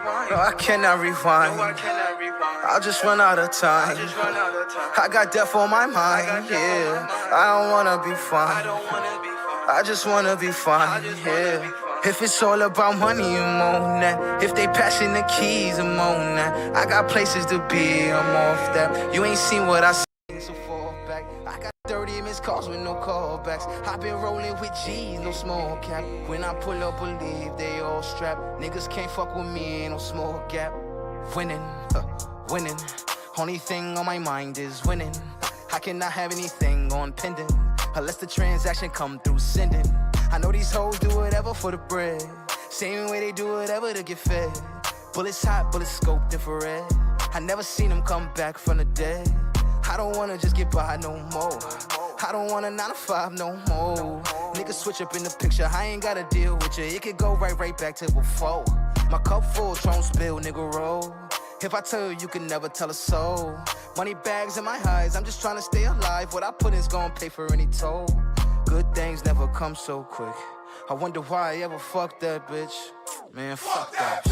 No, I cannot rewind. I'll just run out of time. I got death on my mind, yeah. I don't wanna be fine. I just wanna be fine, yeah. If it's all about money, I'm on that. If they passing the keys, I'm on that. I got places to be, I'm off that. You ain't seen what I seen, so fall back. I got 30 missed calls with no callbacks. I been rolling with G's, no small cap. When I pull up, believe they all strapped. Niggas can't fuck with me, ain't no small gap. Winning, winning. Only thing on my mind is winning. I cannot have anything on pending unless the transaction come through sending. I know these hoes do whatever for the bread. Same way they do whatever to get fed. Bullets hot, bullets scoped infrared. I never seen them come back from the dead. I don't wanna just get by no more. I don't want a 9 to 5 no more. Niggas switch up in the picture, I ain't gotta deal with you. It could go right back to before. My cup full, Tron spill, nigga roll. If I tell you, you can never tell a soul. Money bags in my eyes, I'm just trying to stay alive. What I put in's gonna pay for any toll. Good things never come so quick. I wonder why I ever fucked that bitch. Man, fuck that.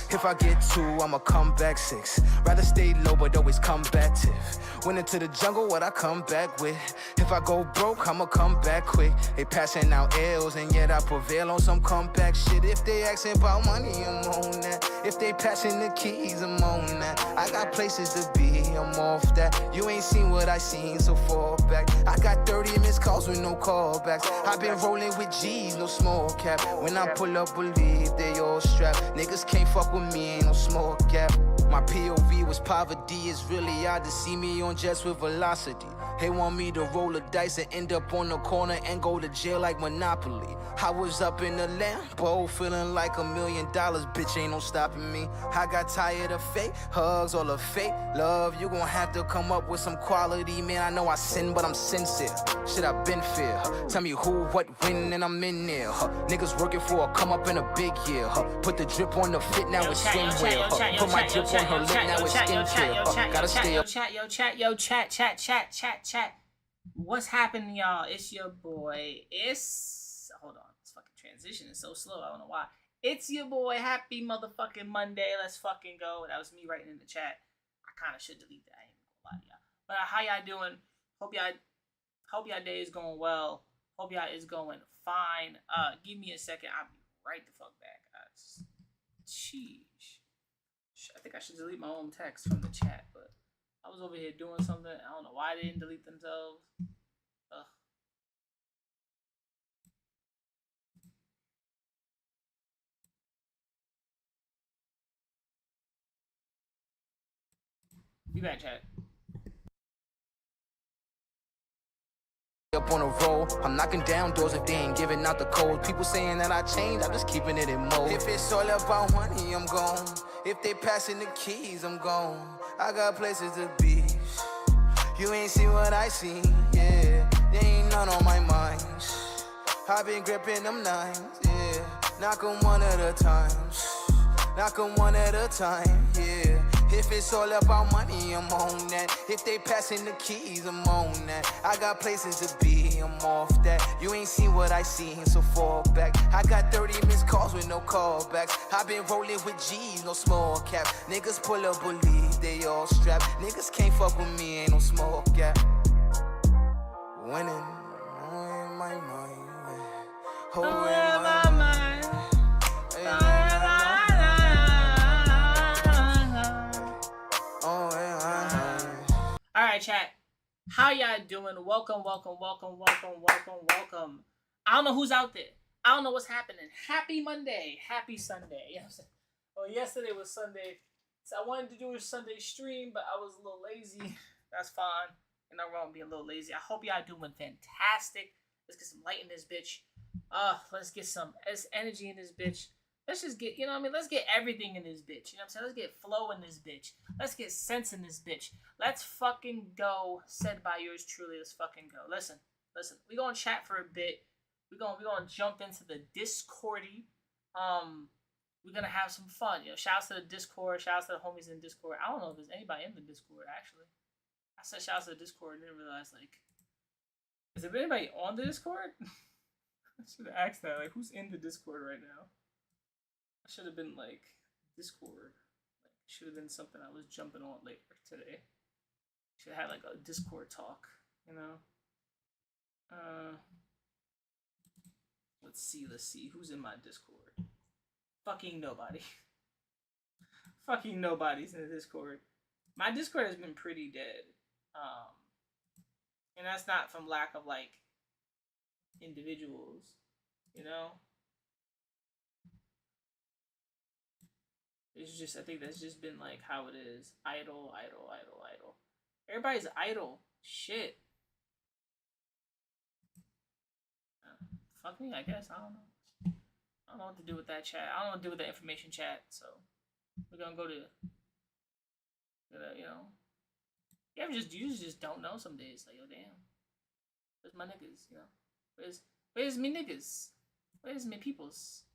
If I get 2, I'ma come back 6. Rather stay low, but always come back tiff. Went into the jungle, what I come back with. If I go broke, I'ma come back quick. They passing out L's, and yet I prevail on some comeback shit. If they asking about money, I'm on that. If they passing the keys, I'm on that. I got places to be, I'm off that. You ain't seen what I seen, so fall back. I got 30 missed calls with no callbacks. I been rolling with G's, no small cap. When I pull up, believe they all strapped. Niggas can't fuck with me, ain't no small gap. My POV was poverty, it's really odd to see me on jets with velocity. They want me to roll the dice and end up on the corner and go to jail like Monopoly. I was up in the Lambo, feeling like $1 million, bitch, ain't no stopping me. I got tired of fake hugs, all the fake love. You gon' have to come up with some quality, man. I know I sin, but I'm sincere. Shit, I been fear. Tell me who, what, when, and I'm in there. Niggas working for a come up in a big year. Put the drip on the fit, now it's swimwear. Put my drip on her lip, now it's skincare. Gotta stay up. Chat. What's happening, y'all? It's your boy. Hold on. This fucking transition is so slow. I don't know why. It's your boy. Happy motherfucking Monday. Let's fucking go. That was me writing in the chat. I kind of should delete that. I ain't gonna lie to y'all. But how y'all doing? Hope y'all day is going well. Hope y'all is going fine. Give me a second. I'll be right the fuck back. Sheesh. I think I should delete my own text from the chat, but I was over here doing something. I don't know why they didn't delete themselves. Ugh. Be back, chat. Up on a roll, I'm knocking down doors if they ain't giving out the code. People saying that I changed, I'm just keeping it in mode. If it's all about money, I'm gone. If they passing the keys, I'm gone. I got places to be. You ain't seen what I seen, yeah. There ain't none on my mind. I've been gripping them nines, yeah. Knock 'em one at a time. Knock 'em one at a time, yeah. If it's all about money, I'm on that. If they passing the keys, I'm on that. I got places to be, I'm off that. You ain't seen what I seen, so fall back. I got 30 missed calls with no callbacks. I been rolling with G's, no small cap. Niggas pull up, believe they all strapped. Niggas can't fuck with me, ain't no small gap. Winning, oh, in my mind. Oh, in my mind. Alright, chat. How y'all doing? Welcome. I don't know who's out there. I don't know what's happening. Happy Monday. Happy Sunday. You know what I'm saying? Well, yesterday was Sunday. So I wanted to do a Sunday stream, but I was a little lazy. That's fine. You're not wrong with being a little lazy. I hope y'all doing fantastic. Let's get some light in this bitch. Let's get some energy in this bitch. Let's just get, you know what I mean? Let's get everything in this bitch. You know what I'm saying? Let's get flow in this bitch. Let's get sense in this bitch. Let's fucking go. Said by yours truly. Let's fucking go. Listen. We gonna chat for a bit. We gonna jump into the Discordy. We're gonna have some fun. You know, shouts to the Discord. Shouts to the homies in Discord. I don't know if there's anybody in the Discord actually. I said shouts to the Discord and didn't realize is there anybody on the Discord? I should have asked that. Like, who's in the Discord right now? I should have been Discord. Like, should have been something I was jumping on later today. Should have had like a Discord talk, you know. Let's see. Who's in my Discord? Fucking nobody. Fucking nobody's in the Discord. My Discord has been pretty dead. And that's not from lack of like individuals, you know? It's just, I think that's just been like how it is. Idle. Everybody's idle. Shit. Fuck me, I guess. I don't know. I don't know what to do with that chat. I don't know what to do with that information chat. So we're gonna go to, you know. You just don't know some days. Like, yo, damn. Where's my niggas? You know. Where's me niggas? Where's me peoples?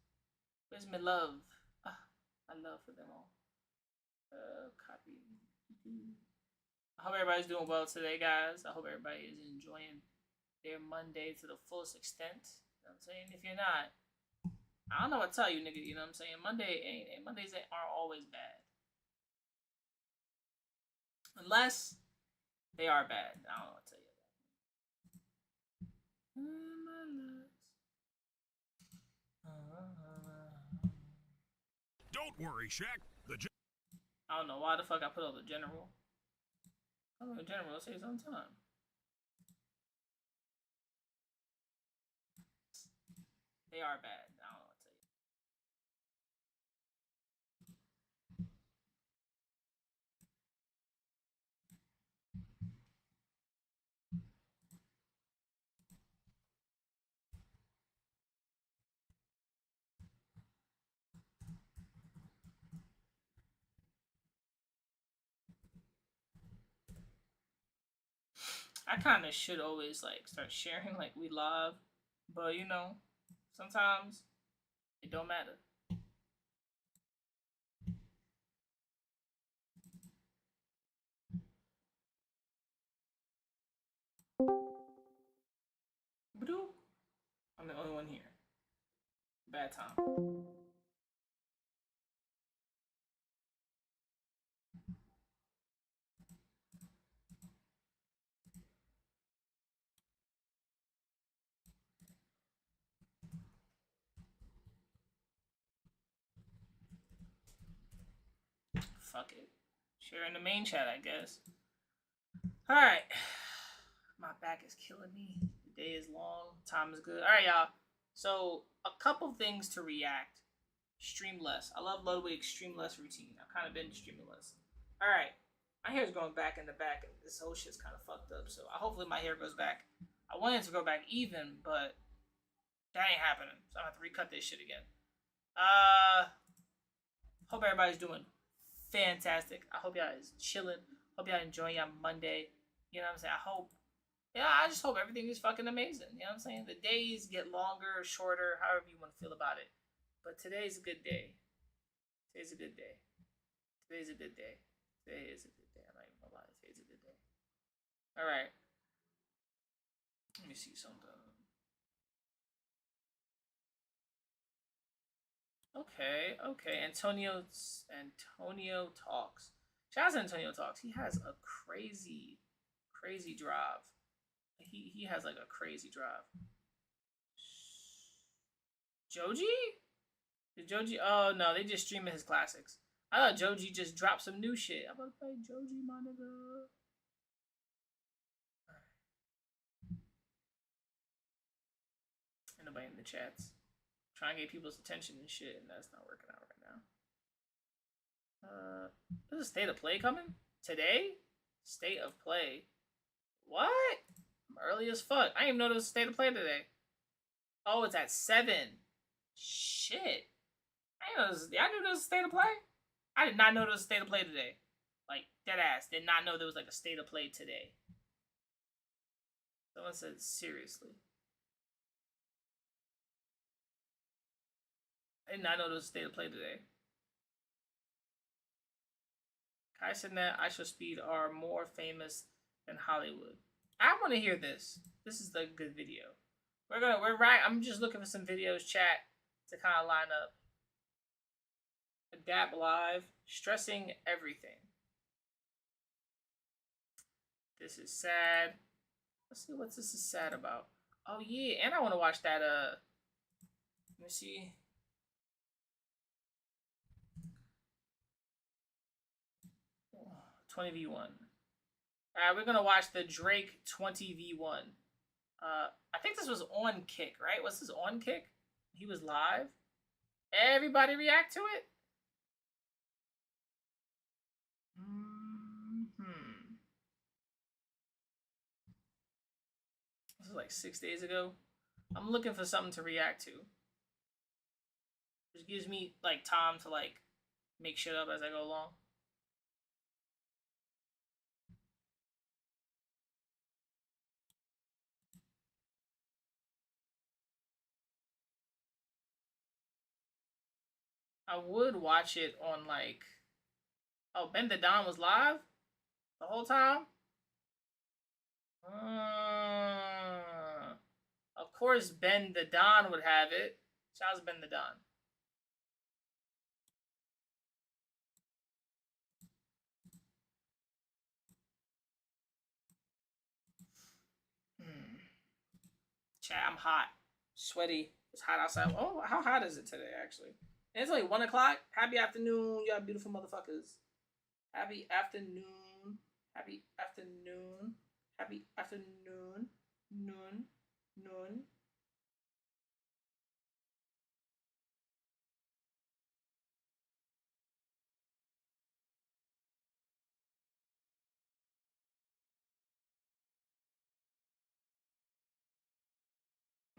Where's my love? I love for them all. Copy. I hope everybody's doing well today, guys. I hope everybody is enjoying their Monday to the fullest extent. You know what I'm saying? If you're not, I don't know what to tell you, nigga. You know what I'm saying? Mondays aren't always bad. Unless they are bad. I don't know what to tell you. Don't worry, Shaq. I don't know why the fuck I put on the general. I don't know, the general say sometime. They are bad. I don't know what to tell you. I kind of should always like start sharing like we live, but you know, sometimes it don't matter. I'm the only one here. Bad time. Fuck it. Share in the main chat, I guess. Alright. My back is killing me. The day is long. Time is good. Alright, y'all. So, a couple things to react. Stream less. I love Ludwig's stream less routine. I've kind of been streaming less. Alright. My hair's going back in the back, and this whole shit's kind of fucked up. So, hopefully my hair goes back. I wanted to go back even, but that ain't happening. So, I'm going to have to recut this shit again. Hope everybody's doing fantastic. I hope y'all is chilling. Hope y'all enjoying y'all Monday. You know what I'm saying? I just hope everything is fucking amazing. You know what I'm saying? The days get longer, shorter, however you want to feel about it. But today's a good day. Today's a good day. Today's a good day. Today is a good day. I'm not even gonna lie. Today's a good day. Alright. Let me see something. Okay. Antonio Talks. Shout out to Antonio Talks. He has a crazy drive. He has like a crazy drive. Joji? Did Joji? Oh no, they just streaming his classics. I thought Joji just dropped some new shit. I'm about to play Joji, my nigga. Ain't nobody in the chats. Trying to get people's attention and shit, and that's not working out right now. There's a state of play coming today. State of play. What? I'm early as fuck. I didn't even know there was a state of play today. Oh, it's at 7. Shit. I knew there was a state of play. I did not know there was a state of play today. Like, dead ass. Did not know there was like a state of play today. Someone said seriously. I did not know there was a state of play today. Kai said that IShowSpeed are more famous than Hollywood. I want to hear this. This is the good video. We're right. I'm just looking for some videos, chat, to kind of line up. Adapt live. Stressing everything. This is sad. Let's see what this is sad about. Oh yeah, and I want to watch that. Let me see. 20v1. Alright, we're gonna watch the Drake 20v1. I think this was on Kick, right? Was this on Kick? He was live. Everybody react to it? This was like 6 days ago. I'm looking for something to react to. Which gives me like time to like make shit up as I go along. I would watch it on like, oh, Ben the Don was live the whole time? Of course Ben the Don would have it. Shouts Ben the Don. Chat, I'm hot. Sweaty. It's hot outside. Oh, how hot is it today, actually? And it's like 1 o'clock. Happy afternoon, y'all beautiful motherfuckers. Happy afternoon. Happy afternoon. Happy afternoon. Noon. Noon.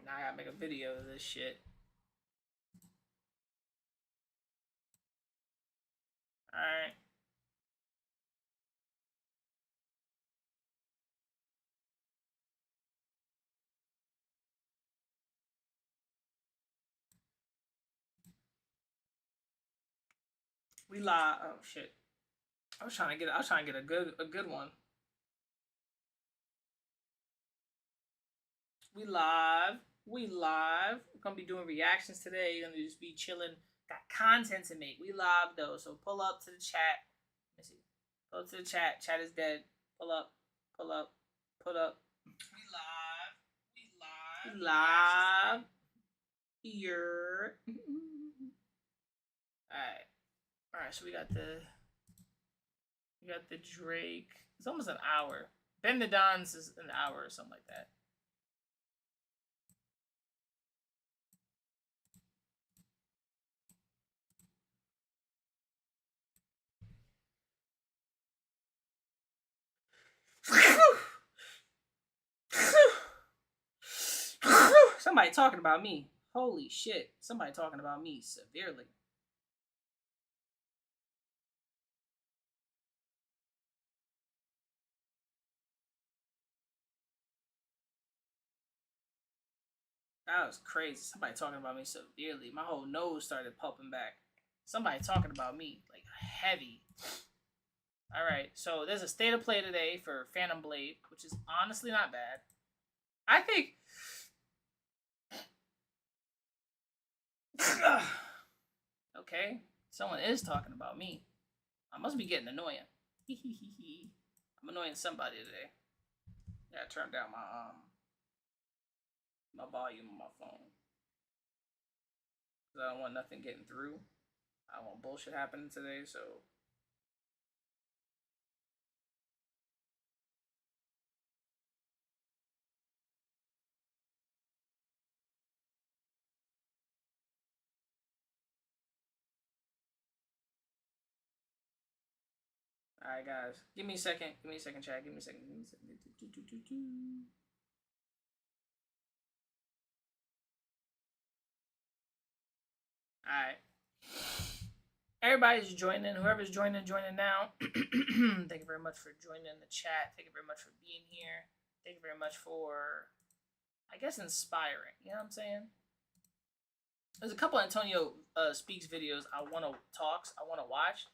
Now I gotta make a video of this shit. Alright. We live. Oh shit. I was trying to get a good one. We live. We're gonna be doing reactions today. We're gonna just be chilling. Got content to make. We live though, so pull up to the chat. Let me see. Pull up to the chat. Chat is dead. Pull up. Pull up. Put up. We live. We live. Here. Alright, so we got the Drake. It's almost an hour. Ben the Don's is an hour or something like that. Somebody talking about me. Holy shit. Somebody talking about me severely. That was crazy. Somebody talking about me severely. My whole nose started popping back. Somebody talking about me like heavy. All right, so there's a state of play today for Phantom Blade, which is honestly not bad. I think. Okay, someone is talking about me. I must be getting annoying. I'm annoying somebody today. Yeah, I turned down my volume on my phone. Cause I don't want nothing getting through. I don't want bullshit happening today, so. Alright, guys. Give me a second. Give me a second, chat. Give me a second. Alright. Everybody's joining. Whoever's joining now. Thank you very much for joining the chat. Thank you very much for being here. Thank you very much for, I guess, inspiring. You know what I'm saying? There's a couple Antonio Speaks videos I want to watch.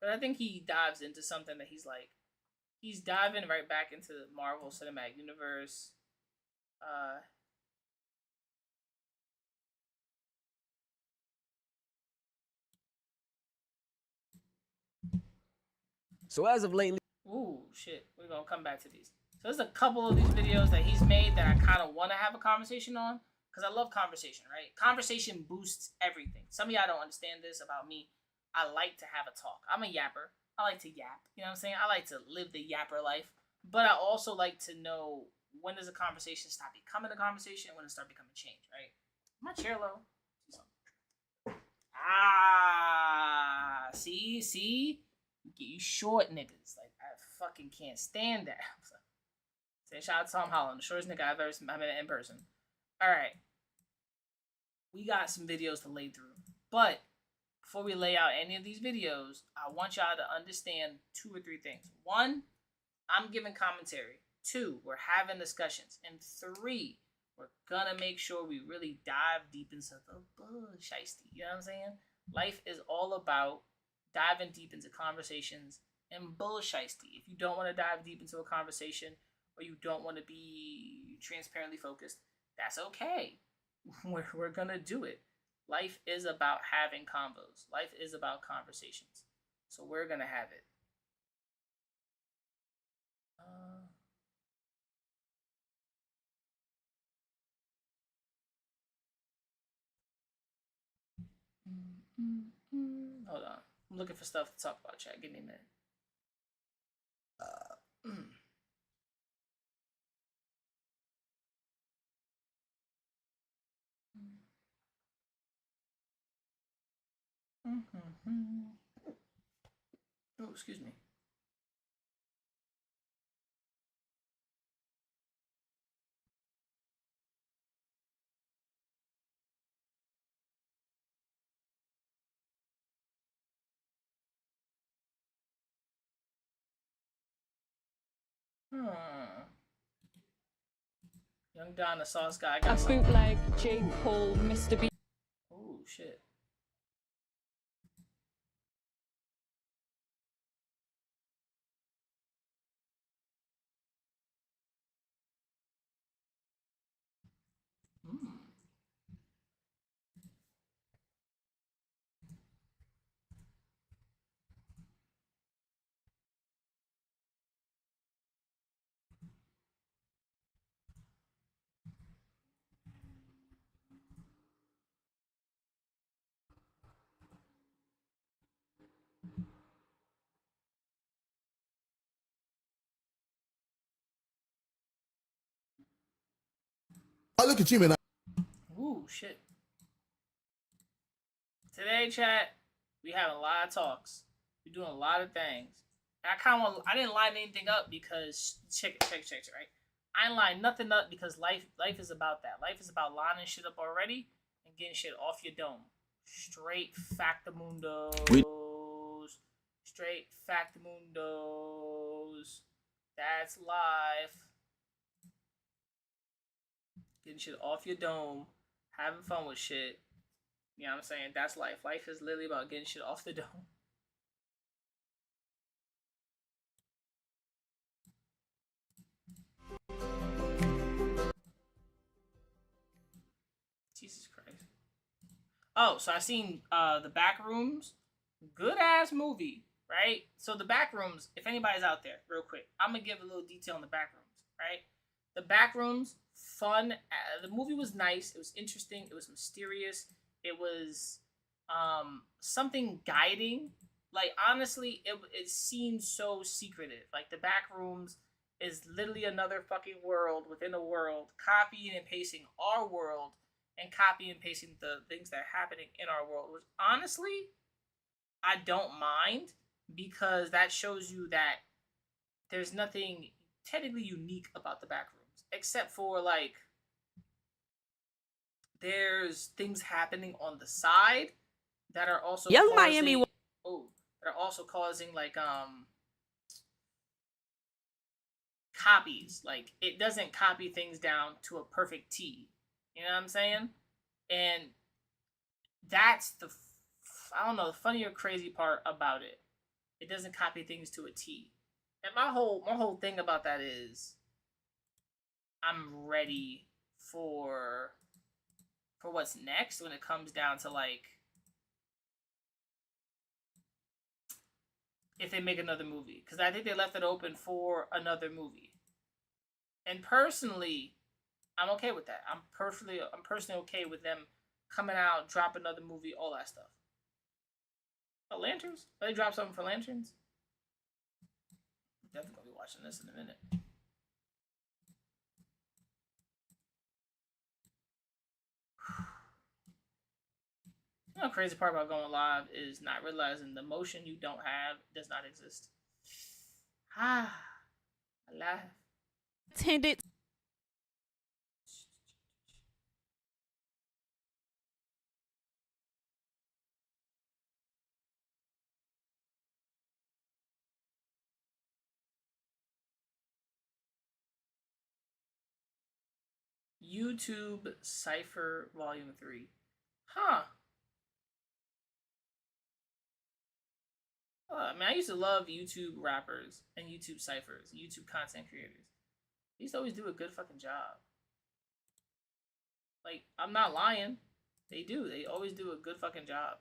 But I think he dives into something that he's diving right back into the Marvel Cinematic Universe. So as of lately, ooh, shit, we're gonna come back to these. So there's a couple of these videos that he's made that I kind of want to have a conversation on because I love conversation, right? Conversation boosts everything. Some of y'all don't understand this about me. I like to have a talk. I'm a yapper. I like to yap. You know what I'm saying? I like to live the yapper life. But I also like to know when does a conversation stop becoming a conversation and when it start becoming change, right? My chair low. Ah, see? You short niggas. Like, I fucking can't stand that. Say shout out to Tom Holland, the shortest nigga I've ever met in person. Alright. We got some videos to lay through. But before we lay out any of these videos, I want y'all to understand 2 or 3 things. 1, I'm giving commentary. 2, we're having discussions. And 3, we're gonna make sure we really dive deep into the bullshit. You know what I'm saying? Life is all about diving deep into conversations and bullshit. If you don't want to dive deep into a conversation or you don't want to be transparently focused, that's okay. We're gonna do it. Life is about having combos. Life is about conversations. So we're gonna have it. Hold on. I'm looking for stuff to talk about, chat. Give me a minute. Oh, excuse me. Young Don, the sauce guy. A bootleg Jake Paul, Mr. B. Oh shit. I look at you, man. Ooh, shit. Today, chat, we have a lot of talks. We're doing a lot of things. I didn't line anything up because check it, right? I ain't line nothing up because life is about that. Life is about lining shit up already and getting shit off your dome. Straight factamundos. Straight factamundos. That's life. Getting shit off your dome, having fun with shit. You know what I'm saying? That's life. Life is literally about getting shit off the dome. Jesus Christ. Oh, so I seen the Back Rooms. Good ass movie, right? So the Back Rooms, if anybody's out there, real quick, I'm gonna give a little detail on the Back Rooms, right? The Back Rooms, fun. The movie was nice. It was interesting. It was mysterious. It was something guiding. Like honestly, it seemed so secretive. Like the Back Rooms is literally another fucking world within a world, copying and pasting our world and copying and pasting the things that are happening in our world. Which honestly, I don't mind because that shows you that there's nothing technically unique about the Back Rooms except for like there's things happening on the side that are also Young causing, Miami. that are also causing like copies. Like it doesn't copy things down to a perfect T. You know what I'm saying? And that's the I don't know, the funny or crazy part about it. It doesn't copy things to a T. And my whole thing about that is I'm ready for what's next when it comes down to like if they make another movie, because I think they left it open for another movie. And personally, I'm okay with that. I'm personally okay with them coming out, drop another movie, all that stuff. Oh, Lanterns? They drop something for Lanterns? I'm definitely gonna be watching this in a minute. You know, the crazy part about going live is not realizing the motion you don't have does not exist. Ah, I laugh. Attended YouTube Cypher Volume 3. Huh. I mean, I used to love YouTube rappers and YouTube ciphers, YouTube content creators. They used to always do a good fucking job. Like, I'm not lying. They do. They always do a good fucking job.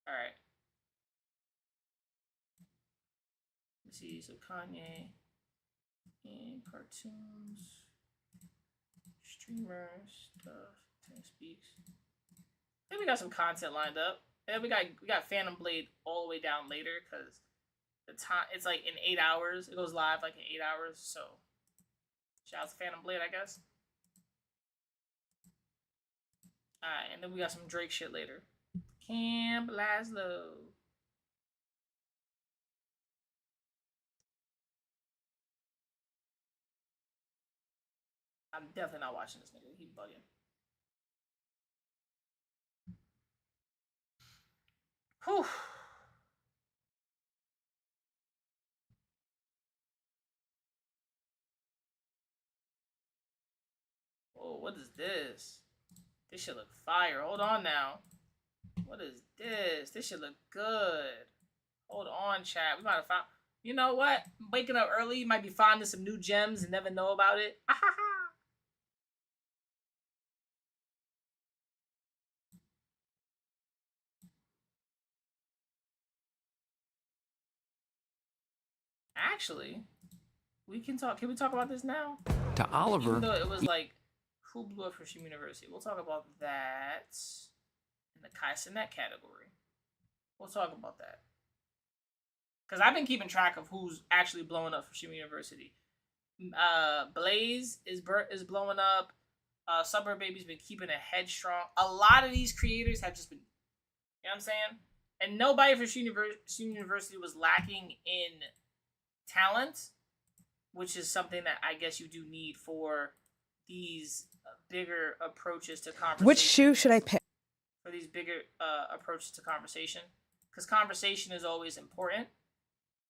Alright. Let's see. So, Kanye and cartoons, streamer stuff, 10 speaks. I think we got some content lined up. And we got Phantom Blade all the way down later because the time it's like in 8 hours. It goes live like in 8 hours. So shout out to Phantom Blade, I guess. Alright, and then we got some Drake shit later. Camp Laszlo. I'm definitely not watching this nigga. He bugging. Whew. Oh, what is this? This shit look fire. Hold on now. What is this? This shit look good. Hold on, chat. We might have found... You know what? Waking up early, you might be finding some new gems and never know about it. Actually, we can talk. Can we talk about this now? To Oliver. Even though it was like, who blew up for Shim University? We'll talk about that in the Kai Cenat category. We'll talk about that. Because I've been keeping track of who's actually blowing up for Shim University. Blaze is blowing up. Suburb Baby's been keeping it headstrong. A lot of these creators have just been, you know what I'm saying? And nobody for Shim University was lacking in talent, which is something that I guess you do need for these bigger approaches to conversation. Which shoe should I pick? For these bigger approaches to conversation. Because conversation is always important,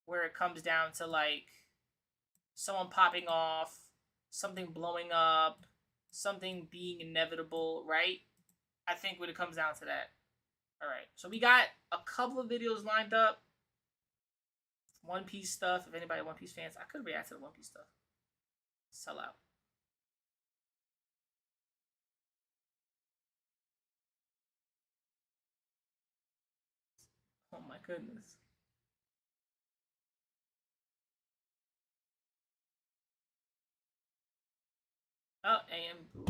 where it comes down to like someone popping off, something blowing up, something being inevitable, right? I think when it comes down to that. All right, so we got a couple of videos lined up. One Piece stuff. If anybody One Piece fans, I could react to the One Piece stuff. Sell out. Oh my goodness. Oh,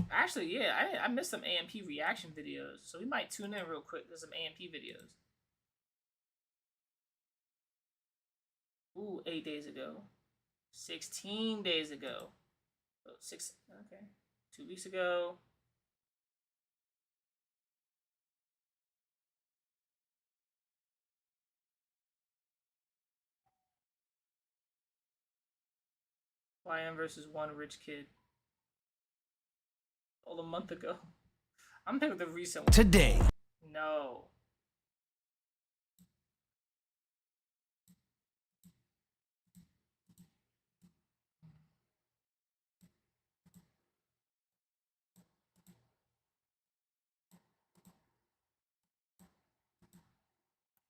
actually, yeah, I missed some AMP reaction videos, so we might tune in real quick to some AMP videos. Ooh, 8 days ago. 16 days ago. Oh, okay. 2 weeks ago. YM versus one rich kid. All a month ago. I'm thinking the recent one. Today. No.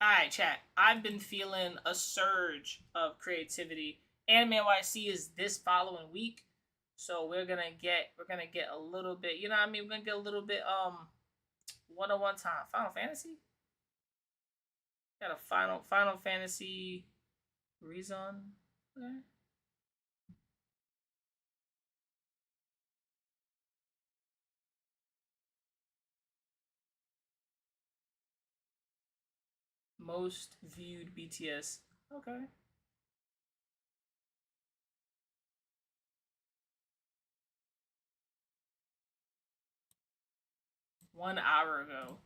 Alright, chat. I've been feeling a surge of creativity. Anime NYC is this following week. So we're gonna get a little bit, you know what I mean? We're gonna get a little bit 101 time. Final Fantasy? Got a Final Fantasy Rezon. Okay. Most viewed BTS. Okay. One hour ago.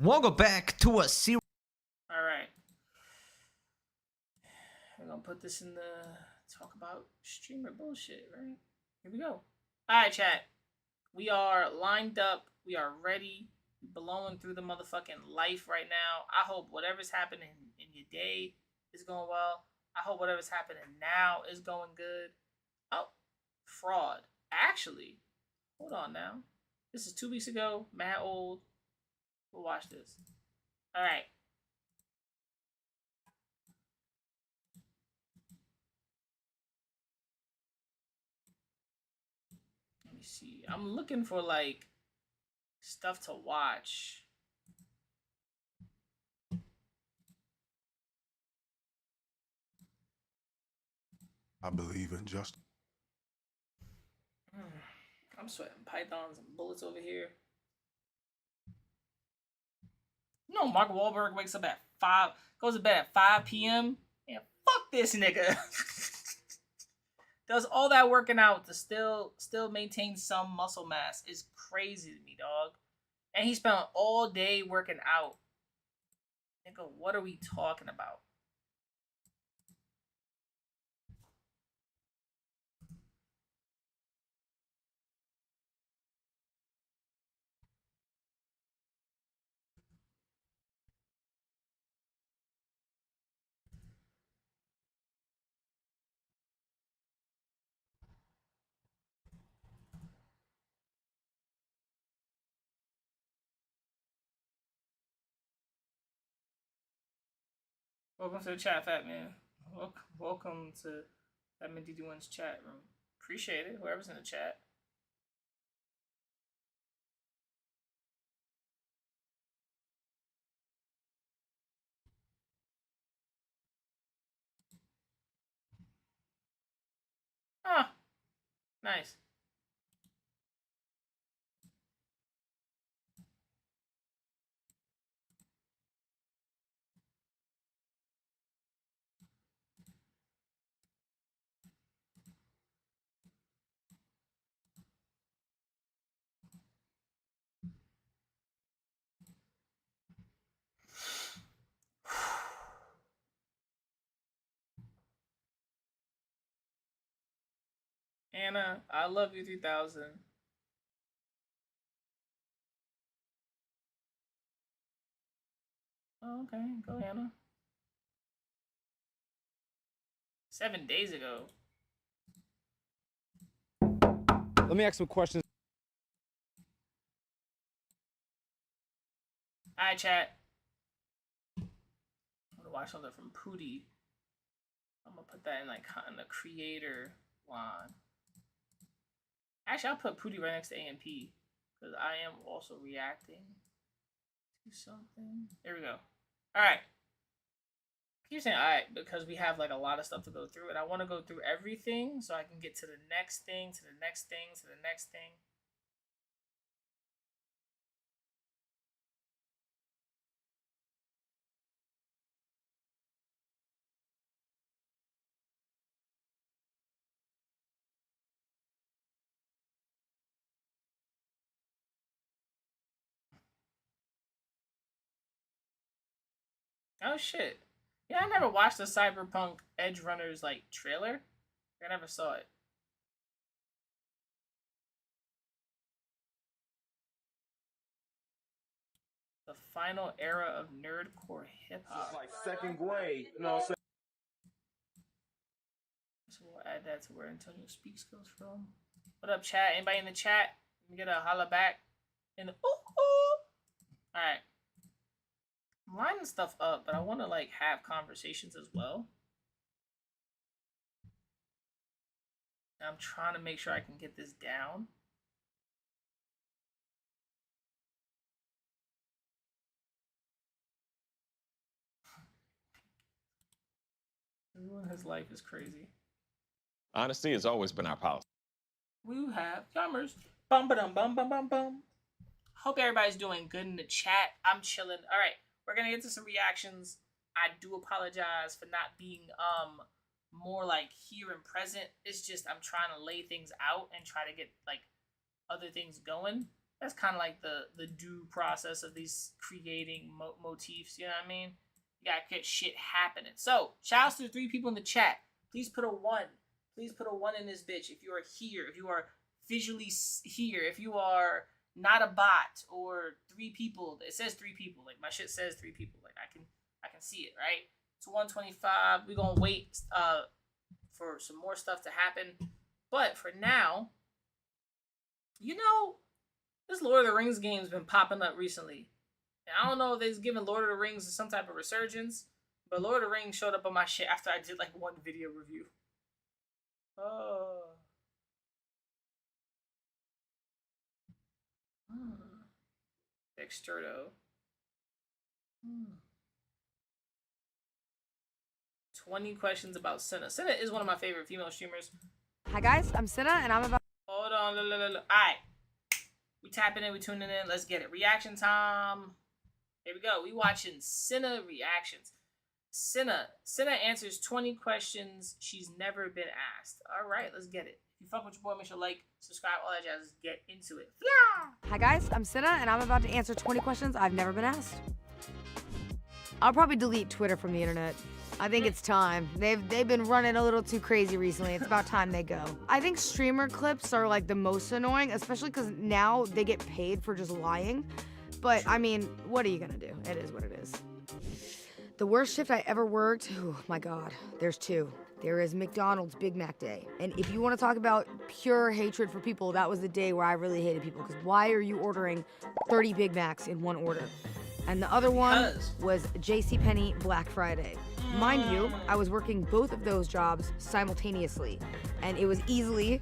Welcome back to a series. Alright. We're gonna put this in the talk about streamer bullshit, right? Here we go. Alright, chat. We are lined up. We are ready. We're blowing through the motherfucking life right now. I hope whatever's happening in your day is going well. I hope whatever's happening now is going good. Oh, fraud. Actually, hold on now. This is 2 weeks ago. Mad old. We'll watch this. Alright. Let me see. I'm looking for like stuff to watch. I believe in justice. I'm sweating pythons and bullets over here. You know, Mark Wahlberg wakes up at 5, goes to bed at 5 p.m. And fuck this nigga. Does all that working out to still maintain some muscle mass is crazy to me, dog. And he spent all day working out. Nigga, what are we talking about? Welcome to the chat, Fatman. Welcome to Fatman DD1's chat room. Appreciate it, whoever's in the chat. Ah, nice. Anna, I love you 3000. Oh, okay, go Anna. 7 days ago. Let me ask some questions. Alright, chat. I'm gonna watch something from Pootie. I'm gonna put that in like in the creator line. Actually, I'll put Pootie right next to AMP because I am also reacting to something. There we go. All right. I keep saying all right because we have like a lot of stuff to go through, and I want to go through everything so I can get to the next thing, to the next thing, to the next thing. Oh shit. Yeah, I never watched the Cyberpunk Edge Runners like trailer. I never saw it. The final era of nerdcore hip hop. Like second grade, you know what I'm saying? So we'll add that to where Antonio Speaks goes from. What up, chat? Anybody in the chat? Let me get a holla back in the ooh. Alright. I'm lining stuff up, but I want to like have conversations as well. I'm trying to make sure I can get this down. His life is crazy. Honesty has always been our policy. We have comers. Bum ba dum bum bum bum bum. Hope everybody's doing good in the chat. I'm chilling. All right, we're gonna get to some reactions. I do apologize for not being more like here and present. It's just I'm trying to lay things out and try to get like other things going. That's kind of like the due process of these creating motifs. You know what I mean? You gotta get shit happening. So shout outs to the 3 people in the chat. Please put a 1. Please put a 1 in this bitch if you are here. If you are visually here. If you are not a bot or 3 people. It says 3 people. Like my shit says 3 people. Like I can see it, right? It's 125. We're gonna wait for some more stuff to happen. But for now, you know, this Lord of the Rings game's been popping up recently. And I don't know if they've given Lord of the Rings some type of resurgence, but Lord of the Rings showed up on my shit after I did like 1 video review. Oh. Exturdo. 20 questions about Senna. Senna is one of my favorite female streamers. Hi guys, I'm Senna and I'm about. Hold on, alright. We tapping in, we tuning in, let's get it. Reaction time. Here we go. We watching Senna reactions. Senna answers 20 questions she's never been asked. Alright, let's get it. If you fuck with your boy, make sure to like, subscribe, all that jazz. Let's get into it. Yeah! Hi guys, I'm Senna and I'm about to answer 20 questions I've never been asked. I'll probably delete Twitter from the internet. I think it's time. They've been running a little too crazy recently. It's about time they go. I think streamer clips are like the most annoying, especially because now they get paid for just lying. But I mean, what are you gonna do? It is what it is. The worst shift I ever worked, oh my God, there's 2. There is McDonald's Big Mac Day. And if you want to talk about pure hatred for people, that was the day where I really hated people. Because why are you ordering 30 Big Macs in one order? And the other one was JCPenney Black Friday. Mind you, I was working both of those jobs simultaneously, and it was easily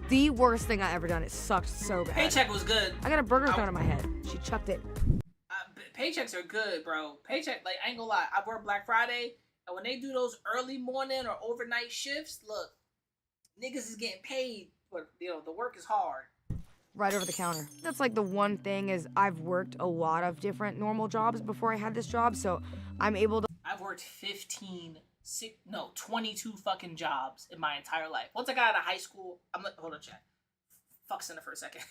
the worst thing I ever done. It sucked so bad. Paycheck was good. I got a burger thrown in my head. She chucked it. Paychecks are good, bro. Paycheck, like, I ain't gonna lie. I work Black Friday, and when they do those early morning or overnight shifts, look, niggas is getting paid, but, you know, the work is hard. Right over the counter. That's like the one thing is I've worked a lot of different normal jobs before I had this job, so I'm able to. I've worked 22 fucking jobs in my entire life. Once I got out of high school, hold on, chat. Fuck Senna for a second.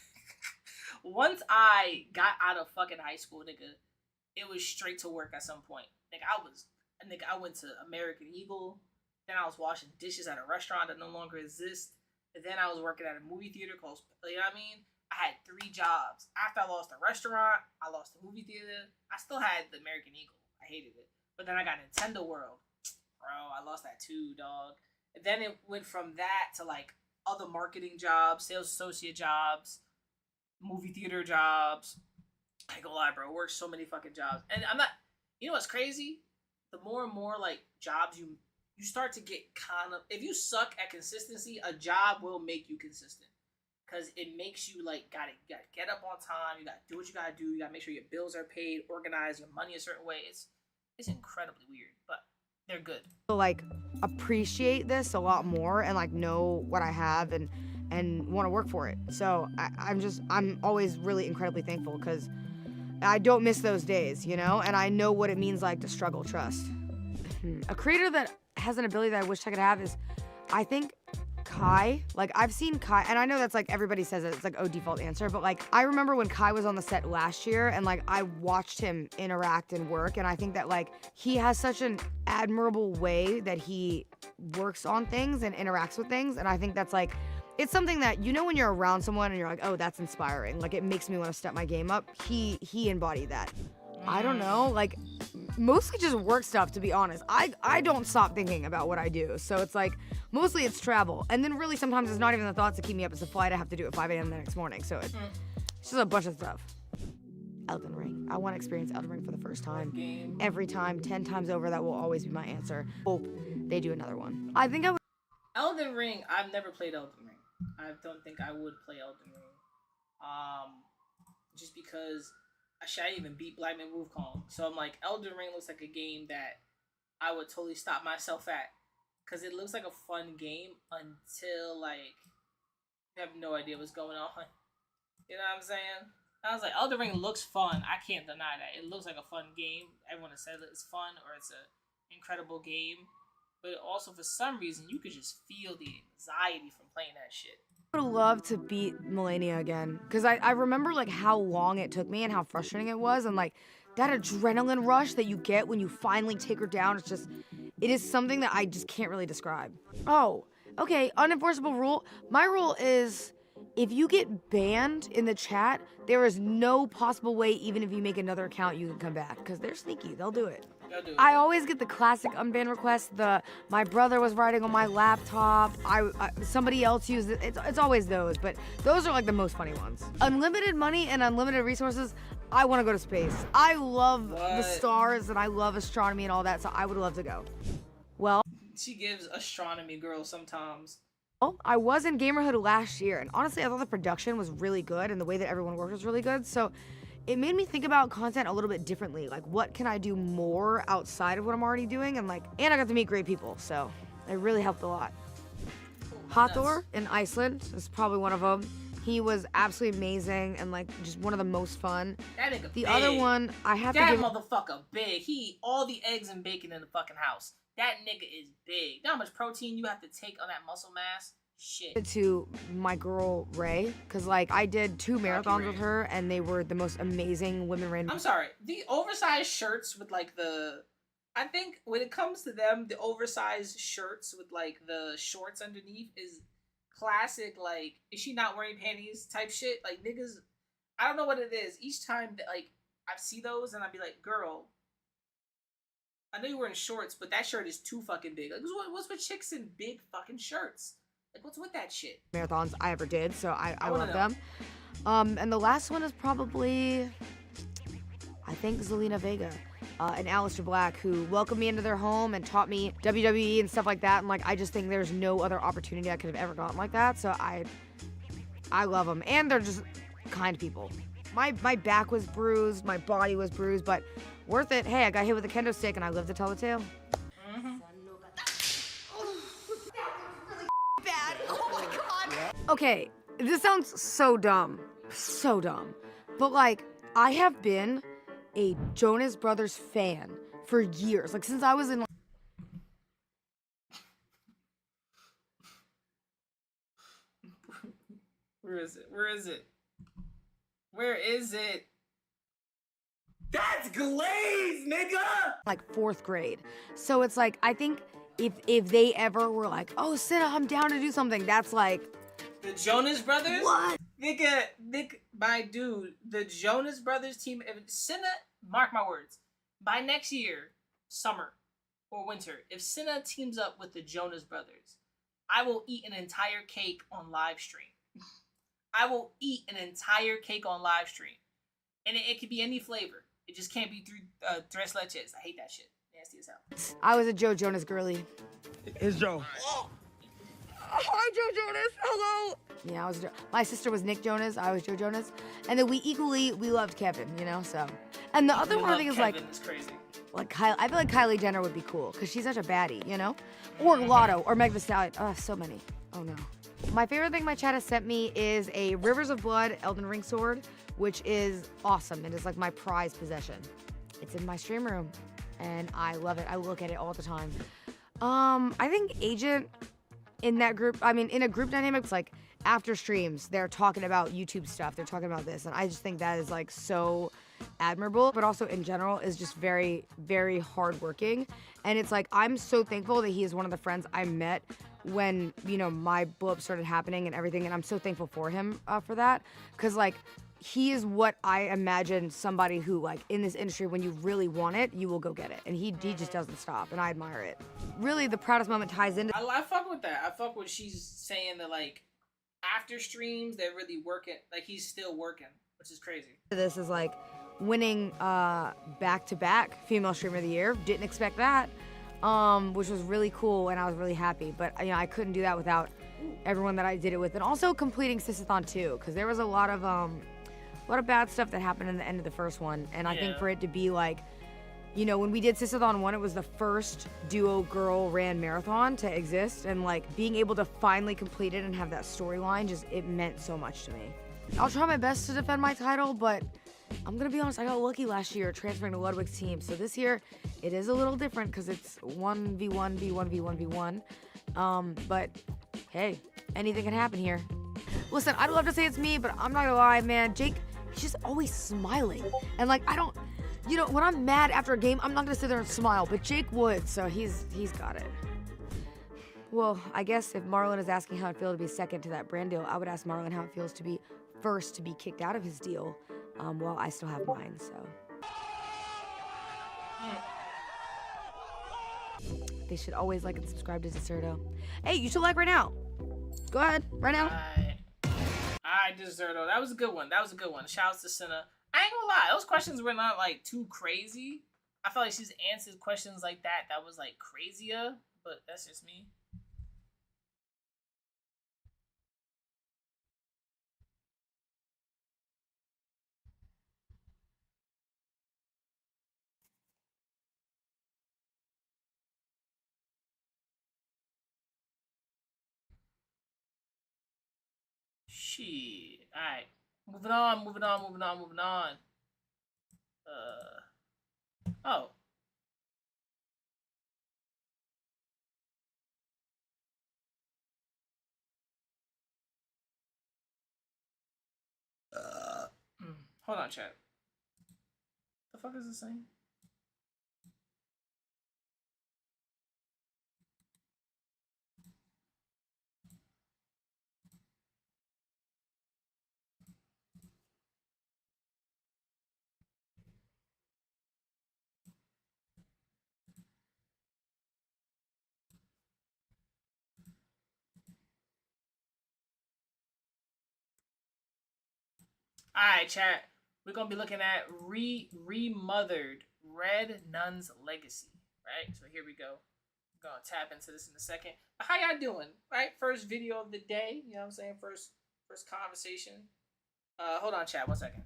Once I got out of fucking high school, nigga, it was straight to work at some point. I went to American Eagle, then I was washing dishes at a restaurant that no longer exists, and then I was working at a movie theater called, you know what I mean? I had 3 jobs. After I lost the restaurant, I lost the movie theater. I still had the American Eagle. I hated it. But then I got Nintendo World. Bro, I lost that too, dog. And then it went from that to like other marketing jobs, sales associate jobs, movie theater jobs. I ain't gonna lie, bro. I worked so many fucking jobs. And I'm not, you know what's crazy? The more and more like jobs you start to get kind of, if you suck at consistency, a job will make you consistent. Because it makes you like, you gotta get up on time, you gotta do what you gotta do, you gotta make sure your bills are paid, organize your money a certain way. It's incredibly weird, but they're good. Like appreciate this a lot more and like know what I have and want to work for it. So I'm always really incredibly thankful because I don't miss those days, you know, and I know what it means like to struggle, trust. A creator that has an ability that I wish I could have is, I think, Kai. Like, I've seen Kai, and I know that's like everybody says it, it's like default answer, but like I remember when Kai was on the set last year and like I watched him interact and work, and I think that like he has such an admirable way that he works on things and interacts with things, and I think that's like, it's something that, you know, when you're around someone and you're like, oh, that's inspiring, like it makes me want to step my game up. He embodied that. I don't know, like mostly just work stuff, to be honest. I don't stop thinking about what I do, so it's like mostly it's travel, and then really sometimes it's not even the thoughts that keep me up, it's the flight I have to do at 5 a.m. the next morning, so it's just a bunch of stuff. Elden Ring. I want to experience Elden Ring for the first time. Every time, 10 times over, that will always be my answer. Hope they do another one. I think I would. Elden Ring, I've never played Elden Ring. I don't think I would play Elden Ring. Just because I even beat Black Man Wukong. So I'm like, Elden Ring looks like a game that I would totally stop myself at because it looks like a fun game until like you have no idea what's going on. You know what I'm saying? I was like, Elden Ring looks fun. I can't deny that. It looks like a fun game. Everyone has said it's fun or it's an incredible game. But also, for some reason, you could just feel the anxiety from playing that shit. I would love to beat Melania again. Because I remember, like, how long it took me and how frustrating it was. And, like, that adrenaline rush that you get when you finally take her down, it's just... It is something that I just can't really describe. Oh, okay, unenforceable rule. My rule is... If you get banned in the chat, there is no possible way, even if you make another account, you can come back. Because they're sneaky. They'll do it. I always get the classic unban request. My brother was writing on my laptop. Somebody else used it. It's always those, but those are like the most funny ones. Unlimited money and unlimited resources. I want to go to space. I love the stars and I love astronomy and all that, so I would love to go. Well, she gives astronomy girl sometimes. I was in Gamerhood last year, and honestly, I thought the production was really good, and the way that everyone worked was really good, so it made me think about content a little bit differently. Like, what can I do more outside of what I'm already doing? And I got to meet great people, so it really helped a lot. Hathor in Iceland is probably one of them. He was absolutely amazing and, like, just one of the most fun. That nigga The big. other one, I have to give... give... That motherfucker big. He eat all the eggs and bacon in the fucking house. That nigga is big. You know how much protein you have to take on that muscle mass? Shit. To my girl Ray, because like I did 2 marathons with her and they were the most amazing women ran. I'm sorry, the oversized shirts with like I think when it comes to them, the oversized shirts with like the shorts underneath is classic. Like, is she not wearing panties type shit? Like, niggas, I don't know what it is. Each time that like I see those and I'd be like, girl, I know you're wearing shorts, but that shirt is too fucking big. Like, what's with chicks in big fucking shirts? Like, what's with that shit? Marathons I ever did, so I love them. And the last one is probably, I think, Zelina Vega and Aleister Black, who welcomed me into their home and taught me WWE and stuff like that. And like, I just think there's no other opportunity I could have ever gotten like that. So I love them, and they're just kind people. My back was bruised, my body was bruised, but worth it. Hey, I got hit with a kendo stick and I lived to tell the tale. Okay, this sounds so dumb, but like, I have been a Jonas Brothers fan for years, like since I was in... Where is it? Where is it? That's glazed, nigga! Like 4th grade. So it's like, I think if they ever were like, oh, Cinna, I'm down to do something, that's like... The Jonas Brothers? What? Nigga, my dude, the Jonas Brothers team, if Cinna, mark my words, by next year, summer or winter, if Cinna teams up with the Jonas Brothers, I will eat an entire cake on live stream. I will eat an entire cake on live stream. And it could be any flavor. It just can't be tres leches. I hate that shit. Nasty as hell. I was a Joe Jonas girly. It's Joe. Hi, Joe Jonas. Hello. Yeah, I was. My sister was Nick Jonas. I was Joe Jonas, and then we loved Kevin. You know, so. And the other one I think is like. It's crazy. Like I feel like Kylie Jenner would be cool because she's such a baddie, you know, or Lotto or Meg Thee Stallion. Oh, so many. Oh no. My favorite thing my chat has sent me is a Rivers of Blood Elden Ring sword, which is awesome. It is like my prized possession. It's in my stream room, and I love it. I look at it all the time. I think Agent. In that group, I mean, in a group dynamic, it's like after streams, they're talking about YouTube stuff. They're talking about this. And I just think that is like so admirable, but also in general is just very, very hardworking. And it's like, I'm so thankful that he is one of the friends I met when, you know, my blow up started happening and everything. And I'm so thankful for him for that. Cause like, he is what I imagine somebody who, like, in this industry, when you really want it, you will go get it. And he just doesn't stop, and I admire it. Really, the proudest moment ties into... I fuck with that. I fuck with she's saying that, like, after streams, they're really working. Like, he's still working, which is crazy. This is, like, winning back-to-back Female Streamer of the Year. Didn't expect that, which was really cool, and I was really happy. But, you know, I couldn't do that without everyone that I did it with. And also completing Sisathon 2, because there was a lot of bad stuff that happened in the end of the first one, and I think for it to be like, You know, when we did Sistathon 1, it was the first duo girl ran marathon to exist, and like being able to finally complete it and have that storyline, just it meant so much to me. I'll try my best to defend my title, but I'm gonna be honest, I got lucky last year transferring to Ludwig's team. So this year, it is a little different because it's 1v1, v1, v1, v1. But hey, anything can happen here. Listen, I'd love to say it's me, but I'm not gonna lie, man. Jake, he's just always smiling. And like, I don't, you know, when I'm mad after a game, I'm not gonna sit there and smile, but Jake would, so he's got it. Well, I guess if Marlon is asking how it feels to be second to that brand deal, I would ask Marlon how it feels to be first to be kicked out of his deal, while I still have mine, so. They should always like and subscribe to Deserto. Hey, you should like right now. Go ahead, right now. Alright, Deserto. That was a good one. That was a good one. Shouts to Senna. I ain't gonna lie, those questions were not like too crazy. I felt like she's answered questions like that was like crazier, but that's just me. Shit. Alright. Moving on, moving on, moving on, moving on. Oh. Hold on, chat. The fuck is this saying? Alright, chat. We're gonna be looking at remothered Red Nun's Legacy. Right? So here we go. We're gonna tap into this in a second. How y'all doing? Right? First video of the day. You know what I'm saying? First conversation. Hold on, chat, 1 second.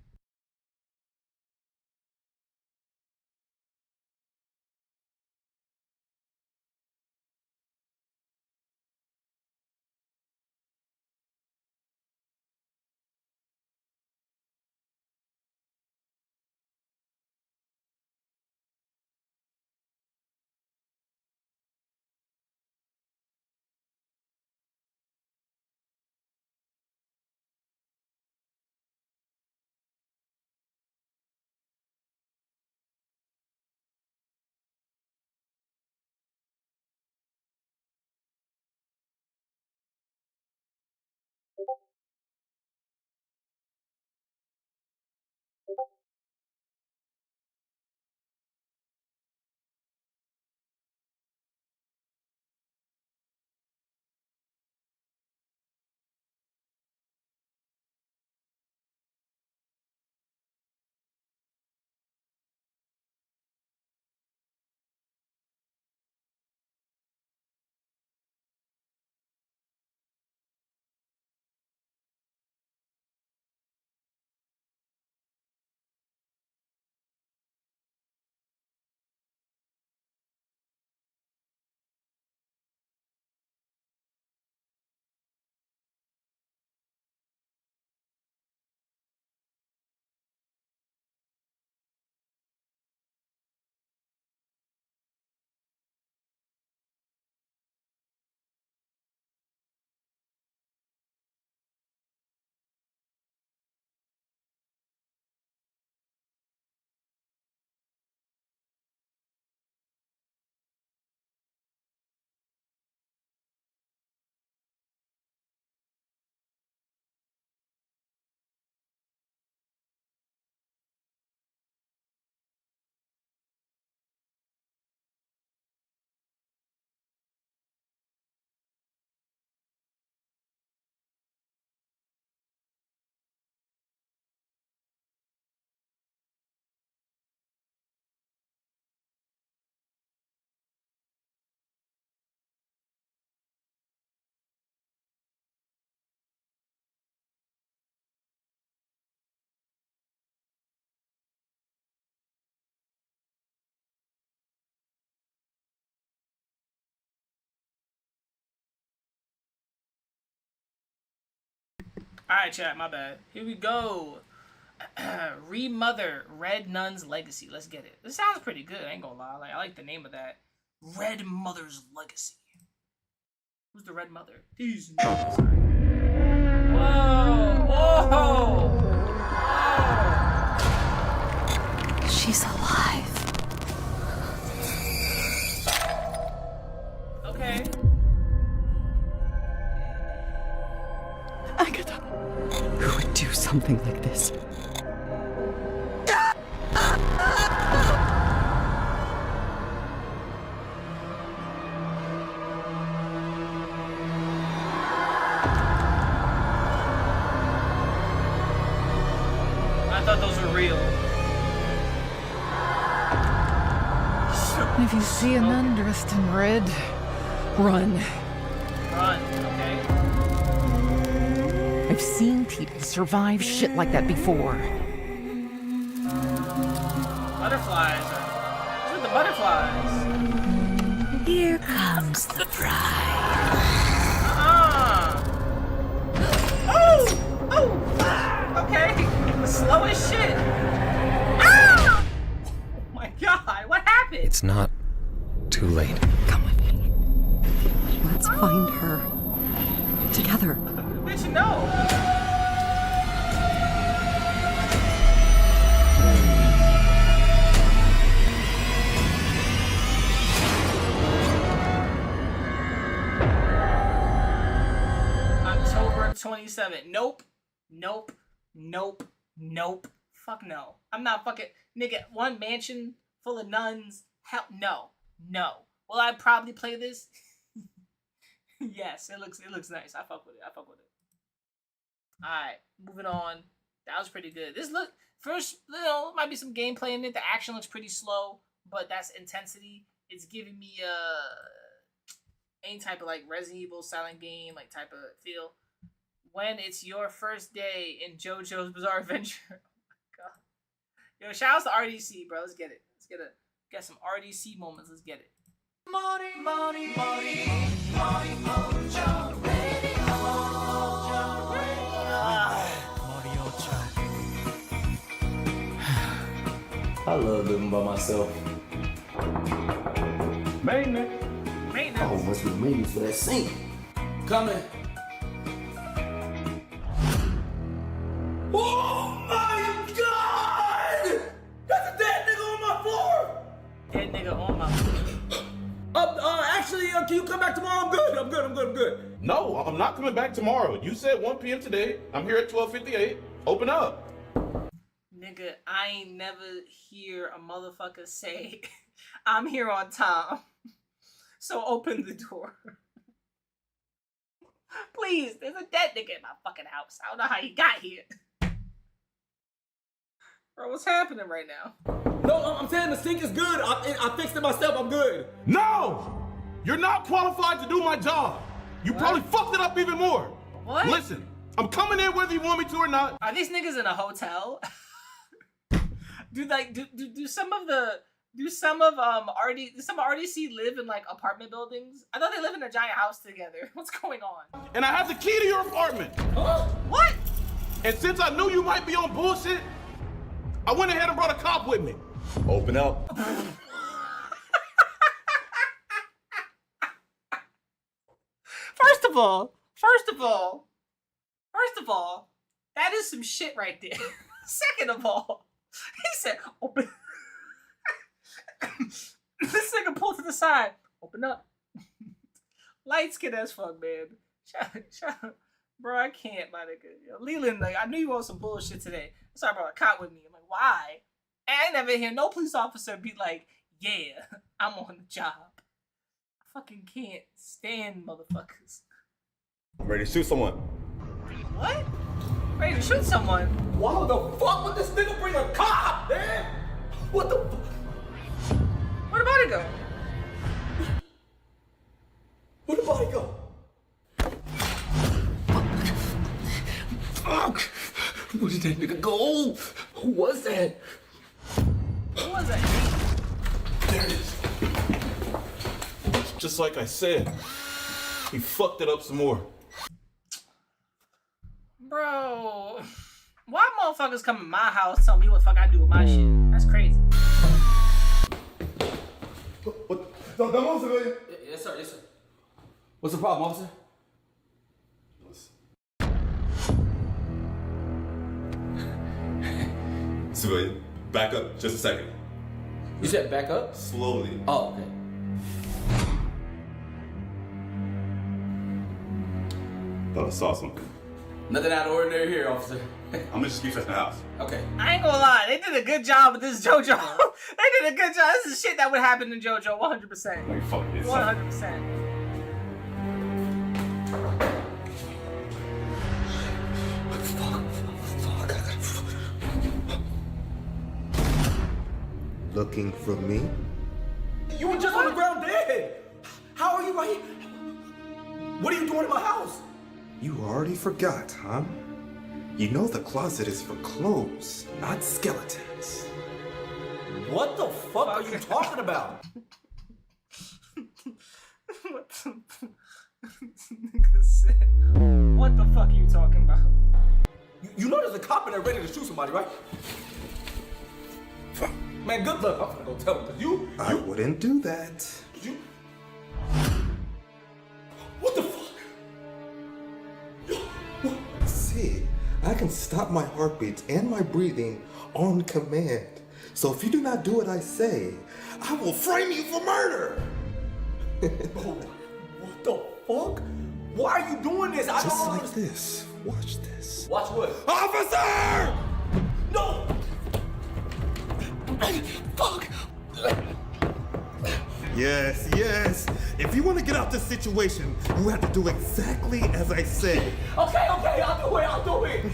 Alright, chat, my bad. Here we go. Remother Red Nun's Legacy. Let's get it. This sounds pretty good, I ain't gonna lie. Like, I like the name of that. Red Mother's Legacy. Who's the Red Mother? These nuns. Whoa! Whoa! Whoa! She's alive. Okay. Agatha, who would do something like this? I thought those were real. If you see a nun dressed in red, run. Run, okay. I've seen people survive shit like that before. Butterflies. What's with the butterflies? Here comes the bride. Oh! Oh! Okay. Slow as shit. Ah! Oh my god, what happened? It's not too late. Come with me. Let's find her. Together. Bitch, no. October 27th. Nope. Nope. Nope. Nope. Fuck no. I'm not fucking nigga. One mansion full of nuns. Hell no. No. Will I probably play this? Yes, it looks nice. I fuck with it. Alright, moving on. That was pretty good. This look first, might be some gameplay in it. The action looks pretty slow, but that's intensity. It's giving me any type of like Resident Evil silent game like type of feel. When it's your first day in JoJo's Bizarre Adventure. Oh my god. Yo, shout out to RDC, bro. Let's get it. Get some RDC moments. Let's get it. I love living by myself. Maintenance. Maintenance. Oh, must be maintenance for that sink. Coming. Oh my god! That's a dead nigga on my floor! Dead nigga on my floor. Actually, can you come back tomorrow? I'm good. No, I'm not coming back tomorrow. You said 1 p.m. today. I'm here at 12:58. Open up. Nigga, I ain't never hear a motherfucker say, I'm here on time. So open the door. Please, there's a dead nigga in my fucking house. I don't know how he got here. Bro, what's happening right now? No, I'm saying the sink is good. I fixed it myself. I'm good. No! You're not qualified to do my job. You probably fucked it up even more. What? Listen, I'm coming in whether you want me to or not. Are these niggas in a hotel? do some of RDC live in like apartment buildings? I thought they live in a giant house together. What's going on? And I have the key to your apartment. Huh? What? And since I knew you might be on bullshit, I went ahead and brought a cop with me. Open up. First of all, that is some shit right there. Second of all, he said, open. This nigga pulled to the side. Open up. Light skin as fuck, man. Shut up. Bro, I can't, my nigga. Yo, Leland, like, I knew you on some bullshit today. So I brought a cop with me. I'm like, why? And I never hear no police officer be like, yeah, I'm on the job. I fucking can't stand motherfuckers. I'm ready to shoot someone. What? Ready to shoot someone? Why the fuck would this nigga bring a cop, man? What the fuck? Where'd the body go? Where'd the body go? Fuck! Where did that nigga go? Who was that? Who was that? There it is. Just like I said, he fucked it up some more. Bro, why motherfuckers come in my house telling me what the fuck I do with my shit? That's crazy. What? Don't move, civilian. Yes, sir. Yes, sir. What's the problem, officer? Civilian, back up just a second. You said back up? Slowly. Oh, okay. Thought I saw something. Nothing out of ordinary here, officer. I'm gonna just keep checking the house. Okay. I ain't gonna lie, they did a good job with this JoJo. They did a good job. This is shit that would happen in JoJo, 100%. Like, fuck this. 100%. Looking for me? You were just on the ground dead. How are you right here? What are you doing in my house? You already forgot, huh? You know the closet is for clothes, not skeletons. What the fuck are you talking about? What the nigga said? What the fuck are you talking about? You know there's a cop in there ready to shoot somebody, right? Man, good luck. I'm gonna go tell him, cause I wouldn't do that. you. What the fuck? See, I can stop my heartbeats and my breathing on command. So if you do not do what I say, I will frame you for murder. What the fuck? Why are you doing this? I Just don't like understand. this. Watch this. Watch what? Officer! No! Fuck! Yes, yes. If you want to get out this situation, you have to do exactly as I say. Okay, I'll do it.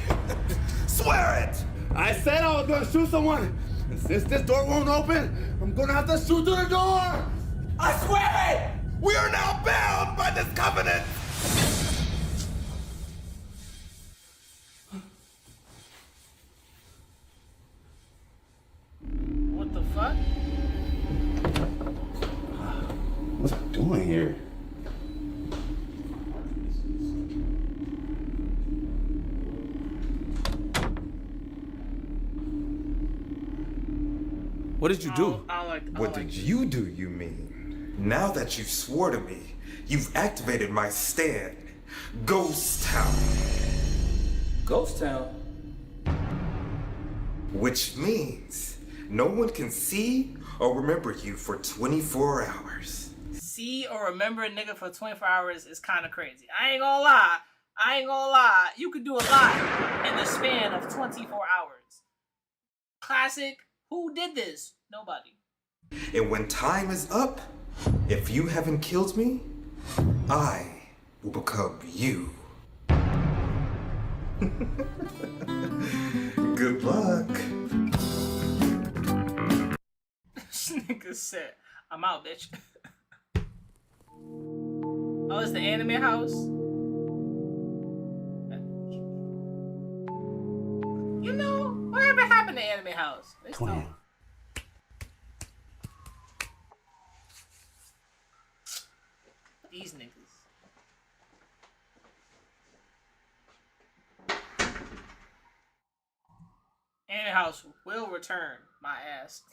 Swear it! I said I was gonna shoot someone. And since this door won't open, I'm gonna have to shoot through the door. I swear it! We are now bound by this covenant! What the fuck? What's I doing here? What did you do? What did you do, you mean? Now that you swore to me, you've activated my stand. Ghost Town. Ghost Town? Which means no one can see or remember you for 24 hours. See or remember a nigga for 24 hours is kind of crazy. I ain't gonna lie. You could do a lot in the span of 24 hours. Classic. Who did this? Nobody. And when time is up, if you haven't killed me, I will become you. Good luck. This nigga said, I'm out, bitch. Oh, it's the anime house? You know, whatever happened to anime house? They still... These niggas. Anime house will return, my ass.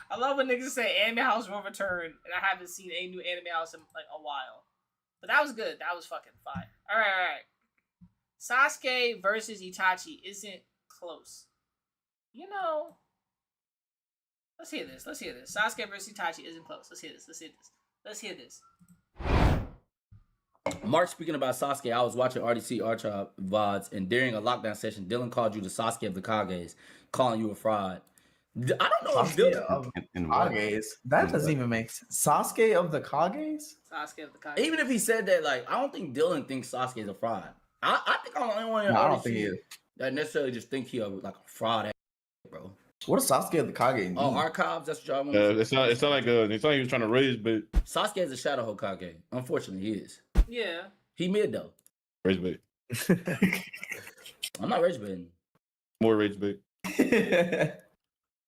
I love when niggas say anime house will return, and I haven't seen a new anime house in like a while. But that was good. That was fucking fire. All right. Sasuke versus Itachi isn't close. You know. Let's hear this. Sasuke versus Itachi isn't close. Let's hear this. Mark speaking about Sasuke, I was watching RDC Archer VODs, and during a lockdown session, Dylan called you the Sasuke of the Kages, calling you a fraud. I don't know if Dylan... Kages? That doesn't even make sense. Sasuke of the Kages? Sasuke of the Kages. Even if he said that, like, I don't think Dylan thinks Sasuke is a fraud. I think I'm the only one in I RDC don't think he is. that necessarily just think he like a fraud, bro. What does Sasuke of the Kage mean? Oh, archives, that's what y'all want. It's not like he was trying to raise bait. Sasuke is a Shadow Hokage. Unfortunately, he is. Yeah. He mid though. Rage bait. I'm not rage baiting. More rage bait.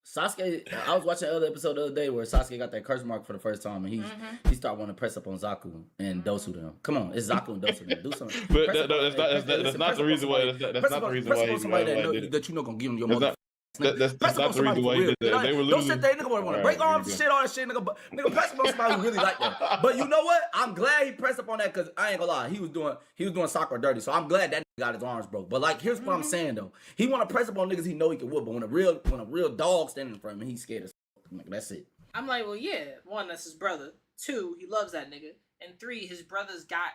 Sasuke, I was watching another episode the other day where Sasuke got that curse mark for the first time, and he started wanting to press up on Zaku and Dosu them. Come on, it's Zaku and Dosu them. Do something. But that's not the reason why. That's not the reason why he that you know gonna give him your mother. That's not the reason why he did that. They were Don't sit there, nigga. Want to break arms, shit, all that shit, nigga. Nigga, press up on somebody who really like that. But you know what? I'm glad he pressed up on that because I ain't gonna lie, he was doing Sakura dirty. So I'm glad that nigga got his arms broke. But like, here's what I'm saying though. He want to press up on niggas he know he can whoop, but when a real dog standing in front of him, he's scared as fuck. That's it. I'm like, well, yeah. 1, that's his brother. 2, he loves that nigga. And 3, his brother's got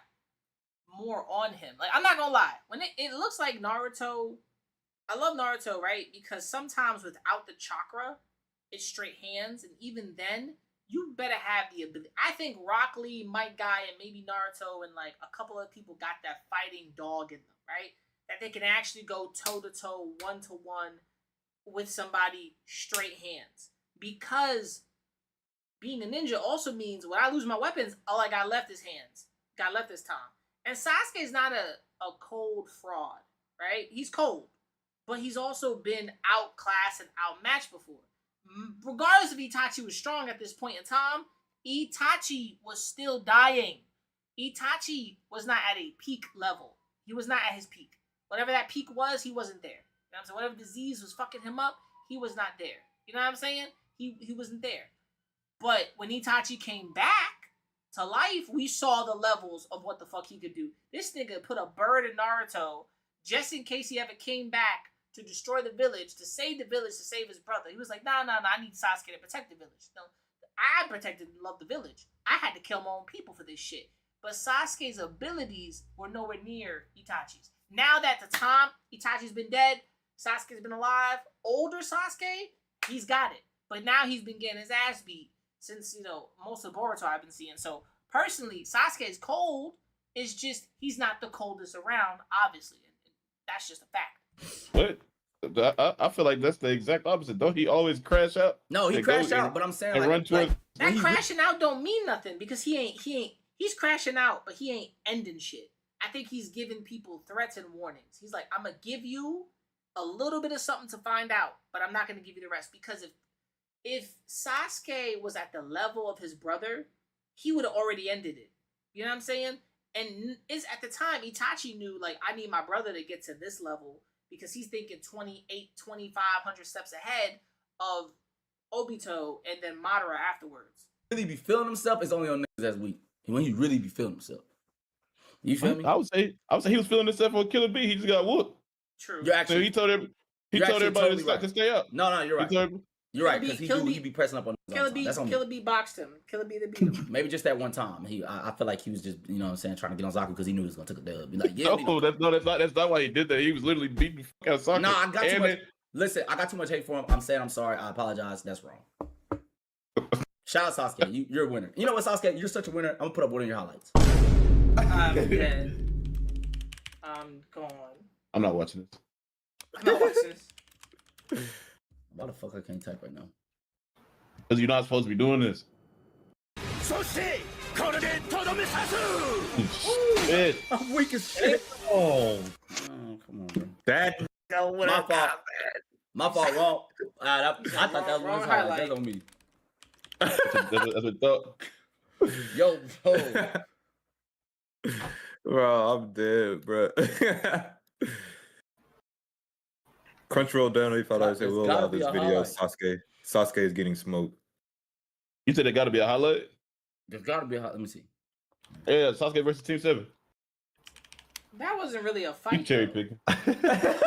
more on him. Like, I'm not gonna lie. When it looks like Naruto. I love Naruto, right? Because sometimes without the chakra, it's straight hands. And even then, you better have the ability. I think Rock Lee, Mike Guy, and maybe Naruto and like a couple of people got that fighting dog in them, right? That they can actually go toe-to-toe, one-to-one with somebody straight hands. Because being a ninja also means when I lose my weapons, all I got left is hands. Got left is time. And Sasuke's not a cold fraud, right? He's cold. But he's also been outclassed and outmatched before. Regardless if Itachi was strong at this point in time, Itachi was still dying. Itachi was not at a peak level. He was not at his peak. Whatever that peak was, he wasn't there. You know what I'm saying? Whatever disease was fucking him up, he was not there. You know what I'm saying? He wasn't there. But when Itachi came back to life, we saw the levels of what the fuck he could do. This nigga put a bird in Naruto just in case he ever came back to destroy the village, to save the village, to save his brother. He was like, nah, I need Sasuke to protect the village. No, I protected and loved the village. I had to kill my own people for this shit. But Sasuke's abilities were nowhere near Itachi's. Now that the time Itachi's been dead, Sasuke's been alive, older Sasuke, he's got it. But now he's been getting his ass beat since, most of Boruto I've been seeing. So, personally, Sasuke's cold. It's just, he's not the coldest around, obviously. That's just a fact. But I feel like that's the exact opposite. Don't he always crash out? No, he crashed out. But I'm saying and run towards that crashing out don't mean nothing because he's crashing out, but he ain't ending shit. I think he's giving people threats and warnings. He's like, I'm gonna give you a little bit of something to find out, but I'm not gonna give you the rest because if Sasuke was at the level of his brother, he would have already ended it. You know what I'm saying? And it's at the time, Itachi knew, like, I need my brother to get to this level because he's thinking 2,500 steps ahead of Obito and then Madara afterwards. Really be feeling himself is only on niggas that's weak. When he really be feeling himself. You feel me? I would say he was feeling himself on Killer Bee. He just got whooped. True. You're actually, so he told everybody to stay up. No, you're right. You're right, because he be pressing up on Killer Bee boxed him. Killer Bee beat him. Maybe just that one time. I feel like he was just, you know what I'm saying, trying to get on Zaku because he knew he was gonna take a dub. Be like, yeah. That's not why he did that. He was literally beating the fuck out of Zaku. No, I got too much. Listen, I got too much hate for him. I'm saying I'm sorry. I apologize. That's wrong. Shout out Sasuke. You're a winner. You know what, Sasuke? You're such a winner. I'm gonna put up one of your highlights. I'm dead. I'm gone. I'm not watching this. I'm not watching this. Why the fuck I can't type right now? Because you're not supposed to be doing this. Shit. I'm weak as shit. Oh, come on, bro. That my fault. My fault. Wrong. I thought that was one highlight. That's on me. That's a thought. Yo. Bro, I'm dead, bro. Crunchyroll down $85 say we'll allow this video. Sasuke is getting smoked. You said it got to be a highlight? There's got to be a highlight. Let me see. Yeah, Sasuke versus Team 7. That wasn't really a fight. You cherry picking. That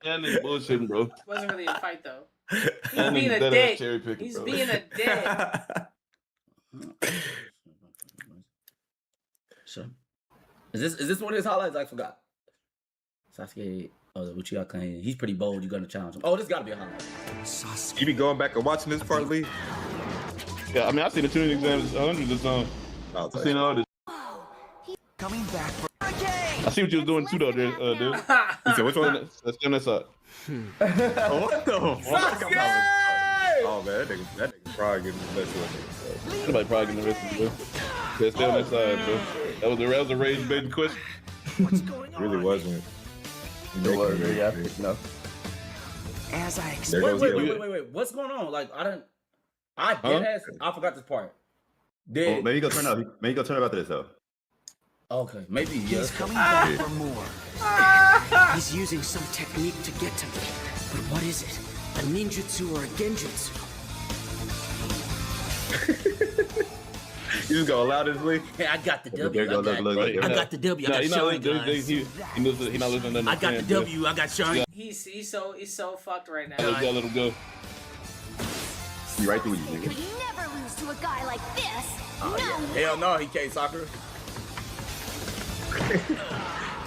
nigga bullshitting, bro. Wasn't really a fight though. He's being a dick. He's being a dick. So, is this one of his highlights? I forgot. Sasuke, Uchiha Clan. He's pretty bold. You're gonna challenge him. Oh, this gotta be a highlight. Sasuke. You be going back and watching this part, Lee? Yeah, I mean, I've seen the tuning exams hundreds of times. I've seen all this. Coming back for I see what you was doing too, though, dude. You said which one? Let's stand that side. What the fuck? Oh man, that nigga probably getting the best one. Somebody probably getting the rest of it, bro. Stay on that side, bro. That was a rage baiting question. What's going on? Really wasn't. It was, yeah. No. As I Wait. What's going on? Like, I forgot this part. Maybe he gonna turn up. Maybe he gonna turn up after this though. Okay, maybe He's coming back for more. He's using some technique to get to me. But what is it? A ninjutsu or a genjutsu? You just gonna allow this leak? Hey, I got the W. I got the W. I got Sean, guys. He not listening to I got the W. I got Sean. He's so fucked right now. Let him go. You right through you, You nigga. could never lose to a guy like this. Oh, no. yeah. Hell no, he can't soccer.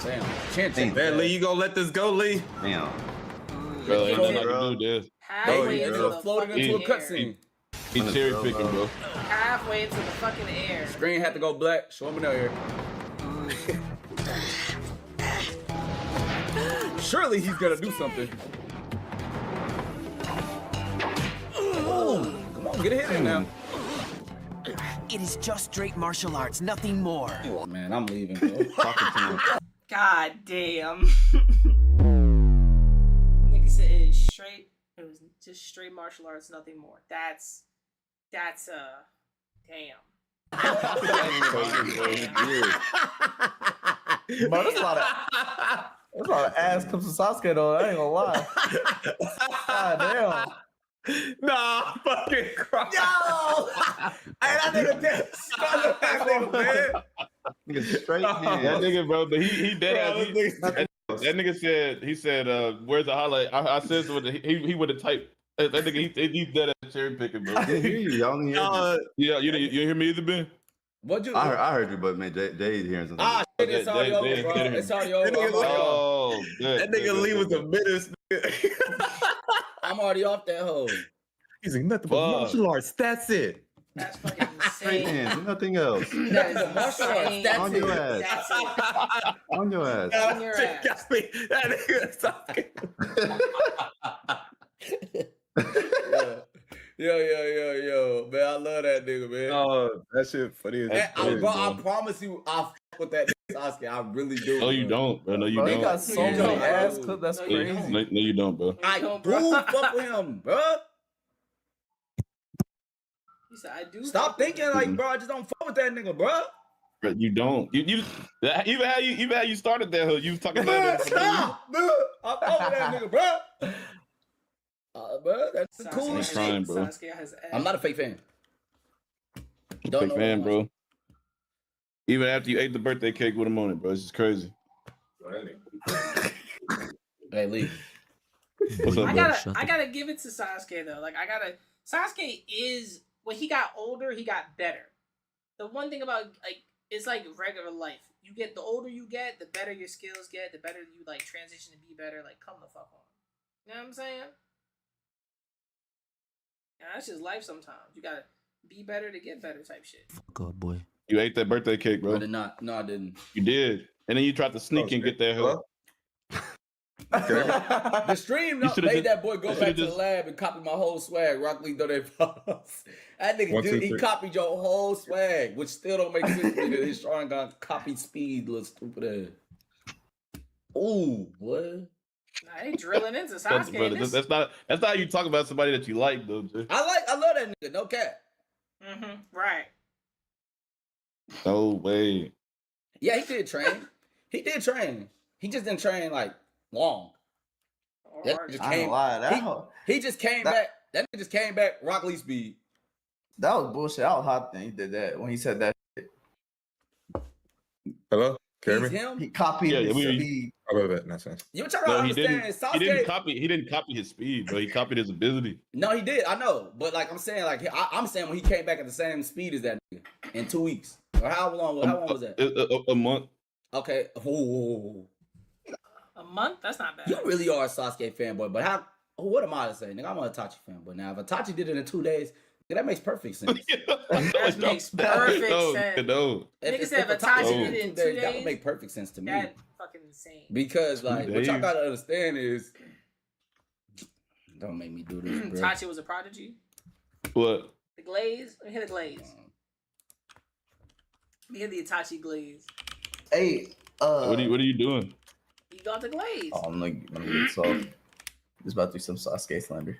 Damn. Can't Man, Lee, you gonna let this go, Lee? Damn. Bro, ain't nothing I can do this. Halfway into the floating into a cutscene. He cherry picking, bro. Halfway into the fucking air. Screen had to go black. Show him here. Surely he's gonna do something. Oh, come on, get a hit in now. It is just straight martial arts, nothing more. Oh, man, I'm leaving, bro. God damn. Nigga said it is straight. It was just straight martial arts, nothing more. That's damn. Bro, there's a lot of ass comes to Sasuke though. I ain't gonna lie. God damn. Nah, fucking cry. Yo! Hey, that nigga dead. That nigga, man. Nigga straight That nigga, bro, but he dead ass. That nigga said, where's the highlight? I said something. He would have typed. That nigga, he's dead ass cherry picking, bro. I didn't hear you. Y'all didn't hear me. Yeah, you didn't hear me either, Ben? What'd you? I heard you, but man, Jay's hearing something. Ah, shit, it's already over, bro. It's already over. Oh, that nigga Lee was the biggest nigga. I'm already off that hoe. He's like, nothing but martial arts. That's it. That's fucking Straight insane. hands, nothing else. That is martial arts. That's On it. your ass. That's it. On your ass. On your ass. That nigga's talking. Yo, man, I love that nigga, man. Oh, that shit funny as Bro, I promise you, I fuck with that nigga Sasuke. I really do. No, you don't, bro. No, you Bro, don't. he got so many ass clips. That's crazy. No, you don't, bro. I do fuck with him, bro. He said, I do. Stop thinking like, bro, I just don't fuck with that nigga, bro. Bro, you don't. You even how you started that hood. You was talking about that. Stop, bro. I fuck with that nigga, bro. Bro, that's the coolest crying, shit. bro. I'm not a fake fan. Fake fan, bro. Even after you ate the birthday cake with him on it, bro, it's just crazy. Hey, Lee. What's up, bro? I gotta give it to Sasuke though. Sasuke is when he got older, he got better. The one thing about it's like regular life. You get the older you get, the better your skills get, the better you transition to be better. Come the fuck on. You know what I'm saying? Yeah, that's just life sometimes. You gotta be better to get better type shit. Good boy. You ate that birthday cake, bro. I did not. No, I didn't. You did. And then you tried to sneak and get that hood. The stream made that boy go back to the lab and copy my whole swag. Rock Lee do that pause. That nigga he copied your whole swag, which still don't make sense to me. His strong gun copied speed, little stupid ass. Ooh, what? Nah, they drilling into Sasuke. Brother, that's not how you talk about somebody that you like, though, Jay. I love that nigga. No cap. Right. No way. Yeah, he did train. He just didn't train long. That just came, he just came back. That nigga just came back. Rock Lee speed. That was bullshit. I was hot then he did that when he said that shit. Hello? He's him. He copied his speed. I love that nonsense. You what y'all don't understand is Sasuke. He didn't copy his speed, bro. He copied his ability. No, he did. I know, but I'm saying I'm saying when he came back at the same speed as that nigga in 2 weeks or how long was that? A month. Okay. Ooh. A month? That's not bad. You really are a Sasuke fanboy, but what am I to say? Nigga, I'm an Itachi fanboy. Now, if Itachi did it in 2 days, that makes perfect sense. That makes perfect sense. No. Nigga said if Itachi did it in 2 days, that would make perfect sense to me. That's fucking insane. Because what y'all gotta understand is, don't make me do this, bro. Itachi was a prodigy. What? The glaze. Let me hear the glaze. Let me hear the Itachi glaze. Hey, what are you doing? You got the glaze. Oh, I'm gonna get soft. Just about to do some Sasuke slander.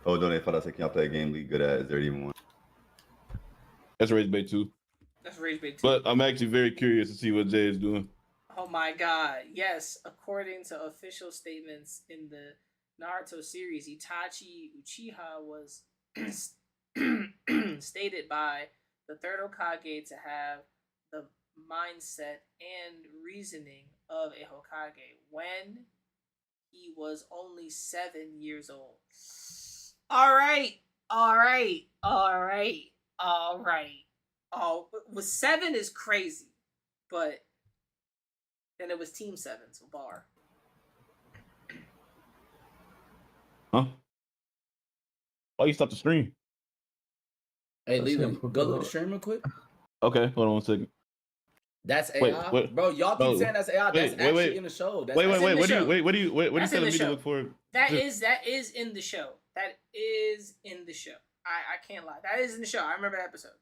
Oh, don't they thought I said, can y'all play a game League good at? Is there even one? That's Rage Bay 2. That's Rage Bay 2. But I'm actually very curious to see what Jay is doing. Oh my god. Yes, according to official statements in the Naruto series, Itachi Uchiha was stated by the third Hokage to have the mindset and reasoning of a Hokage when he was only 7 years old. All right. Oh, with 7 is crazy, but then it was Team 7, so bar. Huh? Why you stop the stream? Hey, Leland, go look at the stream real quick. Okay, hold on 1 second. That's AI, bro. Y'all keep saying that's AI. That's actually in the show. That's What do you That's telling in me the to show. look for? That is in the show. That is in the show. I can't lie. That is in the show. I remember that episode.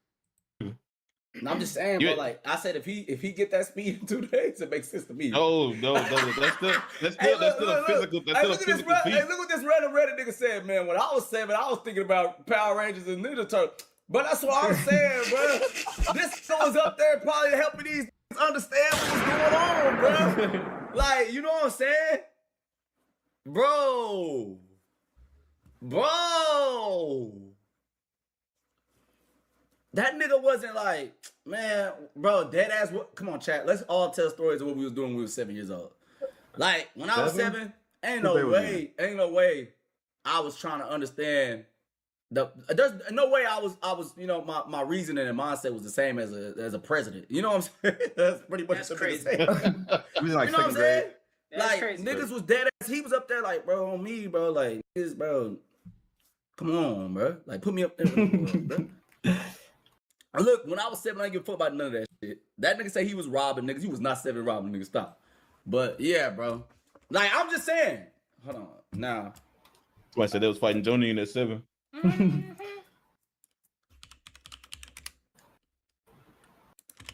And I'm just saying, bro. Like I said, if he get that speed in 2 days, it makes sense to me. No. That's still a physical. That's still a physical feat. Hey, look what this random Reddit nigga said, man. When I was 7, I was thinking about Power Rangers and Ninja Turtles. But that's what I'm saying, bro. This show is up there probably helping these understand what's going on, bro. Like, you know what I'm saying? Bro. That nigga wasn't like, man, bro, dead ass. Come on, chat. Let's all tell stories of what we was doing when we was 7 years old. Like, when I was 7, ain't no way I was trying to understand. There's no way I was, you know, my reasoning and mindset was the same as a president. You know what I'm saying? That's pretty much crazy. He was in like You know what I'm second grade. saying? That's Like, crazy. niggas was dead ass. He was up there like, bro, on me, bro. Like, niggas, bro. Come on, bro. Like, put me up there, bro. Look, when I was 7, I didn't give a fuck about none of that shit. That nigga say he was robbing niggas. He was not 7 robbing niggas. Stop. But yeah, bro. Like, I'm just saying. Hold on. Now. Somebody said they was fighting Jonin at 7.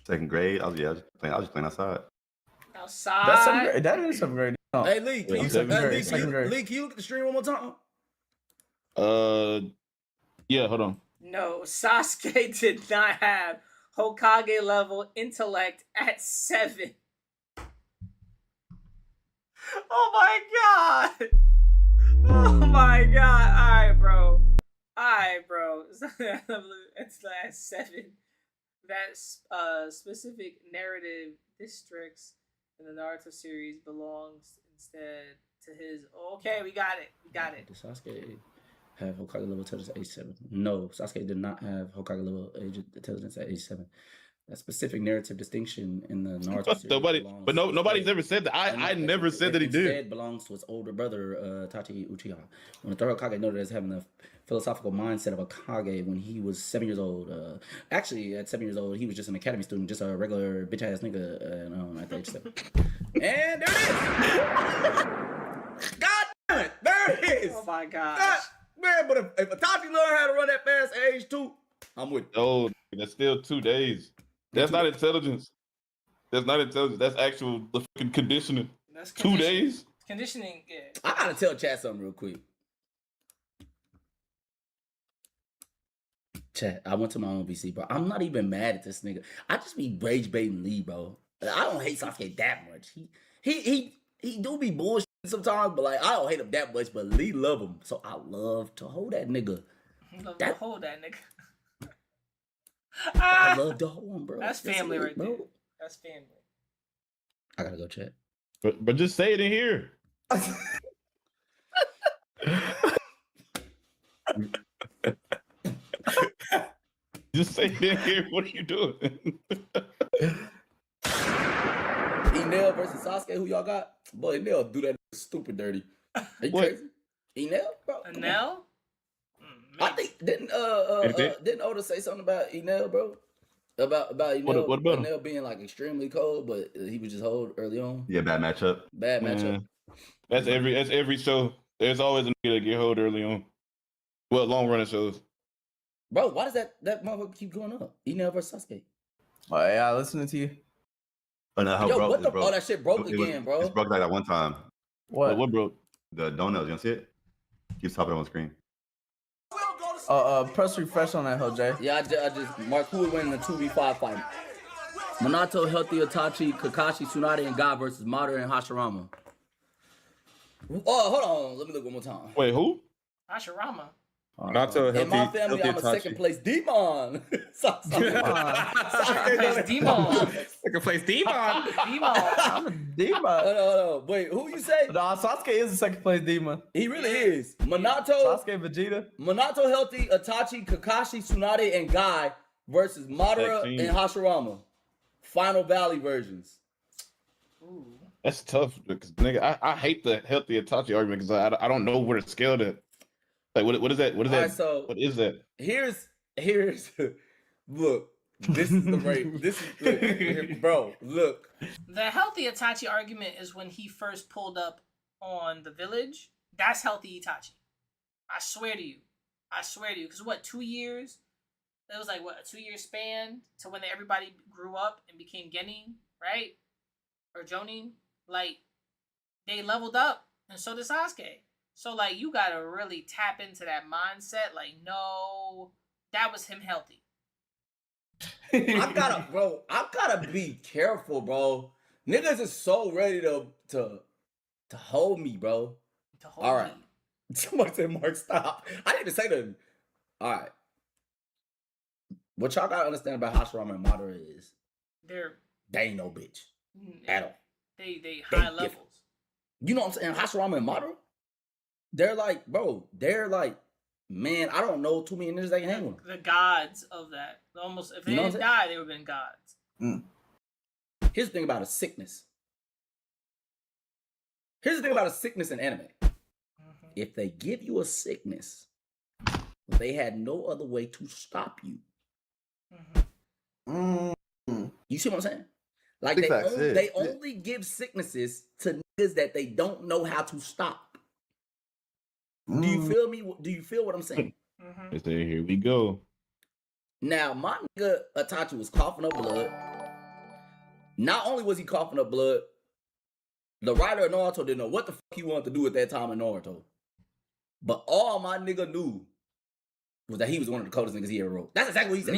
Second grade. I was just playing outside. Outside. That's some great. That is some great. Oh. Hey, Lee, can you Second grade. Lee, can you look at the stream one more time? Yeah, hold on. No, Sasuke did not have Hokage level intellect at 7. Oh my god! Oh my god! Alright, bro. It's at 7. That specific narrative districts in the Naruto series belongs instead to his. Okay, we got it. Did Sasuke have Hokage level intelligence at age 7? No, Sasuke did not have Hokage level intelligence at age 7. That specific narrative distinction in the Naruto series nobody's ever said that. I never said that he did. Instead belongs to his older brother, Tachi Uchiha. When the third Hokage noted as having the philosophical mindset of a Kage when he was 7 years old. Actually, at 7 years old, he was just an academy student, just a regular bitch ass nigga at the age 7. And there it is. God damn it, there it is. Oh my god. Man, but if Itachi learned how to run that fast at age 2, I'm with you. Oh, that's still 2 days. That's not intelligence. That's not intelligence. That's actual fucking conditioning. That's 2 days? Conditioning, yeah. I gotta tell Chat something real quick. Chat, I went to my own VC, bro. I'm not even mad at this nigga. I just be rage baiting Lee, bro. I don't hate Sasuke that much. He do be bullshit sometimes, but like I don't hate him that much. But Lee love him, so I love to hold that nigga. Hold that nigga. I love to hold him, bro. That's family right there. That's family. I gotta go check. But just say it in here. Just say it in here. What are you doing? Enel versus Sasuke, who y'all got? Boy, Enel do that stupid dirty. Are you crazy? Enel, bro? Enel? I think didn't Oda say something about Enel, bro? About Enel, what about Enel being like extremely cold, but he was just hold early on. Yeah, bad matchup. Bad matchup. That's every show. There's always a nigga that get hold early on. Well, long running shows. Bro, why does that motherfucker keep going up? Enel versus Sasuke. Oh yeah, listening to you. Oh, no, how Yo, broke, what the? broke. Oh, that shit broke again, bro. It's broke like that one time. What? What broke? The donuts. You don't see it? Keeps popping on the screen. Press refresh on that, hoe, Jay. Yeah, I just marked who would win in the 2v5 fight. Minato, Healthy, Itachi, Kakashi, Tsunade, and God versus Madara and Hashirama. Oh, hold on. Let me look one more time. Wait, who? Hashirama. Minato, In my Healthy, family, I'm a second place demon. Second place demon. I'm a demon. Hold on. Wait, who you say? Nah, Sasuke is a second place demon. He really is. Minato, Sasuke, Vegeta. Minato, Healthy, Itachi, Kakashi, Tsunade, and Guy versus Madara and Hashirama. Final Valley versions. Ooh. That's tough because nigga, I hate the Healthy Itachi argument because I don't know where to scale that. Like what is that? What is that? Right, so what is that? Here's look. This is the rate. This is look, bro. Look. The Healthy Itachi argument is when he first pulled up on the village. That's Healthy Itachi. I swear to you. Because what, 2 years? It was like, what, a 2-year span to when everybody grew up and became Genin, right? Or Jonin. Like, they leveled up, and so did Sasuke. So, like, you gotta really tap into that mindset. Like, no, that was him healthy. I gotta be careful, bro. Niggas is so ready to hold me, bro. All right. Somebody said, Mark, stop. I didn't say that. All right. What y'all gotta understand about Hashirama and Madara is they ain't no bitch at all. They high levels. You know what I'm saying? Hashirama and Madara, they're like, man, I don't know too many niggas that can hang with them. The gods of that. Almost, if they didn't die, they would have been gods. Here's the thing about a sickness. Here's the thing about a sickness in anime. If they give you a sickness, they had no other way to stop you. You see what I'm saying? Like they only give sicknesses to niggas that they don't know how to stop. Do you feel me? Do you feel what I'm saying? Here we go. Now, my nigga Itachi was coughing up blood. Not only was he coughing up blood, the writer of Naruto didn't know what the fuck he wanted to do at that time in Naruto. But all my nigga knew was that he was one of the coldest niggas he ever wrote. That's exactly what he said.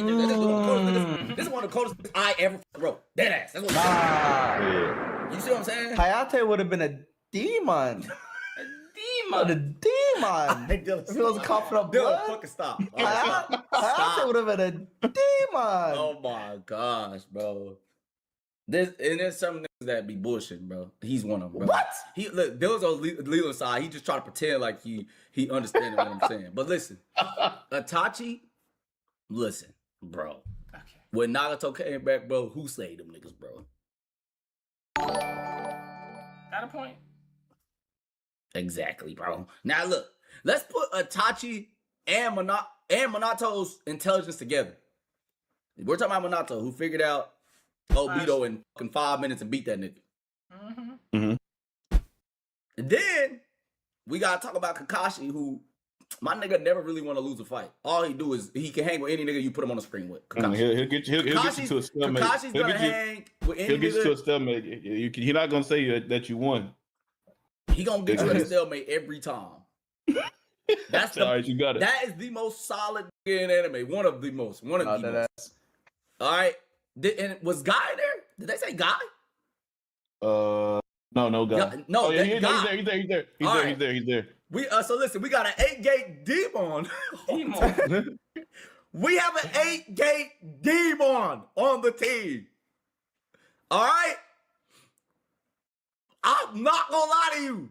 This is one of the coldest niggas I ever wrote. Dead ass. That's what he said. You see what I'm saying? Hayate would have been a demon. A demon. If he wasn't coughing up blood. Fucking stop. Hayate would have been a demon. Oh my gosh, bro. There's some niggas that be bullshitting, bro. He's one of them, bro. What? There was on Leland's side. He just tried to pretend like he understands what I'm saying. But listen, Itachi, listen, bro. Okay. When Nagato came back, bro, who slayed them niggas, bro? Got a point. Exactly, bro. Now look, let's put Itachi and Minato's intelligence together. We're talking about Minato, who figured out Obito in fucking 5 minutes and beat that nigga. And then we gotta talk about Kakashi, who my nigga never really want to lose a fight. All he do is he can hang with any nigga you put him on the screen with. He'll get you to a stalemate. Kakashi's gonna hang with any nigga. He'll get you to a stalemate. He's not gonna say that you won. He gonna get you at a stalemate every time. That's all right. You got it. That is the most solid nigga in anime. One of the most. All right. Was Guy there? Did they say Guy? No, Guy. No, he's Guy. there. He's there. So listen, we got an 8-gate demon. We have an 8-gate demon on the team. All right? I'm not gonna lie to you.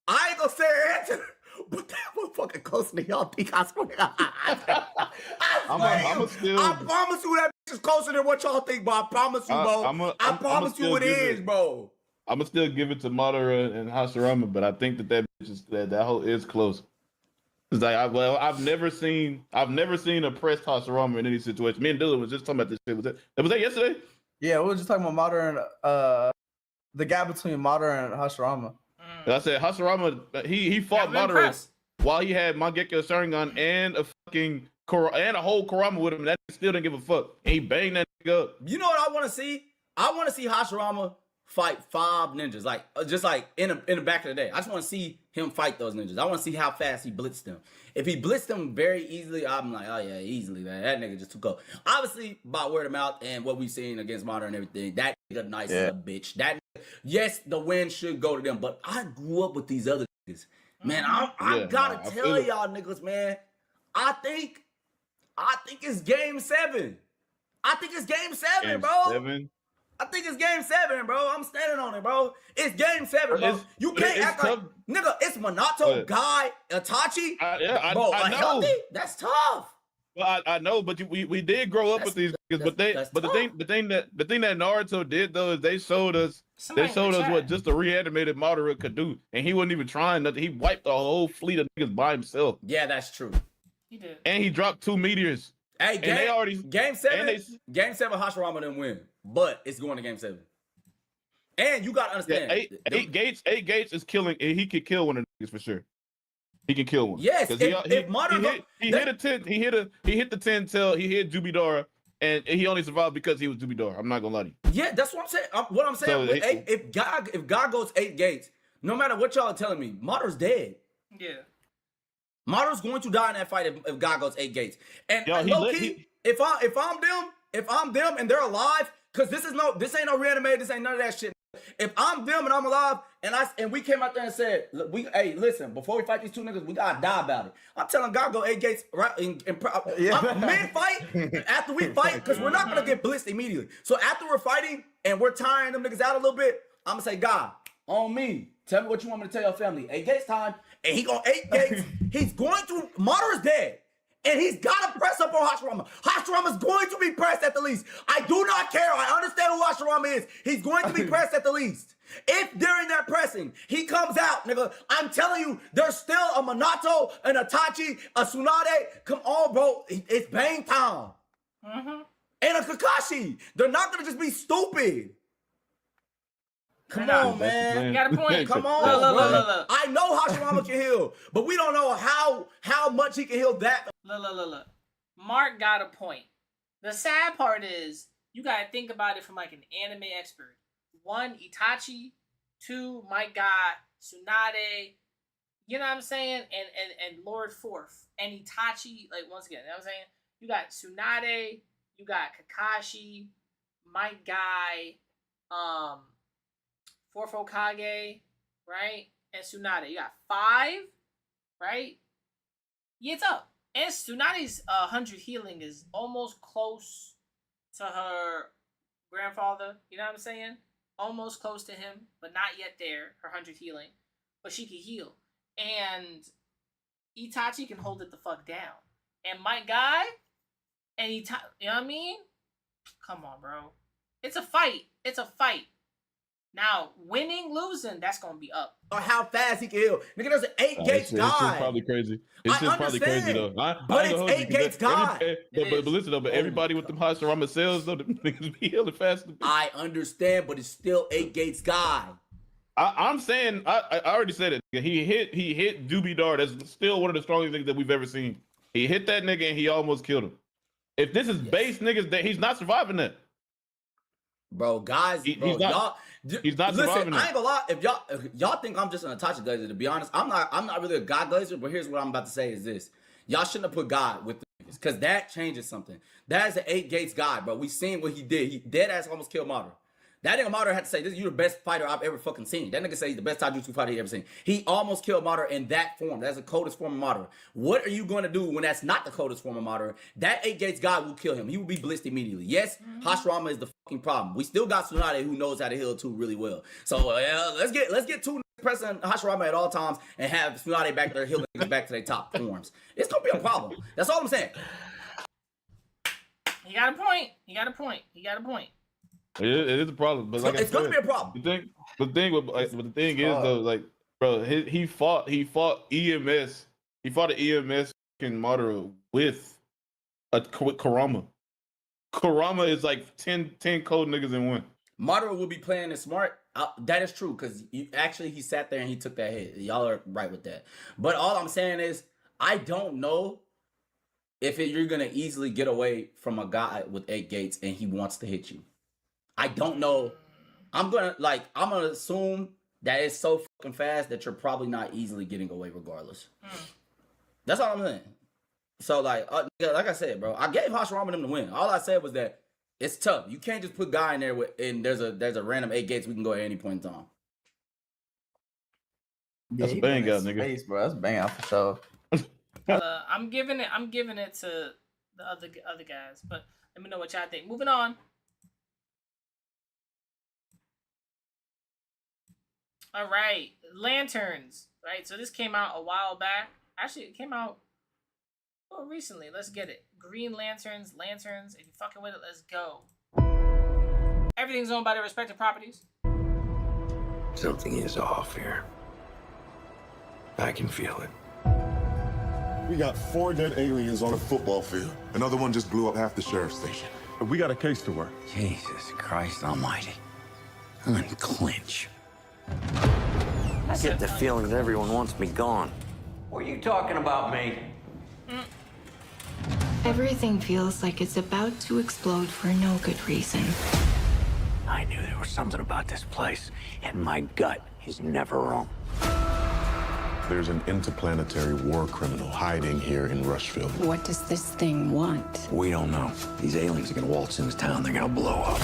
I ain't gonna say it, but that motherfucking closer than y'all think. I swear. I promise you that bitch is closer than what y'all think, bro. I promise you, bro. I promise you it is, bro. I'm gonna still give it to Madara and Hashirama, but I think that bitch is that whole is close. It's like I've never seen a pressed Hashirama in any situation. Me and Dylan was just talking about this shit. Was that yesterday? Yeah, we were just talking about Madara and the gap between Madara and Hashirama. I said Hashirama, he fought Madara while he had Mangekyo Sharingan and a whole Kurama with him. That still didn't give a fuck. And he banged that nigga up. You know what I want to see? I want to see Hashirama fight 5 ninjas, like just like in the back of the day. I just want to see him fight those ninjas. I want to see how fast he blitzed them. If he blitzed them very easily, I'm like, oh yeah, easily, man. That nigga just too cold. Obviously, by word of mouth and what we've seen against Modern and everything, that nigga nice as a bitch. That yes, the win should go to them, but I grew up with these other niggas. Man, I gotta tell y'all niggas, man. I think it's game 7. I think it's game 7, bro. 7? I think it's game 7, bro. I'm standing on it, bro. It's game 7, bro. You can't act like, nigga, it's Minato, Guy, Itachi. Bro, I know. healthy? That's tough. Well, I know, but we did grow up with these niggas. But the thing that Naruto did though is they showed us what just a reanimated Madara could do, and he wasn't even trying nothing. He wiped a whole fleet of niggas by himself. Yeah, that's true. He did. And he dropped 2 meteors. Hey, game 7, Hashirama didn't win, but it's going to game 7. And you gotta understand, eight gates is killing, and he could kill one of the niggas for sure. He can kill one. Yes, he hit the 10 tail, he hit Jubidara, and he only survived because he was Jubidara. I'm not gonna lie to you. Yeah, that's what I'm saying. What I'm saying, if God goes 8 gates, no matter what y'all are telling me, Madara's dead. Yeah. Madara's going to die in that fight if God goes 8 gates. And low-key, if I'm them and they're alive, because this ain't no reanimated, this ain't none of that shit. If I'm them and I'm alive, and we came out there and said, hey, listen, before we fight these 2 niggas, we gotta die about it. I'm telling God go 8 gates right mid-fight, after we fight, because we're not gonna get blitzed immediately. So after we're fighting and we're tiring them niggas out a little bit, I'm gonna say, God, on me. Tell me what you want me to tell your family. 8 gates time, and he go 8 gates. He's going to, Madara's dead. And he's got to press up on Hashirama. Hashirama's going to be pressed at the least. I do not care. I understand who Hashirama is. He's going to be pressed at the least. If during that pressing, he comes out, nigga, I'm telling you, there's still a Minato, an Itachi, a Tsunade. Come on, bro. It's bang time. And a Kakashi. They're not going to just be stupid. Come on, man. You got a point. Come on, bro. I know Hashirama can heal, but we don't know how much he can heal that. Look. Mark got a point. The sad part is, you got to think about it from like an anime expert. 1, Itachi. 2, my God, Tsunade. You know what I'm saying? And Lord Fourth. And Itachi, like, once again, you know what I'm saying? You got Tsunade. You got Kakashi. My guy. Fourth Hokage, right? And Tsunade. You got 5, right? Yeah, it's up. And Tsunade's 100 healing is almost close to her grandfather. You know what I'm saying? Almost close to him, but not yet there. Her 100 healing. But she can heal. And Itachi can hold it the fuck down. And my guy, and Itachi, you know what I mean? Come on, bro. It's a fight. It's a fight. Now, winning, losing, that's going to be up. Or how fast he can heal. Nigga, there's an 8 gates guy. It's just probably crazy. It's just probably crazy, though. But it's 8 gates guy. But listen, though, but everybody with them Hashirama cells, though, the niggas be healing faster. I understand, but it's still 8 gates guy. I'm saying, I already said it. He hit Jubidar. That's still one of the strongest niggas that we've ever seen. He hit that nigga and he almost killed him. If this is base niggas, that he's not surviving that. Bro, guys, he's not listen, I ain't gonna lie. If y'all think I'm just an Itachi glazer, to be honest, I'm not really a God glazer, but here's what I'm about to say is this. Y'all shouldn't have put God with the niggas, because that changes something. That is an 8 gates guy, bro. We seen what he did. He dead ass almost killed Madara. That nigga Madara had to say, "This you the best fighter I've ever fucking seen." That nigga say he's the best taijutsu fighter he ever seen. He almost killed Madara in that form. That's the coldest form of Madara. What are you going to do when that's not the coldest form of Madara? That 8 gates guy will kill him. He will be blitzed immediately. Yes, Hashirama is the fucking problem. We still got Tsunade who knows how to heal too really well. So let's get 2 pressing Hashirama at all times and have Tsunade back there healing back to their top forms. It's gonna be a problem. That's all I'm saying. He got a point. He got a point. He got a point. It is a problem, but like it's gonna be a problem. The thing is though, like, bro, he fought EMS. He fought an EMS in Madara with Kurama. Kurama is like 10 cold niggas in one. Madara will be playing it smart. That is true, because he sat there and he took that hit. Y'all are right with that. But all I'm saying is, I don't know if you're gonna easily get away from a guy with 8 gates and he wants to hit you. I don't know I'm gonna assume that it's so fucking fast that you're probably not easily getting away regardless. That's all I'm saying. So like I said, bro, I gave Hashirama them the win. All I said was that it's tough. You can't just put Guy in there and there's a random 8 gates we can go at any point in time. That's a bang out, nigga. Space, bro. That's a bang out for sure. I'm giving it to the other guys, but let me know what y'all think. Moving on. All right, Lanterns. Right, so this came out a while back. Actually, it came out recently. Let's get it. Green Lanterns. If you fucking with it, let's go. Everything's owned by their respective properties. Something is off here. I can feel it. We got 4 dead aliens on a football field. Another one just blew up half the sheriff's station. We got a case to work. Jesus Christ almighty. Unclench. I get the feeling that everyone wants me gone. What are you talking about, mate? Everything feels like it's about to explode for no good reason. I knew there was something about this place, and my gut is never wrong. There's an interplanetary war criminal hiding here in Rushville. What does this thing want? We don't know. These aliens are gonna waltz into town, they're gonna blow up.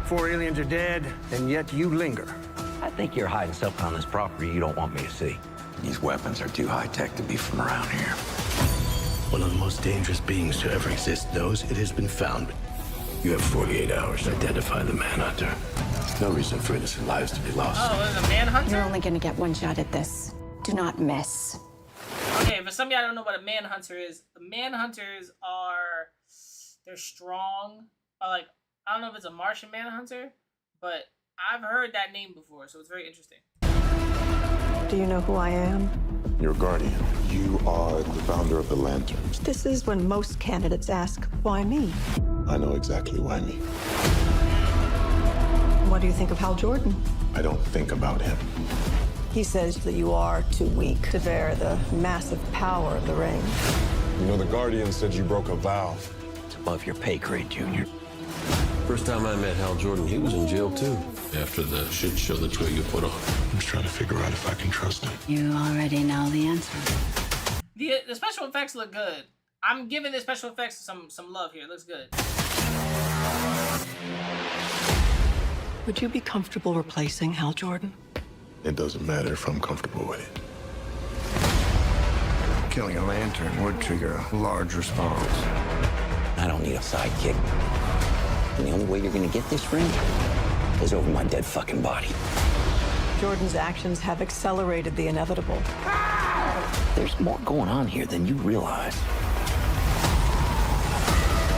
4 aliens are dead, and yet you linger. I think you're hiding something on this property you don't want me to see. These weapons are too high-tech to be from around here. One of the most dangerous beings to ever exist knows it has been found. You have 48 hours to identify the manhunter. No reason for innocent lives to be lost. Oh, there's a manhunter? You're only gonna get one shot at this. Do not miss. Okay, for some of y'all don't know what a manhunter is. The manhunters they're strong. I don't know if it's a Martian manhunter, but I've heard that name before, so it's very interesting. Do you know who I am? Your guardian. You are the founder of the Lanterns. This is when most candidates ask, why me? I know exactly why me. What do you think of Hal Jordan? I don't think about him. He says that you are too weak to bear the massive power of the ring. You know, the Guardian said you broke a vow. It's above your pay grade, Junior. First time I met Hal Jordan, he was in jail too. After the shit show the two of you put on. I'm just trying to figure out if I can trust him. You already know the answer. The special effects look good. I'm giving the special effects some love here. It looks good. Would you be comfortable replacing Hal Jordan? It doesn't matter if I'm comfortable with it. Killing a lantern would trigger a large response. I don't need a sidekick. And the only way you're gonna get this ring is over my dead fucking body. Jordan's actions have accelerated the inevitable. There's more going on here than you realize.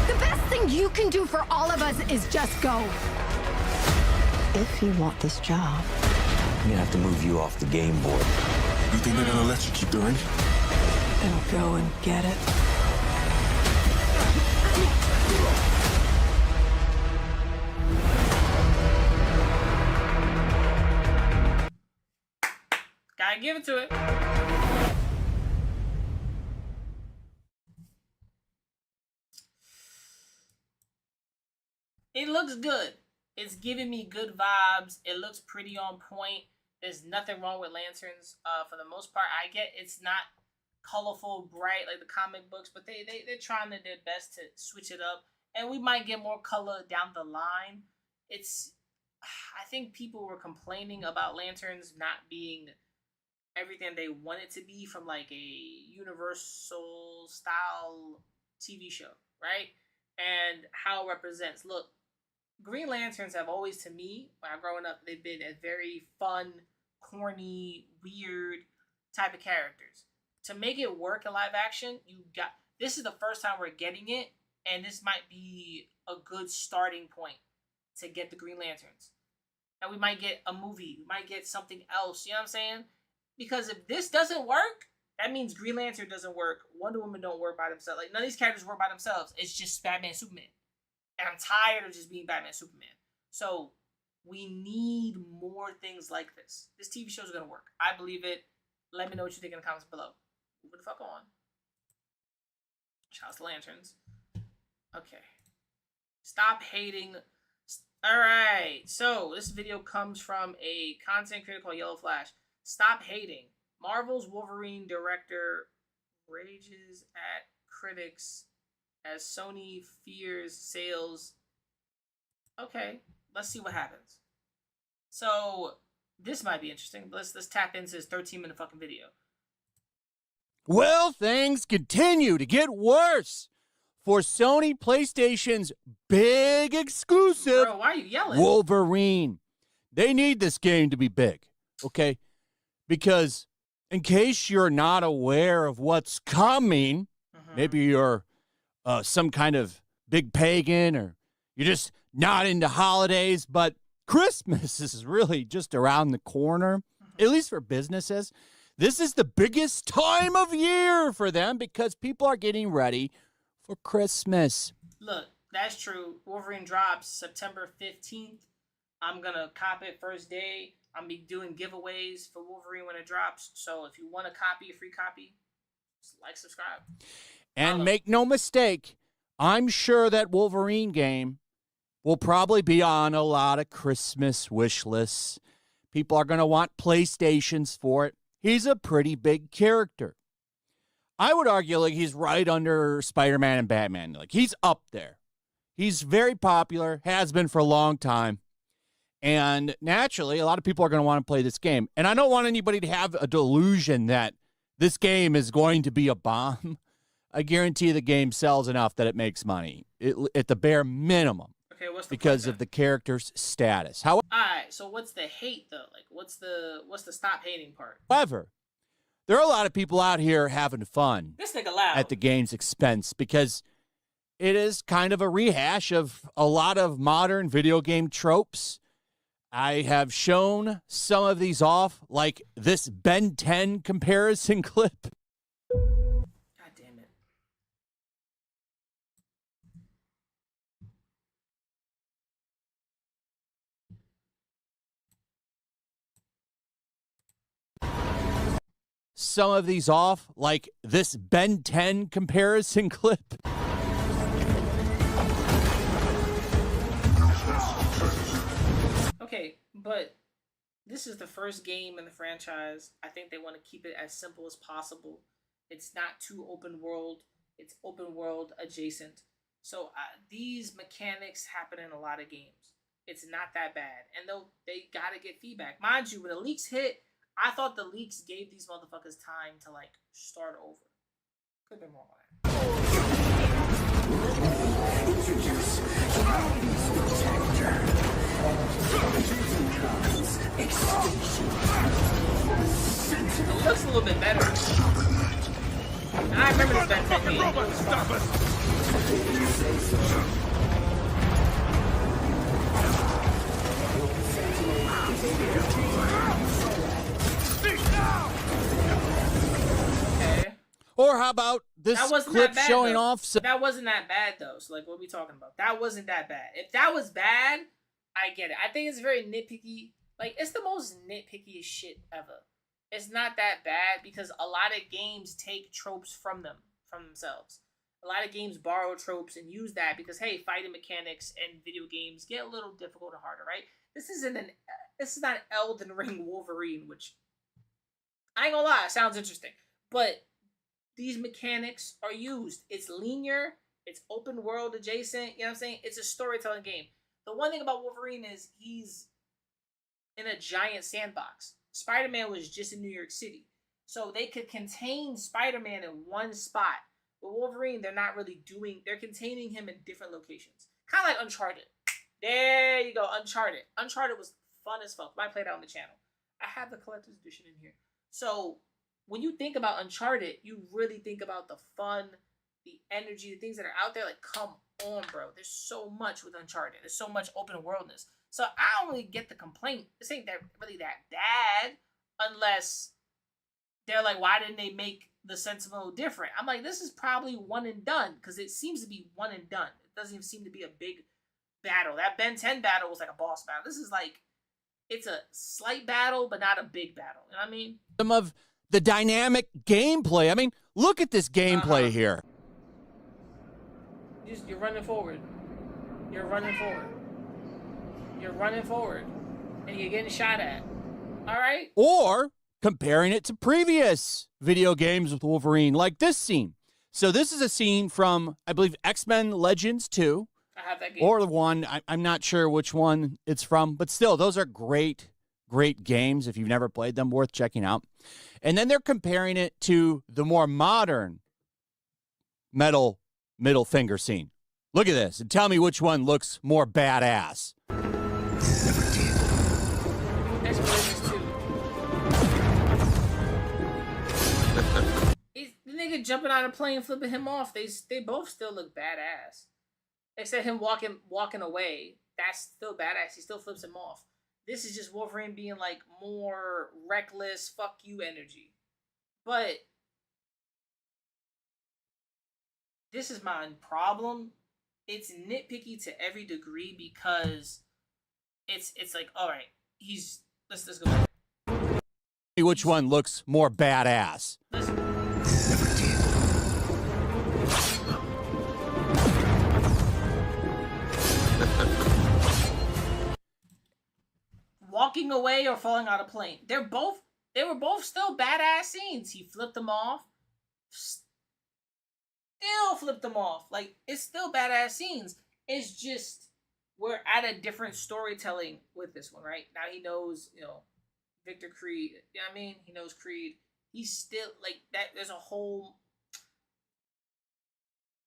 The best thing you can do for all of us is just go. If you want this job, I'm gonna have to move you off the game board. You think they're gonna let you keep the ring? then go and get it. Gotta give it to it. It looks good. It's giving me good vibes. It looks pretty on point. There's nothing wrong with lanterns. For the most part, I get it's not colorful, bright like the comic books, but they're trying their best to switch it up, and we might get more color down the line. I think people were complaining about lanterns not being everything they want it to be from like a Universal style TV show, right? And how it represents. Look, Green Lanterns have always, to me, when I'm growing up, they've been a very fun, corny, weird type of characters. To make it work in live action, this is the first time we're getting it, and this might be a good starting point to get the Green Lanterns. And we might get a movie, we might get something else, you know what I'm saying? Because if this doesn't work, that means Green Lantern doesn't work, Wonder Woman don't work by themselves. Like, none of these characters work by themselves. It's just Batman, Superman. And I'm tired of just being Batman, Superman. So we need more things like this. This TV show is going to work. I believe it. Let me know what you think in the comments below. Moving the fuck on. Shouts to Lanterns. Okay. Stop hating. All right, so this video comes from a content creator called Yellow Flash. Stop hating. Marvel's Wolverine director rages at critics as Sony fears sales. Okay, let's see what happens. So this might be interesting. Let's tap into this 13-minute fucking video. Well, things continue to get worse for Sony PlayStation's big exclusive, Bro, why are you yelling? Wolverine. They need this game to be big, okay? Because in case you're not aware of what's coming, maybe you're some kind of big pagan or you're just not into holidays, but Christmas is really just around the corner, at least for businesses. This is the biggest time of year for them because people are getting ready for Christmas. Look, that's true. Wolverine drops September 15th. I'm going to cop it first day. I'm be doing giveaways for Wolverine when it drops. So if you want a copy, a free copy, just like, subscribe. And make no mistake, I'm sure that Wolverine game will probably be on a lot of Christmas wish lists. People are going to want PlayStations for it. He's a pretty big character. I would argue like he's right under Spider-Man and Batman. Like he's up there. He's very popular, has been for a long time. And naturally, a lot of people are going to want to play this game. And I don't want anybody to have a delusion that this game is going to be a bomb. I guarantee the game sells enough that it makes money at the bare minimum. Okay, what's the because point of the character's status. However, all right, so what's the hate though? Like, what's the stop hating part? there are a lot of people out here having fun This nigga loud. at the game's expense because it is kind of a rehash of a lot of modern video game tropes. I have shown some of these off, like this Ben 10 comparison clip. God damn it. Some of these off, like this Ben 10 comparison clip. Okay, but this is the first game in the franchise. I think they want to keep it as simple as possible. It's not too open world. It's open world adjacent. So these mechanics happen in a lot of games. It's not that bad. And they got to get feedback. Mind you, when the leaks hit, I thought the leaks gave these motherfuckers time to, like, start over. Could have been wrong on that. Introduce It looks a little bit better. I remember this Ben 10 game. Okay. Or how about this clip bad, showing though. off? That wasn't that bad though. So like, what are we talking about? That wasn't that bad. If that was bad, I get it. I think it's very nitpicky. Like, it's the most nitpickiest shit ever. It's not that bad because a lot of games take tropes from themselves. A lot of games borrow tropes and use that because, hey, fighting mechanics and video games get a little difficult and harder, right? This is not Elden Ring Wolverine, which I ain't gonna lie, sounds interesting, but these mechanics are used. It's linear, it's open world adjacent, you know what I'm saying? It's a storytelling game. The one thing about Wolverine is he's in a giant sandbox. Spider-Man was just in New York City. So they could contain Spider-Man in one spot. But Wolverine, they're containing him in different locations. Kind of like Uncharted. There you go, Uncharted. Uncharted was fun as fuck. I played it on the channel. I have the collector's edition in here. So when you think about Uncharted, you really think about the fun, the energy, the things that are out there. Like, come on, bro. There's so much with Uncharted. There's so much open worldness. So I don't really get the complaint. This ain't really that bad unless they're like, why didn't they make the Sentinel different? I'm like, this is probably one and done because it seems to be one and done. It doesn't even seem to be a big battle. That Ben 10 battle was like a boss battle. This is like, it's a slight battle, but not a big battle. You know what I mean? Some of the dynamic gameplay. I mean, look at this gameplay here. You're running forward. You're running forward. You're running forward, and you're getting shot at. All right? Or comparing it to previous video games with Wolverine, like this scene. So this is a scene from, I believe, X-Men Legends 2. I have that game. Or the one, I'm not sure which one it's from, but still, those are great games. If you've never played them, worth checking out. And then they're comparing it to the more modern middle finger scene. Look at this and tell me which one looks more badass. The nigga jumping out of the plane, flipping him off. They both still look badass. Except him walking away. That's still badass. He still flips him off. This is just Wolverine being like more reckless, fuck you energy. But this is my problem. It's nitpicky to every degree because it's like, all right, let's go. Which one looks more badass? Walking away or falling out of plane. They were both still badass scenes. He flipped them off. Still flipped them off. Like, it's still badass scenes. It's just we're at a different storytelling with this one, right? Now he knows, Victor Creed. You know what I mean? He knows Creed. He's still like that. There's a whole.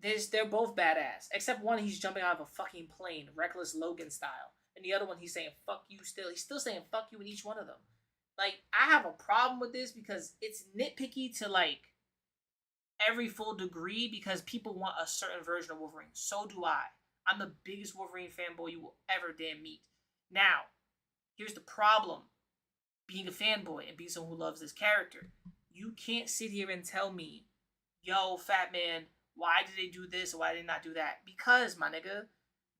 They're both badass. Except one, he's jumping out of a fucking plane, reckless Logan style. And the other one, he's saying fuck you still. He's still saying fuck you in each one of them. Like, I have a problem with this because it's nitpicky to, like, every full degree because people want a certain version of Wolverine. So do I. I'm the biggest Wolverine fanboy you will ever damn meet. Now, here's the problem. Being a fanboy and being someone who loves this character. You can't sit here and tell me, yo, Fatman, why did they do this or why did they not do that? Because, my nigga,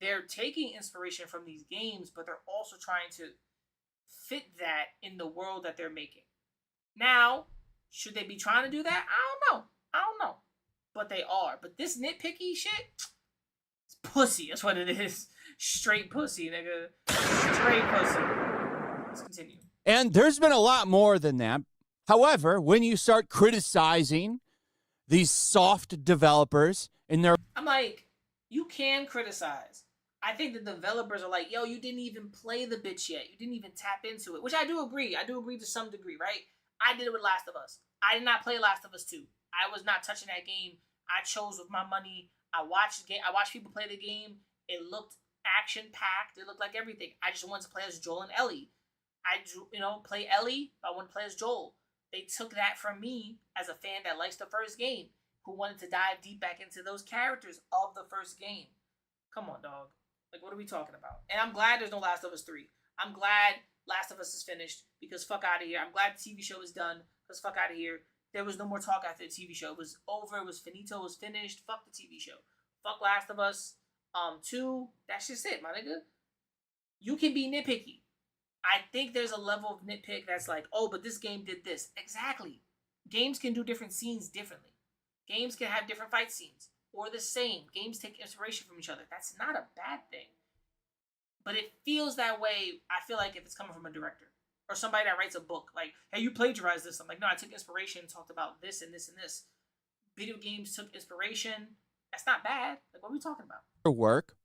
they're taking inspiration from these games, but they're also trying to fit that in the world that they're making. Now, should they be trying to do that? I don't know. But they are. But this nitpicky shit, it's pussy. That's what it is. Straight pussy, nigga. Straight pussy. Let's continue. And there's been a lot more than that. However, when you start criticizing these soft developers and their... I'm like, you can criticize. I think the developers are like, yo, you didn't even play the bitch yet. You didn't even tap into it, which I do agree. I do agree to some degree, right? I did it with Last of Us. I did not play Last of Us 2. I was not touching that game. I chose with my money. I watched the game. I watched people play the game. It looked action-packed. It looked like everything. I just wanted to play as Joel and Ellie. Play Ellie. I want to play as Joel. They took that from me as a fan that likes the first game, who wanted to dive deep back into those characters of the first game. Come on, dog. Like, what are we talking about? And I'm glad there's no Last of Us 3. I'm glad Last of Us is finished because fuck out of here. I'm glad the TV show is done because fuck out of here. There was no more talk after the TV show. It was over. It was finito. It was finished. Fuck the TV show. Fuck Last of Us 2. That's just it, my nigga. You can be nitpicky. I think there's a level of nitpick that's like, oh, but this game did this. Exactly. Games can do different scenes differently. Games can have different fight scenes. Or the same. Games take inspiration from each other. That's not a bad thing. But it feels that way, I feel like, if it's coming from a director. Or somebody that writes a book. Like, hey, you plagiarized this. I'm like, no, I took inspiration and talked about this and this and this. Video games took inspiration. That's not bad. Like, what are we talking about? Work.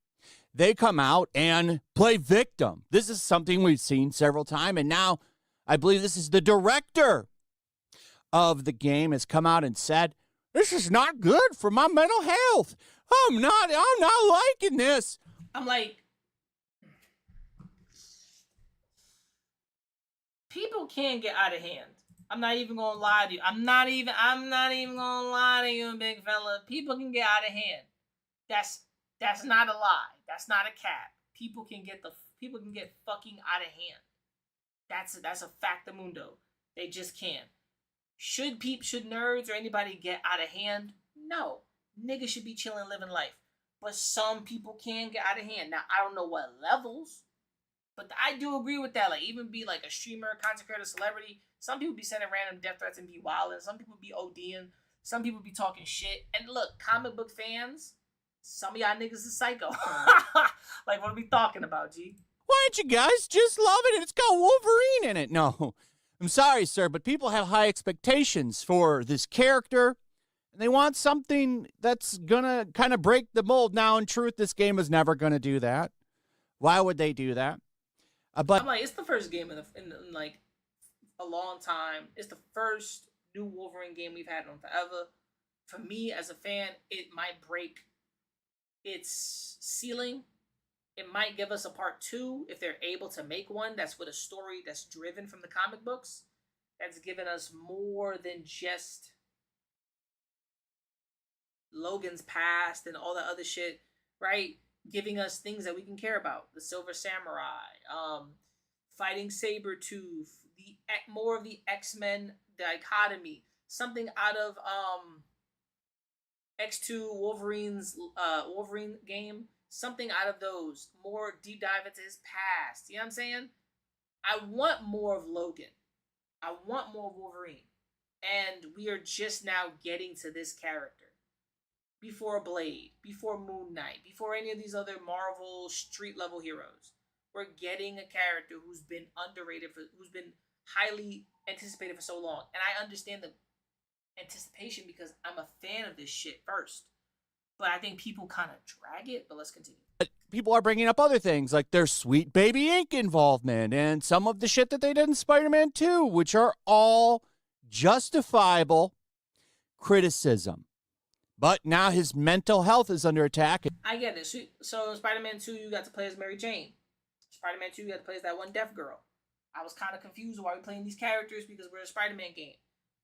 They come out and play victim. This is something we've seen several times. And now, I believe this is the director of the game has come out and said, this is not good for my mental health. I'm not liking this. I'm like, people can get out of hand. I'm not even gonna lie to you. I'm not even gonna lie to you, big fella. People can get out of hand. That's not a lie. That's not a cap. People can get fucking out of hand. That's a factamundo. They just can. Should nerds or anybody get out of hand? No. Niggas should be chilling, living life. But some people can get out of hand. Now, I don't know what levels, but I do agree with that. Like, even be like a streamer, content creator, celebrity. Some people be sending random death threats and be wilding. Some people be ODing. Some people be talking shit. And look, comic book fans, some of y'all niggas is psycho. Like, what are we talking about, G? Why don't you guys just love it? And it's got Wolverine in it. No, I'm sorry, sir, but people have high expectations for this character, and they want something that's going to kind of break the mold. Now, in truth, this game is never going to do that. Why would they do that? But I'm like, it's the first game in like a long time. It's the first new Wolverine game we've had in forever. For me, as a fan, it might break its ceiling. It might give us a part 2 if they're able to make one that's with a story that's driven from the comic books. That's given us more than just Logan's past and all that other shit, right? Giving us things that we can care about. The Silver Samurai, fighting Sabretooth, more of the X-Men dichotomy, something out of X2 Wolverine's Wolverine game, something out of those, more deep dive into his past. You know what I'm saying? I want more of Logan. I want more of Wolverine. And we are just now getting to this character. Before Blade, before Moon Knight, before any of these other Marvel street level heroes. We're getting a character who's been underrated, who's been highly anticipated for so long. And I understand the anticipation because I'm a fan of this shit first. But I think people kind of drag it, but let's continue. people are bringing up other things like their Sweet Baby Inc. involvement and some of the shit that they did in Spider-Man 2, which are all justifiable criticism. But now his mental health is under attack. I get it. So in Spider-Man 2, you got to play as Mary Jane. Spider-Man 2, you got to play as that one deaf girl. I was kind of confused why we're playing these characters because we're a Spider-Man game.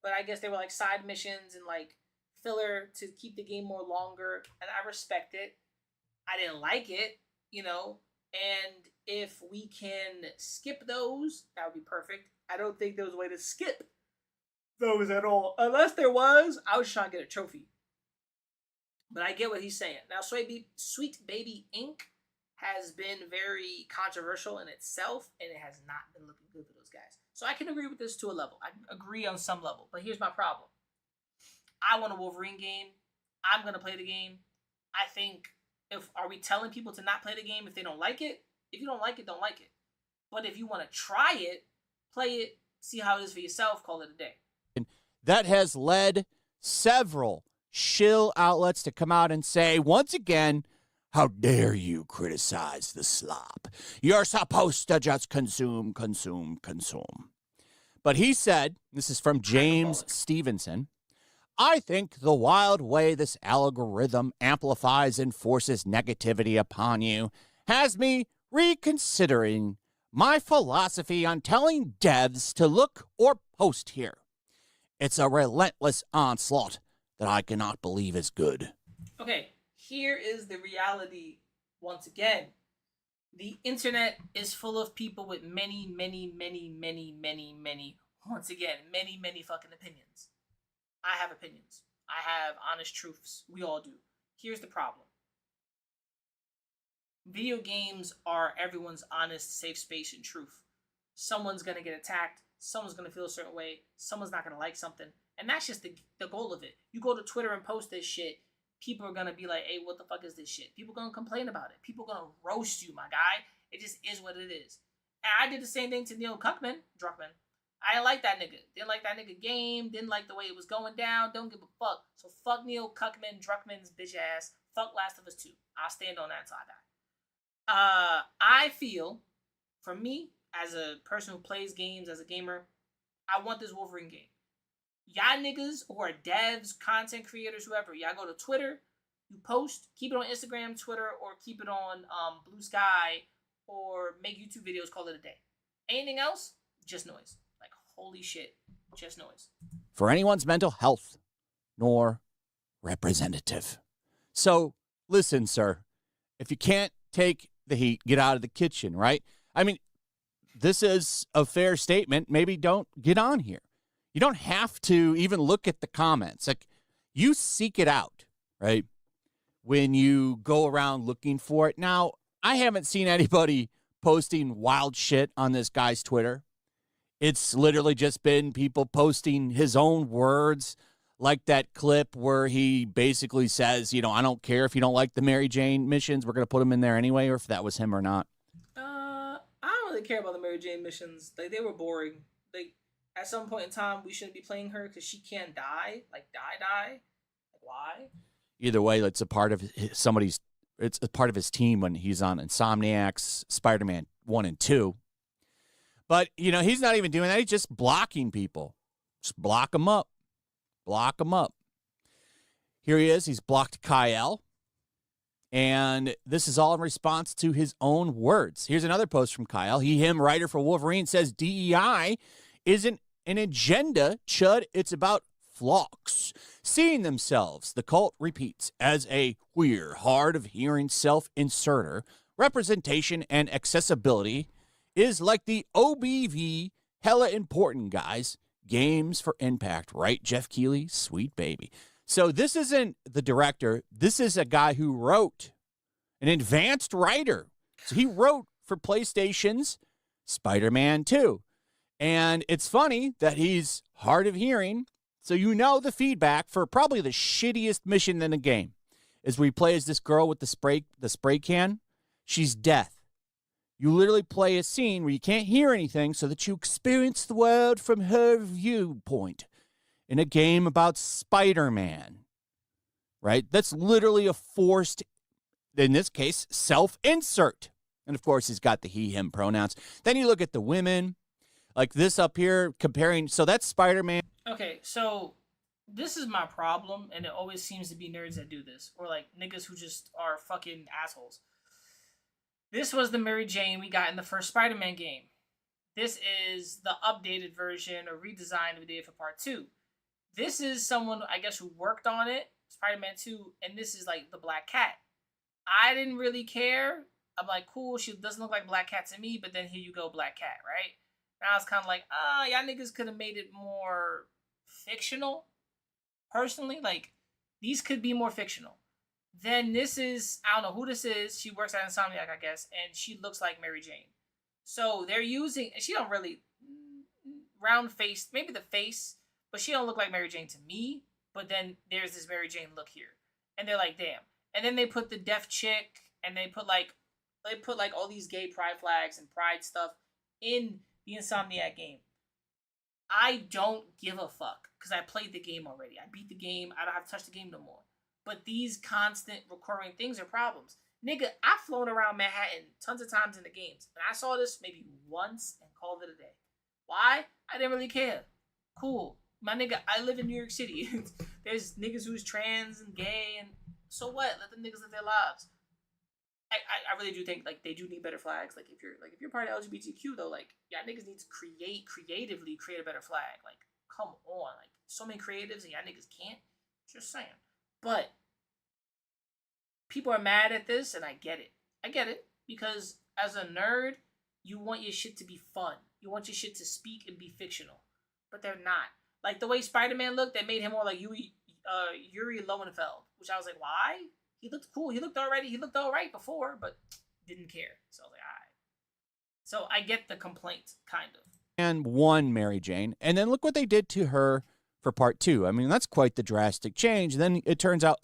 But I guess they were like side missions and like filler to keep the game more longer. And I respect it. I didn't like it, you know. And if we can skip those, that would be perfect. I don't think there was a way to skip those at all. Unless there was, I was trying to get a trophy. But I get what he's saying. Now, Sweet Baby Inc. has been very controversial in itself, and it has not been looking good for those guys. So I can agree with this to a level. I agree on some level. But here's my problem. I want a Wolverine game. I'm going to play the game. I think, are we telling people to not play the game if they don't like it? If you don't like it, don't like it. But if you want to try it, play it, see how it is for yourself, call it a day. That has led several shill outlets to come out and say, once again, how dare you criticize the slop? You're supposed to just consume. But he said, this is from James Stevenson, I think the wild way this algorithm amplifies and forces negativity upon you has me reconsidering my philosophy on telling devs to look or post here. It's a relentless onslaught that I cannot believe is good. Okay, here is the reality once again. The internet is full of people with many fucking opinions. I have opinions. I have honest truths. We all do. Here's the problem. Video games are everyone's honest, safe space and truth. Someone's going to get attacked. Someone's going to feel a certain way. Someone's not going to like something. And that's just the goal of it. You go to Twitter and post this shit, people are going to be like, hey, what the fuck is this shit? People are going to complain about it. People are going to roast you, my guy. It just is what it is. And I did the same thing to Neil Druckmann. I didn't like that nigga. Didn't like that nigga game. Didn't like the way it was going down. Don't give a fuck. So fuck Neil Druckmann's bitch ass. Fuck Last of Us 2. I'll stand on that until I die. I feel, for me, as a person who plays games, as a gamer, I want this Wolverine game. Y'all niggas who are devs, content creators, whoever, y'all go to Twitter, you post, keep it on Instagram, Twitter, or keep it on Blue Sky, or make YouTube videos, call it a day. Anything else, just noise. Like, holy shit, just noise. For anyone's mental health, nor representative. So, listen, sir, if you can't take the heat, get out of the kitchen, right? I mean, this is a fair statement. Maybe don't get on here. You don't have to even look at the comments. Like, you seek it out, right? When you go around looking for it. Now, I haven't seen anybody posting wild shit on this guy's Twitter. It's literally just been people posting his own words, like that clip where he basically says, you know, I don't care if you don't like the Mary Jane missions. We're going to put them in there anyway, or if that was him or not. really care about the Mary Jane missions. Like, they were boring. Like, at some point in time, we shouldn't be playing her because she can't die. Like, die. Like, why? Either way, it's a part of it's a part of his team when he's on Insomniac's Spider-Man 1 and 2. But, he's not even doing that. He's just blocking people. Just block them up. Block them up. Here he is. He's blocked Kyle. And this is all in response to his own words. Here's another post from Kyle. Him, writer for Wolverine, says DEI isn't an agenda, Chud. It's about flocks seeing themselves. The cult repeats as a queer, hard-of-hearing self-inserter. Representation and accessibility is like the OBV, hella important, guys. Games for impact, right, Jeff Keighley? Sweet baby. So this isn't the director. This is a guy who wrote, an advanced writer. So he wrote for PlayStation's Spider-Man 2. And it's funny that he's hard of hearing. So the feedback for probably the shittiest mission in the game is we play as this girl with the spray can. She's deaf. You literally play a scene where you can't hear anything so that you experience the world from her viewpoint. In a game about Spider-Man, right? That's literally a forced, in this case, self-insert. And, of course, he's got the he, him pronouns. Then you look at the women, like this up here, comparing. So that's Spider-Man. Okay, so this is my problem, and it always seems to be nerds that do this. Or, like, niggas who just are fucking assholes. This was the Mary Jane we got in the first Spider-Man game. This is the updated version or redesign we did for Part 2. This is someone, I guess, who worked on it, Spider-Man 2, and this is, like, the Black Cat. I didn't really care. I'm like, cool, she doesn't look like Black Cat to me, but then here you go, Black Cat, right? And I was kind of like, y'all niggas could have made it more fictional, personally. Like, these could be more fictional. Then this is, I don't know who this is. She works at Insomniac, I guess, and she looks like Mary Jane. So they're using, and she don't really, round face, maybe the face, but she don't look like Mary Jane to me. But then there's this Mary Jane look here. And they're like, damn. And then they put the deaf chick, and they put like all these gay pride flags and pride stuff in the Insomniac game. I don't give a fuck, because I played the game already. I beat the game. I don't have to touch the game no more. But these constant recurring things are problems. Nigga, I've flown around Manhattan tons of times in the games, and I saw this maybe once and called it a day. Why? I didn't really care. Cool. My nigga, I live in New York City. There's niggas who's trans and gay, and so what? Let them niggas live their lives. I really do think, like, they do need better flags. Like, if you're part of LGBTQ, though, like, y'all niggas need to creatively create a better flag. Like, come on. Like, so many creatives and y'all niggas can't. Just saying. But people are mad at this, and I get it. I get it. Because as a nerd, you want your shit to be fun. You want your shit to speak and be fictional. But they're not. Like, the way Spider-Man looked, they made him more like Yuri Lowenfeld. Which I was like, why? He looked cool. He looked all right before, but didn't care. So I was like, all right. So I get the complaint, kind of. And one Mary Jane. And then look what they did to her for Part 2. I mean, that's quite the drastic change. And then it turns out,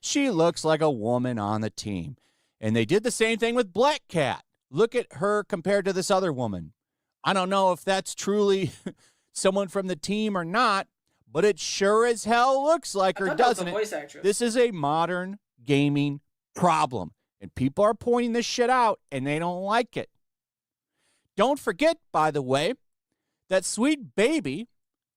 she looks like a woman on the team. And they did the same thing with Black Cat. Look at her compared to this other woman. I don't know if that's truly someone from the team or not, but it sure as hell looks like her, doesn't it? This is a modern gaming problem, and people are pointing this shit out, and they don't like it. Don't forget, by the way, that Sweet Baby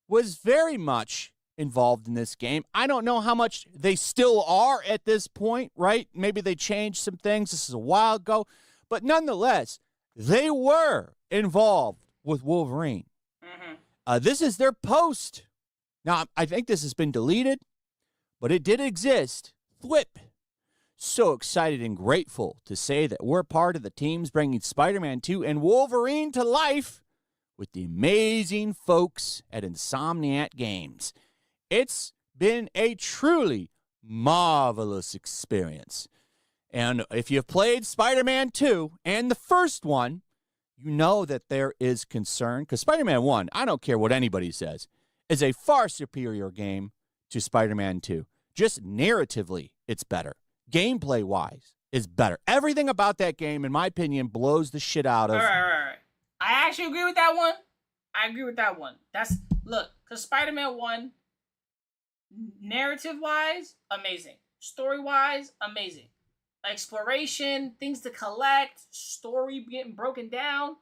was very much involved in this game. I don't know how much they still are at this point, right? Maybe they changed some things. This is a while ago. But nonetheless, they were involved with Wolverine. Mm-hmm. This is their post. Now, I think this has been deleted, but it did exist. Thwip. So excited and grateful to say that we're part of the teams bringing Spider-Man 2 and Wolverine to life with the amazing folks at Insomniac Games. It's been a truly marvelous experience. And if you've played Spider-Man 2 and the first one, you know that there is concern. Because Spider-Man 1, I don't care what anybody says, is a far superior game to Spider-Man 2. Just narratively, it's better. Gameplay-wise, is better. Everything about that game, in my opinion, blows the shit out of. All right. I actually agree with that one. Look, because Spider-Man 1, narrative-wise, amazing. Story-wise, amazing. Exploration, things to collect, story getting broken down.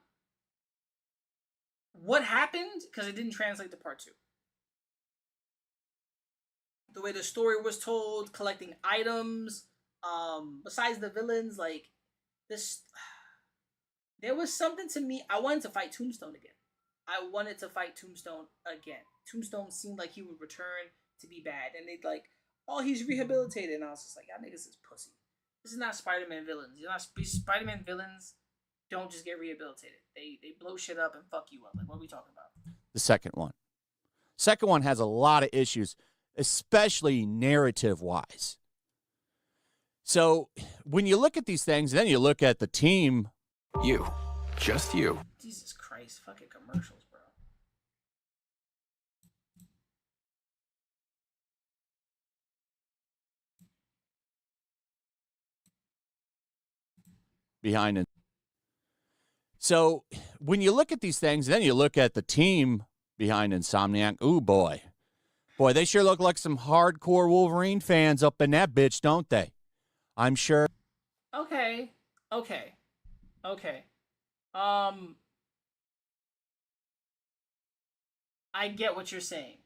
What happened? Because it didn't translate to part 2. The way the story was told, collecting items, besides the villains, like this, there was something to me. I wanted to fight Tombstone again. Tombstone seemed like he would return to be bad, and they'd like, oh, he's rehabilitated, and I was just like, y'all niggas is pussy. This is not Spider-Man villains. You're not Spider-Man villains. Don't just get rehabilitated. They blow shit up and fuck you up. Like, what are we talking about? The second one has a lot of issues, especially narrative-wise. So when you look at these things, then you look at the team. You. Just you. Jesus Christ, fucking commercials, bro. Behind it. So when you look at these things, then you look at the team behind Insomniac. Ooh, boy. Boy, they sure look like some hardcore Wolverine fans up in that bitch, don't they? I'm sure. Okay. I get what you're saying.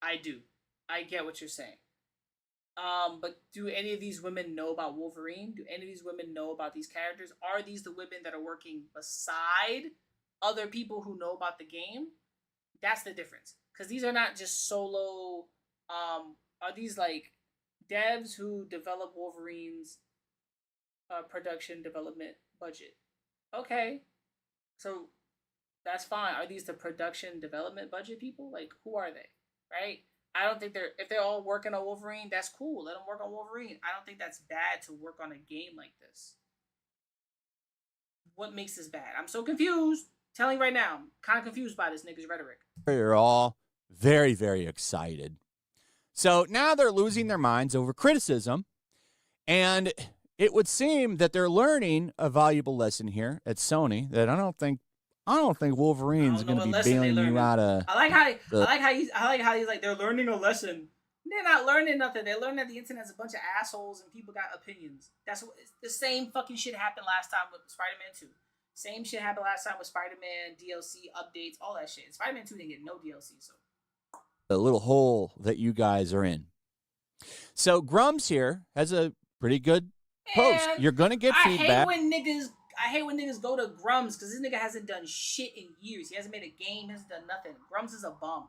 I do. I get what you're saying. But do any of these women know about Wolverine? Do any of these women know about these characters? Are these the women that are working beside other people who know about the game? That's the difference. Because these are not just solo. Are these like devs who develop Wolverine's production development budget? Okay. So that's fine. Are these the production development budget people? Like, who are they? Right? I don't think if they're all working on Wolverine, that's cool. Let them work on Wolverine. I don't think that's bad to work on a game like this. What makes this bad? I'm so confused. Telling you right now, I'm kind of confused by this nigga's rhetoric. They're all very, very excited. So now they're losing their minds over criticism, and it would seem that they're learning a valuable lesson here at Sony that I don't think Wolverine's going to be bailing you out of. I like how he's like, they're learning a lesson. They're not learning nothing. They're learning that the internet's a bunch of assholes and people got opinions. That's what the same fucking shit happened last time with Spider-Man 2. Same shit happened last time with Spider-Man DLC updates, all that shit. Spider-Man 2 didn't get no DLC, so the little hole that you guys are in. So Grums here has a pretty good post. You're going to get feedback. I hate when niggas go to Grums because this nigga hasn't done shit in years. He hasn't made a game, hasn't done nothing. Grums is a bum.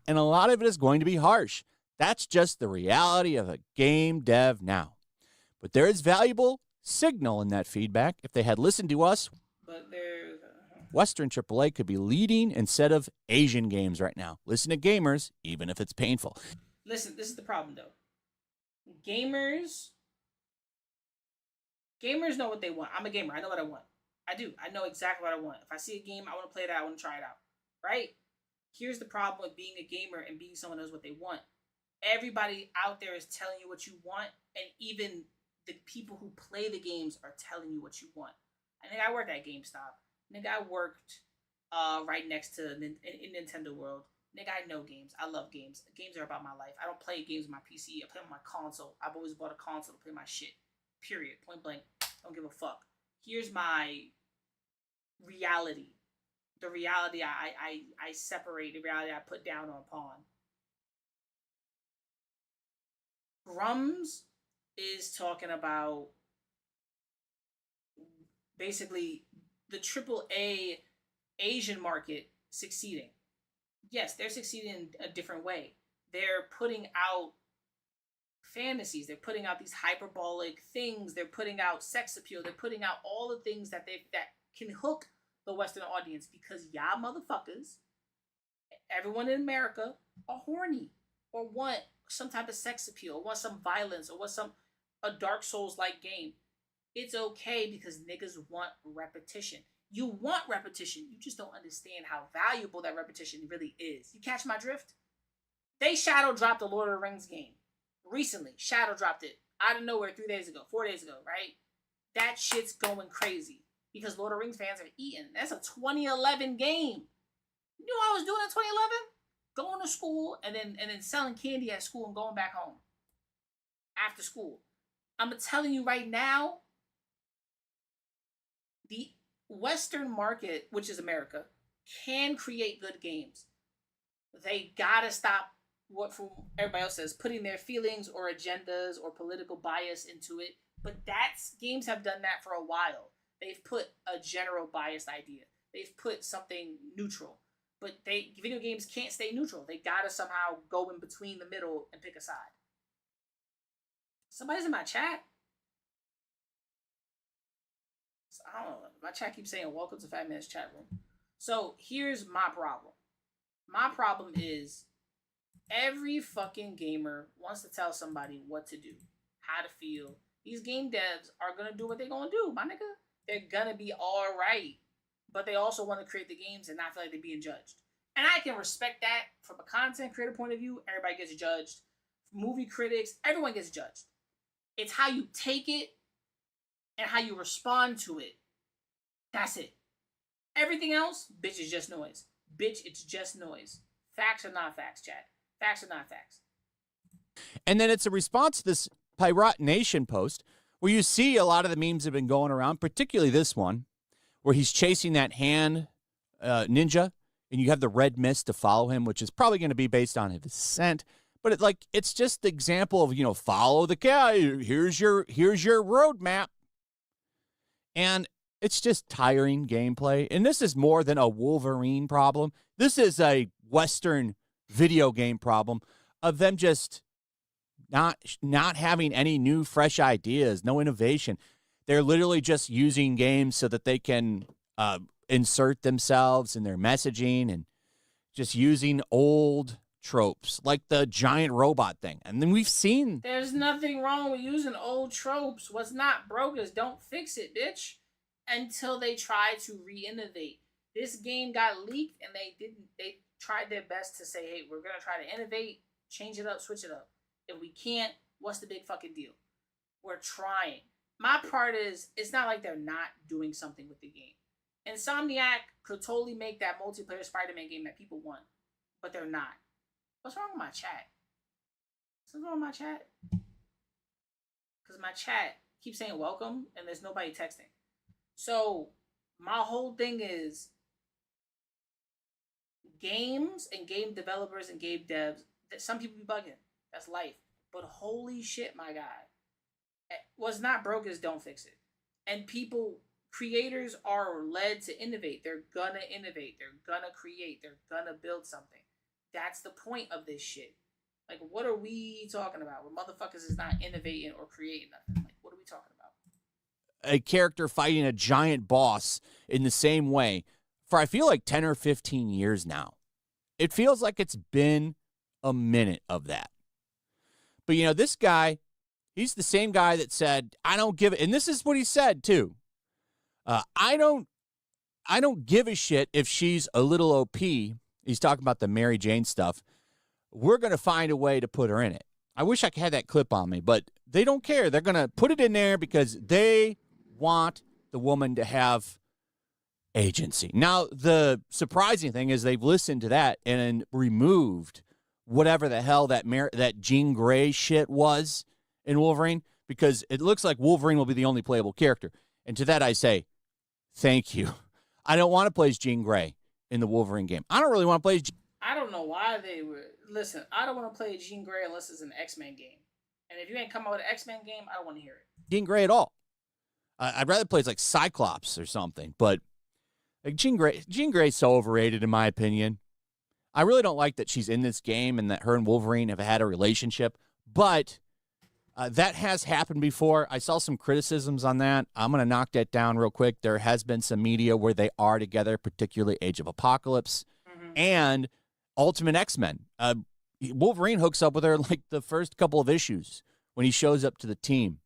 And a lot of it is going to be harsh. That's just the reality of a game dev now. But there is valuable signal in that feedback. If they had listened to us, but there's Western AAA could be leading instead of Asian games right now. Listen to gamers, even if it's painful. Listen, this is the problem though. Gamers know what they want. I'm a gamer. I know what I want. I do. I know exactly what I want. If I see a game, I want to play it out. I want to try it out. Right? Here's the problem with being a gamer and being someone who knows what they want. Everybody out there is telling you what you want, and even the people who play the games are telling you what you want. I think I worked at GameStop. Nigga, I worked right next to in Nintendo World. Nigga, I know games. I love games. Games are about my life. I don't play games on my PC. I play on my console. I've always bought a console to play my shit. Period. Point blank. Don't give a fuck. Here's my reality. The reality I separate. The reality I put down on pawn. Grums is talking about basically the AAA Asian market succeeding. Yes, they're succeeding in a different way. They're putting out fantasies. They're putting out these hyperbolic things. They're putting out sex appeal. They're putting out all the things that can hook the Western audience because y'all motherfuckers, everyone in America, are horny or want some type of sex appeal, or want some violence, or want a Dark Souls-like game. It's okay because niggas want repetition. You want repetition. You just don't understand how valuable that repetition really is. You catch my drift? They shadow dropped the Lord of the Rings game recently. Shadow dropped it out of nowhere 4 days ago, right? that shit's going crazy because Lord of the Rings fans are eating. That's a 2011 game. You know what I was doing in 2011? Going to school and then selling candy at school and going back home after school. I'm telling you right now, the Western market, which is America, can create good games. They gotta stop what from everybody else says, putting their feelings or agendas or political bias into it. But games have done that for a while. They've put a general biased idea. They've put something neutral. But video games can't stay neutral. They gotta somehow go in between the middle and pick a side. Somebody's in my chat. I don't know. My chat keeps saying, welcome to Fatman's chat room. So here's my problem. My problem is every fucking gamer wants to tell somebody what to do, how to feel. These game devs are going to do what they're going to do, my nigga. They're going to be all right. But they also want to create the games and not feel like they're being judged. And I can respect that from a content creator point of view. Everybody gets judged. Movie critics, everyone gets judged. It's how you take it and how you respond to it. That's it. Everything else, bitch, is just noise. Bitch, it's just noise. Facts are not facts, chat. Facts are not facts. And then it's a response to this Pirate Nation post where you see a lot of the memes have been going around, particularly this one, where he's chasing that hand ninja, and you have the red mist to follow him, which is probably going to be based on his scent. But it's just the example of, follow the guy. Here's your roadmap. And it's just tiring gameplay. And this is more than a Wolverine problem. This is a Western video game problem of them just not having any new, fresh ideas, no innovation. They're literally just using games so that they can insert themselves in their messaging and just using old tropes like the giant robot thing. And then we've seen... There's nothing wrong with using old tropes. What's not broke is don't fix it, bitch. Until they try to re-innovate. This game got leaked and they tried their best to say, hey, we're going to try to innovate, change it up, switch it up. If we can't, what's the big fucking deal? We're trying. My part is, it's not like they're not doing something with the game. Insomniac could totally make that multiplayer Spider-Man game that people want, but they're not. What's wrong with my chat? What's wrong with my chat? Because my chat keeps saying welcome and there's nobody texting. So my whole thing is games and game developers and game devs, that some people be bugging. That's life. But holy shit, my guy. What's not broke is don't fix it. And creators are led to innovate. They're gonna innovate. They're gonna create. They're gonna build something. That's the point of this shit. Like, what are we talking about? Where motherfuckers is not innovating or creating nothing. Like, what are we talking about? A character fighting a giant boss in the same way for, I feel like, 10 or 15 years now. It feels like it's been a minute of that. But, this guy, he's the same guy that said, I don't give it. And this is what he said, too. I don't give a shit if she's a little OP. He's talking about the Mary Jane stuff. We're going to find a way to put her in it. I wish I could have that clip on me, but they don't care. They're going to put it in there because they want the woman to have agency. Now, the surprising thing is they've listened to that and removed whatever the hell that Jean Grey shit was in Wolverine, because it looks like Wolverine will be the only playable character. And to that I say, thank you. I don't want to play as Jean Grey in the Wolverine game. I don't really want to play as I don't know why they were... Listen, I don't want to play Jean Grey unless it's an X-Men game. And if you ain't come out with an X-Men game, I don't want to hear it. Jean Grey at all. I'd rather play as like Cyclops or something. But like Jean Grey's so overrated in my opinion. I really don't like that she's in this game and that her and Wolverine have had a relationship. But that has happened before. I saw some criticisms on that. I'm going to knock that down real quick. There has been some media where they are together, particularly Age of Apocalypse and Ultimate X-Men. Wolverine hooks up with her like the first couple of issues when he shows up to the team.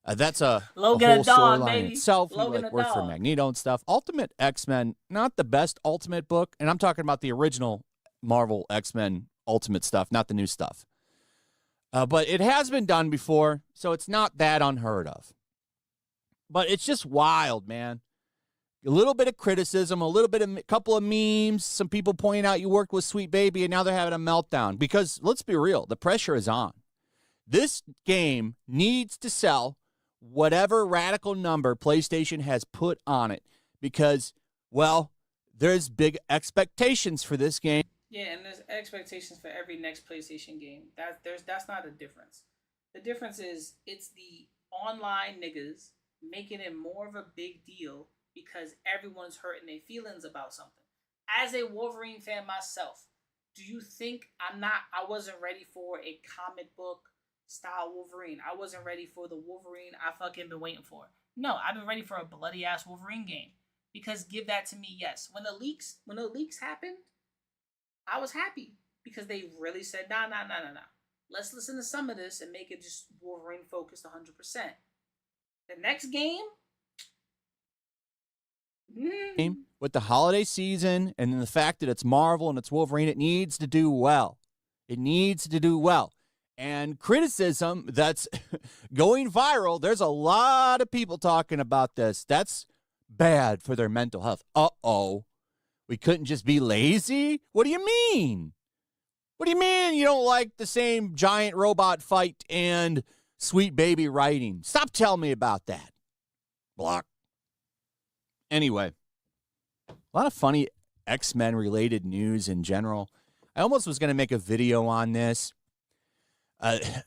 That's a whole storyline in itself. He worked for Magneto and stuff. Ultimate X-Men, not the best Ultimate book, and I'm talking about the original Marvel X-Men Ultimate stuff, not the new stuff. But it has been done before, so it's not that unheard of. But it's just wild, man. A little bit of criticism, a couple of memes, some people pointing out you worked with Sweet Baby, and now they're having a meltdown. Because let's be real, the pressure is on. This game needs to sell whatever radical number PlayStation has put on it because, well, there's big expectations for this game. Yeah, and there's expectations for every next PlayStation game. That's not a difference. The difference is it's the online niggas making it more of a big deal because everyone's hurting their feelings about something. As a Wolverine fan myself, do you think I wasn't ready for a comic book style Wolverine? I wasn't ready for the Wolverine I fucking been waiting for. No, I've been ready for a bloody ass Wolverine game. Because give that to me, yes. When the leaks happened, I was happy because they really said, nah. Let's listen to some of this and make it just Wolverine focused 100%. The next game, with the holiday season and then the fact that it's Marvel and it's Wolverine, it needs to do well. It needs to do well. And criticism that's going viral, there's a lot of people talking about this. That's bad for their mental health. Uh-oh. We couldn't just be lazy? What do you mean? What do you mean you don't like the same giant robot fight and Sweet Baby writing? Stop telling me about that. Block. Anyway, a lot of funny X-Men related news in general. I almost was going to make a video on this.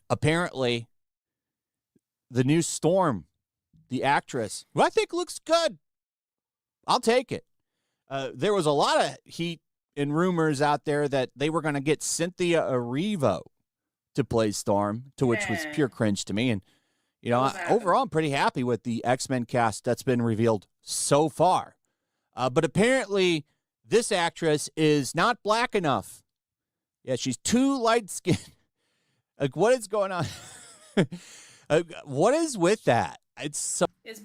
Apparently, the new Storm, the actress, who I think looks good. I'll take it. There was a lot of heat and rumors out there that they were going to get Cynthia Erivo to play Storm, to which was pure cringe to me. And, you know, overall, I'm pretty happy with the X-Men cast that's been revealed so far. But apparently, this actress is not black enough. Yeah, she's too light-skinned. Like, what is going on? What is with that? It's a thing. It's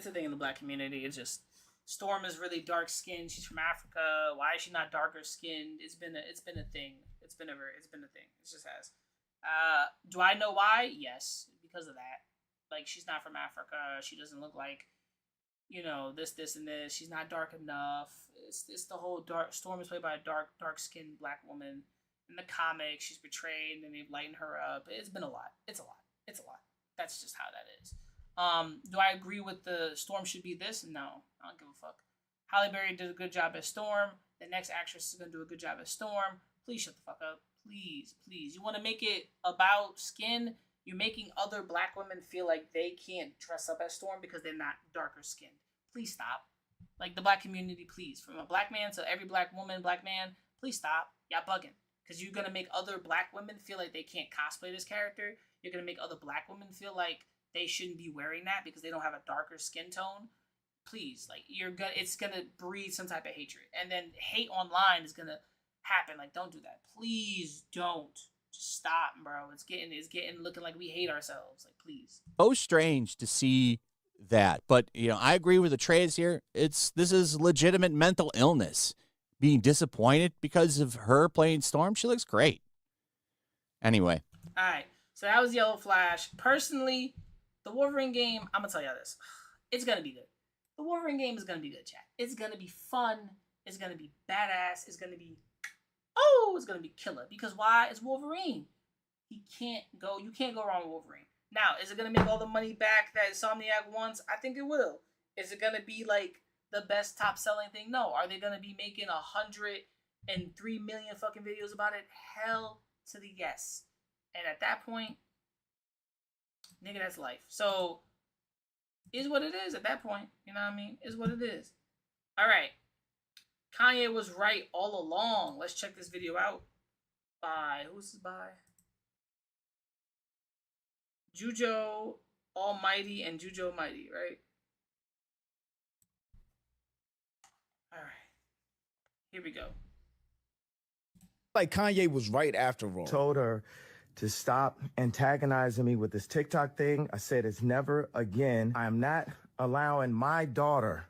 a thing in the black community. It's just Storm is really dark skinned. She's from Africa. Why is she not darker skinned? It's been a thing. It's been a thing. It just has. Do I know why? Yes, because of that. Like, she's not from Africa. She doesn't look like, you know, this and this. She's not dark enough. It's the whole Storm is played by a dark skinned black woman. In the comics, she's betrayed, and they've lightened her up. It's been a lot. It's a lot. That's just how that is. Do I agree with the Storm should be this? No, I don't give a fuck. Halle Berry did a good job as Storm. The next actress is gonna do a good job as Storm. Please shut the fuck up. Please. You want to make it about skin? You're making other black women feel like they can't dress up as Storm because they're not darker skinned. Please stop. Like, the black community, please. From a black man to every black woman, black man, please stop. Y'all bugging. Because you're going to make other black women feel like they can't cosplay this character. You're going to make other black women feel like they shouldn't be wearing that because they don't have a darker skin tone. Please, like, it's going to breed some type of hatred. And then hate online is going to happen. Like, don't do that. Please don't. Just stop, bro. It's getting looking like we hate ourselves. Like, please. So strange to see that. But, you know, I agree with the trades here. This is legitimate mental illness. Being disappointed because of her playing Storm. She looks great. Anyway. All right. So that was Yellow Flash. Personally, the Wolverine game, I'm going to tell y'all this. It's going to be good. The Wolverine game is going to be good, chat. It's going to be fun. It's going to be badass. It's going to be killer. Because why? It's Wolverine. You can't go wrong with Wolverine. Now, is it going to make all the money back that Insomniac wants? I think it will. Is it going to be like the best top selling thing? No. Are they gonna be making 103 million fucking videos about it? Hell to the yes. And at that point, nigga, that's life. So is what it is at that point. You know what I mean? Is what it is. Alright. Kanye was right all along. Let's check this video out. By who's this by? Jujo Almighty and Jujo Mighty, right? All right, here we go. Like Kanye was right after all. Told her to stop antagonizing me with this TikTok thing. I said it's never again. I am not allowing my daughter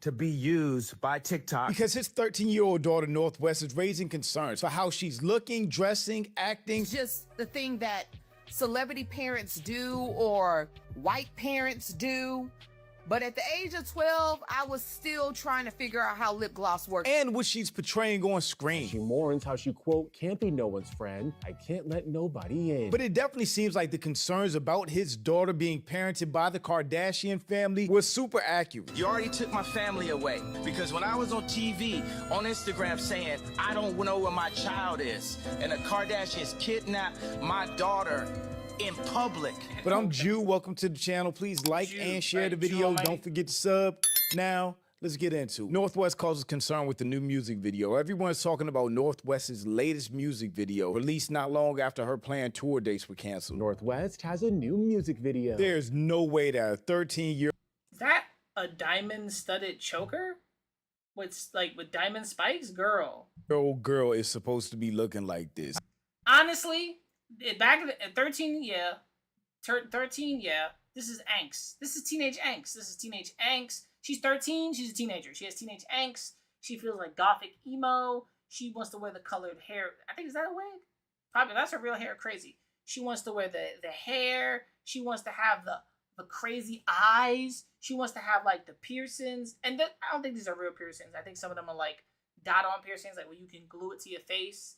to be used by TikTok. Because his 13-year-old daughter, Northwest, is raising concerns for how she's looking, dressing, acting. It's just the thing that celebrity parents do or white parents do. But at the age of 12, I was still trying to figure out how lip gloss works. And what she's portraying on screen. She mourns how she, quote, can't be no one's friend. I can't let nobody in. But it definitely seems like the concerns about his daughter being parented by the Kardashian family was super accurate. You already took my family away because when I was on TV, on Instagram saying, I don't know where my child is, and the Kardashians kidnapped my daughter in public. But I'm Jew. Welcome to the channel. Please like and share the video. Don't forget to sub. Now, let's get into it. North West causes concern with the new music video. Everyone's talking about North West's latest music video, released not long after her planned tour dates were canceled. North West has a new music video. There's no way that a 13-year... Is that a diamond-studded choker? With diamond spikes? Girl. Girl is supposed to be looking like this. Honestly, back at 13, yeah. 13, yeah. This is angst. This is teenage angst. This is teenage angst. She's 13. She's a teenager. She has teenage angst. She feels like gothic emo. She wants to wear the colored hair. I think, is that a wig? Probably. That's her real hair. Crazy. She wants to wear the hair. She wants to have the crazy eyes. She wants to have like the piercings. And I don't think these are real piercings. I think some of them are like dot-on piercings, like where you can glue it to your face.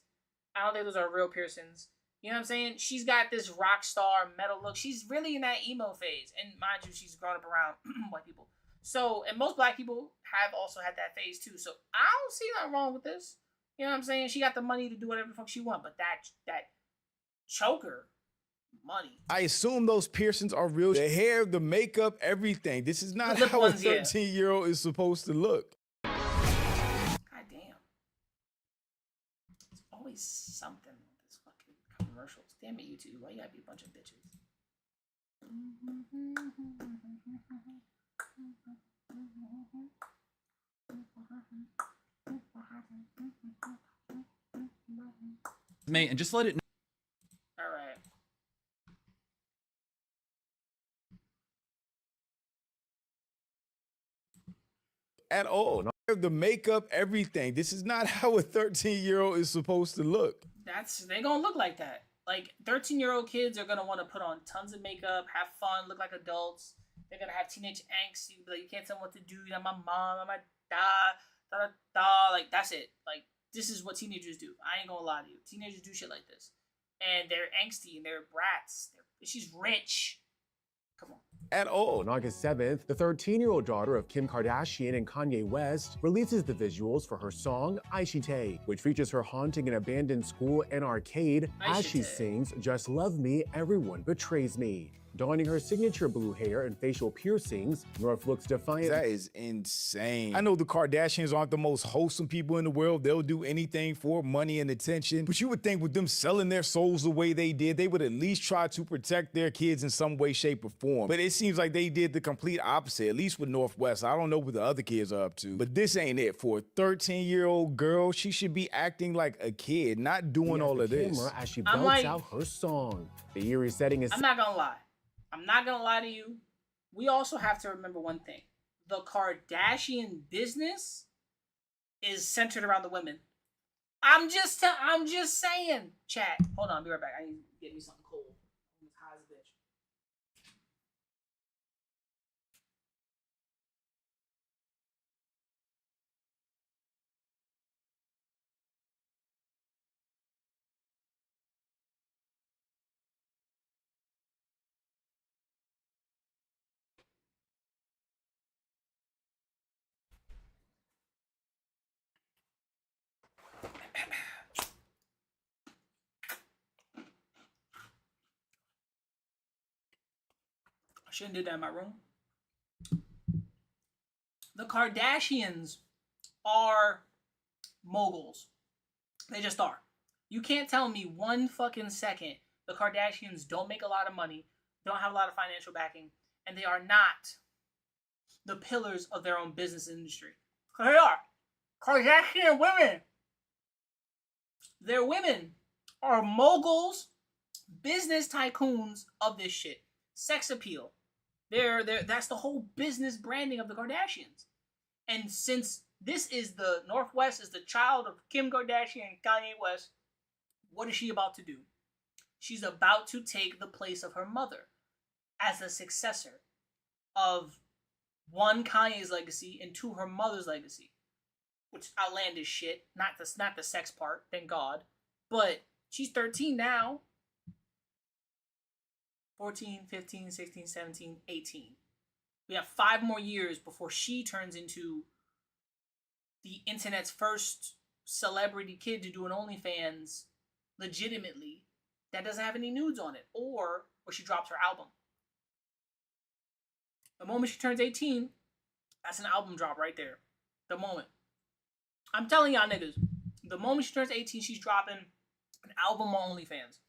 I don't think those are real piercings. You know what I'm saying? She's got this rock star metal look. She's really in that emo phase. And mind you, she's grown up around white people. So, and most black people have also had that phase too. So I don't see nothing wrong with this. You know what I'm saying? She got the money to do whatever the fuck she want. But that choker, money. I assume those piercings are real. The hair, the makeup, everything. This is not how a 13-year-old is supposed to look. God damn. There's always something with this fucking commercials. Damn it, YouTube. Why you gotta be a bunch of bitches? Mate, and just let it. All right. At all. The makeup, everything. This is not how a 13-year-old is supposed to look. They gonna look like that. Like 13-year-old kids are gonna want to put on tons of makeup, have fun, look like adults. They're gonna have teenage angst. You like, you can't tell them what to do. You're my mom, I'm my da. Like that's it. Like this is what teenagers do. I ain't gonna lie to you. Teenagers do shit like this, and they're angsty and they're brats. She's rich. Come on. At all. On August 7th, the 13-year-old daughter of Kim Kardashian and Kanye West releases the visuals for her song, Aishite, which features her haunting an abandoned school and arcade as she sings, Just Love Me, Everyone Betrays Me. Donning her signature blue hair and facial piercings, North looks defiant. That is insane. I know the Kardashians aren't the most wholesome people in the world. They'll do anything for money and attention. But you would think with them selling their souls the way they did, they would at least try to protect their kids in some way, shape, or form. But it seems like they did the complete opposite, at least with North West. I don't know what the other kids are up to. But this ain't it. For a 13-year-old girl, she should be acting like a kid, not doing all of this. As she belts out her song. The eerie setting is... I'm not gonna lie. I'm not gonna lie to you. We also have to remember one thing. The Kardashian business is centered around the women. I'm just saying. Chat. Hold on, I'll be right back. I need to get me something cool. I'm as high as a bitch. I shouldn't do that in my room. The Kardashians are moguls. They just are. You can't tell me one fucking second the Kardashians don't make a lot of money, don't have a lot of financial backing, and they are not the pillars of their own business industry. They are. Kardashian women. Their women are moguls, business tycoons of this shit. Sex appeal. That's the whole business branding of the Kardashians. And since this is the Northwest is the child of Kim Kardashian and Kanye West, what is she about to do? She's about to take the place of her mother as the successor of one, Kanye's legacy, and two, her mother's legacy. Which outlandish shit. Not the sex part, thank God. But she's 13 now. 14, 15, 16, 17, 18. We have 5 more years before she turns into the internet's first celebrity kid to do an OnlyFans legitimately that doesn't have any nudes on it, or she drops her album. The moment she turns 18, that's an album drop right there. The moment. I'm telling y'all niggas, the moment she turns 18, she's dropping an album on OnlyFans.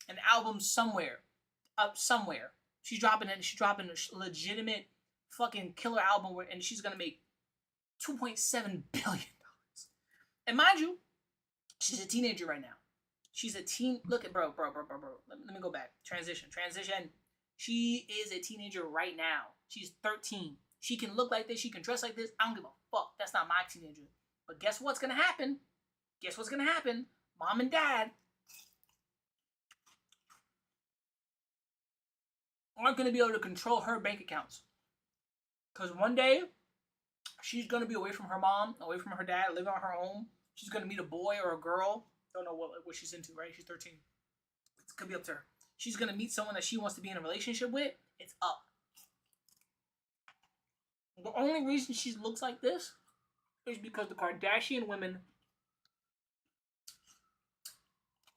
An album somewhere. Somewhere. She's dropping a legitimate fucking killer album and she's gonna make $2.7 billion. And mind you, she's a teenager right now. She's a teen. Look at bro. Let me go back. Transition. She is a teenager right now. She's 13. She can look like this. She can dress like this. I don't give a fuck. That's not my teenager. But guess what's gonna happen? Mom and dad aren't gonna be able to control her bank accounts. Because one day, she's gonna be away from her mom, away from her dad, living on her own. She's gonna meet a boy or a girl. Don't know what she's into, right? She's 13. It's gonna be up to her. She's gonna meet someone that she wants to be in a relationship with. It's up. The only reason she looks like this is because the Kardashian women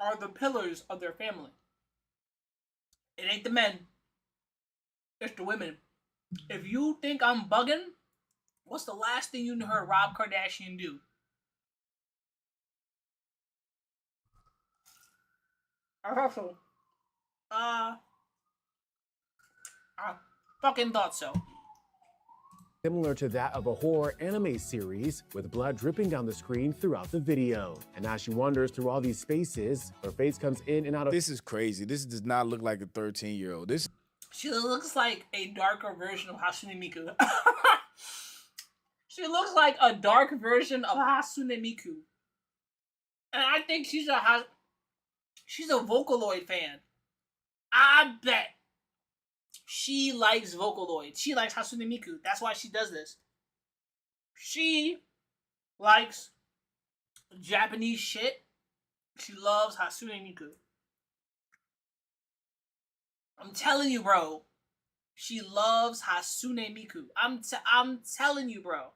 are the pillars of their family. It ain't the men. It's the women. If you think I'm bugging, what's the last thing you heard Rob Kardashian do? I thought so. I fucking thought so. Similar to that of a horror anime series, with blood dripping down the screen throughout the video. And as she wanders through all these spaces, her face comes in and out of— This is crazy. This does not look like a 13-year-old. She looks like a darker version of Hatsune Miku. She looks like a dark version of Hatsune Miku. And I think she's a Vocaloid fan. I bet she likes Vocaloid. She likes Hatsune Miku. That's why she does this. She likes Japanese shit. She loves Hatsune Miku. I'm telling you, bro. She loves Hatsune Miku. I'm telling you, bro.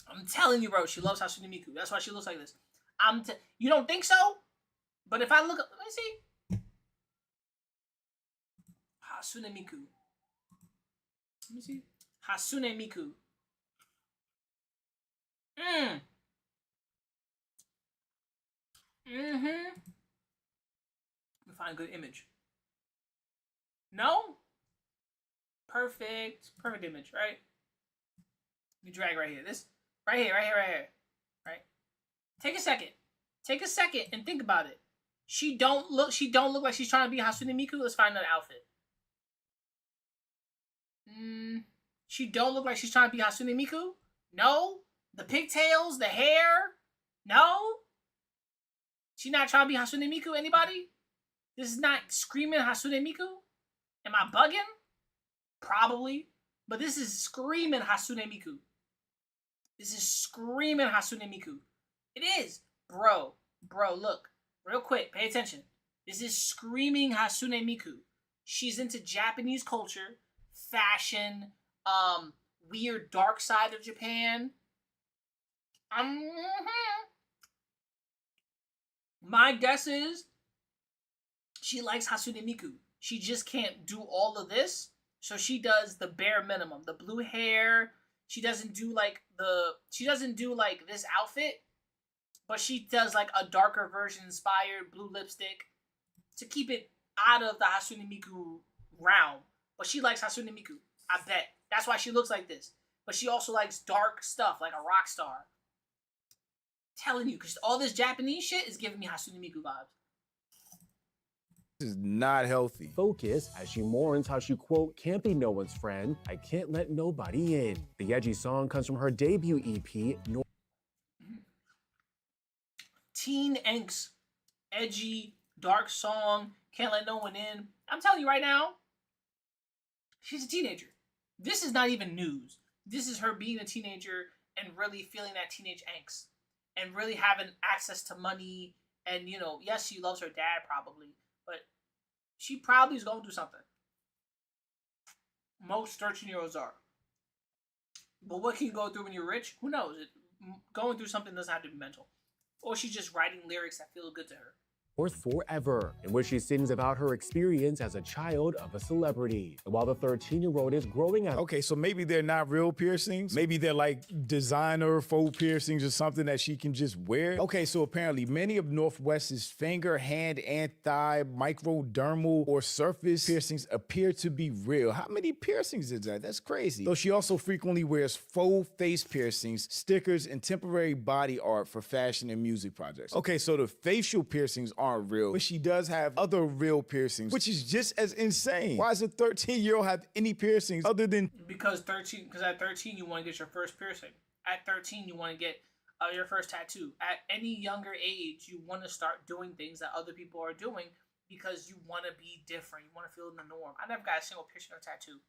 I'm telling you, bro. She loves Hatsune Miku. That's why she looks like this. You don't think so? But if I look up, let me see. Hatsune Miku. Let me see. Hatsune Miku. Let me find a good image. No? Perfect image, right? Let me drag right here. This right here. Right? Take a second and think about it. She don't look like she's trying to be Hatsune Miku. Let's find another outfit. She don't look like she's trying to be Hatsune Miku. No. The pigtails, the hair. No. She not trying to be Hatsune Miku. Anybody? This is not screaming Hatsune Miku. Am I bugging? Probably. But this is screaming Hatsune Miku. This is screaming Hatsune Miku. It is. Bro, look. Real quick, pay attention. This is screaming Hatsune Miku. She's into Japanese culture, fashion, weird dark side of Japan. My guess is she likes Hatsune Miku. She just can't do all of this, so she does the bare minimum. The blue hair. She doesn't do like this outfit, but she does like a darker version inspired blue lipstick to keep it out of the Hatsune Miku realm. But she likes Hatsune Miku. I bet. That's why she looks like this. But she also likes dark stuff like a rock star. Telling you, because all this Japanese shit is giving me Hatsune Miku vibes. This is not healthy. Focus as she mourns how she, quote, can't be no one's friend. I can't let nobody in. The edgy song comes from her debut EP, teen angst, edgy, dark song, Can't Let No One In. I'm telling you right now, she's a teenager. This is not even news. This is her being a teenager and really feeling that teenage angst and really having access to money. And, you know, yes, she loves her dad probably, but she probably is going through something. Most 13-year-olds are. But what can you go through when you're rich? Who knows? Going through something doesn't have to be mental. Or she's just writing lyrics that feel good to her. Forever, in which she sings about her experience as a child of a celebrity. While the 13-year-old is growing up. Okay, so maybe they're not real piercings. Maybe they're like designer faux piercings or something that she can just wear. Okay, so apparently many of Northwest's finger, hand, and thigh microdermal or surface piercings appear to be real. How many piercings is that? That's crazy. Though she also frequently wears faux face piercings, stickers, and temporary body art for fashion and music projects. Okay, so the facial piercings aren't real, but she does have other real piercings, which is just as insane. Why does a 13-year-old have any piercings other than... Because at 13, you want to get your first piercing. At 13, you want to get your first tattoo. At any younger age, you want to start doing things that other people are doing because you want to be different. You want to feel in the norm. I never got a single piercing or tattoo.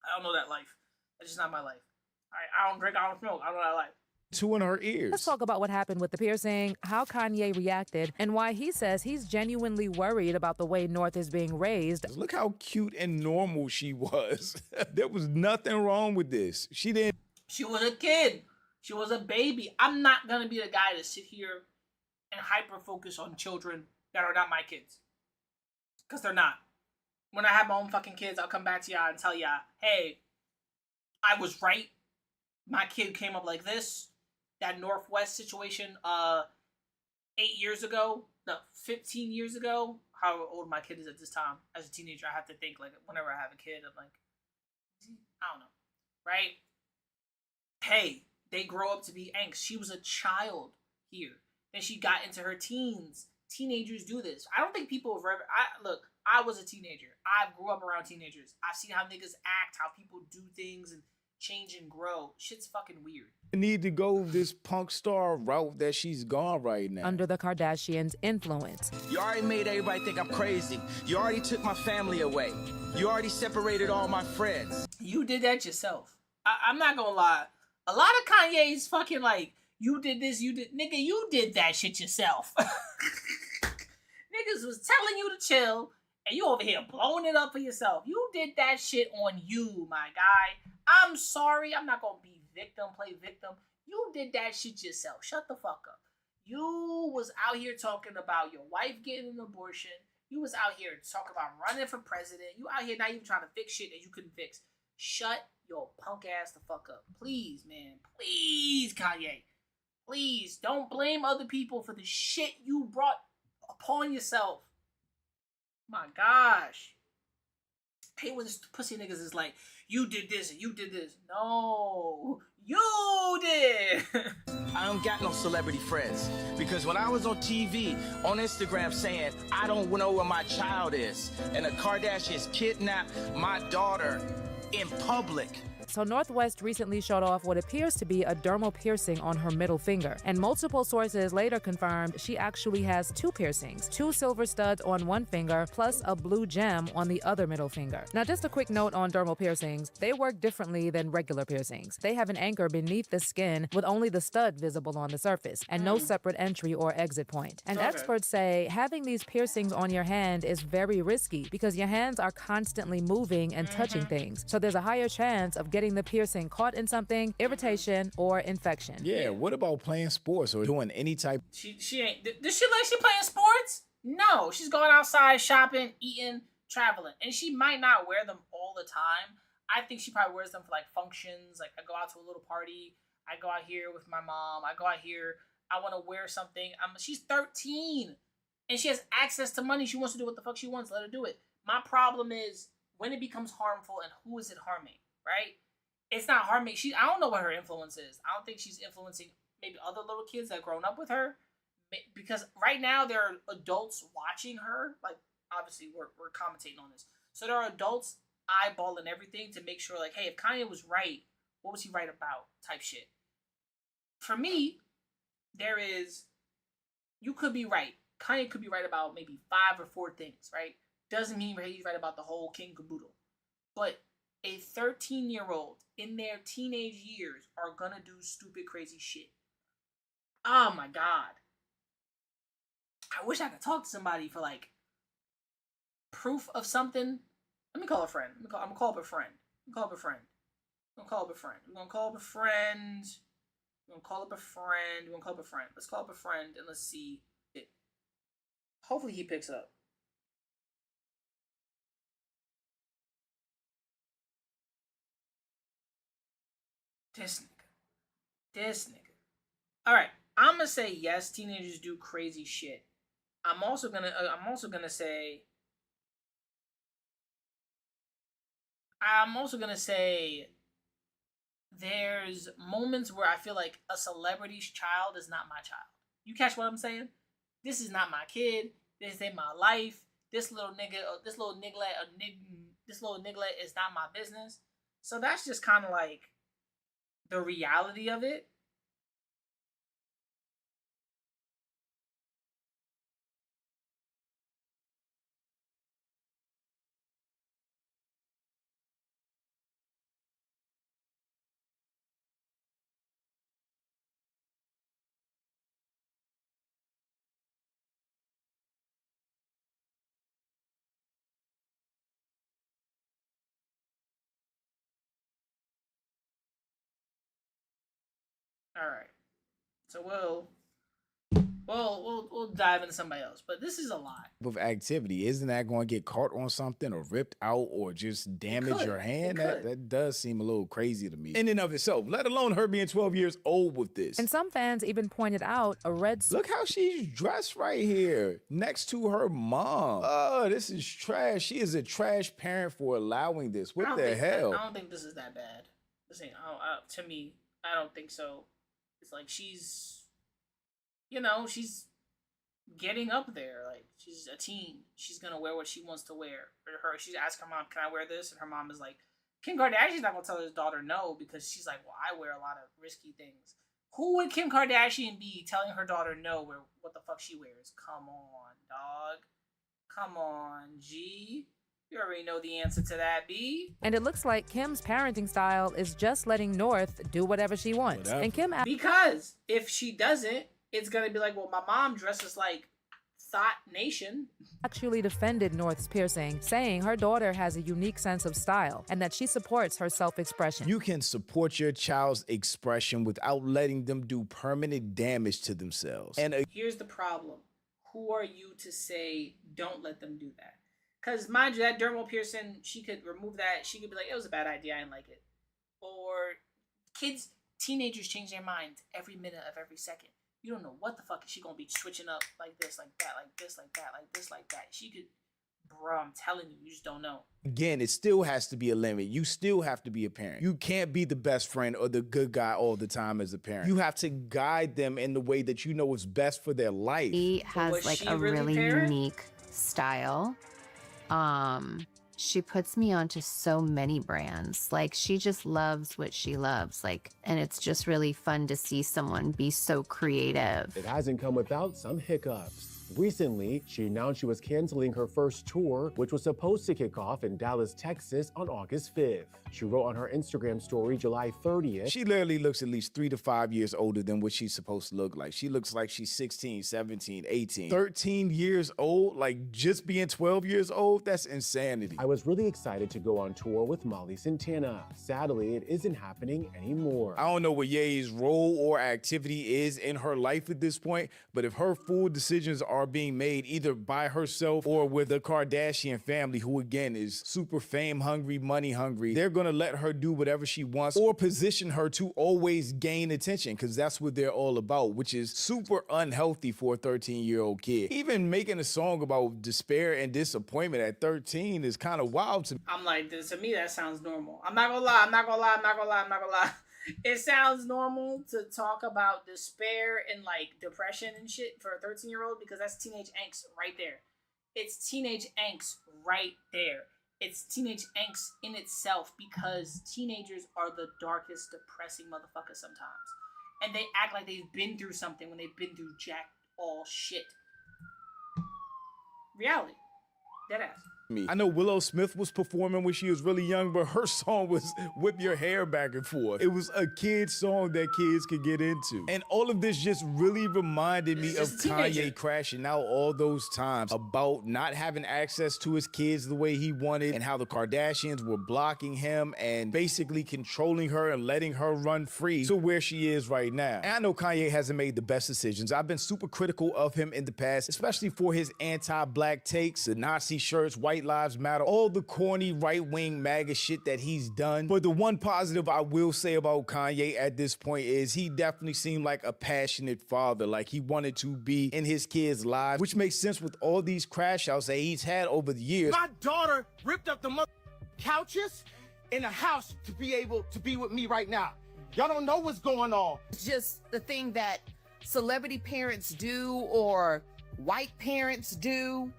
I don't know that life. That's just not my life. I don't drink, I don't smoke. I don't know that life. Two in her ears. Let's talk about what happened with the piercing, how Kanye reacted, and why he says he's genuinely worried about the way North is being raised. Look how cute and normal she was. There was nothing wrong with this. She was a kid. She was a baby. I'm not going to be the guy to sit here and hyper-focus on children that are not my kids. Because they're not. When I have my own fucking kids, I'll come back to y'all and tell y'all, hey, I was right. My kid came up like this. That Northwest situation 8 years ago, no, 15 years ago, how old my kid is at this time. As a teenager, I have to think, like, whenever I have a kid, I'm like, I don't know, right? Hey, they grow up to be angst. She was a child here. Then she got into her teens. Teenagers do this. I don't think people have ever... Look, I was a teenager. I grew up around teenagers. I've seen how niggas act, how people do things, and change and grow. Shit's fucking weird. need to go this punk star route that she's gone right now. Under the Kardashians' influence. You already made everybody think I'm crazy. You already took my family away. You already separated all my friends. You did that yourself. I'm not gonna lie. A lot of Kanye's fucking like, you did this, you did... Nigga, you did that shit yourself. Niggas was telling you to chill, and you over here blowing it up for yourself. You did that shit on you, my guy. I'm sorry. I'm not gonna be play victim. You did that shit yourself. Shut the fuck up. You was out here talking about your wife getting an abortion. You was out here talking about running for president. You out here not even trying to fix shit that you couldn't fix. Shut your punk ass the fuck up. Please, man. Please, Kanye. Please, don't blame other people for the shit you brought upon yourself. My gosh. I hate when this pussy niggas is like, you did this and you did this. No, you did. I don't got no celebrity friends because when I was on TV, on Instagram saying, I don't know where my child is, and the Kardashians kidnapped my daughter in public. So Northwest recently showed off what appears to be a dermal piercing on her middle finger. And multiple sources later confirmed she actually has two piercings, 2 silver studs on one finger, plus a blue gem on the other middle finger. Now, just a quick note on dermal piercings. They work differently than regular piercings. They have an anchor beneath the skin with only the stud visible on the surface and no separate entry or exit point. And experts say having these piercings on your hand is very risky because your hands are constantly moving and touching things. So there's a higher chance of getting the piercing caught in something, irritation, or infection. Yeah, what about playing sports or doing any type? She ain't. Does she like she playing sports? No, she's going outside, shopping, eating, traveling. And she might not wear them all the time. I think she probably wears them for like functions. Like I go out to a little party. I go out here with my mom. I go out here. I want to wear something. She's 13 and she has access to money. She wants to do what the fuck she wants. Let her do it. My problem is when it becomes harmful and who is it harming, right? It's not harming. I don't know what her influence is. I don't think she's influencing maybe other little kids that have grown up with her. Because right now there are adults watching her. Like, obviously, we're commentating on this. So there are adults eyeballing everything to make sure, like, hey, if Kanye was right, what was he right about type shit. For me, there is you could be right. Kanye could be right about maybe 5 or 4 things, right? Doesn't mean he's right about the whole king caboodle. But a 13-year-old in their teenage years are gonna do stupid, crazy shit. Oh my God. I wish I could talk to somebody for like proof of something. Let me call a friend. I'm gonna call up a friend. I'm gonna call up a friend. I'm gonna call up a friend. I'm gonna call up a friend. We're gonna call up a friend. We're gonna call up a friend. Let's call up a friend and let's see it. Hopefully he picks up. This nigga. This nigga. Alright. I'm gonna say yes, teenagers do crazy shit. I'm also gonna say there's moments where I feel like a celebrity's child is not my child. You catch what I'm saying? This is not my kid. This ain't my life. This little nigga, this little niglet is not my business. So that's just kind of like the reality of it. All right. So we'll dive into somebody else, but this is a lot. Of activity, isn't that going to get caught on something or ripped out or just damage your hand? That does seem a little crazy to me in and of itself, let alone her being 12 years old with this. And some fans even pointed out a red... Look how she's dressed right here next to her mom. Oh, this is trash. She is a trash parent for allowing this. What the hell? I don't think this is that bad. This ain't, to me, I don't think so. It's like she's, she's getting up there. Like, she's a teen. She's gonna wear what she wants to wear. She's asking her mom, "Can I wear this?" And her mom is like, Kim Kardashian's not gonna tell his daughter no, because she's like, "Well, I wear a lot of risky things." Who would Kim Kardashian be telling her daughter no what the fuck she wears? Come on, dog. Come on, G. You already know the answer to that, B. And it looks like Kim's parenting style is just letting North do whatever she wants. And Kim... Because if she doesn't, it's gonna be like, well, my mom dresses like Thought Nation. Actually defended North's piercing, saying her daughter has a unique sense of style and that she supports her self-expression. You can support your child's expression without letting them do permanent damage to themselves. And here's the problem. Who are you to say don't let them do that? Because mind you, that dermal piercing, she could remove that. She could be like, it was a bad idea, I didn't like it. Or teenagers change their minds every minute of every second. You don't know what the fuck is she gonna be switching up like this, like that, like this, like that, like this, like that. She could, bro, I'm telling you, you just don't know. Again, it still has to be a limit. You still have to be a parent. You can't be the best friend or the good guy all the time as a parent. You have to guide them in the way that you know is best for their life. She has like a really unique style. She puts me onto so many brands. Like, she just loves what she loves. Like, and it's just really fun to see someone be so creative. It hasn't come without some hiccups. Recently, she announced she was canceling her first tour, which was supposed to kick off in Dallas, Texas on August 5th. She wrote on her Instagram story July 30th. She literally looks at least 3 to 5 years older than what she's supposed to look like. She looks like she's 16, 17, 18, 13 years old. Like, just being 12 years old, that's insanity. I was really excited to go on tour with Molly Santana. Sadly, it isn't happening anymore. I don't know what Ye's role or activity is in her life at this point, but if her full decisions are being made either by herself or with the Kardashian family, who again is super fame hungry, money hungry, they're gonna let her do whatever she wants or position her to always gain attention, because that's what they're all about, which is super unhealthy for a 13-year-old kid. Even making a song about despair and disappointment at 13 is kind of wild to me. I'm like, to me, that sounds normal. I'm not gonna lie. It sounds normal to talk about despair and like depression and shit for a 13-year-old, because that's teenage angst right there. It's teenage angst right there. It's teenage angst in itself, because teenagers are the darkest, depressing motherfuckers sometimes. And they act like they've been through something when they've been through jack all shit. Reality. Deadass. I know Willow Smith was performing when she was really young, but her song was Whip Your Hair Back and Forth. It was a kid's song that kids could get into. And all of this just really reminded me of Kanye crashing out all those times about not having access to his kids the way he wanted and how the Kardashians were blocking him and basically controlling her and letting her run free to where she is right now. And I know Kanye hasn't made the best decisions. I've been super critical of him in the past, especially for his anti-black takes, the Nazi shirts, white Lives Matter, all the corny right-wing MAGA shit that he's done. But the one positive I will say about Kanye at this point is he definitely seemed like a passionate father, like he wanted to be in his kids' lives, which makes sense with all these crash outs that he's had over the years. My daughter ripped up the couches in the house to be able to be with me right now. Y'all don't know what's going on. It's just the thing that celebrity parents do or white parents do.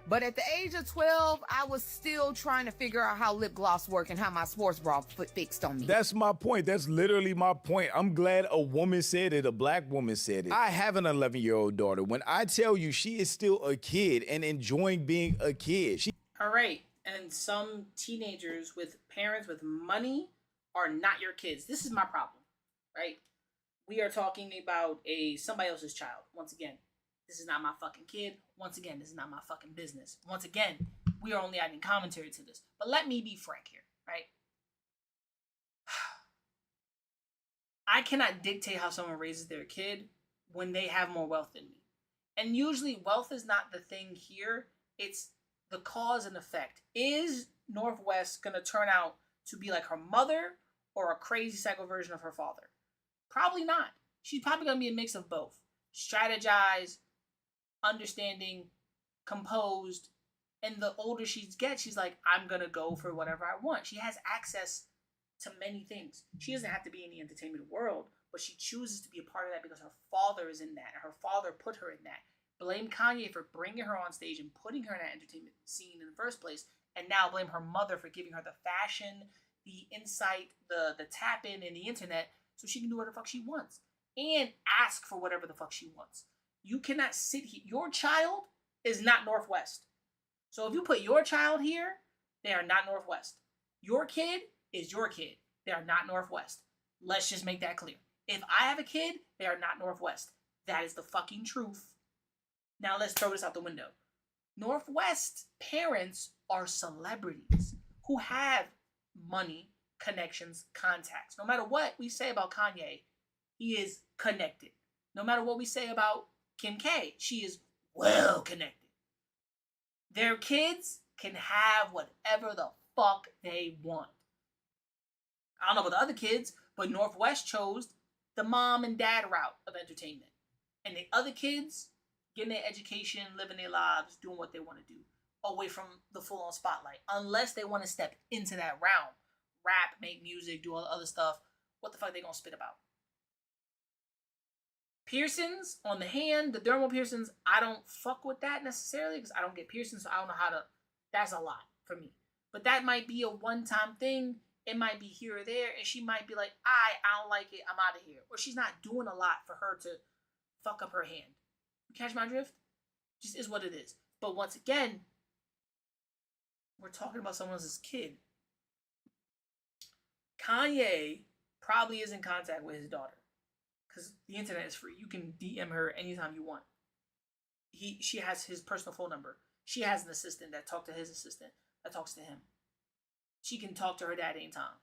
But at the age of 12, I was still trying to figure out how lip gloss worked and how my sports bra fixed on me. That's my point. That's literally my point. I'm glad a woman said it, a black woman said it. I have an 11-year-old daughter. When I tell you she is still a kid and enjoying being a kid. All right. And some teenagers with parents with money are not your kids. This is my problem, right? We are talking about somebody else's child. Once again, this is not my fucking kid. Once again, this is not my fucking business. Once again, we are only adding commentary to this. But let me be frank here, right? I cannot dictate how someone raises their kid when they have more wealth than me. And usually wealth is not the thing here. It's the cause and effect. Is Northwest going to turn out to be like her mother or a crazy psycho version of her father? Probably not. She's probably going to be a mix of both. Strategize, understanding, composed, and the older she gets, she's like, I'm gonna go for whatever I want. She has access to many things. She doesn't have to be in the entertainment world, but she chooses to be a part of that because her father is in that, and her father put her in that. Blame Kanye for bringing her on stage and putting her in that entertainment scene in the first place, and now blame her mother for giving her the fashion, the insight, the tap in the internet, so she can do whatever the fuck she wants and ask for whatever the fuck she wants. You cannot sit here. Your child is not Northwest. So if you put your child here, they are not Northwest. Your kid is your kid. They are not Northwest. Let's just make that clear. If I have a kid, they are not Northwest. That is the fucking truth. Now let's throw this out the window. Northwest parents are celebrities who have money, connections, contacts. No matter what we say about Kanye, he is connected. No matter what we say about Kim K, she is well connected. Their kids can have whatever the fuck they want. I don't know about the other kids, but Northwest chose the mom and dad route of entertainment. And the other kids getting their education, living their lives, doing what they want to do, away from the full-on spotlight. Unless they want to step into that realm. Rap, make music, do all the other stuff. What the fuck they gonna spit about? Piercings on the hand, the dermal piercings, I don't fuck with that necessarily because I don't get piercings, so I don't know how to. That's a lot for me. But that might be a one-time thing. It might be here or there, and she might be like, I don't like it, I'm out of here. Or she's not doing a lot for her to fuck up her hand. You catch my drift? Just is what it is. But once again, we're talking about someone else's kid. Kanye probably is in contact with his daughter. Because the internet is free. You can DM her anytime you want. She has his personal phone number. She has an assistant that talks to his assistant that talks to him. She can talk to her dad anytime.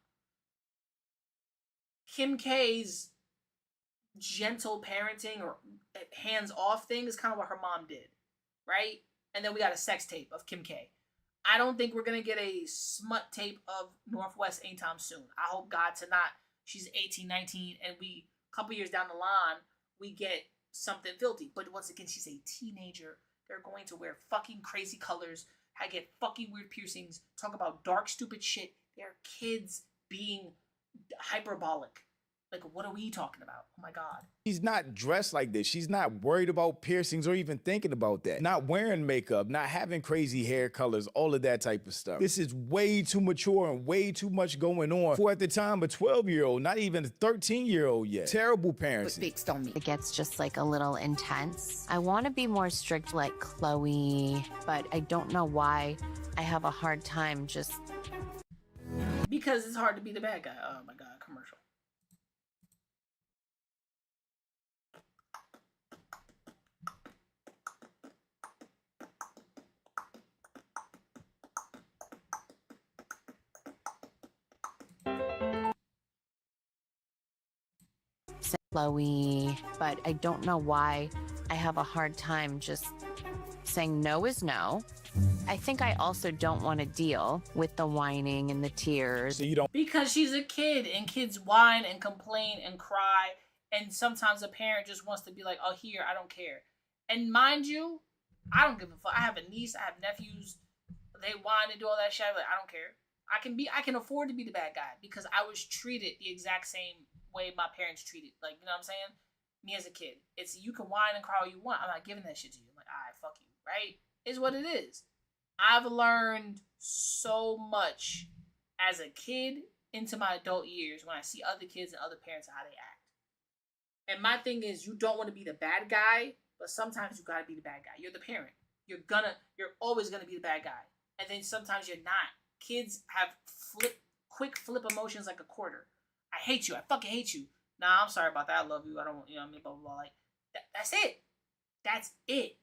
Kim K's gentle parenting or hands-off thing is kind of what her mom did, right? And then we got a sex tape of Kim K. I don't think we're going to get a smut tape of Northwest anytime soon. I hope God to not. She's 18, 19, and a couple years down the line, we get something filthy. But once again, she's a teenager. They're going to wear fucking crazy colors, get fucking weird piercings, talk about dark, stupid shit. They're kids being hyperbolic. Like, what are we talking about? Oh my God. She's not dressed like this. She's not worried about piercings or even thinking about that. Not wearing makeup, not having crazy hair colors, all of that type of stuff. This is way too mature and way too much going on for, at the time, a 12-year-old, not even a 13-year-old yet. Terrible parenting. It gets just like a little intense. I want to be more strict like Chloe, but I don't know why I have a hard time just... Because it's hard to be the bad guy. Oh my God, commercial. Chloe, but I don't know why I have a hard time just saying no is no. I think I also don't want to deal with the whining and the tears. So you don't... Because she's a kid and kids whine and complain and cry, and sometimes a parent just wants to be like, oh, here, I don't care. And mind you, I don't give a fuck. I have a niece, I have nephews, they whine and do all that shit. Like, I don't care. I can afford to be the bad guy because I was treated the exact same way my parents treated. Like, you know what I'm saying? Me as a kid. It's you can whine and cry all you want. I'm not giving that shit to you. I'm like, all right, fuck you, right? Is what it is. I've learned so much as a kid into my adult years when I see other kids and other parents how they act. And my thing is, you don't want to be the bad guy, but sometimes you gotta be the bad guy. You're the parent. You're always gonna be the bad guy. And then sometimes you're not. Kids have quick flip emotions like a quarter. I hate you. I fucking hate you. Nah, I'm sorry about that. I love you. I don't, you know what I mean? Blah, blah, blah. Like, that's it. That's it.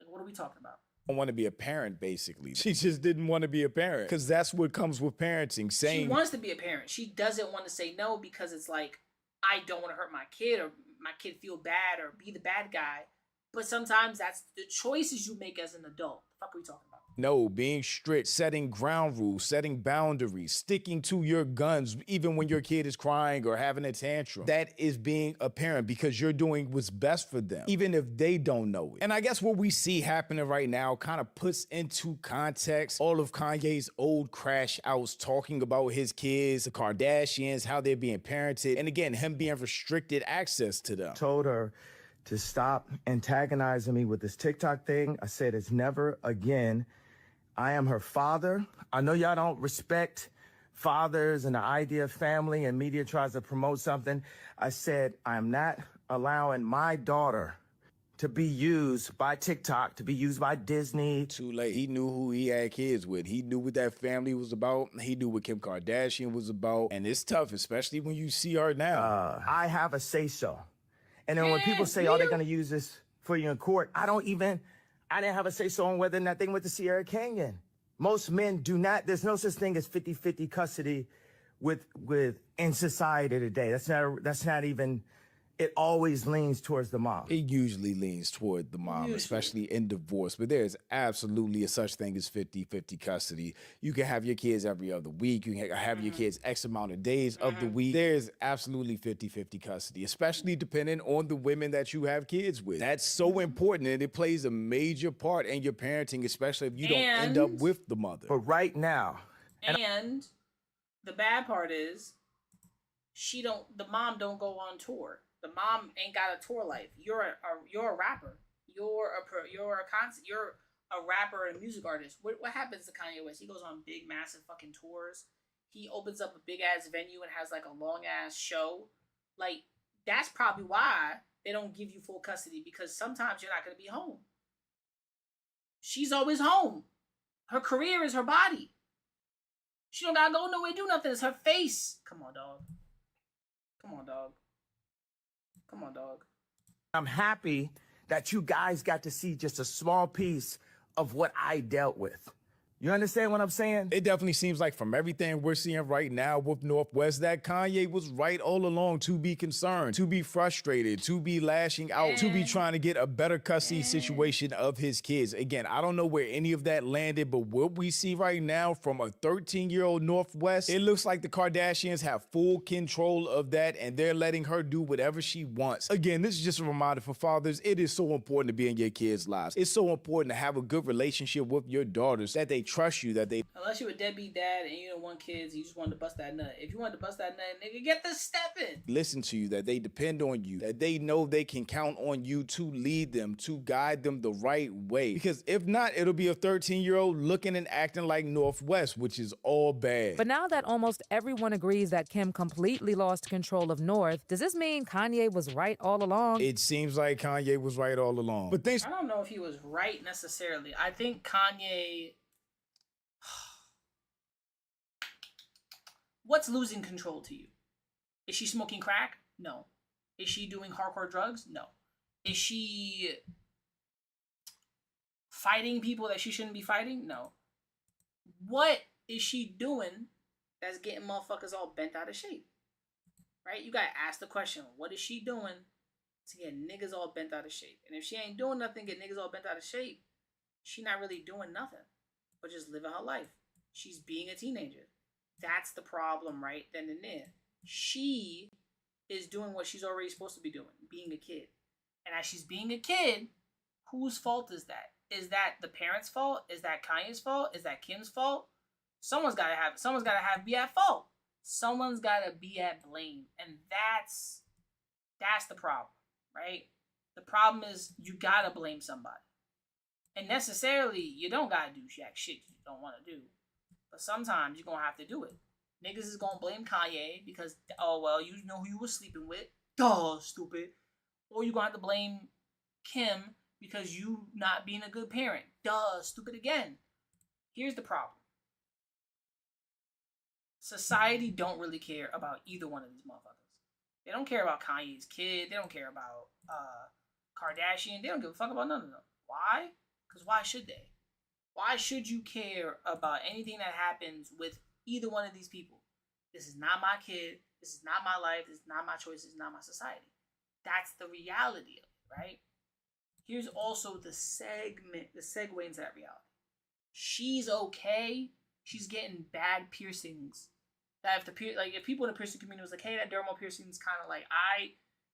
Like, what are we talking about? Don't want to be a parent, basically. She just didn't want to be a parent because that's what comes with parenting. She wants to be a parent. She doesn't want to say no because it's like, I don't want to hurt my kid or my kid feel bad or be the bad guy. But sometimes that's the choices you make as an adult. The fuck are we talking about? No, being strict, setting ground rules, setting boundaries, sticking to your guns, even when your kid is crying or having a tantrum. That is being a parent because you're doing what's best for them, even if they don't know it. And I guess what we see happening right now kind of puts into context all of Kanye's old crash outs talking about his kids, the Kardashians, how they're being parented, and again, him being restricted access to them. Told her to stop antagonizing me with this TikTok thing. I said it's never again. I am her father. I know y'all don't respect fathers and the idea of family, and media tries to promote something. I said I'm not allowing my daughter to be used by TikTok, to be used by Disney. Too late. He knew who he had kids with. He knew what that family was about. He knew what Kim Kardashian was about. And it's tough, especially when you see her now. I have a say-so. And then when people say, oh, they're going to use this for you in court, I didn't have a say-so on whether or not they went to Sierra Canyon. Most men do not. There's no such thing as 50-50 custody in society today. That's not even. It always leans towards the mom. It usually leans toward the mom, especially in divorce. But there's absolutely a such thing as 50-50 custody. You can have your kids every other week. You can have your kids X amount of days of the week. There's absolutely 50-50 custody, especially depending on the women that you have kids with. That's so important, and it plays a major part in your parenting, especially if you don't end up with the mother. But right now. And the bad part is, the mom don't go on tour. The mom ain't got a tour life. You're a rapper. You're a rapper and a music artist. What happens to Kanye West? He goes on big, massive fucking tours. He opens up a big ass venue and has like a long ass show. Like, that's probably why they don't give you full custody, because sometimes you're not gonna be home. She's always home. Her career is her body. She don't gotta go nowhere, do nothing. It's her face. Come on, dog. Come on, dog. Come on, dog. I'm happy that you guys got to see just a small piece of what I dealt with. You understand what I'm saying? It definitely seems like from everything we're seeing right now with Northwest that Kanye was right all along to be concerned, to be frustrated, to be lashing out, to be trying to get a better custody situation of his kids. Again, I don't know where any of that landed, but what we see right now from a 13-year-old Northwest, it looks like the Kardashians have full control of that, and they're letting her do whatever she wants. Again, this is just a reminder for fathers. It is so important to be in your kids' lives. It's so important to have a good relationship with your daughters, that they trust you, that they Unless you a deadbeat dad and you don't want kids, you just wanted to bust that nut. If you wanted to bust that nut, nigga, get the step in. listen to you, that they depend on you, that they know they can count on you to lead them, to guide them the right way. Because if not, it'll be a 13-year-old looking and acting like Northwest, which is all bad. But now that almost everyone agrees that Kim completely lost control of North, does this mean Kanye was right all along? It seems like Kanye was right all along. But thanks. I don't know if he was right necessarily. I think Kanye... What's losing control to you? Is she smoking crack? No. Is she doing hardcore drugs? No. Is she fighting people that she shouldn't be fighting? No. What is she doing that's getting motherfuckers all bent out of shape? Right? You gotta ask the question, what is she doing to get niggas all bent out of shape? And if she ain't doing nothing, get niggas all bent out of shape, she not really doing nothing, but just living her life. She's being a teenager. That's the problem right then and there. She is doing what she's already supposed to be doing, being a kid. And as she's being a kid, whose fault is that? Is that the parents' fault? Is that Kanye's fault? Is that Kim's fault? Someone's gotta be at fault. Someone's gotta be at blame. And that's the problem, right? The problem is you gotta blame somebody. And necessarily, you don't gotta do shit you don't wanna do. But sometimes you're gonna have to do it. Niggas is gonna blame Kanye because, oh, well, you know who you were sleeping with. Duh, stupid. Or you're gonna have to blame Kim because you not being a good parent. Duh, stupid again. Here's the problem. Society don't really care about either one of these motherfuckers. They don't care about Kanye's kid. They don't care about Kardashian. They don't give a fuck about none of them. Why? Because why should they? Why should you care about anything that happens with either one of these people? This is not my kid. This is not my life. This is not my choice. This is not my society. That's the reality of it, right? Here's also the segue into that reality. She's okay. She's getting bad piercings. That if people in the piercing community was like, hey, that dermal piercing is kind of like,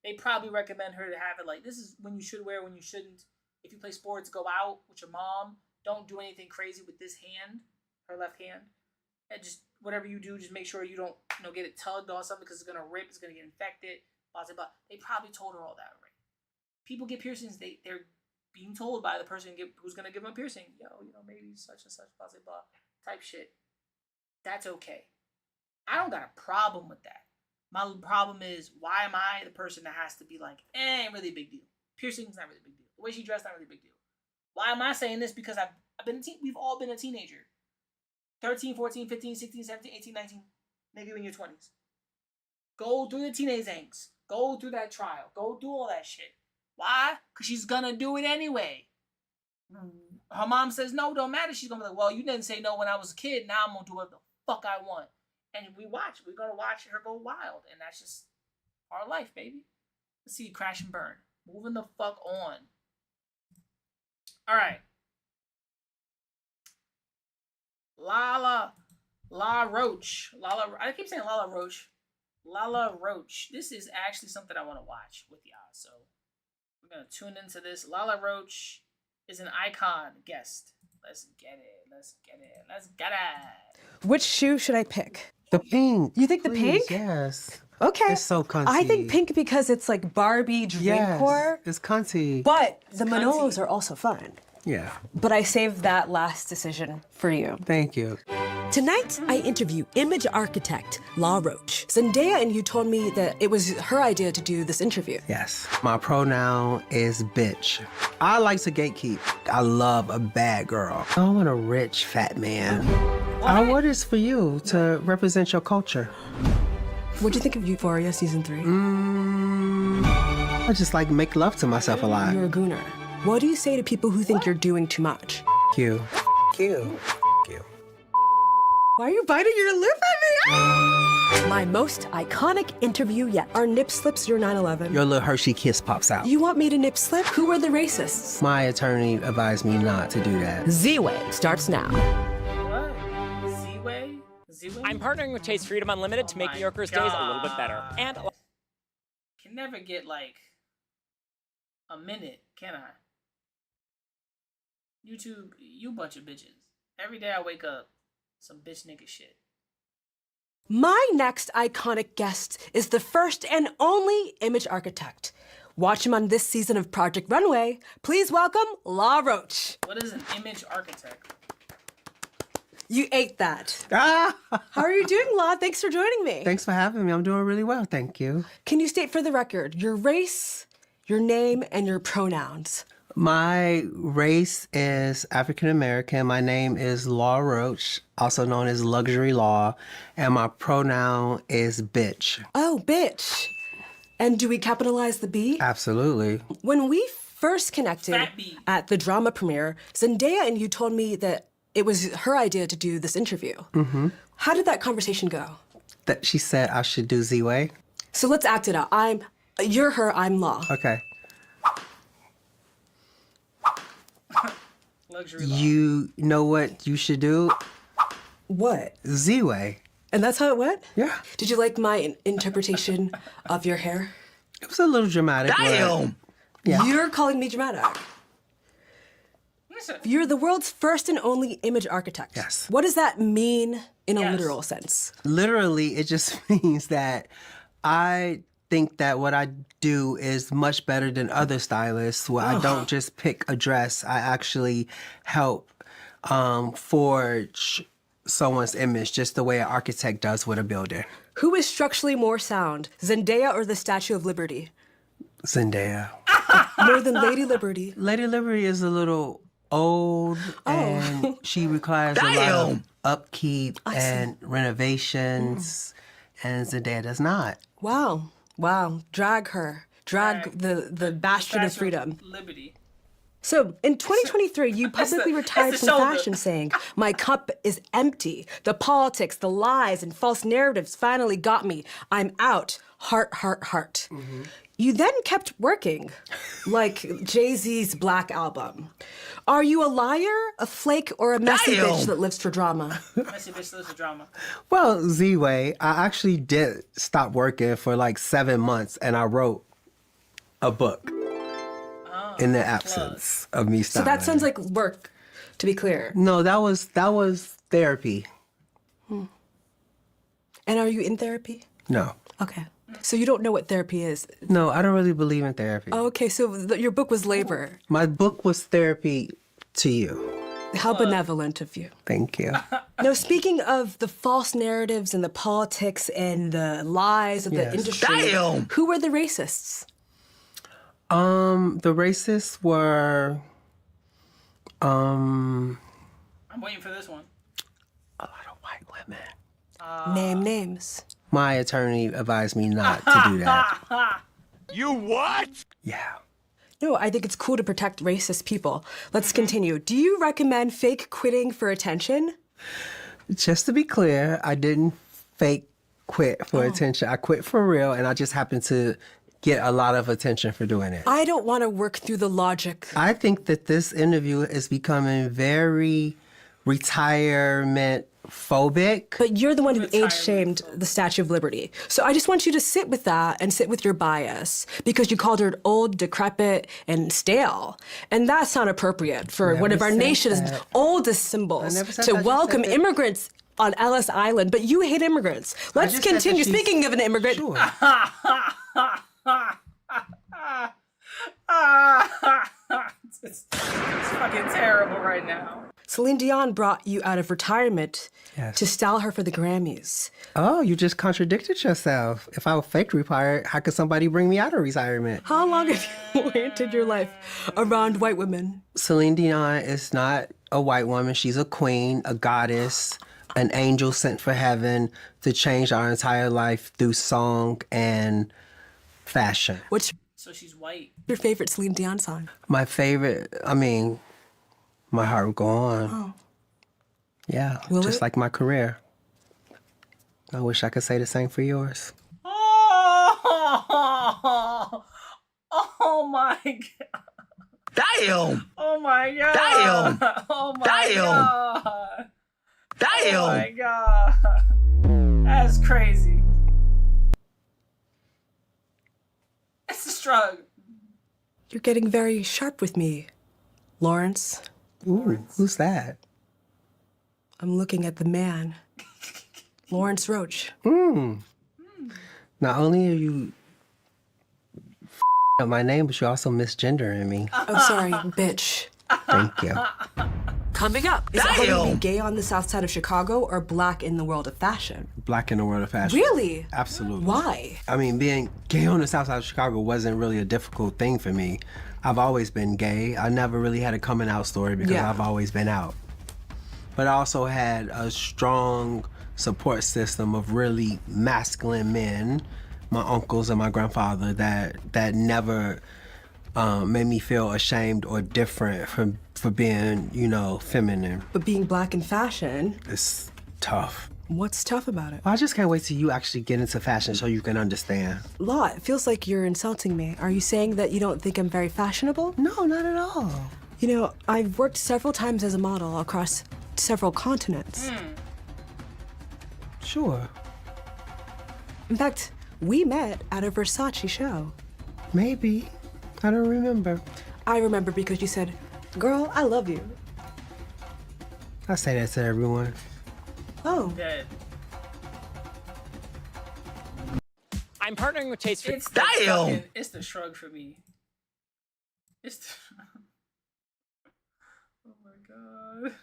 they probably recommend her to have it like, this is when you should wear, when you shouldn't. If you play sports, go out with your mom. Don't do anything crazy with this hand, her left hand. And just whatever you do, just make sure you don't, get it tugged on something because it's gonna rip, it's gonna get infected. Blah blah blah. They probably told her all that already. People get piercings. They're being told by the person who's gonna give them a piercing. Maybe such and such, blah blah blah, type shit. That's okay. I don't got a problem with that. My problem is, why am I the person that has to be like, ain't really a big deal. Piercing's not really a big deal. The way she dressed, not really a big deal. Why am I saying this? Because we've all been a teenager. 13, 14, 15, 16, 17, 18, 19. Maybe in your 20s. Go through the teenage angst. Go through that trial. Go do all that shit. Why? Because she's gonna do it anyway. Her mom says no, don't matter. She's gonna be like, well, you didn't say no when I was a kid. Now I'm gonna do what the fuck I want. And we're gonna watch her go wild. And that's just our life, baby. Let's see, crash and burn. Moving the fuck on. All right. Lala Roach. I keep saying Lala Roach. Lala Roach. This is actually something I want to watch with y'all. So we're going to tune into this. Lala Roach is an icon guest. Let's get it. Which shoe should I pick? The pink. You think the pink? Yes. Okay. It's so cunty. I think pink because it's like Barbie dreamcore. It's cunty. But the Manolos are also fun. Yeah. But I saved that last decision for you. Thank you. Tonight, I interview image architect La Roach. Zendaya and you told me that it was her idea to do this interview. Yes. My pronoun is bitch. I like to gatekeep. I love a bad girl. I want a rich, fat man. I want this for you to represent your culture. What'd you think of Euphoria Season 3? I just like make love to myself a lot. You're a gooner. What do you say to people who think you're doing too much? You. Why are you biting your lip at me? My most iconic interview yet. Our nip slips your 9/11. Your little Hershey kiss pops out. You want me to nip slip? Who are the racists? My attorney advised me not to do that. Z-Way starts now. What? Z-Way? I'm partnering with Taste Freedom Unlimited to make New Yorkers' days a little bit better. And can never get like a minute, can I? YouTube, you bunch of bitches. Every day I wake up, some bitch nigga shit. My next iconic guest is the first and only image architect. Watch him on this season of Project Runway. Please welcome La Roach. What is an image architect? You ate that. How are you doing, La? Thanks for joining me. Thanks for having me. I'm doing really well, thank you. Can you state for the record your race, your name, and your pronouns? My race is African American. My name is Law Roach, also known as Luxury Law, and my pronoun is bitch. Oh, bitch. And do we capitalize the B? Absolutely. When we first connected at the drama premiere, Zendaya and you told me that it was her idea to do this interview. Mm-hmm. How did that conversation go? That she said I should do Z-Way. So let's act it out. You're her, I'm Law. Okay. Luxury Law. You know what you should do? What? Z-Way. And that's how it went? Yeah. Did you like my interpretation of your hair? It was a little dramatic. Damn! Yeah. You're calling me dramatic. You're the world's first and only image architect. Yes. What does that mean in a literal sense? Literally, it just means that I think that what I do is much better than other stylists, where I don't just pick a dress. I actually help forge someone's image just the way an architect does with a building. Who is structurally more sound, Zendaya or the Statue of Liberty? Zendaya. More than Lady Liberty. Lady Liberty is a little old and she requires a lot of upkeep and renovations, and Zendaya does not. Wow. Wow. Drag her. Drag the bastion of freedom. Liberty. So, in 2023, you publicly retired from fashion saying, "My cup is empty. The politics, the lies, and false narratives finally got me. I'm out. Heart, heart, heart." Mm-hmm. You then kept working, like Jay-Z's Black Album. Are you a liar, a flake, or a messy bitch that lives for drama? Messy bitch lives for drama. Well, Z-Way, I actually did stop working for like 7 months, and I wrote a book in the absence of me So stopping. that sounds like work, to be clear. No, that was therapy. And are you in therapy? No. Okay. So you don't know what therapy is? No, I don't really believe in therapy. Oh, okay, so your book was labor. My book was therapy to you. How benevolent of you. Thank you. Now, speaking of the false narratives and the politics and the lies of the industry, who were the racists? The racists were, I'm waiting for this one. a lot of white women. Name names. My attorney advised me not to do that. You what? Yeah. No, I think it's cool to protect racist people. Let's continue. Do you recommend fake quitting for attention? Just to be clear, I didn't fake quit for attention. I quit for real, and I just happened to get a lot of attention for doing it. I don't want to work through the logic. I think that this interview is becoming very retirement phobic. But you're the one who age-shamed the Statue of Liberty. So I just want you to sit with that and sit with your bias, because you called her old, decrepit, and stale. And that's not appropriate for one of our nation's oldest symbols to welcome immigrants on Ellis Island. But you hate immigrants. Let's continue. Speaking of an immigrant. Sure. It's fucking terrible right now. Celine Dion brought you out of retirement to style her for the Grammys. Oh, you just contradicted yourself. If I were fake retired, how could somebody bring me out of retirement? How long have you oriented your life around white women? Celine Dion is not a white woman. She's a queen, a goddess, an angel sent from heaven to change our entire life through song and fashion. What's So she's white. your favorite Celine Dion song? My favorite, My Heart Will Go On. Oh. Yeah, Will just it? like my career. I wish I could say the same for yours. Oh my god. Damn! Oh my god. Damn! Oh my Damn! god. Damn! Oh my god. That's crazy. It's a struggle. You're getting very sharp with me, Lawrence. Ooh, who's that? I'm looking at the man, Lawrence Roach. Not only are you up my name, but you're also misgendering me. Oh, sorry, bitch. Thank you. Coming up, is it harder to be gay on the south side of Chicago or black in the world of fashion? Black in the world of fashion. Really? Absolutely. Why? I mean, being gay on the south side of Chicago wasn't really a difficult thing for me. I've always been gay. I never really had a coming out story because I've always been out. But I also had a strong support system of really masculine men, my uncles and my grandfather, that never made me feel ashamed or different for being, you know, feminine. But being black in fashion, It's tough. what's tough about it? I just can't wait till you actually get into fashion so you can understand. Law, it feels like you're insulting me. Are you saying that you don't think I'm very fashionable? No, not at all. You know, I've worked several times as a model across several continents. Sure. In fact, we met at a Versace show. Maybe. I don't remember. I remember because you said, "Girl, I love you." I say that to everyone. Oh. Dead. I'm partnering with Taste It's it's the shrug for me. It's the, oh my god.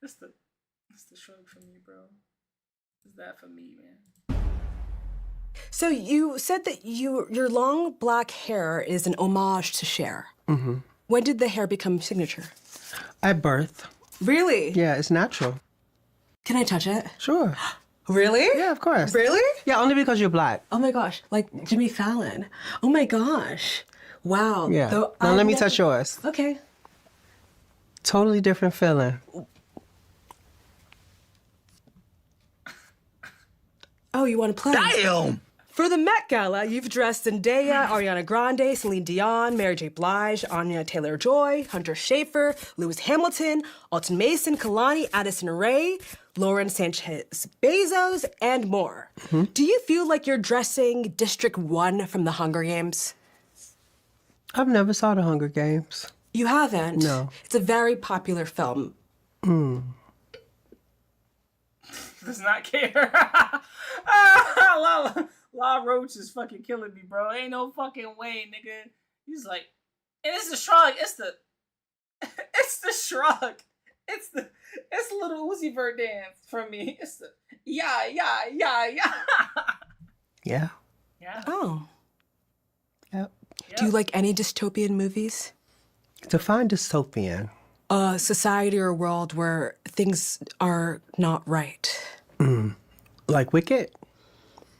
It's the shrug for me, bro. It's that for me, man. So you said that your long black hair is an homage to Cher. Mm-hmm. When did the hair become signature? At birth. Really? Yeah, it's natural. Can I touch it? Sure. Really? Yeah, of course. Really? Yeah, only because you're black. Oh my gosh, like Jimmy Fallon. Oh my gosh. Wow. Yeah. Though Now I've let me never- touch yours. Okay. Totally different feeling. Oh, you want to play? Damn! For the Met Gala, you've dressed Zendaya, Ariana Grande, Celine Dion, Mary J. Blige, Anya Taylor-Joy, Hunter Schafer, Lewis Hamilton, Alton Mason, Kalani, Addison Rae, Lauren Sanchez Bezos, and more. Do you feel like you're dressing District 1 from the Hunger Games? I've never saw the Hunger Games. You haven't? No. It's a very popular film. Does not care. La Roach is fucking killing me, bro. Ain't no fucking way, nigga. He's like, and it's the shrug. It's the shrug. It's little Uzi Vert dance from me. It's the yeah. Yeah. Yeah. Oh. Yep. Do you like any dystopian movies? Define dystopian. A society or a world where things are not right. Like Wicked?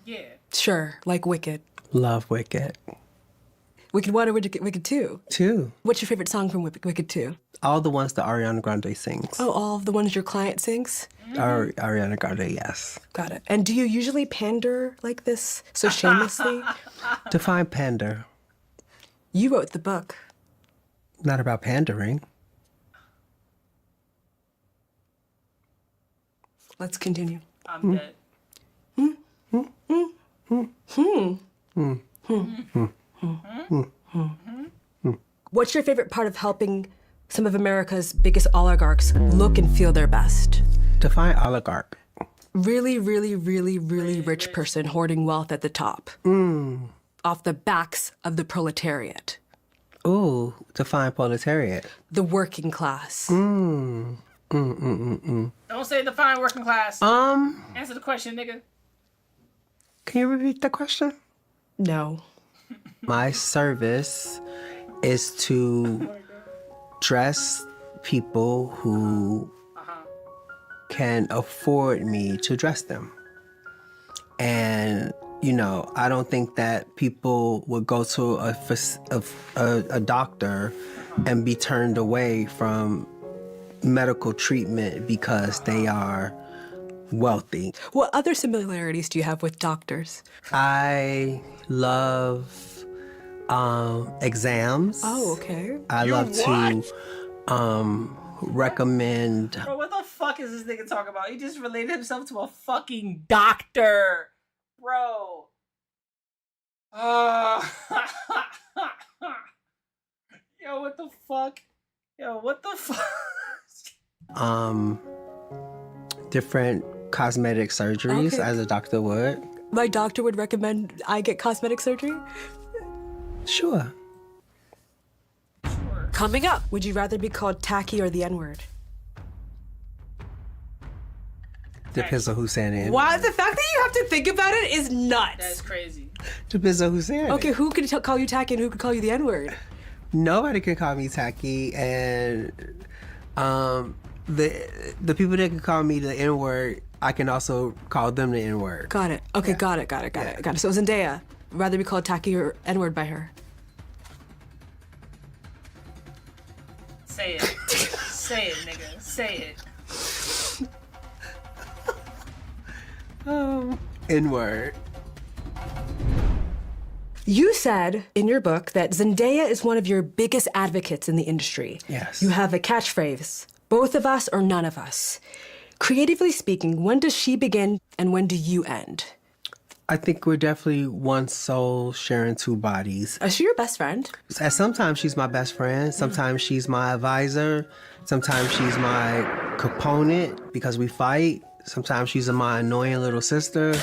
Yeah. Sure, like Wicked. Love Wicked. Wicked 1 or Wicked 2? 2. What's your favorite song from Wicked 2? All the ones that Ariana Grande sings. Oh, all of the ones your client sings? Ariana Grande, yes. Got it. And do you usually pander like this so shamelessly? Define pander. You wrote the book. Not about pandering. Let's continue. I'm dead. What's your favorite part of helping some of America's biggest oligarchs look and feel their best? Define oligarch. Really, really, really, really rich person hoarding wealth at the top. Off the backs of the proletariat. Ooh, define proletariat. The working class. Don't say define working class. Answer the question, nigga. Can you repeat the question? No. My service is to dress people who can afford me to dress them. And, you know, I don't think that people would go to a doctor and be turned away from medical treatment because they are wealthy. What other similarities do you have with doctors? I love exams. Oh, okay. I love to recommend. Bro, what the fuck is this nigga talking about? He just related himself to a fucking doctor. Bro. Yo, what the fuck? Yo, what the fuck? different cosmetic surgeries, Okay. as a doctor would. My doctor would recommend I get cosmetic surgery? Sure. Coming up, would you rather be called tacky or the N-word? Depends on who's saying it. Wow, the fact that you have to think about it is nuts. That's crazy. Depends on who's saying it. Okay, who could call you tacky and who could call you the N-word? Nobody can call me tacky, and the people that can call me the N-word, I can also call them the N-word. Got it. Okay, got it. So Zendaya, rather be called tacky or N-word by her? Say it. Say it, nigga. Say it. N-word. You said in your book that Zendaya is one of your biggest advocates in the industry. Yes. You have a catchphrase, both of us or none of us. Creatively speaking, when does she begin and when do you end? I think we're definitely one soul sharing two bodies. Is she your best friend? Sometimes she's my best friend. Sometimes she's my advisor. Sometimes she's my component because we fight. Sometimes she's my annoying little sister.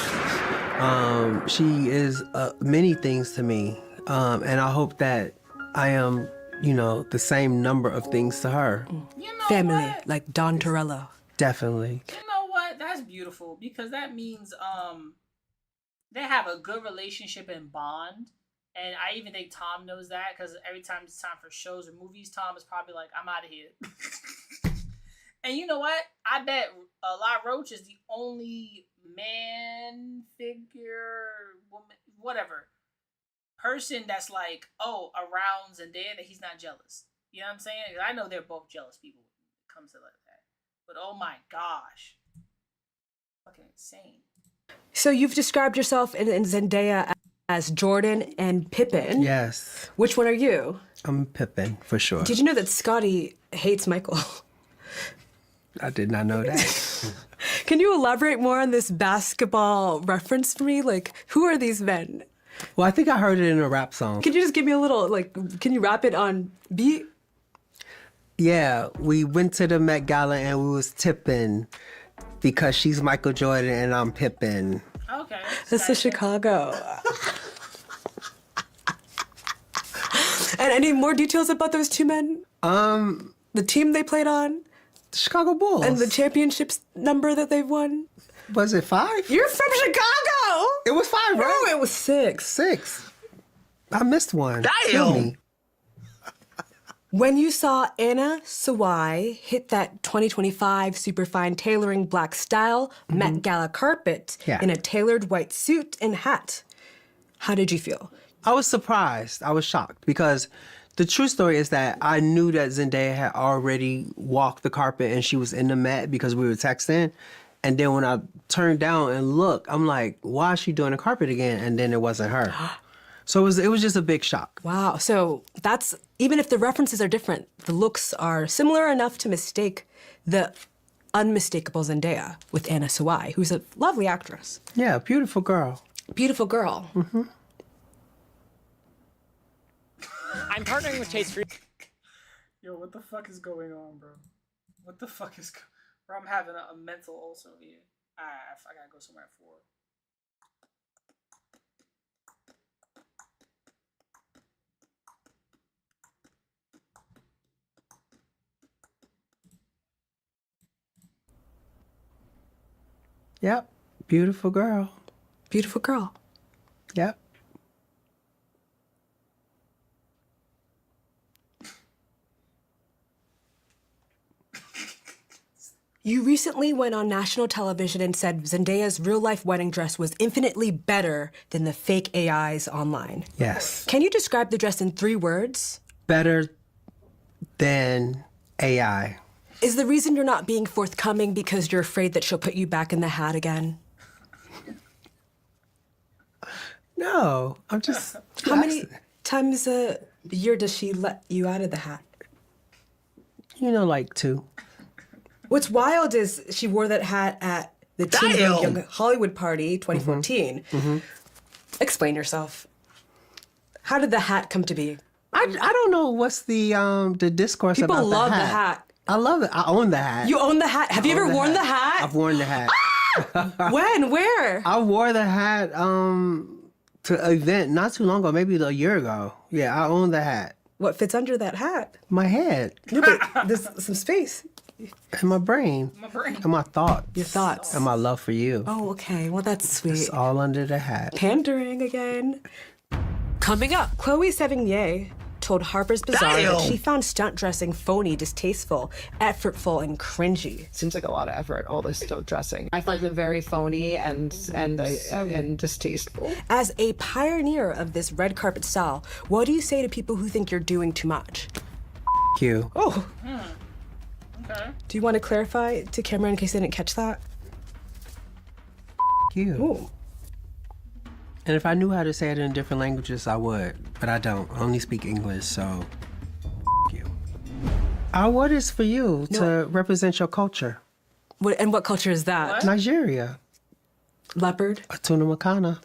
She is many things to me. And I hope that I am, the same number of things to her. You know Family, what? like Don Torello. Definitely. You know what? That's beautiful because that means they have a good relationship and bond. And I even think Tom knows that because every time it's time for shows or movies, Tom is probably like, I'm out of here. And you know what? I bet La Roche is the only man, figure, woman, whatever, person that's like, around Zendaya that he's not jealous. You know what I'm saying? 'Cause I know they're both jealous people when it comes to like that. But oh my gosh. Fucking insane. So you've described yourself in Zendaya as Jordan and Pippin. Yes. Which one are you? I'm Pippin, for sure. Did you know that Scotty hates Michael? I did not know that. Can you elaborate more on this basketball reference for me? Like, who are these men? Well, I think I heard it in a rap song. Can you just give me a little, can you rap it on beat? Yeah, we went to the Met Gala and we was tipping because she's Michael Jordan and I'm Pippin. Okay. This is Chicago. And any more details about those two men? The team they played on? The Chicago Bulls. And the championships number that they've won? Was it 5? You're from Chicago! It was 5, right? No, it was 6. 6. I missed one. Damn! Kill me. When you saw Anna Sawai hit that 2025 Superfine Tailoring Black Style Met Gala carpet in a tailored white suit and hat, how did you feel? I was surprised. I was shocked because the true story is that I knew that Zendaya had already walked the carpet and she was in the Met because we were texting. And then when I turned down and looked, I'm like, why is she doing the carpet again? And then it wasn't her. So it was just a big shock. Wow. So that's, even if the references are different, the looks are similar enough to mistake the unmistakable Zendaya with Anna Sawai, who's a lovely actress. Yeah, beautiful girl. Beautiful girl. Mm-hmm. I'm partnering with Chase for... Yo, what the fuck is going on, bro? What the fuck is... Bro, I'm having a mental also here. I gotta go somewhere at 4. Yep. Beautiful girl. Beautiful girl. Yep. You recently went on national television and said Zendaya's real-life wedding dress was infinitely better than the fake AIs online. Yes. Can you describe the dress in 3 words? Better than AI. Is the reason you're not being forthcoming because you're afraid that she'll put you back in the hat again? No, I'm just... How many times a year does she let you out of the hat? Like 2. What's wild is she wore that hat at the Teen Young Hollywood party 2014. Mm-hmm. Explain yourself. How did the hat come to be? I don't know what's the discourse People about love the the hat. I love it. I own the hat. You own the hat? Have you ever worn the hat? I've worn the hat. When? Where? I wore the hat to an event not too long ago, maybe a year ago. Yeah, I own the hat. What fits under that hat? My head. No, but there's some space. And my brain. And my thoughts. Your thoughts. And my love for you. Oh, okay. Well, that's sweet. It's all under the hat. Pandering again. Coming up, Chloe Sevigny told Harper's Bazaar that she found stunt dressing phony, distasteful, effortful, and cringy. Seems like a lot of effort, all this stunt dressing. I find them very phony and distasteful. As a pioneer of this red carpet style, what do you say to people who think you're doing too much? You. Oh. Okay. Do you want to clarify to camera in case they didn't catch that? You. Ooh. And if I knew how to say it in different languages, I would. But I don't. I only speak English, so you. I wore this for you to represent your culture. And what culture is that? What? Nigeria. Leopard? Atuna Makana.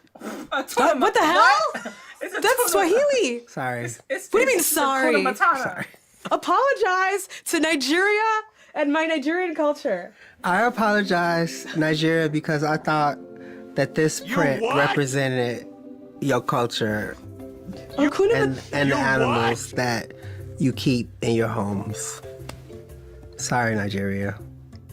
What the hell? That's Swahili. Sorry. What do you mean sorry? Sorry. Apologize to Nigeria and my Nigerian culture. I apologize, Nigeria, because I thought that this print represented your culture and the animals that you keep in your homes. Sorry, Nigeria.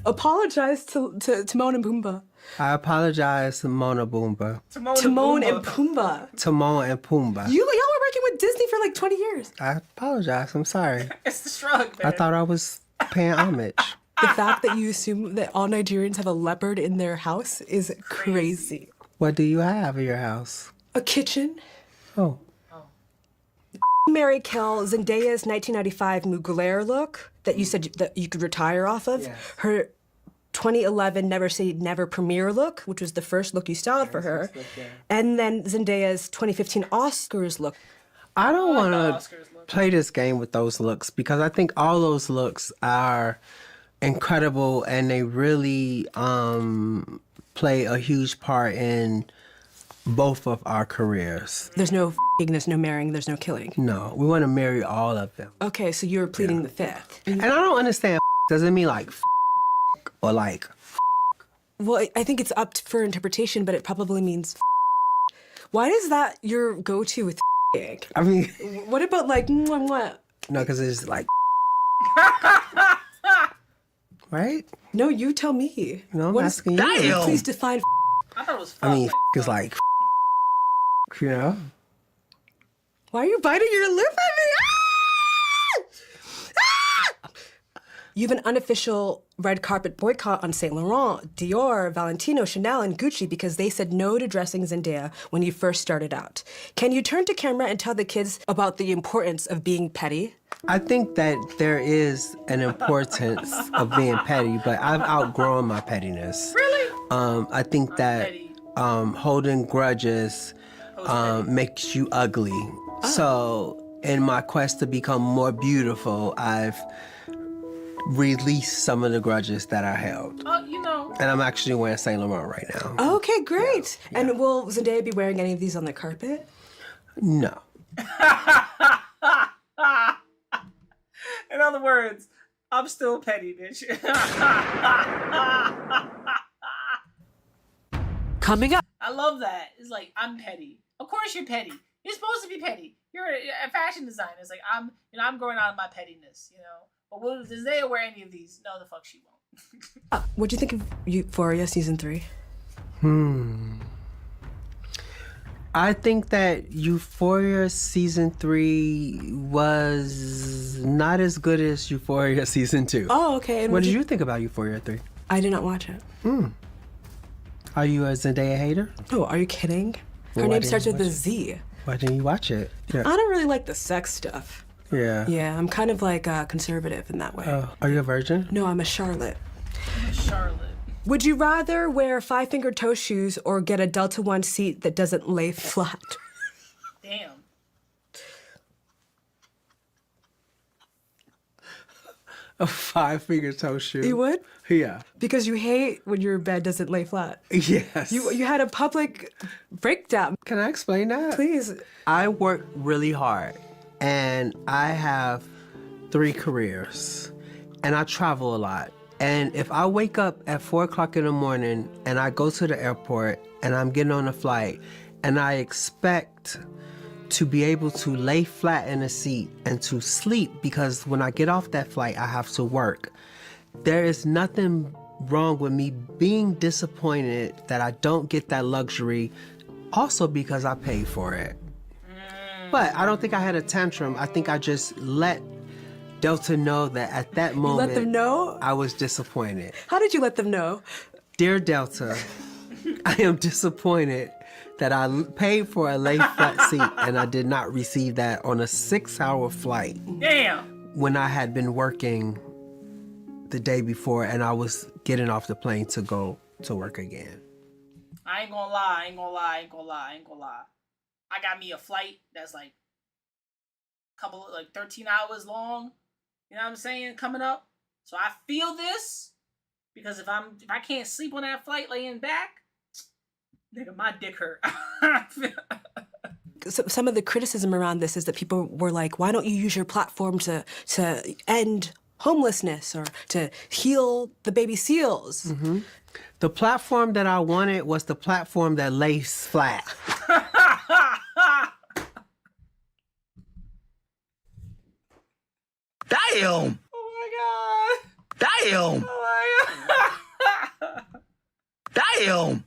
Apologize to Timon and Pumbaa. I apologize to Mona Boomba. Timon and Pumbaa. Timon and Pumbaa. Y'all were working with Disney for like 20 years. I apologize. I'm sorry. It's the shrug, man. I thought I was paying homage. The fact that you assume that all Nigerians have a leopard in their house is crazy. What do you have in your house? A kitchen. Oh. Mary Kill, Zendaya's 1995 Mugler look that you said that you could retire off of. Yes. Her 2011 Never Say Never premiere look, which was the first look you styled for her. And then Zendaya's 2015 Oscars look. I don't want to play this game with those looks because I think all those looks are incredible and they really play a huge part in both of our careers. There's no there's no marrying, there's no killing. No, we want to marry all of them. Okay, so you're pleading the fifth. And I don't understand, does it mean like or like? Well, I think it's up for interpretation, but it probably means Why is that your go-to with I mean... What about like, what? No, because it's like... Right? No, you tell me. No, I'm asking you. Please define I thought it was I mean, is like... You know? Why are you biting your lip at me? You have an unofficial red carpet boycott on Saint Laurent, Dior, Valentino, Chanel, and Gucci because they said no to dressing Zendaya when you first started out. Can you turn to camera and tell the kids about the importance of being petty? I think that there is an importance of being petty, but I've outgrown my pettiness. Really? I think that holding grudges makes you ugly. Oh. So in my quest to become more beautiful, I've release some of the grudges that I held. Oh, you know. And I'm actually wearing Saint Laurent right now. Okay, great. Yeah. And will Zendaya be wearing any of these on the carpet? No. In other words, I'm still petty, bitch. Coming up. I love that. It's like, I'm petty. Of course you're petty. You're supposed to be petty. You're a fashion designer. It's like, I'm growing out of my pettiness, you know? But will Zendaya wear any of these? No, the fuck she won't. What'd you think of Euphoria season 3? I think that Euphoria season 3 was not as good as Euphoria season 2. Oh, okay. And what did you think about Euphoria 3? I did not watch it. Are you a Zendaya hater? Oh, are you kidding? Her name starts with a Z. Why didn't you watch it? Yeah. I don't really like the sex stuff. Yeah. Yeah, I'm kind of like conservative in that way. Are you a virgin? No, I'm a Charlotte. Charlotte. Would you rather wear 5-finger toe shoes or get a Delta One seat that doesn't lay flat? Damn. A 5-finger toe shoe. You would? Yeah. Because you hate when your bed doesn't lay flat. Yes. You had a public breakdown. Can I explain that? Please. I work really hard. And I have 3 careers. and I travel a lot. And if I wake up at 4 o'clock in the morning and I go to the airport and I'm getting on a flight and I expect to be able to lay flat in a seat and to sleep because when I get off that flight, I have to work. There is nothing wrong with me being disappointed that I don't get that luxury, also because I paid for it. But I don't think I had a tantrum. I think I just let Delta know that at that moment, You let them know? I was disappointed. How did you let them know? Dear Delta, I am disappointed that I paid for a lay flat seat and I did not receive that on a 6-hour flight. Damn. When I had been working the day before and I was getting off the plane to go to work again. I ain't gonna lie. I got me a flight that's like 13 hours long. You know what I'm saying? Coming up. So I feel this because if I can't sleep on that flight laying back, nigga, my dick hurt. Some of the criticism around this is that people were like, why don't you use your platform to end homelessness or to heal the baby seals? Mm-hmm. The platform that I wanted was the platform that lays flat. Damn! Oh my god! Damn! Oh my god! Damn!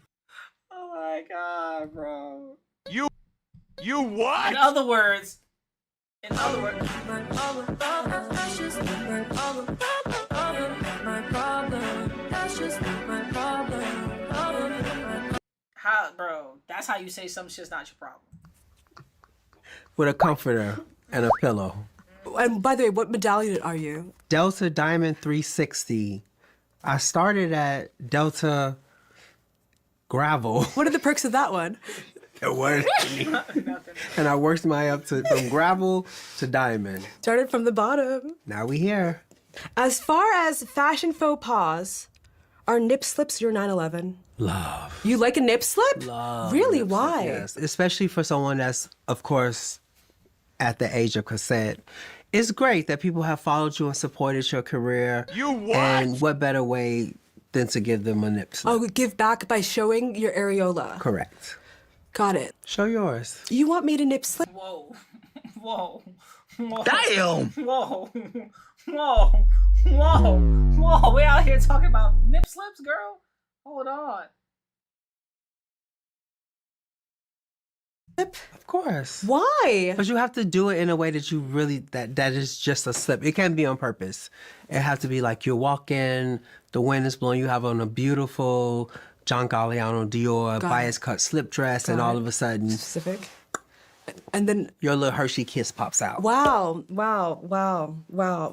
Oh my god, bro. You what? In other words, how, bro? That's how you say some shit's not your problem. With a comforter and a pillow. And by the way, what medallion are you? Delta Diamond 360. I started at Delta Gravel. What are the perks of that one? It worked. And I worked my up from gravel to diamond. Started from the bottom. Now we here. As far as fashion faux pas, are nip slips your 9/11? Love. You like a nip slip? Love. Really? Nip slip, Why? yes. Especially for someone that's, of course, at the age of consent. It's great that people have followed you and supported your career. You what? And what better way than to give them a nip slip? Oh, give back by showing your areola. Correct. Got it. Show yours. You want me to nip slip? Whoa. Whoa. Damn! Whoa. Whoa. Whoa. Whoa. We out here talking about nip slips, girl? Hold on. Of course. Why? But you have to do it in a way that you really, that is just a slip. It can't be on purpose. It has to be like you're walking, the wind is blowing, you have on a beautiful John Galliano Dior bias cut slip dress, and all of a sudden, specific. And then your little Hershey kiss pops out. Wow.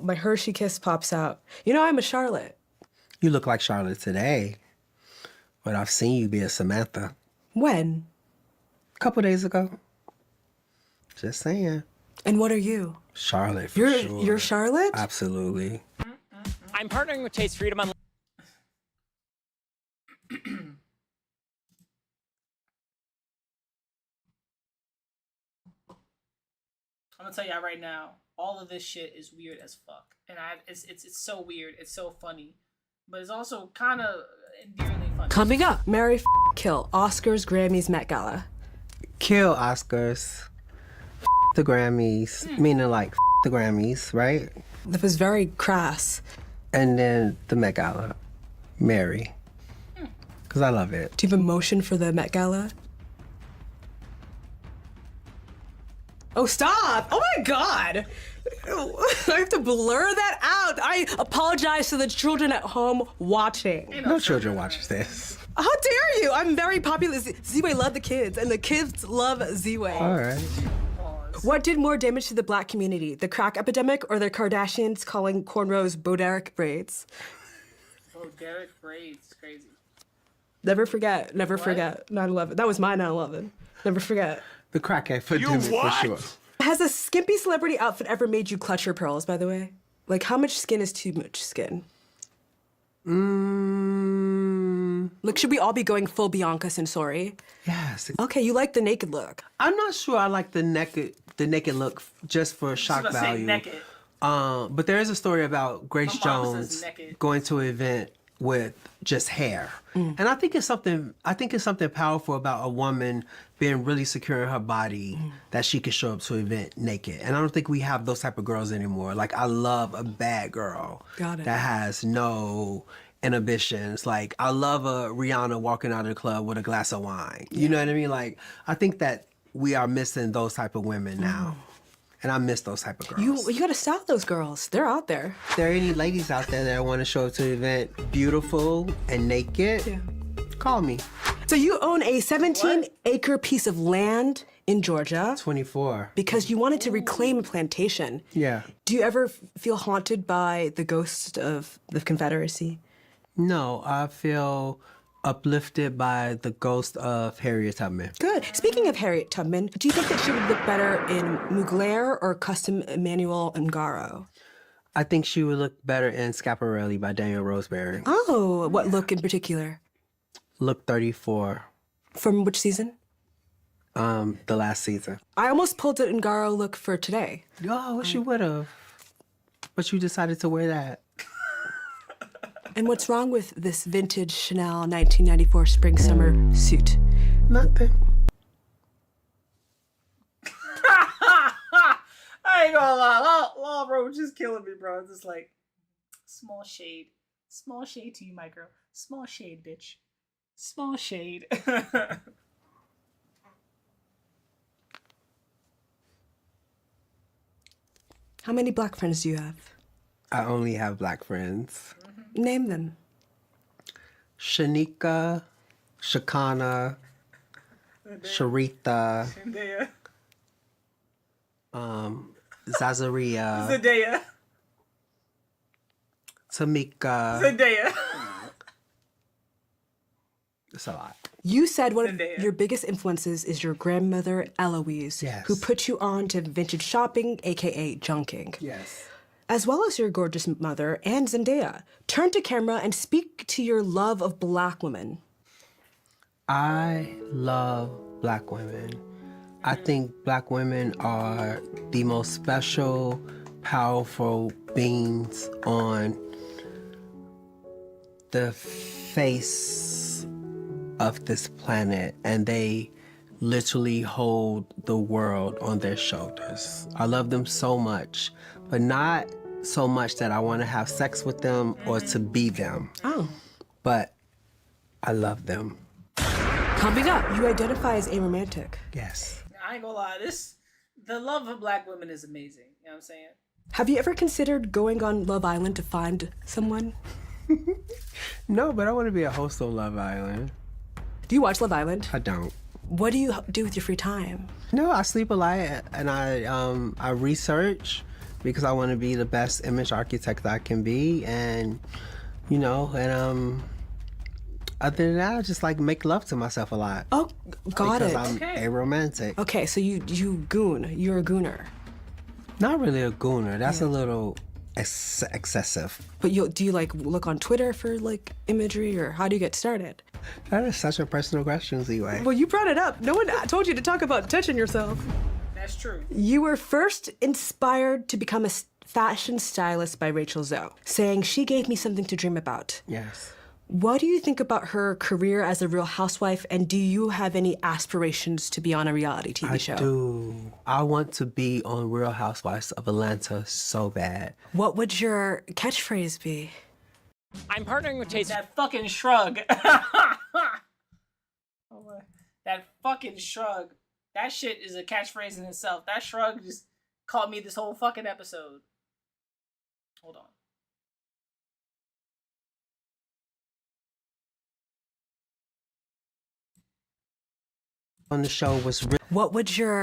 My Hershey kiss pops out. You know, I'm a Charlotte. You look like Charlotte today, but I've seen you be a Samantha. When? A couple days ago. Just saying. And what are you? Charlotte, for sure. You're Charlotte? Absolutely. I'm partnering with Taste Freedom on. I'm gonna tell y'all right now, all of this shit is weird as fuck, and it's so weird, it's so funny, but it's also kind of endearingly funny. Coming up, marry, kill, Oscars, Grammys, Met Gala. Kill Oscars. The Grammys. Meaning like the Grammys, right? That was very crass. And then the Met Gala. Marry. Because I love it. Do you have a motion for the Met Gala? Oh, stop! Oh my God! I have to blur that out. I apologize to the children at home watching. No children watch this. How dare you? I'm very popular. Z-Way love the kids, and the kids love Z-Way. All right. What did more damage to the black community, the crack epidemic or the Kardashians calling cornrows Boderick braids? Boderick braids, crazy. Never forget 9/11. That was my 9/11. Never forget. The crack epidemic for sure. Has a skimpy celebrity outfit ever made you clutch your pearls, by the way? Like, how much skin is too much skin? Like, should we all be going full Bianca Censori? Yes. Okay, you like the naked look. I'm not sure I like the naked look just for shock value. Naked. But there is a story about Grace My mom says Jones naked. going to an event with just hair. And I think it's something powerful about a woman being really secure in her body that she can show up to an event naked. And I don't think we have those type of girls anymore. Like, I love a bad girl Got it. that has no inhibitions. Like, I love a Rihanna walking out of the club with a glass of wine. You know what I mean? Like, I think that we are missing those type of women now. And I miss those type of girls. You gotta stop those girls. They're out there. If there are any ladies out there that want to show up to the event beautiful and naked, call me. So you own a 17-acre piece of land in Georgia. 24. Because you wanted to reclaim a plantation. Yeah. Do you ever feel haunted by the ghost of the Confederacy? No, I feel uplifted by the ghost of Harriet Tubman. Good. Speaking of Harriet Tubman, do you think that she would look better in Mugler or Custom Emmanuel Ungaro? I think she would look better in Schiaparelli by Daniel Roseberry. Oh, what look in particular? Look 34. From which season? The last season. I almost pulled an Ungaro look for today. Oh, I wish you would have. But you decided to wear that. And what's wrong with this vintage Chanel 1994 spring-summer suit? Nothing. I ain't gonna lie. Law, bro, just killing me, bro. It's just like, small shade. Small shade to you, my girl. Small shade, bitch. Small shade. How many black friends do you have? I only have black friends. Name them. Shanika, Shakana, Sharita, Zendaya. Zazaria, Zendaya. Tamika. Zendaya. It's a lot. You said one of your biggest influences is your grandmother, Eloise, who put you on to vintage shopping, aka junking. Yes. As well as your gorgeous mother and Zendaya. Turn to camera and speak to your love of black women. I love black women. I think black women are the most special, powerful beings on the face of this planet, and they literally hold the world on their shoulders. I love them so much, but not so much that I want to have sex with them or to be them. Oh. But I love them. Coming up, you identify as aromantic. Yes. I ain't gonna lie. The love of black women is amazing. You know what I'm saying? Have you ever considered going on Love Island to find someone? No, but I want to be a host on Love Island. Do you watch Love Island? I don't. What do you do with your free time? No, I sleep a lot and I research because I want to be the best image architect that I can be, and other than that, I just like make love to myself a lot. Oh, got it. Because I'm aromantic. Okay, so you goon. You're a gooner. Not really a gooner. That's a little excessive. But do you like look on Twitter for like imagery, or how do you get started? That is such a personal question, Z-Way. Well, you brought it up. No one told you to talk about touching yourself. That's true. You were first inspired to become a fashion stylist by Rachel Zoe, saying she gave me something to dream about. Yes. What do you think about her career as a Real Housewife, and do you have any aspirations to be on a reality TV show? I do. I want to be on Real Housewives of Atlanta so bad. What would your catchphrase be? I'm partnering with Chase. That fucking shrug. That fucking shrug. That shit is a catchphrase in itself. That shrug just caught me this whole fucking episode. Hold on. On the show was What would your...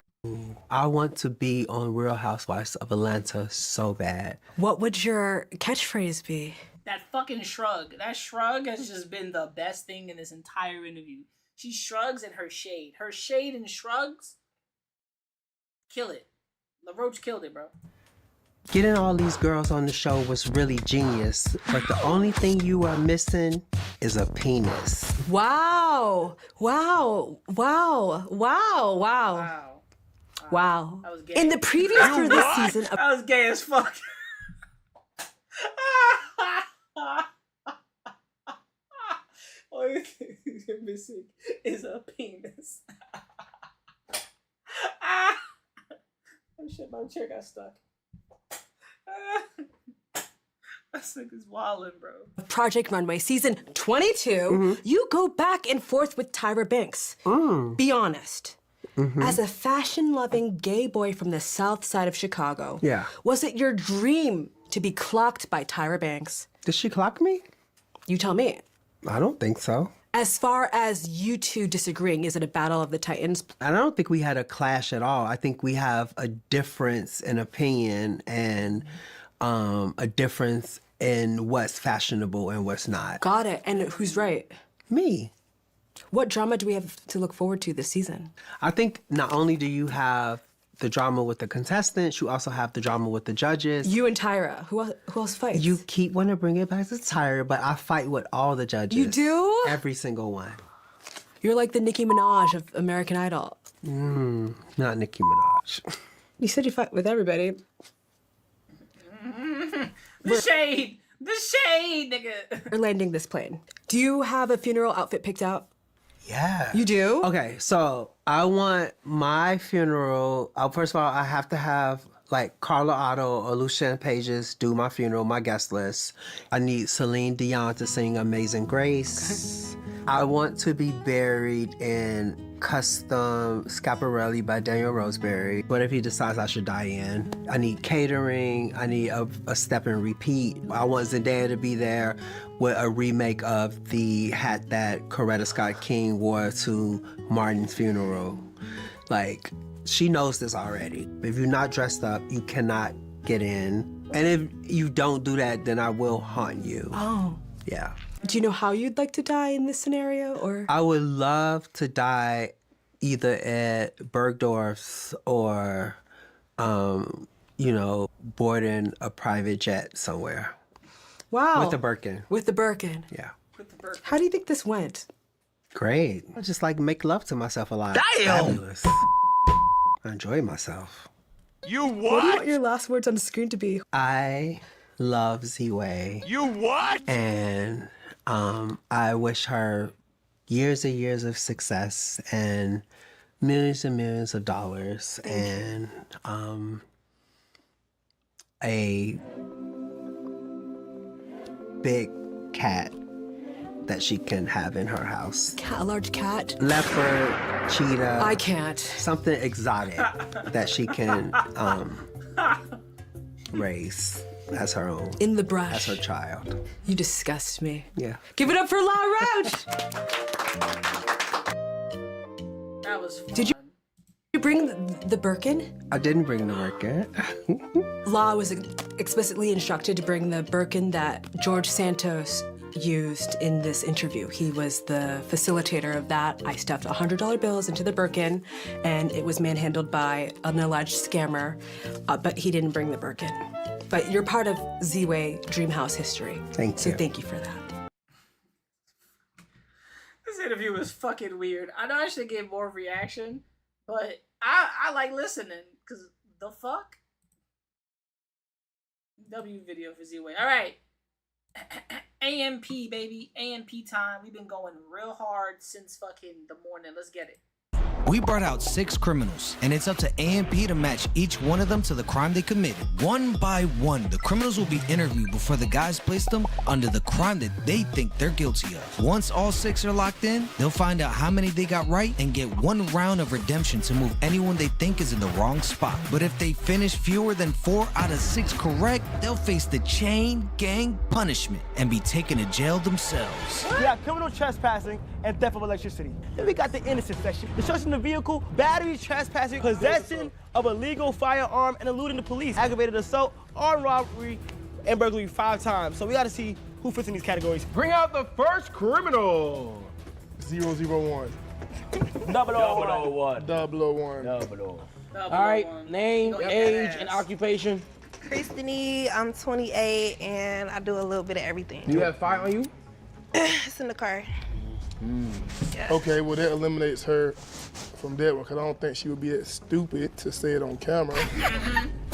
I want to be on Real Housewives of Atlanta so bad. What would your catchphrase be? That fucking shrug. That shrug has just been the best thing in this entire interview. She shrugs and her shade. Her shade and shrugs. Kill it. LaRoche killed it, bro. Getting all these girls on the show was really genius, but the only thing you are missing is a penis. Wow. Wow. Wow. Wow. Wow. Wow. That was gay. In the previews for this season... That was gay as fuck. Only thing you're missing is a penis. Oh shit, my chair got stuck. This nigga's wildin', bro. Project Runway season 22, you go back and forth with Tyra Banks. Be honest. As a fashion-loving gay boy from the south side of Chicago, was it your dream to be clocked by Tyra Banks? Did she clock me? You tell me. I don't think so. As far as you two disagreeing, is it a battle of the Titans? I don't think we had a clash at all. I think we have a difference in opinion and a difference in what's fashionable and what's not. Got it. And who's right? Me. What drama do we have to look forward to this season? I think not only do you have the drama with the contestants, you also have the drama with the judges. You and Tyra. Who else fights? You keep wanting to bring it back to Tyra, but I fight with all the judges. You do? Every single one. You're like the Nicki Minaj of American Idol. Not Nicki Minaj. You said you fight with everybody. The shade, nigga. We're landing this plane. Do you have a funeral outfit picked out? Yeah. You do? Okay, so I want my funeral. First of all, I have to have like Carla Otto or Lucian Pages do my funeral, my guest list. I need Celine Dion to sing Amazing Grace. I want to be buried in custom Schiaparelli by Daniel Roseberry. What if he decides I should die in? I need catering. I need a step and repeat. I want Zendaya to be there with a remake of the hat that Coretta Scott King wore to Martin's funeral. Like, she knows this already. If you're not dressed up, you cannot get in. And if you don't do that, then I will haunt you. Oh. Yeah. Do you know how you'd like to die in this scenario, or? I would love to die either at Bergdorf's or, boarding a private jet somewhere. Wow. With the Birkin. With the Birkin. Yeah. How do you think this went? Great. I just make love to myself a lot. Damn! Fabulous. I enjoy myself. You what? What do you want your last words on the screen to be? I love Z-Way. You what? And I wish her years and years of success and millions of dollars and a big cat that she can have in her house. A large cat? Leopard, cheetah. I can't. Something exotic that she can raise as her own. In the brush. As her child. You disgust me. Yeah. Give it up for La Roach! That was fun. Did you bring the Birkin? I didn't bring the Birkin. La was explicitly instructed to bring the Birkin that George Santos used in this interview. He was the facilitator of that. I stuffed $100 bills into the Birkin, and it was manhandled by an alleged scammer, but he didn't bring the Birkin. But you're part of Z-Way Dreamhouse history. Thank you. So thank you for that. This interview was fucking weird. I know I should get more reaction, but I like listening, because the fuck? W video for Z-Way. All right. AMP, baby. AMP time. We've been going real hard since fucking the morning. Let's get it. We brought out 6 criminals, and it's up to AMP to match each one of them to the crime they committed. One by one, the criminals will be interviewed before the guys place them under the crime that they think they're guilty of. Once all 6 are locked in, they'll find out how many they got right and get 1 round of redemption to move anyone they think is in the wrong spot. But if they finish fewer than 4 out of 6 correct, they'll face the chain gang punishment and be taken to jail themselves. We got criminal trespassing and theft of electricity. Then we got the innocent section. Destruction of vehicle, battery, trespassing, possession of a legal firearm, and eluding the police. Aggravated assault, armed robbery, and burglary 5 times. So we gotta see who fits in these categories. Bring out the first criminal. 001. 001. 001. 001. All right, name, age, and occupation. Christine, I'm 28, and I do a little bit of everything. Do you have fire on you? It's in the car. Yeah. Okay, well that eliminates her from that one, because I don't think she would be that stupid to say it on camera.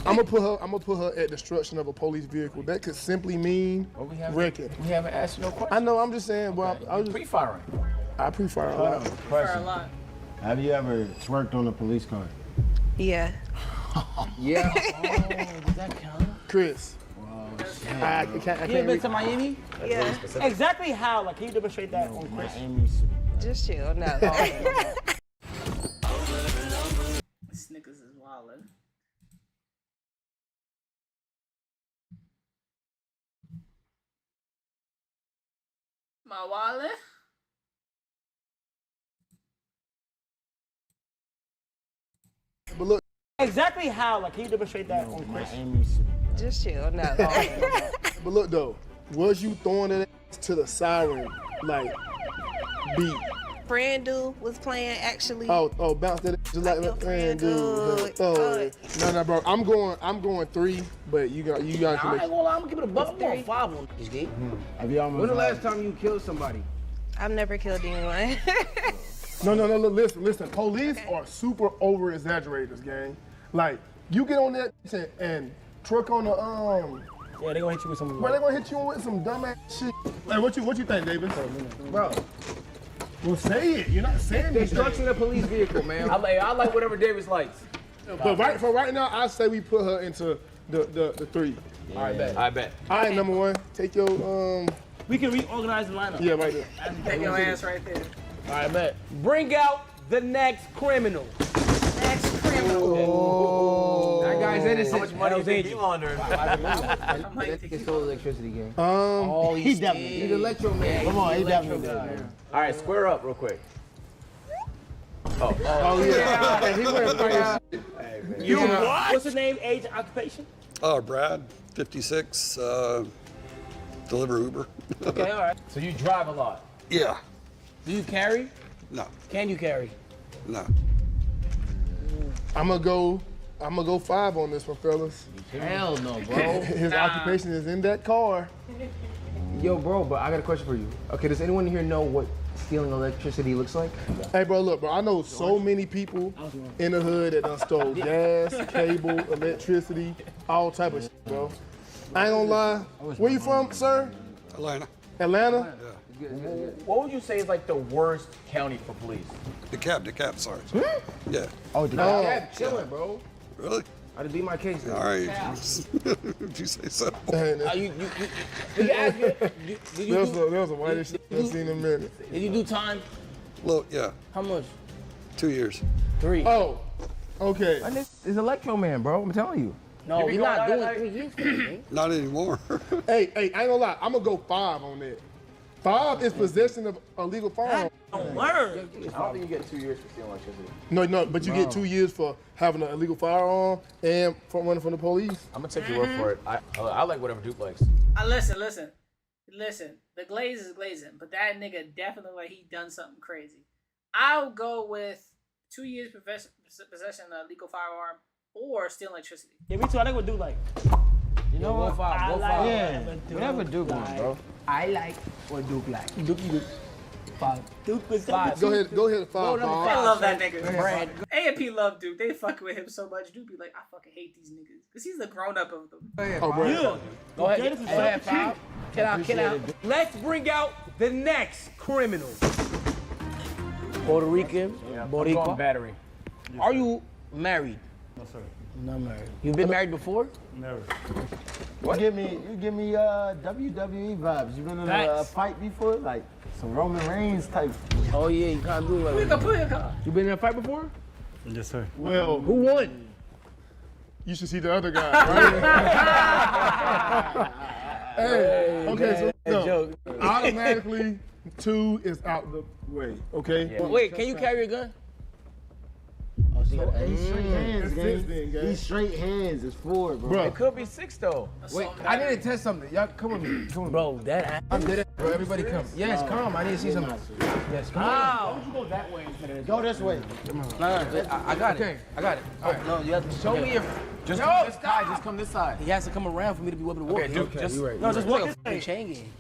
I'm gonna put her at destruction of a police vehicle. That could simply mean wrecking. We haven't asked you no questions. I know. I'm just saying. Well, I was just Pre-firing. I pre-fire a lot. For a lot. Have you ever twerked on a police car? Yeah. Yeah. Oh, does that count? Chris. I can't You ever been to Miami? Yeah. Exactly how? Like, can you demonstrate that on Chris? Just chill. No. This niggas is wildin'. My wallet? But look. Exactly how? Like, can you demonstrate that on Chris? Just chill. No. But look though, was you throwing it to the siren like beat? Friend dude was playing actually. Oh, bounce that just like my friend dude. Oh. No, bro. I'm going 3, but you guys I can ain't make. gonna lie, I'm gonna give it a buck. I'm going 5 on this game. Have you almost? When the last time you killed somebody? I've never killed anyone. No. Listen. Police are super over exaggerators, gang. Like you get on that and truck on the Yeah, they gonna hit you with some. Bro, they gonna hit you with some dumbass shit. Hey, what you think, Davis? Bro, Well, say it. You're not saying anything. destruction of police vehicle, man. I like whatever Davis likes. But for right now, I say we put her into the 3. All right, bet. I bet. All right, number 1. Take your We can reorganize the lineup. Yeah, right there. Take your ass right there. All right, bet. Bring out the next criminal. Next criminal. That guy's innocent. How much money is he laundering? He stole electricity game. He definitely. He's an electro man. Come on, he definitely did. All right, square up real quick. Oh yeah. He went fire. You what? What's his name, age, occupation? Brad, 56, deliver Uber. Okay, all right. So you drive a lot. Yeah. Do you carry? No. Can you carry? No. I'm gonna go 5 on this one, fellas. Hell no, bro. His occupation is in that car. Yo, bro, but I got a question for you. Okay, does anyone here know what stealing electricity looks like? Hey, bro, look, bro. I know so many people in the hood that done stole gas, cable, electricity, all type of shit, bro. I ain't gonna lie. Where you from, sir? Atlanta. Atlanta? What would you say is like the worst county for police? DeKalb, sorry. Yeah. Oh, DeKalb, chilling, bro. Really? I just beat my case. Then. All right. If you say so. There was a whitest shit I've seen in a minute. Did you do time? Look, yeah. How much? 2 years. 3. Oh, okay. It's Electro Man, bro. I'm telling you. No, we're not doing 3 years. Not anymore. Hey, I ain't gonna lie. I'm gonna go 5 on that. 5 is possession of a legal firearm. Word. I don't think you get 2 years for stealing electricity. No, but you get 2 years for having an illegal firearm and for running from the police. I'm gonna take your word for it. I like whatever Duke likes. Listen. The glaze is glazing, but that nigga definitely like he done something crazy. I'll go with 2 years possession of a legal firearm or stealing electricity. Yeah, me too. I think what Duke like. You know what? I like Yeah, whatever Duke wants, bro. I like what Duke like. Duke. 5. Duke was 5. Go ahead, 5. I love that nigga. Brad. A&P love Duke. They fucking with him so much. Duke be like, I fucking hate these niggas. Because he's the grown up of them. Oh, bro. Yeah. Go ahead, 5. Get out. Let's bring out the next criminal. Puerto Rican, Boricua. Battery. Are you married? No, sir. Not married. You've been married before? Never. You give me WWE vibes. You been in a fight before, like some Roman Reigns type? Oh yeah, you can't do it. You been in a fight before? Yes, sir. Well, who won? You should see the other guy, right? Hey, okay, so automatically 2 is out the way, okay? Yeah. Wait, can you carry a gun? He's straight hands, gang. These straight hands is 4, bro. It could be 6 though. Wait, I need to test something. Y'all come with me. Come with me. Bro, that I'm dead, bro. Everybody come. Yes, come. I need to see something. Yes, come Why don't you go that way instead of Go this way. I got it. I got it. All right. No, you have to Show me your. Just come this side. Just come this side. He has to come around for me to be able to walk. Okay, Duke, just No, just walk this way. Chain game.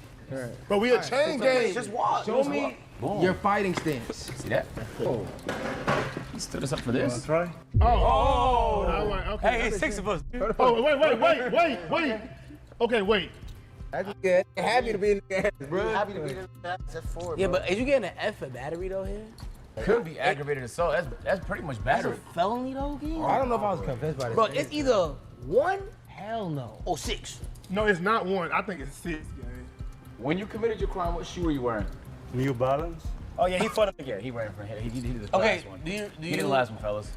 But we a chain gang. Just walk. Show me Boom. Your fighting stance. See that? Oh. He stood us up for this. Try. Oh. All right, okay. Hey, it's 6 of us. Oh, wait. Okay, wait. That's good. Happy to be in the ass, bro. Happy to be in the ass. That's 4, bro. Yeah, but is you getting an F for battery though here? Could be aggravated assault. That's pretty much battery. That's a felony though, kid? I don't know if I was convinced by this. Bro, it's either 1, hell no, or 6. No, it's not 1. I think it's 6, gang. When you committed your crime, what shoe were you wearing? New Balance. Oh yeah, he fought up. Yeah, he ran for him. He did the last one. Do He did the last one, fellas.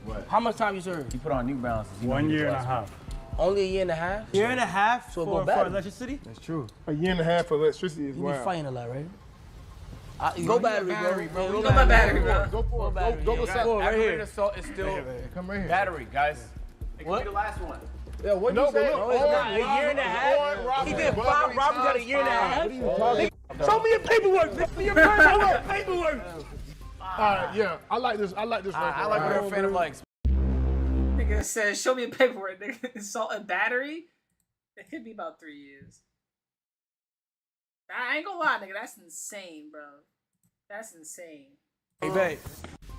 What? How much time you served? He put on New Balances. 1 year and a half. Only a year and a half? Year and a half So for bad. electricity? That's true. A year and a half for electricity is You be wild. fighting a lot, right? Go battery, bro. Go by battery, bro. Go for it. Go for Guys, something. aggravated assault is still Come right here. battery, guys. It could What? be the last one. Yeah, what No, you but say? look, No, it's not. A year and a half? He did 5 robberies at a year and a half? What are you talking about? Show me your paperwork. Show me your paperwork. All right, yeah. I like this. I like this. I like what our Phantom likes. Nigga says, show me a paperwork. Nigga, assault and battery? It could be about 3 years. I ain't gonna lie, nigga. That's insane, bro. That's insane. Hey, babe.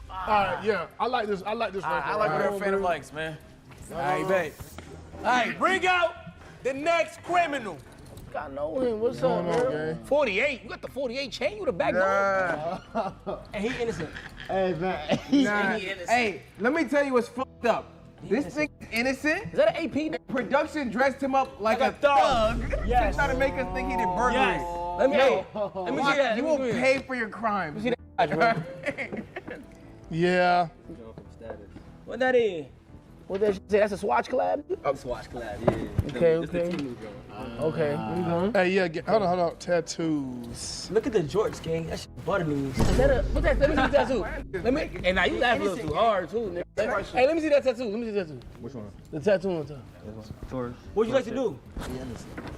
All right, yeah. I like this. I like this. I like what our Phantom likes, man. Hey, babe. Hey, bring out the next criminal. I know him. What's up, man? 48. You got the 48 chain? You the back door? And he innocent. Hey, man. Nah. He innocent. Hey, let me tell you what's fucked up. This thing is innocent. Is that an AP? Production dressed him up like a thug. Yes. To try to make us think he did burglary. Let me, Yo, let me see that. you will pay for your crimes. See that? Yeah. What that is? What that shit say? That's a Swatch collab? Swatch collab, yeah. Okay. Okay. Hey, yeah. Hold on. Tattoos. Look at the jorts, gang. That shit butter me. Is that a, what's that? Let me see the tattoo. Let me. And now you laugh a little too hard too, nigga. Hey, let me see that tattoo. Let me see the tattoo. Which one? The tattoo on top. Taurus. What'd you like to do?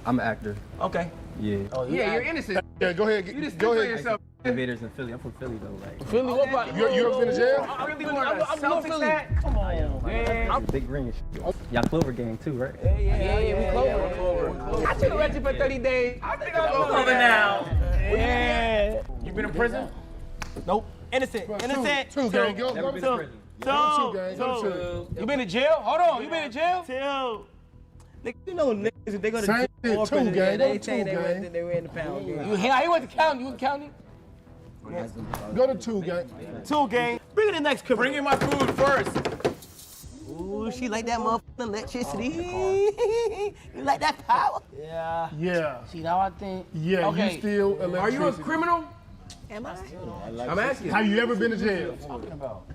I'm an actor. Okay. Yeah. Oh, Yeah, you're innocent. Yeah, go ahead. You just Go go ahead. yourself. Invaders in Philly. I'm from Philly though. Like. Philly, what about You ever been to jail? I'm really going to Celtics hat. Come on, man. Big ring and shit. Y'all Clover gang too, right? Yeah, we Clover. I took a reggie for 30 days. I think I'm going Over now. Yeah. You been in prison? Nope. Innocent. Innocent. Two, gang. Go Never been to to prison. Go to two, gang. Go to two. You been to jail? Hold on. You been to jail? Nigga, you know niggas, if they go to Same jail, shit, two, gang. Go to two, they gang. were in the pound game. You went to county? You went to county? Go to two, gang. 2 gang. Bring in the next criminal. Bring in my food first. Ooh, she like that motherfucking electricity. You like that power? Yeah. Yeah. See, now I think. Yeah, Okay. you still electricity. Are you a criminal? Am I? I'm asking. Have you ever been to jail? Talking about.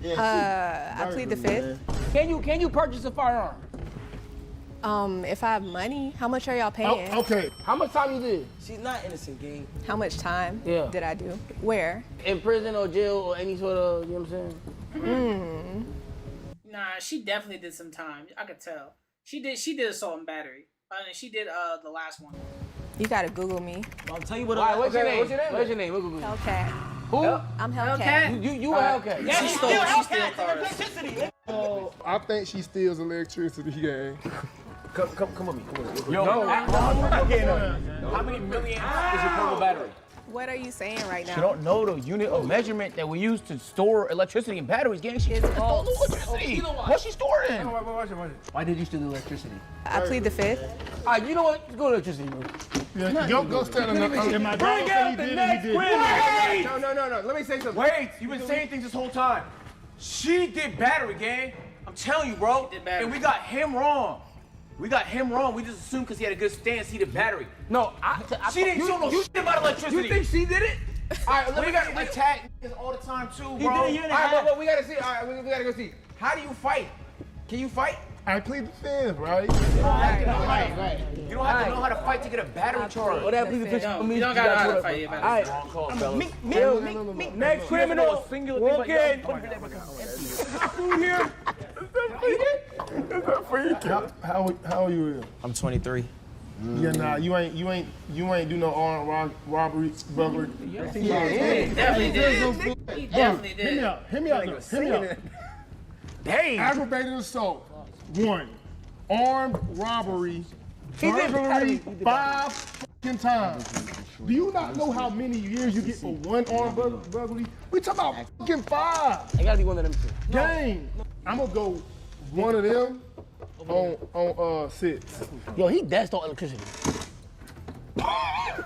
I plead the 5th. Can you purchase a firearm? If I have money, how much are y'all paying? Oh, okay. How much time you did? She's not innocent, gang. How much time did I do? Where? In prison or jail or any sort of, you know what I'm saying? Nah, she definitely did some time. I could tell. She did assault and battery. And she did the last one. You gotta Google me. I'll tell you what. What's your name? What's your name? We'll Google you. Hellcat. Who? I'm Hellcat. You a Hellcat. Yeah, she stole cars. I think she steals electricity, gang. Come with me. Yo, how many million is your portable battery? What are you saying right now? You don't know the unit of measurement that we use to store electricity in batteries, gang. She stole the electricity. What's she storing? Why did you steal the electricity? I plead the 5th. All right, you know what? Let's go to electricity, bro. Yeah, go stand in my dog. Bring out the next criminal. No. Let me say something. Wait, you've been saying things this whole time. She did battery, gang. I'm telling you, bro. And we got him wrong. We just assumed because he had a good stance, he did battery. No, she didn't show no shit about electricity. You think she did it? All right, we got attack niggas all the time too, bro. All right, but we gotta see. All right, we gotta go see. How do you fight? Can you fight? I plead the 5th, right? Right. You don't have to know how to fight to get a battery charge. Well, that please picture for me. You don't gotta know how to fight. All right. Wrong call, fellas. Next criminal. Walk in. Here. How are you? I'm 23. Yeah, nah, you ain't do no armed robbery, burglary. He definitely did. Hear me out. Hey. Aggravated assault, 1. Armed robbery, burglary, 5 fucking times. Do you not know how many years you get for one armed burglary? We talking about fucking 5. I gotta be one of them two. Gang. I'm gonna go one of them on 6. Yo, he dashed on electricity. Why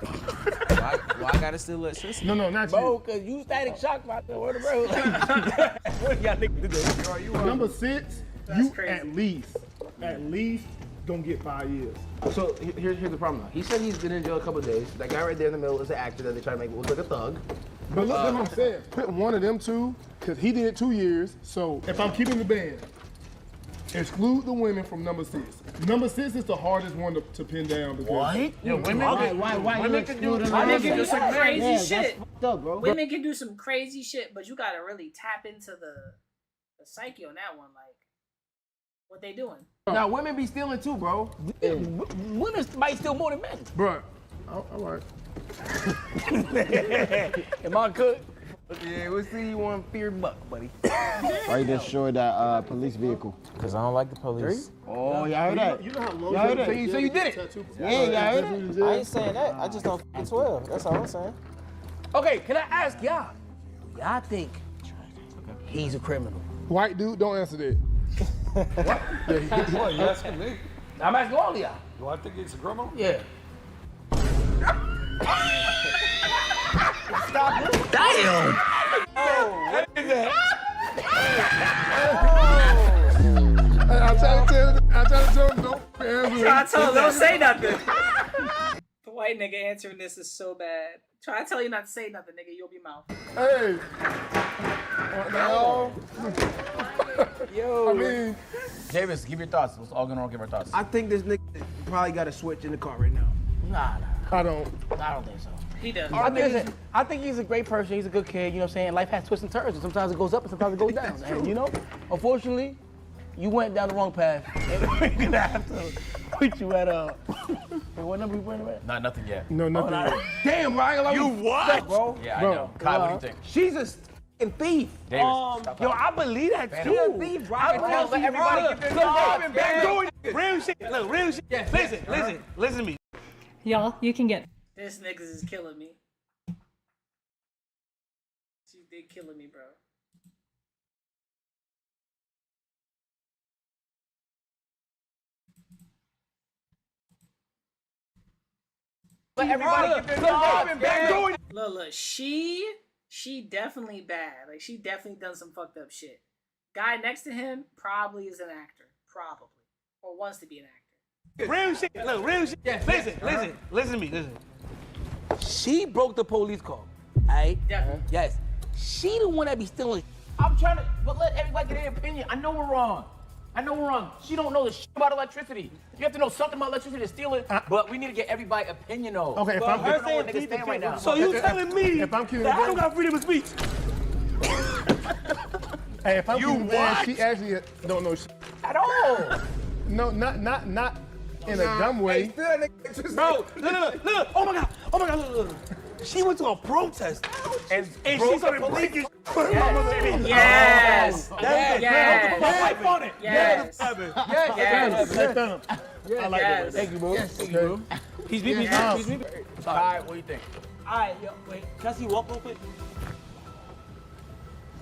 I gotta steal electricity? No, not Bro, cause you static shock about the word, bro. What y'all niggas do? Number 6, you crazy. at least gonna get 5 years. So here's the problem though. He said he's been in jail a couple of days. That guy right there in the middle is an actor that they try to make look like a thug. But look at what I'm saying. Put one of them two, because he did 2 years. So if I'm keeping the band, exclude the women from number 6. Number 6 is the hardest one to pin down. Because What? Yo, women? why Women can do some crazy shit. Up, bro. Women can do some crazy shit, but you gotta really tap into the psyche on that one. Like, what they doing? Now women be stealing too, bro. Women might steal more than men. Bruh, all right. Am I good? Yeah, we'll see you on Fear Buck, buddy. Why you destroyed that police vehicle? Cause I don't like the police. Oh, y'all heard that? You know how low Y'all heard that? So you did it? Yeah, y'all heard that? I ain't saying that. I just don't f***ing 12. That's all I'm saying. Okay, can I ask y'all? Y'all think he's a criminal? White dude, don't answer that. What, you asking me? I'm asking all of y'all. Do I think he's a criminal? Yeah. Stop it. Damn! I'm trying to tell him, don't answer. Try to tell him, don't say nothing. The white nigga answering this is so bad. Try to tell you not to say nothing, nigga. You'll be mouth. Hey. No. Yo. I mean, Davis, give your thoughts. Let's all gonna give our thoughts. I think this nigga probably got a switch in the car right now. Nah. I don't think so. He does. I think he's a great person. He's a good kid. You know what I'm saying? Life has twists and turns. And sometimes it goes up and sometimes it goes down. And you know, unfortunately, you went down the wrong path. And we're gonna have to put you at what number you putting at? Not nothing yet. No, nothing yet. Damn, Ryan. You what? Bro. Yeah, I know. Kyle, what do you think? She's a f***ing thief. Davis, Yo, I believe that She's a too. thief, I Ryan. believe Let everybody look, get their look, thoughts, I've been man. doing real shit. Look, real shit. Yes, Listen to me. Y'all, you can get. This niggas is killing me. They killing me, bro. Let everybody get their thoughts, man. Look, she definitely bad. Like, she definitely done some fucked up shit. Guy next to him probably is an actor. Probably. Or wants to be an actor. Real shit. Look, real shit. Listen to me. She broke the police call. Alright? Definitely. Yes. She the one that be stealing. I'm trying to, but let everybody get their opinion. I know we're wrong. She don't know the shit about electricity. You have to know something about electricity to steal it. But we need to get everybody's opinion though. Okay, if I'm I'm saying niggas stand right now. So you telling me if I'm keeping that I don't got freedom of speech? Hey, if I'm keeping the band, she actually don't know shit. At all. No, not in a dumb way. Bro, look. Oh my God, look. She went to a protest and she started breaking. Yes. Yes. My wife on it. Yes. I like that. Thank you, bro. Thank you, bro. He's me. All right, what do you think? All right, yo, wait. Can I see you walk real quick?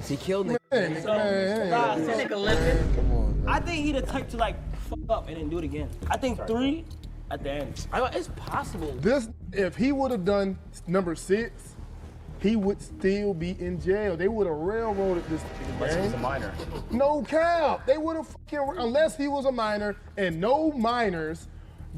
She killed me. I think he the type to like fuck up and then do it again. I think 3 at the end. It's possible. If he would have done number 6, he would still be in jail. They would have railroaded this nigga, Unless he was a minor. No cap. They would have unless he was a minor, and no minors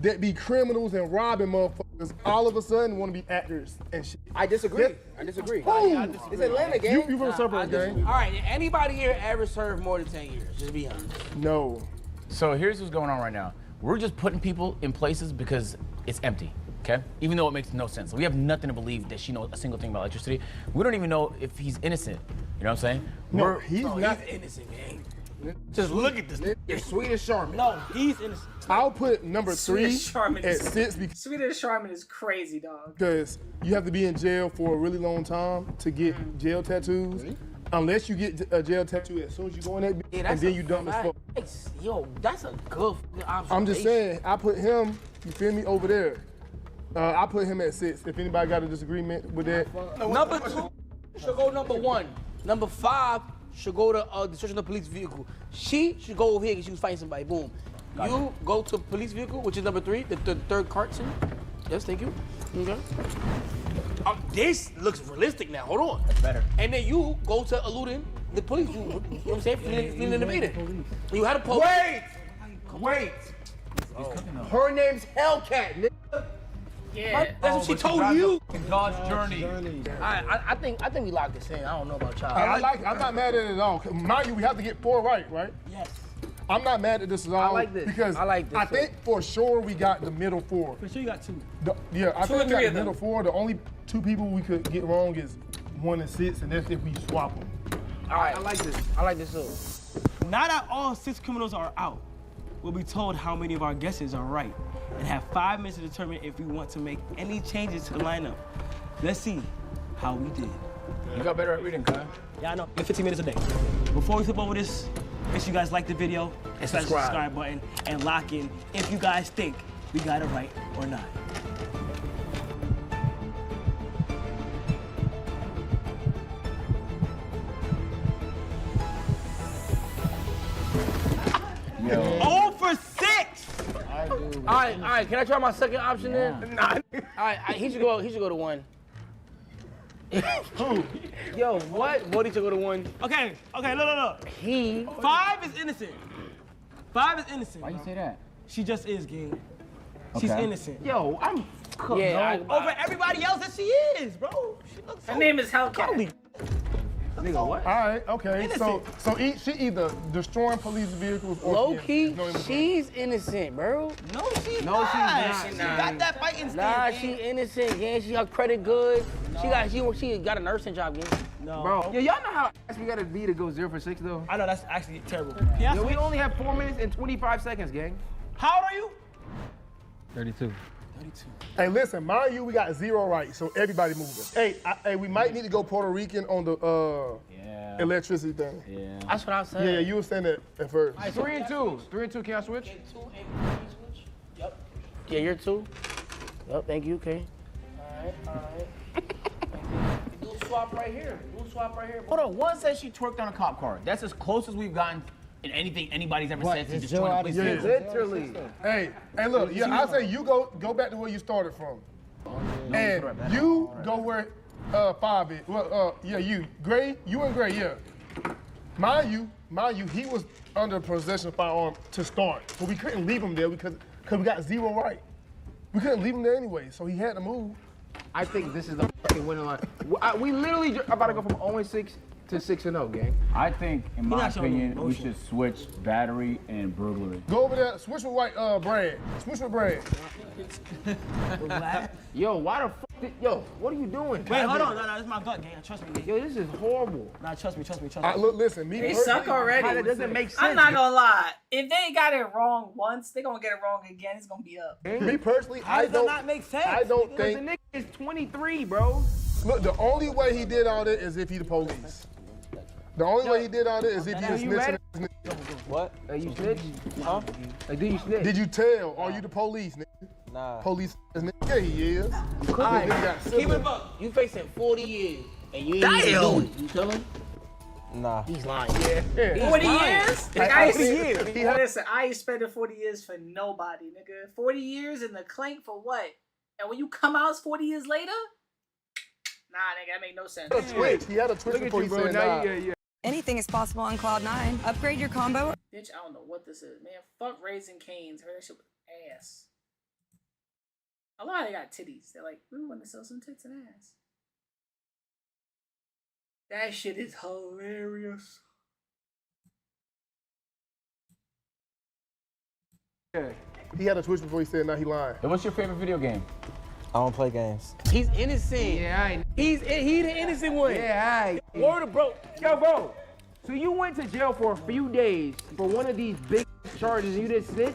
that be criminals and robbing motherfuckers all of a sudden want to be actors and shit. I disagree. Who? It's Atlanta, gang. You from the suburbs, gang. All right, anybody here ever served more than 10 years? Just be honest. No. So here's what's going on right now. We're just putting people in places because it's empty, okay? Even though it makes no sense. We have nothing to believe that she knows a single thing about electricity. We don't even know if he's innocent. You know what I'm saying? No, he's not innocent, gang. Just look at this. You're Swedish Charmin. No, he's innocent. I'll put number 3 Swedish Charmin at is 6 Swedish Charmin is crazy, dog. because you have to be in jail for a really long time to get jail tattoos. Unless you get a jail tattoo as soon as you go in that bitch, and then you dumb as fuck. Yo, that's a good observation. I'm just saying, I put him, you feel me, over there. I put him at 6. If anybody got a disagreement with that. Number 2 should go number 1. Number 5 should go to destruction of police vehicle. She should go over here because she was fighting somebody. Boom. You go to police vehicle, which is number 3, the third carton. Yes, thank you. Okay. This looks realistic now. Hold on. That's better. And then you go to eluding the police. You know what I'm saying? Fleeing the meeting. You had a police. Wait. Her name's Hellcat, nigga. Yeah. That's what she told you. God's journey. I think we locked this in. I don't know about y'all. I'm not mad at it at all. Mind you, we have to get 4 right? Yes. I'm not mad at this at all. I like this. Because I think for sure we got the middle 4. For sure you got 2. I think we got three the of them. middle 4. The only 2 people we could get wrong is 1 and 6, and that's if we swap them. All right. I like this. So, now that all 6 criminals are out, we'll be told how many of our guesses are right and have 5 minutes to determine if we want to make any changes to the lineup. Let's see how we did. You got better at reading, Kai. Yeah, I know. 15 minutes a day. Before we flip over this, make sure you guys like the video and smash the subscribe button and lock in if you guys think we got it right or not. Yo. 0 for 6! All right. Can I try my second option then? Nah. All right, he should go to 1. Who? Yo, what? Woody should go to 1. Okay, look. 5 is innocent. 5 is innocent. Why you say that? She just is, gang. She's innocent. Yo, I'm cooked. Yeah, over everybody else that she is, bro. She looks Her name is Hellcat. Nigga, what? All right, okay. Innocent. So she either destroying police vehicles or Low key, she's innocent, bro. No, she's not. She's She not. got that fighting stance. Nah, she innocent, gang. She got credit good. She got a nursing job, gang. No. Bro, yeah, y'all know how fast we gotta be to go 0 for 6 though? I know, that's actually terrible. Yo, we only have 4 minutes and 25 seconds, gang. How old are you? 32. Hey, listen, mind you, we got 0 right, so everybody moving. Hey, we might need to go Puerto Rican on the electricity thing. Yeah. That's what I said. Yeah, you were saying that at first. 3 and 2. 3 and 2, can I switch? Yep. Yeah, you're 2. Yep, thank you, okay. All right. Do a swap right here. Hold on. One says she twerked on a cop car. That's as close as we've gotten in anything anybody's ever said to destroying a police vehicle. Literally. Hey, look, I say you go back to where you started from. And you go where 5 is. Well, you. Gray, you and Gray, yeah. Mind you, he was under possession of firearm to start. But we couldn't leave him there because we got 0 right. We couldn't leave him there anyway, so he had to move. I think this is the fucking winning line. We literally about to go from 0 and 6 to 6 and 0, gang. I think, in my opinion, we should switch battery and burglary. Go over there, switch with Brad. Switch with Brad. Yo, why the fuck? Yo, what are you doing? Wait, hold on. No, this is my gut, gang. Trust me. Yo, this is horrible. Nah, trust me. Look, listen, me They suck already. That doesn't make sense. I'm not gonna lie. If they got it wrong once, they gonna get it wrong again. It's gonna be up. Me personally, How does that not make sense? I don't The think. nigga is 23, bro. Look, the only way he did all that is if he the police. The only way he did all that is if he was snitching. What? You snitch? Huh? Like, did you snitch? Did you tell? Are you the police, nigga? Nah. Police, nigga. Yeah, he is. All right, keep it up. You facing 40 years, and you ain't even do it. You tell him? Nah. He's lying. Yeah. 40 years? He had- Listen, I ain't spending 40 years for nobody, nigga. 40 years in the clink for what? And when you come out 40 years later? Nah, nigga, that make no sense. He had a twitch before he said nah. Anything is possible on Cloud9. Upgrade your combo. Bitch, I don't know what this is. Man, fuck Raising Cane's. Heard that shit was ass. A lot of they got titties. They're like, we want to sell some tits and ass. That shit is hilarious. He had a twitch before he said nah, he lying. Hey, what's your favorite video game? I don't play games. He's innocent. Yeah, He's the innocent one. Yeah, Word of bro. Yo, bro. So you went to jail for a few days for one of these big charges and you didn't snitch?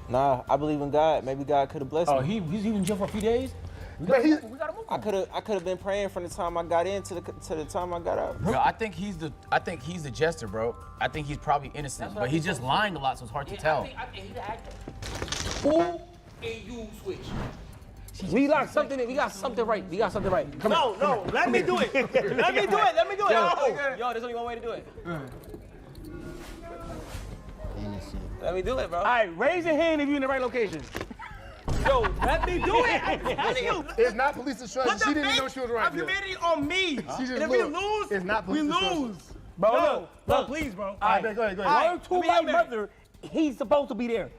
Nah, I believe in God. Maybe God could have blessed me. Oh, he's even in jail for a few days? We gotta move. I could have been praying from the time I got in to the time I got out. Yo, I think he's the jester, bro. I think he's probably innocent, but he's just lying a lot, so it's hard to tell. I think he's the actor. Who and you switch? We got something right. We got something right. Come on. Let me do it. Let me do it. Yo, there's only one way to do it. Let me do it, bro. All right, raise your hand if you're in the right location. Yo, let me do it. I'm telling you. It's not police destruction. She didn't know she was right. I'm committing on me. She just and if we lose, it's not police we destruction. lose. Bro, look, please, bro. All right, go ahead. Word to my mother, he's supposed to be there.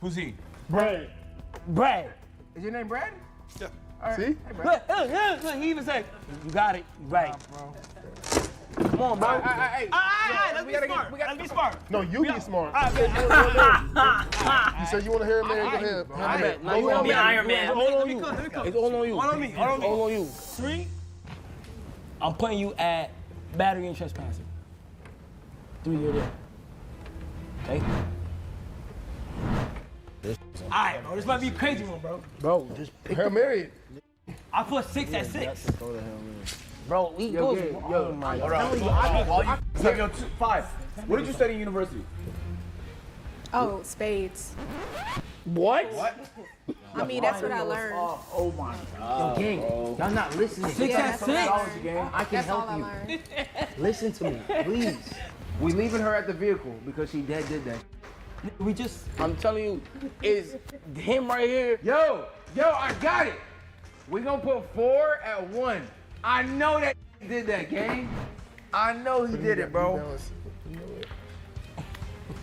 Who's he? Brad. Is your name Brad? Yeah. All right. See? Look, he even said, you got it, right. Bro. Come on, bro. All right, Let's be smart. No, you be smart. All right, You said you want to hear a man? Go ahead. Now you want be Iron Man. It's all on you. It's all on you. All on me. All on you. 3, I'm putting you at battery and trespassing. 3 years there. Okay? All right, bro. This might be a crazy one, bro. Bro, just pick Hail Mary. I put 6 at 6. Bro, we Yo, go. yo, my hold God. Yo, 5. What did you study in university? Oh, spades. What? I mean, that's what I learned. Oh my God. Yo, gang, y'all not listening. 6 at 6. I can That's all help I you. learned. Listen to me, please. We leaving her at the vehicle because she did that. We just, I'm telling you, is him right here. Yo, I got it. We gonna put 4 at 1. I know that did that, gang. I know he did it, bro.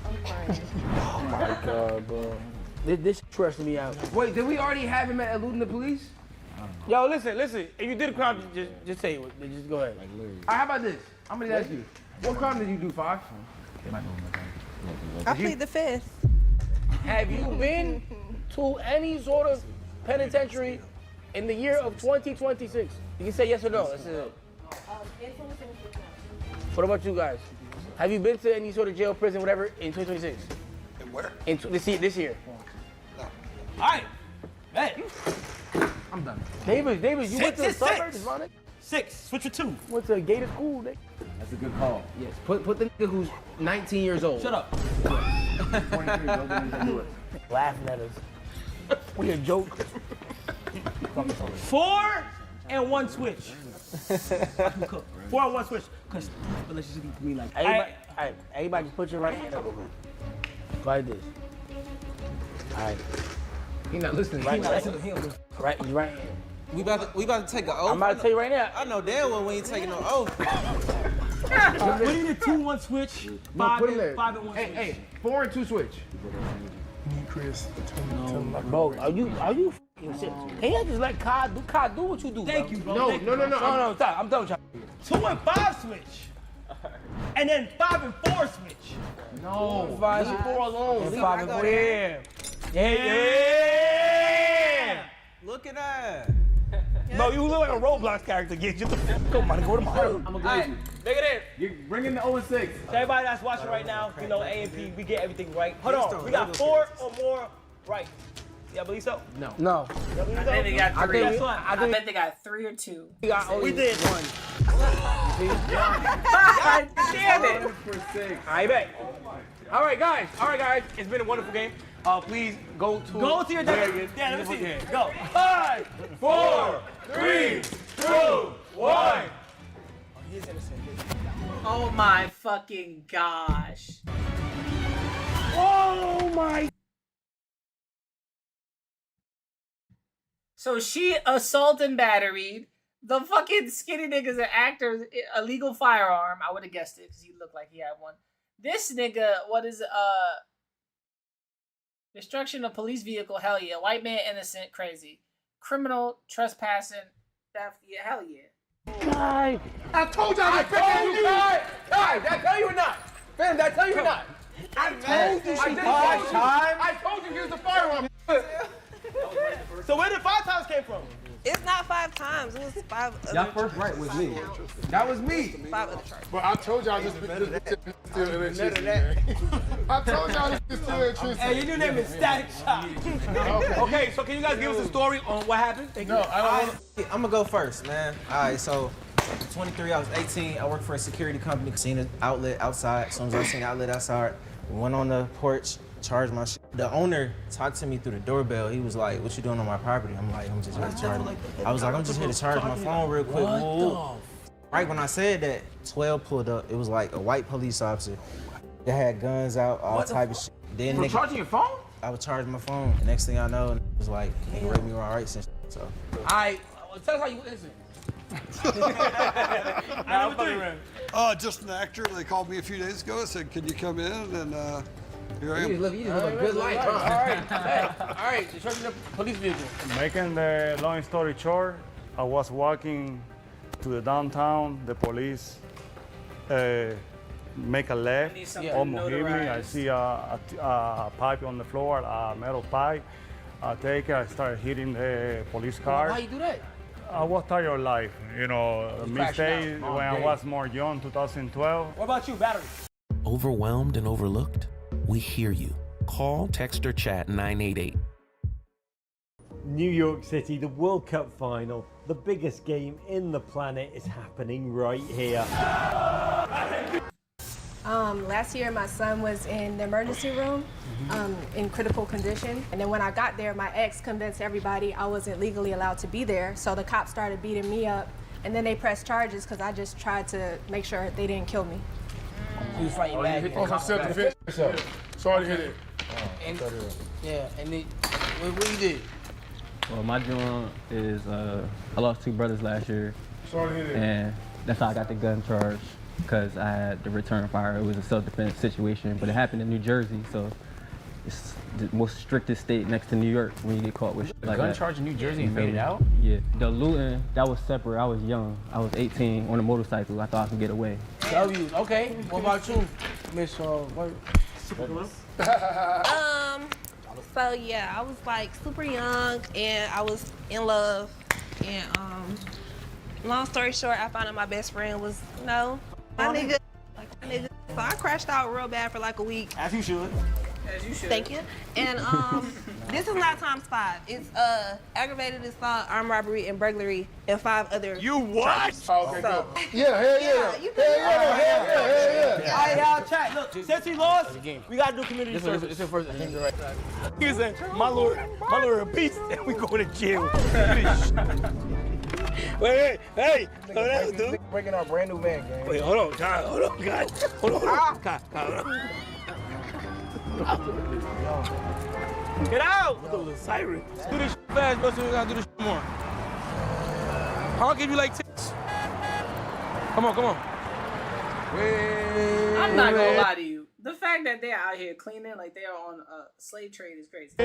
Oh my God, bro. This stressed me out. Wait, did we already have him at eluding the police? Yo, listen. If you did a crime, just say it. Just go ahead. All right, how about this? I'm gonna ask you. What crime did you do, Fox? I plead the 5th. Have you been to any sort of penitentiary in the year of 2026? You can say yes or no. That's it. What about you guys? Have you been to any sort of jail, prison, whatever, in 2026? And where? In this year. No. All right. Bet. I'm done. Davis, you went to the suburbs, Six. man. 6. Switch with 2. Went to a gated school, nigga. That's a good call. Yes. Put the nigga who's 19 years old. Shut up. 23, don't do it. Laughing at us. We a joke. 4 and 1 switch. 4 and 1 switch. Cause relationship to me like. Everybody just put your right hand up. Like this. All right. He not listening. Right hand. We about to take an oath. I'm about to tell you right now. I know damn well we ain't taking no oath. We need a 2-1 switch. 5 and 1 switch. Hey, 4 and 2 switch. Chris. Bro, are you f***ing shit? Can you just let Kai do what you do, Thank bro? you, bro. No, stop. I'm done with y'all. 2 and 5 switch. And then 5 and 4 switch. No. 5 and 4 alone. 5 and 4. Yeah. Look at that. Bro, you look like a Roblox character. Get the come on, go to my room. I'm gonna grade you. Make it in. You're bringing the 0 and 6. So everybody that's watching right now, you know, A&P, we get everything right. Hold on, we got 4 or more right. Y'all believe so? No. No. I think they got 3. Guess what? I bet they got 3 or 2. We did 1. God damn it. I bet. All right, guys. It's been a wonderful game. Please go to your desk. Yeah, let me see. Go. 5, 4, 3, 2, 1. Oh my fucking gosh. Oh my. So she assault and batteried. The fucking skinny nigga's an actor, illegal firearm. I would have guessed it because he looked like he had one. This nigga, what is destruction of police vehicle? Hell yeah. White man innocent, crazy. Criminal trespassing, theft. Yeah, hell yeah. Guys, I told y'all that. Guys, did I tell you or not? Fam, did I tell you or not? I told you she I told you he was a firearm. So where did 5 times came from? It's not 5 times. It was 5 other Y'all first right was me. That was me. 5 other charges. But I told y'all this is still electricity, man. I told y'all this is still electricity. Hey, your new name is Static Shock. Okay, so can you guys give us a story on what happened? No, I don't want I'm gonna go first, man. All right, so 23, I was 18. I worked for a security company. Seen an outlet outside. As soon as I seen an outlet outside, we went on the porch. charge my shit. The owner talked to me through the doorbell. He was like, "What you doing on my property?" I'm like, "I'm just here to charge." I was like, "I'm just here to charge my phone real quick." Right when I said that, 12 pulled up. It was like a white police officer. They had guns out, all type of shit. Then For charging your phone? I was charging my phone. The next thing I know, it was like, "Can you rate me my rights?" And so. Alright, tell us how you listen. Just an actor. They called me a few days ago and said, "Can you come in?" And here I am. You live a good life, huh? Alright, charging the police vehicle. Making the long story short, I was walking to the downtown. The police make a left, almost hit me. I see a pipe on the floor, a metal pipe. I take it, I started hitting the police car. Why you do that? I was tired of life, you know, mistake when I was more young, 2012. What about you, Battery? Overwhelmed and overlooked? We hear you. Call, text, or chat 988. New York City, the World Cup final, the biggest game in the planet is happening right here. Last year, my son was in the emergency room in critical condition. And then when I got there, my ex convinced everybody I wasn't legally allowed to be there. So the cops started beating me up. And then they pressed charges because I just tried to make sure they didn't kill me. You was fighting back. On self-defense. Sorry to hear that. And then, what you did? Well, my joint is I lost 2 brothers last year. Sorry to hear that. And that's how I got the gun charge, because I had to return fire. It was a self-defense situation, but it happened in New Jersey, so it's the most strictest state next to New York when you get caught with shit like that. Gun charge in New Jersey and made it out? Yeah. The looting, that was separate. I was young. I was 18 on a motorcycle. I thought I could get away. W. Okay. What about you, Miss So yeah, I was like super young and I was in love. And long story short, I found out my best friend was, my nigga. So I crashed out real bad for like a week. As you should. As you should. Thank you. And this is not times 5. It's aggravated assault, armed robbery, and burglary, and 5 other. You what? Oh, okay, So, good. Yeah, hell yeah. All right, y'all, chat. Look, since he lost, we gotta do community service. This is the first thing, right? He said, my lord a beast, and we go to jail. Wait, hey, dude. Breaking our brand new van, gang. Wait, hold on, guys. Hold on. Get out! That was a siren. Do this shit fast, bro, so we gotta do this shit more. I'll give you like 6. Come on. I'm not gonna lie to you. The fact that they're out here cleaning like they are on a slave trade is crazy.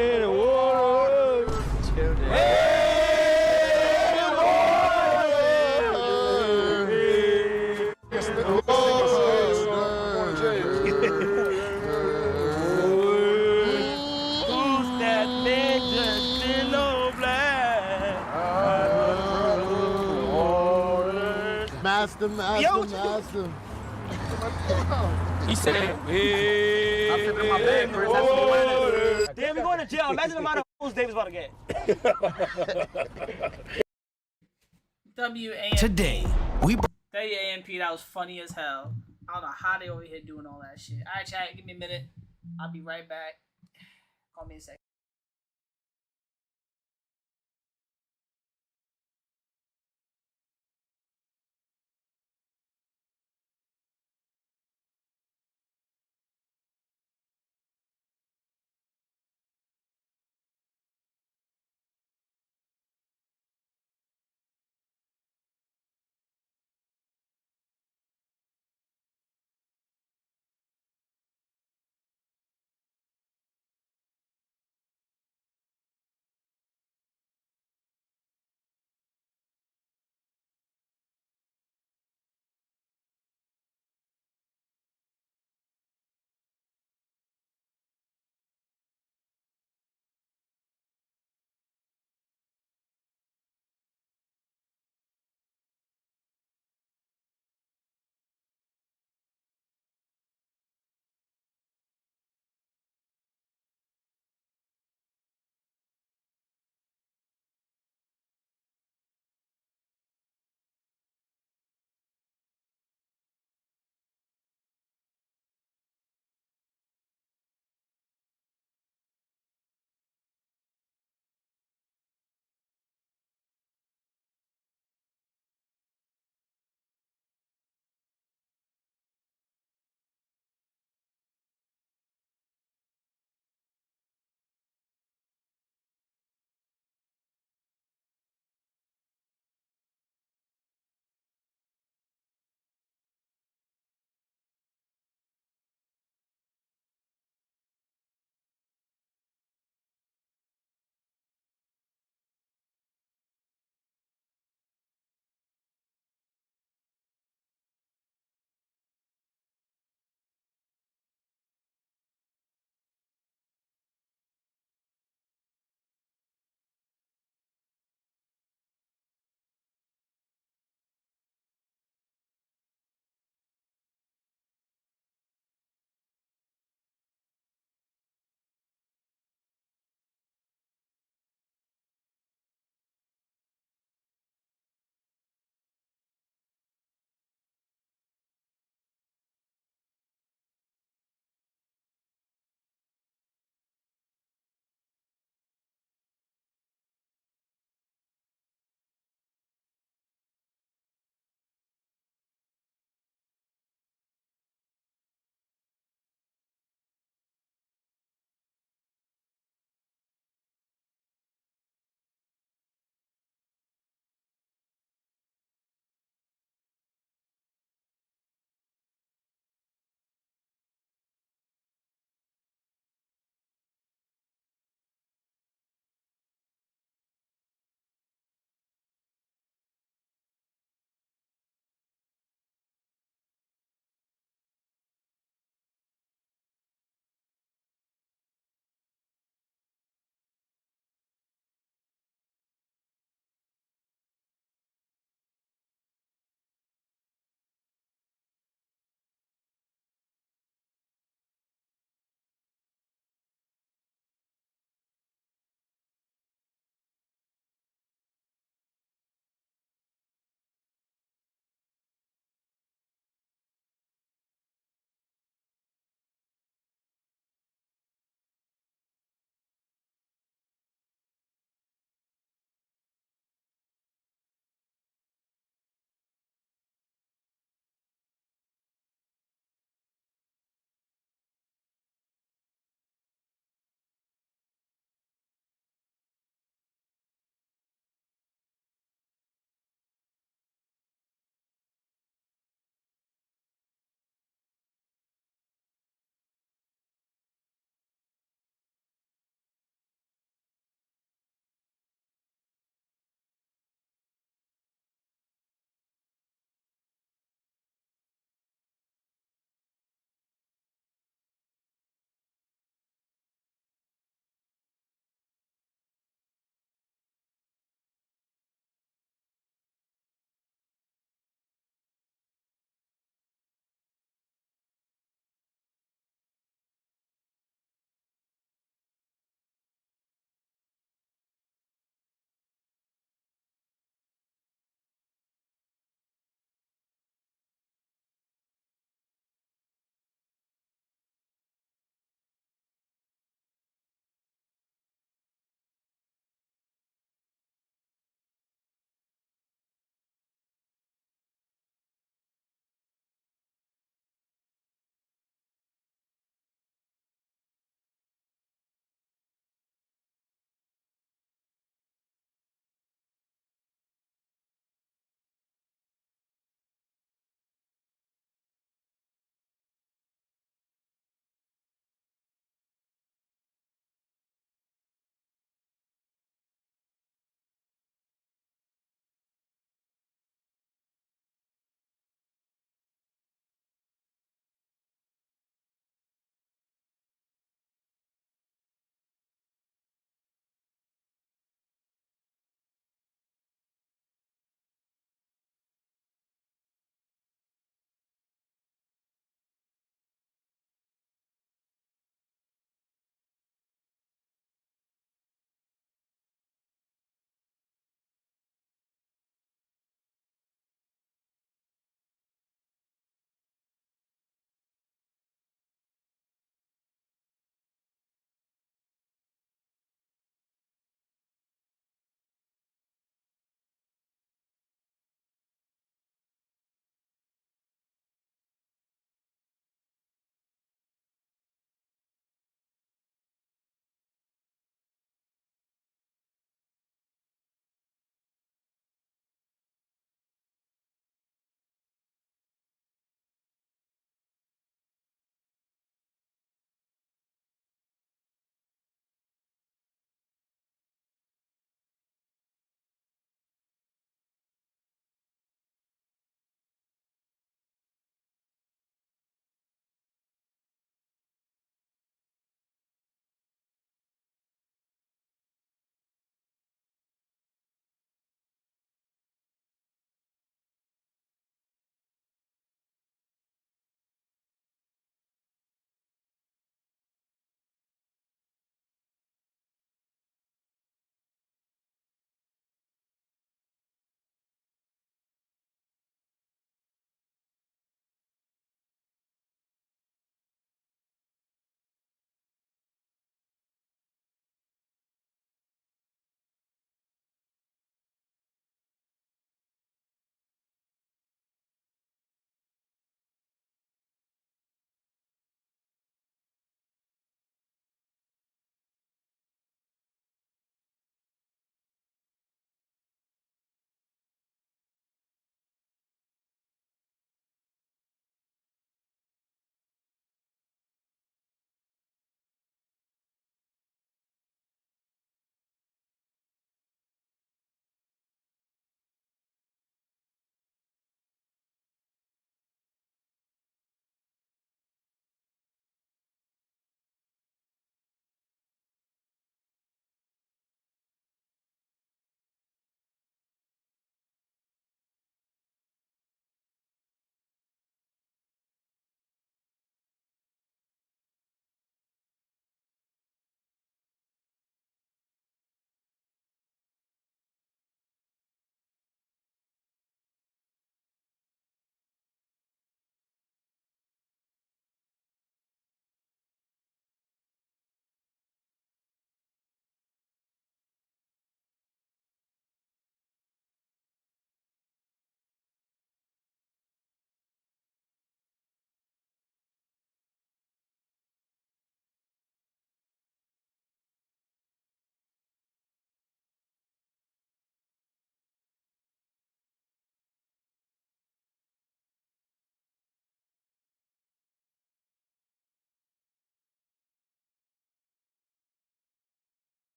Master. He said, hey, I'm sitting in my bed, Chris. Damn, we going to jail. Imagine the amount of fools David's about to get. WAMP. Today, we... WAMP, that was funny as hell. I don't know how they over here doing all that shit. All right, chat, give me a minute. I'll be right back. Call me a second.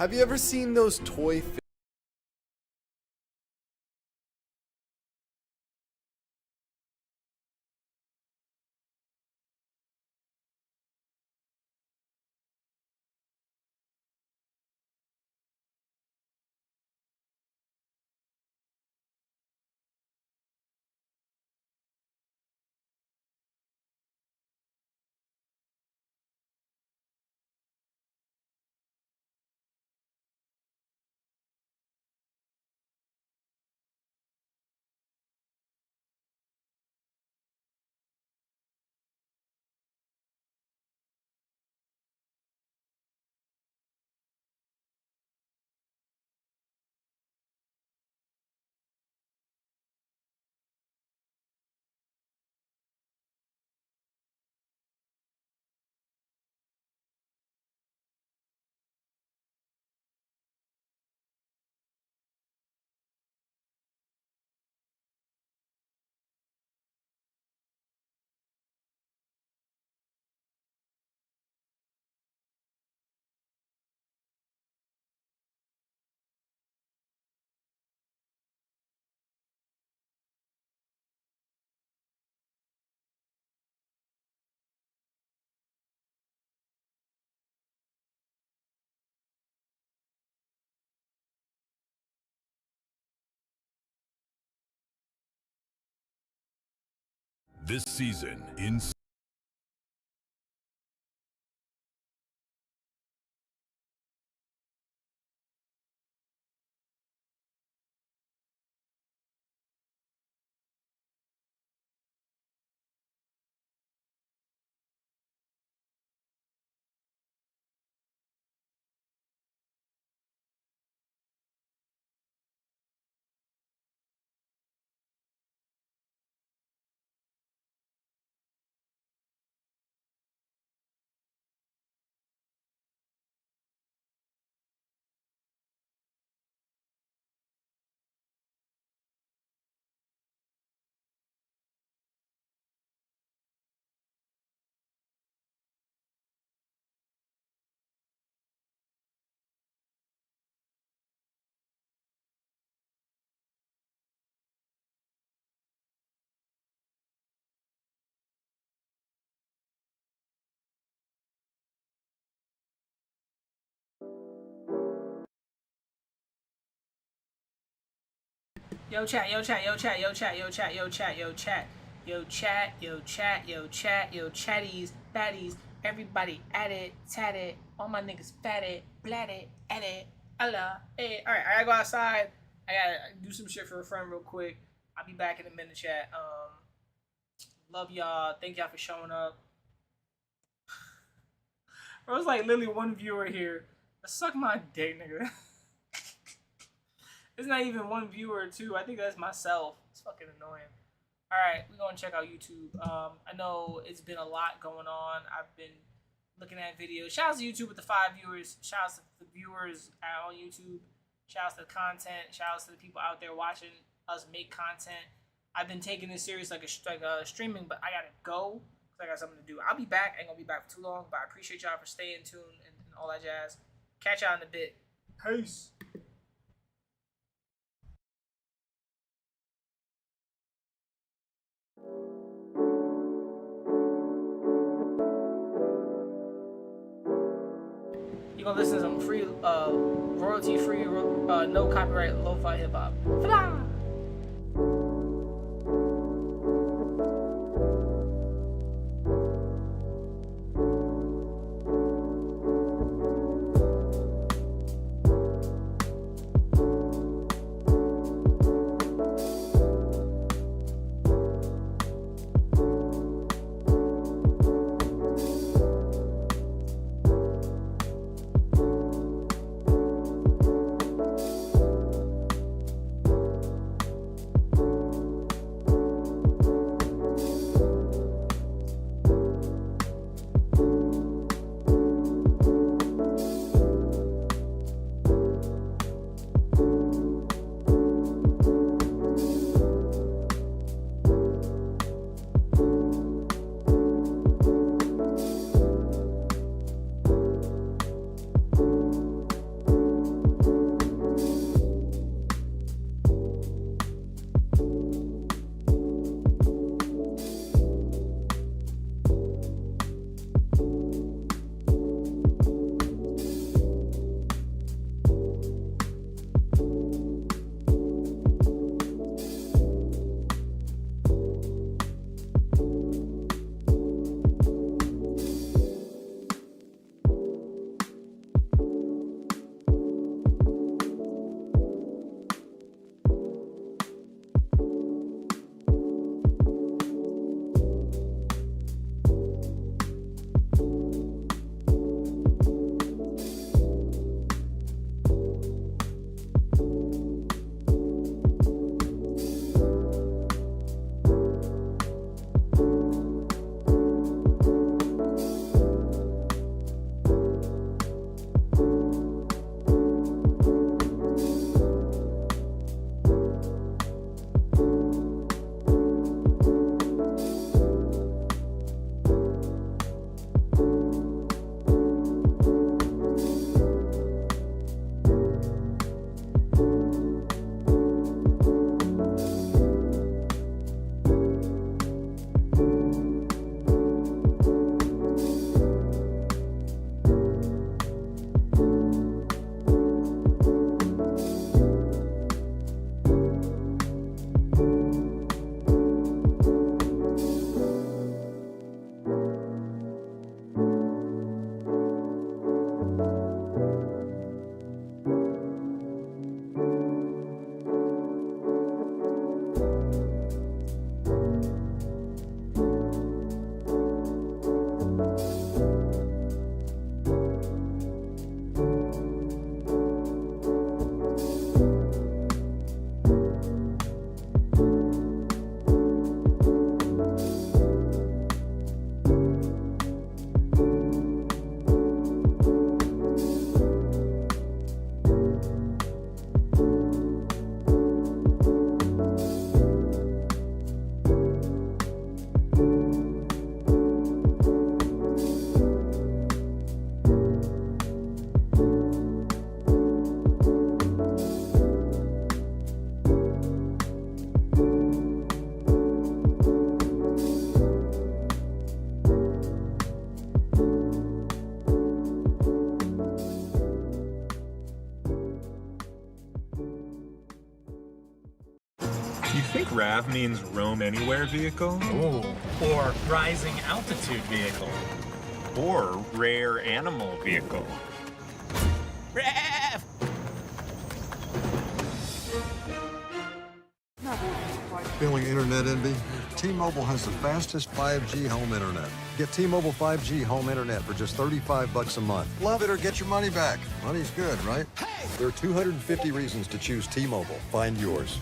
Have you ever seen those toy This season in Yo chat, yo chat, yo chat, yo chat, yo chat, yo chat, yo chat, yo chat, yo chat, yo chat, yo chatties, baddies, everybody at it, tat it, all my niggas fat it, blat it, at it, Allah, hey, alright, I gotta go outside, I gotta do some shit for a friend real quick, I'll be back in a minute, chat. Love y'all, thank y'all for showing up. Bro, it's like literally one viewer here. Suck my dick, nigga. It's not even one viewer or two. I think that's myself. It's fucking annoying. Alright, we're gonna check out YouTube. I know it's been a lot going on. I've been looking at videos. Shout out to YouTube with the 5 viewers. Shout out to the viewers on YouTube. Shout out to the content. Shout out to the people out there watching us make content. I've been taking this serious like a streaming, but I gotta go because I got something to do. I'll be back. I ain't gonna be back for too long, but I appreciate y'all for staying tuned and all that jazz. Catch y'all in a bit. Peace. You gonna listen to some free, royalty-free, no copyright, lo-fi hip-hop. Fly! think RAV means roam anywhere vehicle. Ooh. Or rising altitude vehicle. Or rare animal vehicle. RAV! Feeling internet envy? T-Mobile has the fastest 5G home internet. Get T-Mobile 5G home internet for just $35 a month. Love it or get your money back. Money's good, right? Hey! There are 250 reasons to choose T-Mobile. Find yours.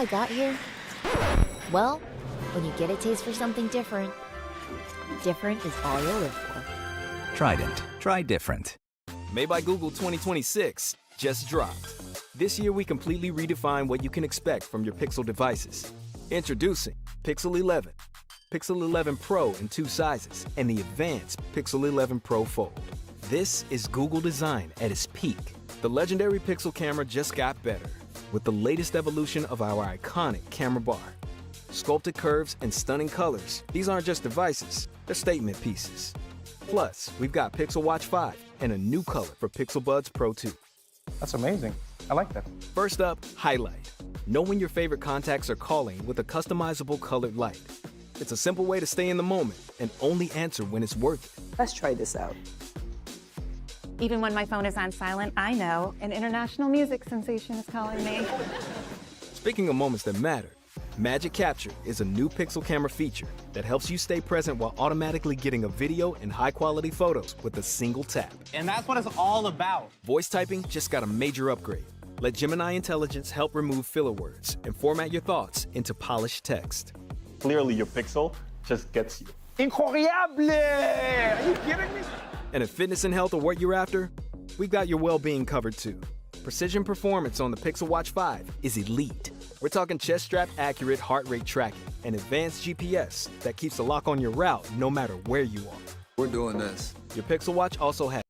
I got here? Well, when you get a taste for something different, different is all you'll live for. Trident. Try different. Made by Google 2026 just dropped. This year we completely redefine what you can expect from your Pixel devices. Introducing Pixel 11. Pixel 11 Pro in 2 sizes, and the advanced Pixel 11 Pro Fold. This is Google design at its peak. The legendary Pixel camera just got better with the latest evolution of our iconic camera bar. Sculpted curves and stunning colors. These aren't just devices, they're statement pieces. Plus, we've got Pixel Watch 5 and a new color for Pixel Buds Pro 2. That's amazing. I like that. First up, Highlight. Know when your favorite contacts are calling with a customizable colored light. It's a simple way to stay in the moment and only answer when it's worth it. Let's try this out. Even when my phone is on silent, I know an international music sensation is calling me. Speaking of moments that matter, Magic Capture is a new Pixel camera feature that helps you stay present while automatically getting a video and high-quality photos with a single tap. And that's what it's all about. Voice typing just got a major upgrade. Let Gemini Intelligence help remove filler words and format your thoughts into polished text. Clearly, your Pixel just gets you. Incroyable! Are you kidding me? And if fitness and health are what you're after, we've got your well-being covered too. Precision performance on the Pixel Watch 5 is elite. We're talking chest strap accurate heart rate tracking and advanced GPS that keeps the lock on your route no matter where you are. We're doing this. Your Pixel Watch also has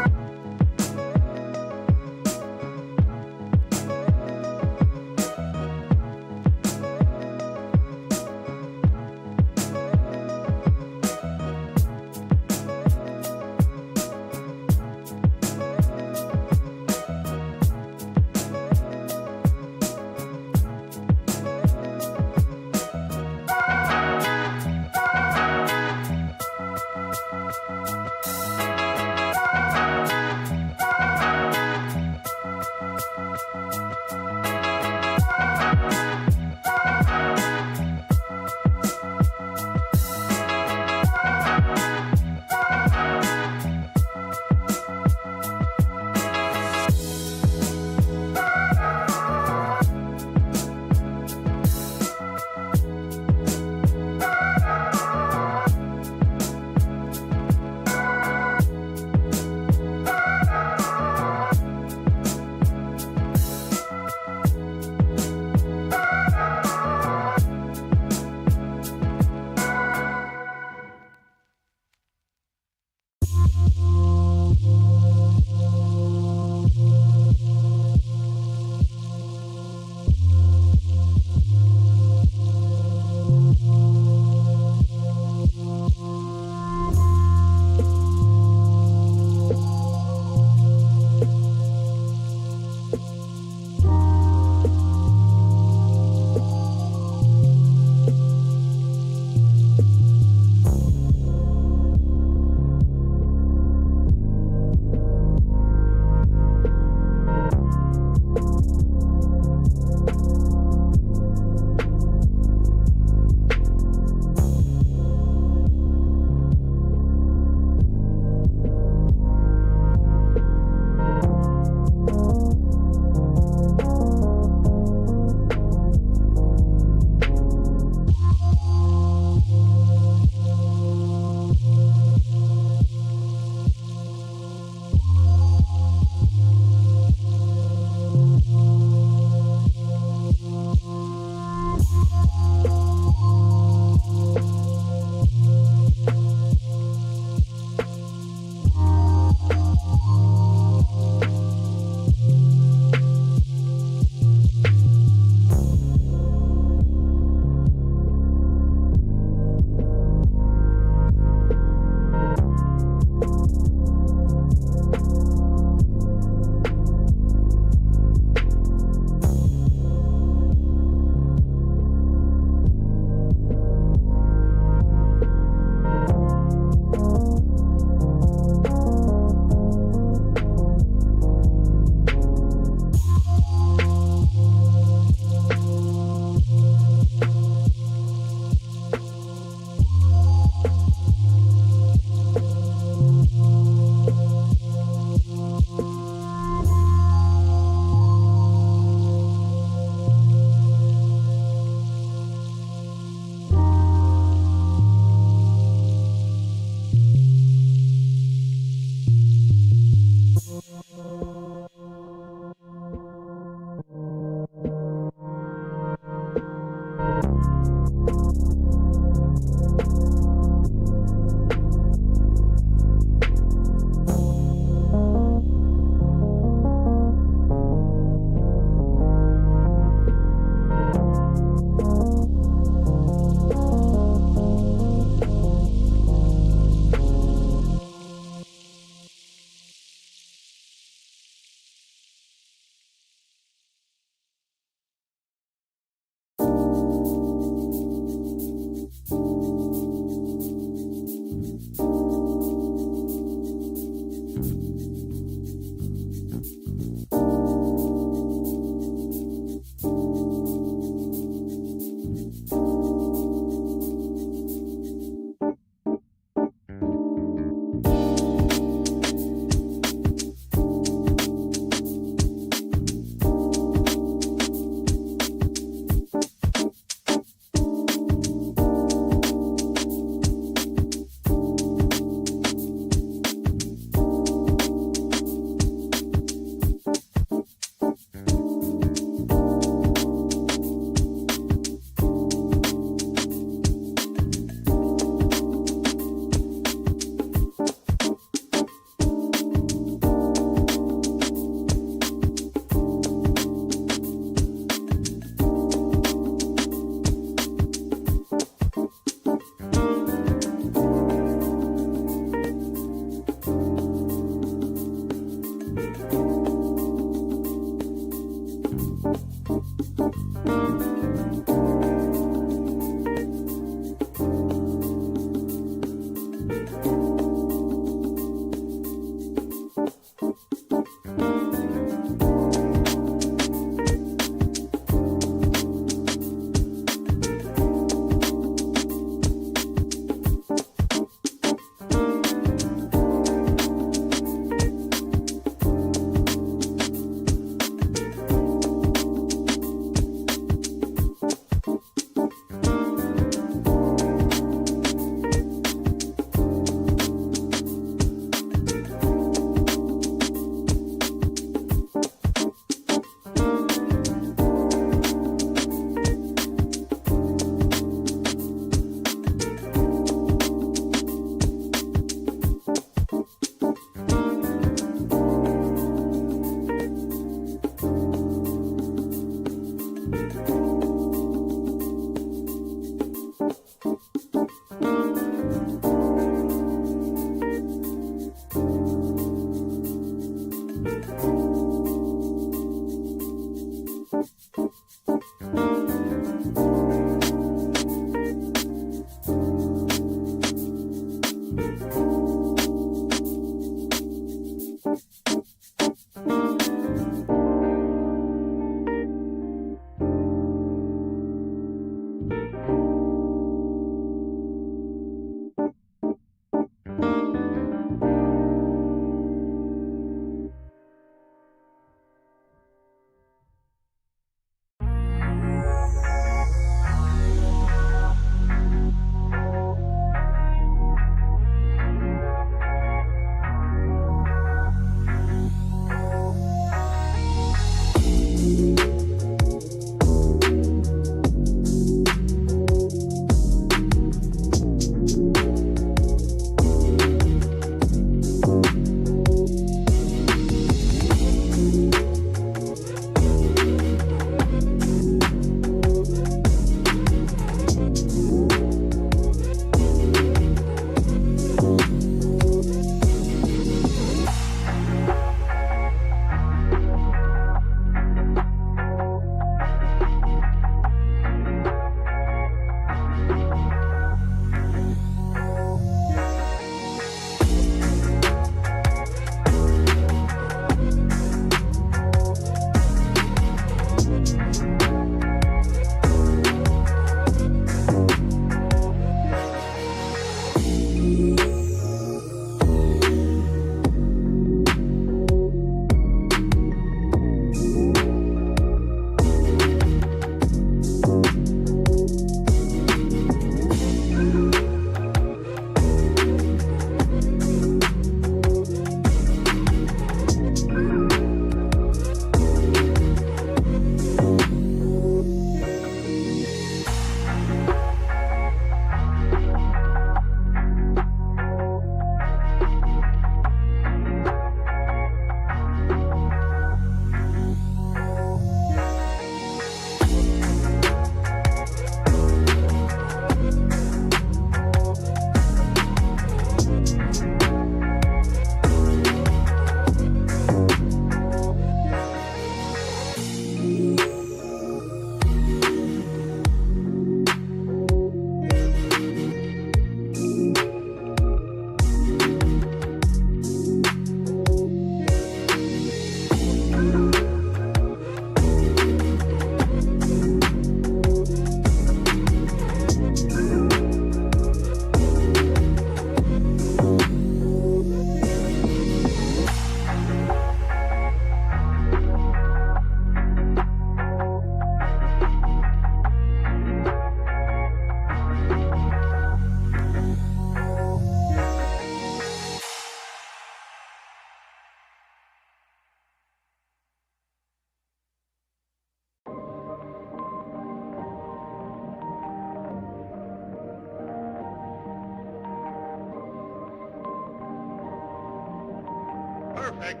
Perfect.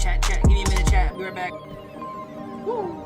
Chat. Give me a minute, chat. I'll be right back. Woo.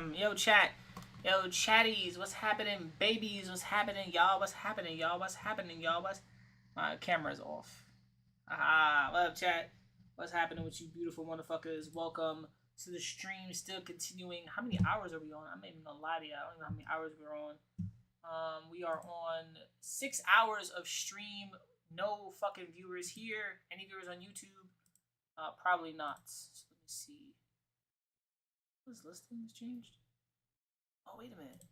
Yo, chat. Yo, chatties, what's happening? Babies, what's happening? Y'all, what's happening? Y'all, what's happening? Y'all, what's... My camera's off. What up, chat? What's happening with you beautiful motherfuckers? Welcome to the stream. Still continuing. How many hours are we on? I'm not even gonna lie to you. I don't know how many hours we're on. We are on 6 hours of stream. No fucking viewers here. Any viewers on YouTube? Probably not. So let me see. What's listing has changed? Oh, wait a minute.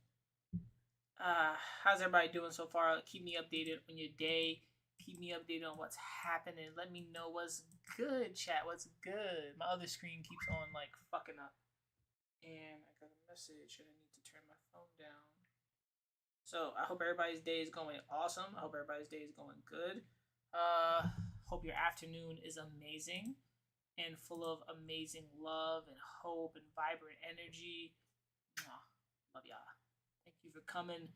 How's everybody doing so far? Keep me updated on your day. Keep me updated on what's happening. Let me know what's good, chat. What's good? My other screen keeps on like fucking up. And I got a message and I need to turn my phone down. So I hope everybody's day is going awesome. I hope everybody's day is going good. Hope your afternoon is amazing and full of amazing love and hope and vibrant energy. Love y'all. Thank you for coming.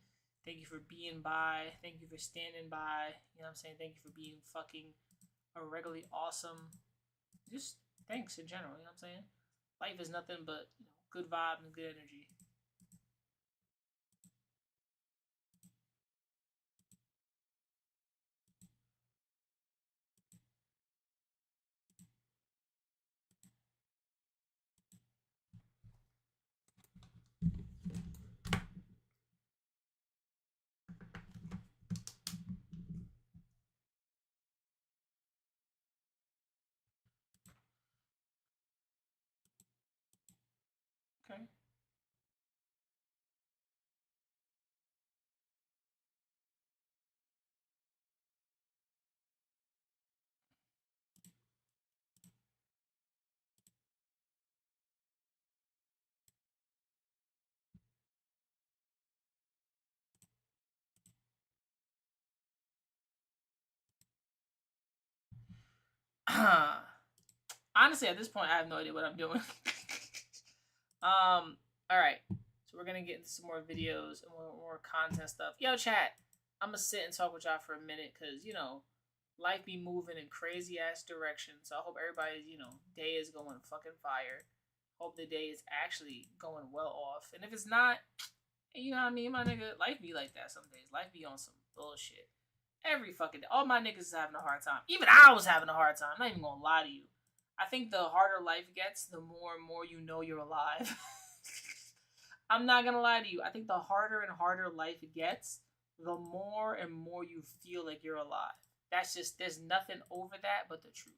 Thank you for being by. Thank you for standing by. You know what I'm saying? Thank you for being fucking regularly awesome. Just thanks in general. You know what I'm saying? Life is nothing but good vibes and good energy. Okay. Honestly, at this point, I have no idea what I'm doing. All right. So we're gonna get into some more videos and more content stuff. Yo, chat. I'm gonna sit and talk with y'all for a minute because life be moving in crazy ass directions. So I hope everybody's day is going fucking fire. Hope the day is actually going well off. And if it's not, you know what I mean, my nigga, life be like that some days. Life be on some bullshit. Every fucking day. All my niggas is having a hard time. Even I was having a hard time. I'm not even gonna lie to you. I think the harder life gets, the more and more you know you're alive. I'm not gonna lie to you. I think the harder and harder life gets, the more and more you feel like you're alive. That's just, there's nothing over that but the truth.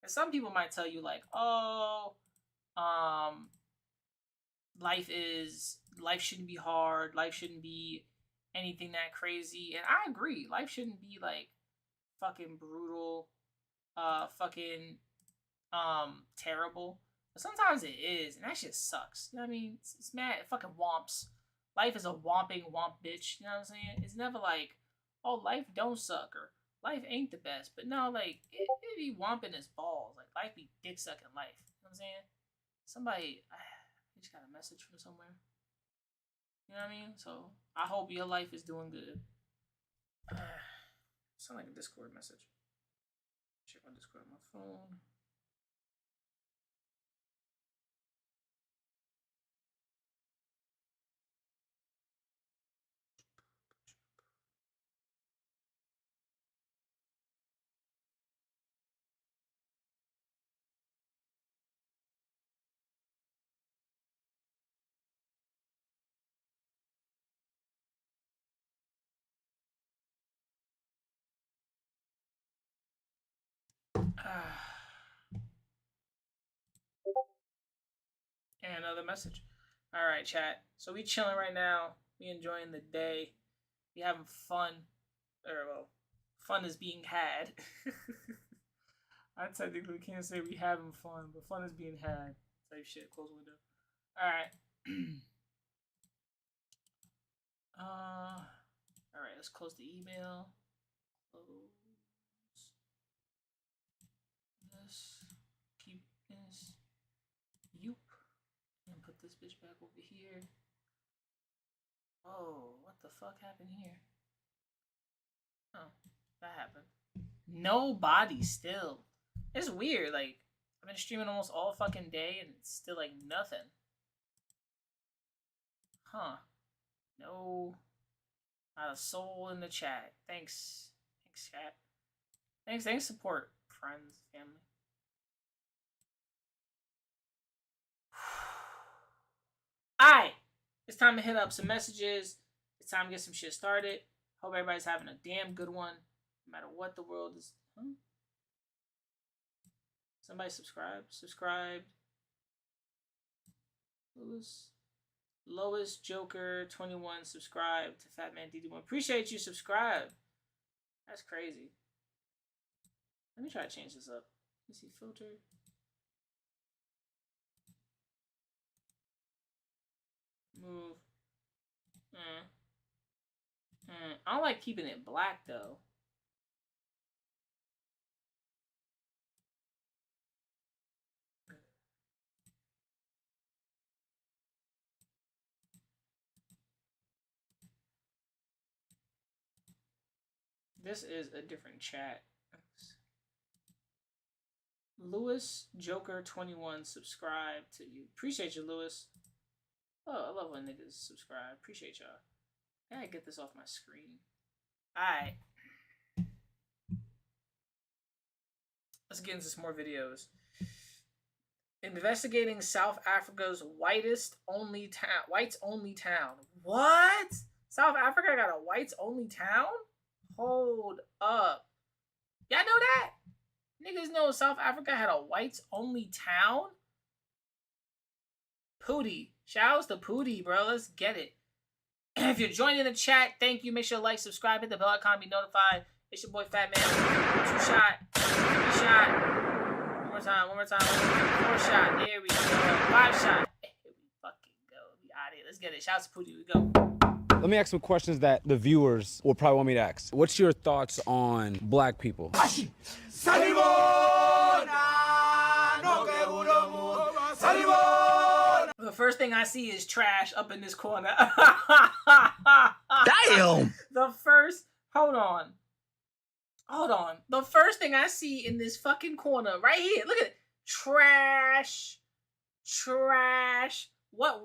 And some people might tell you like, oh, life shouldn't be hard. Life shouldn't be anything that crazy. And I agree. Life shouldn't be like fucking brutal, fucking terrible. But sometimes it is, and that shit sucks. You know what I mean? It's mad. It fucking womps. Life is a whomping womp bitch. You know what I'm saying? It's never like, oh, life don't suck or life ain't the best. But no, like it be womping his balls. Like life be dick sucking life. You know what I'm saying? Somebody, I just got a message from somewhere. You know what I mean? So I hope your life is doing good. Sound like a Discord message. Check my Discord on my phone. And another message. All right, chat. So we chilling right now. We enjoying the day. We having fun. Or well, fun is being had. I technically can't say we having fun, but fun is being had. Type shit. Close window. All right. All right. Let's close the email. Close this. Keep this. Yoop. And put this bitch back over here. Oh, what the fuck happened here? Oh, that happened. Nobody still. It's weird. Like, I've been streaming almost all fucking day and it's still like nothing. Huh. No. Not a soul in the chat. Thanks. Thanks, chat. Thanks, support, friends, family. Alright. It's time to hit up some messages. It's time to get some shit started. Hope everybody's having a damn good one. No matter what the world is. Somebody subscribed. Lois Joker 21 subscribed to Fatman DD1. Appreciate you subscribe. That's crazy. Let me try to change this up. Let's see, filter. Move. I don't like keeping it black though. This is a different chat. Lewis Joker 21 subscribe to you. Appreciate you, Lewis. Oh, I love when niggas subscribe. Appreciate y'all. I gotta get this off my screen. Alright. Let's get into some more videos. Investigating South Africa's whites only town. What? South Africa got a whites only town? Hold up. Y'all know that? Niggas know South Africa had a whites only town? Pootie. Shouts to Pootie, bro. Let's get it. If you're joining the chat, thank you. Make sure to like, subscribe, hit the bell icon, be notified. It's your boy Fatman. 2-shot. 3-shot. One more time. 4-shot. There we go. 5-shot. Here we fucking go. We out of here. Let's get it. Shouts to Pootie. We go. Let me ask some questions that the viewers will probably want me to ask. What's your thoughts on black people? The first thing I see is trash up in this corner. Damn! Hold on. The first thing I see in this fucking corner, right here, look at it. Trash. What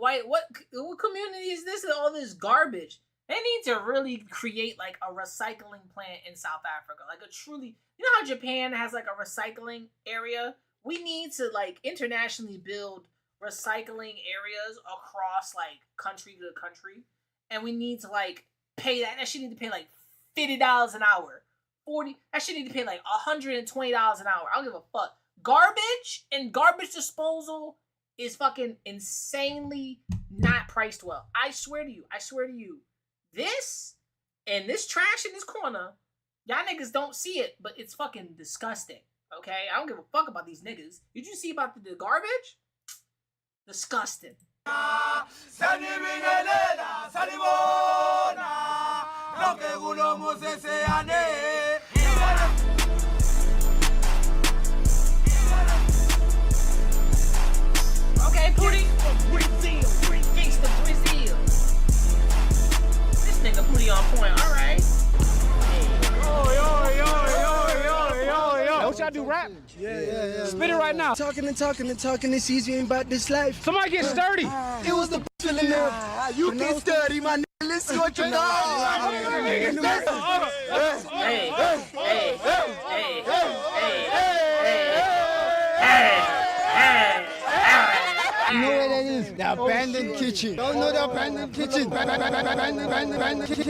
community is this? All this garbage. They need to really create like a recycling plant in South Africa. Like a truly, you know how Japan has like a recycling area? We need to like internationally build recycling areas across like country to country. And we need to like pay that. That shit need to pay like $50 an hour. That shit need to pay like $120 an hour. I don't give a fuck. Garbage and garbage disposal is fucking insanely not priced well. I swear to you. This and this trash in this corner, y'all niggas don't see it, but it's fucking disgusting. Okay? I don't give a fuck about these niggas. Did you see about the garbage? Disgusting. Okay, Pootie. Gangsta Brazil. This nigga Pootie on point. All right. What y'all do, rap? Yeah. Spit it right now. Talking, it's easy about this life. Somebody get sturdy. It was the feeling there. You get sturdy, my nigga. Let's see what you know. Hey. You know what that is? The abandoned kitchen. Don't know the abandoned kitchen. Abandoned kitchen.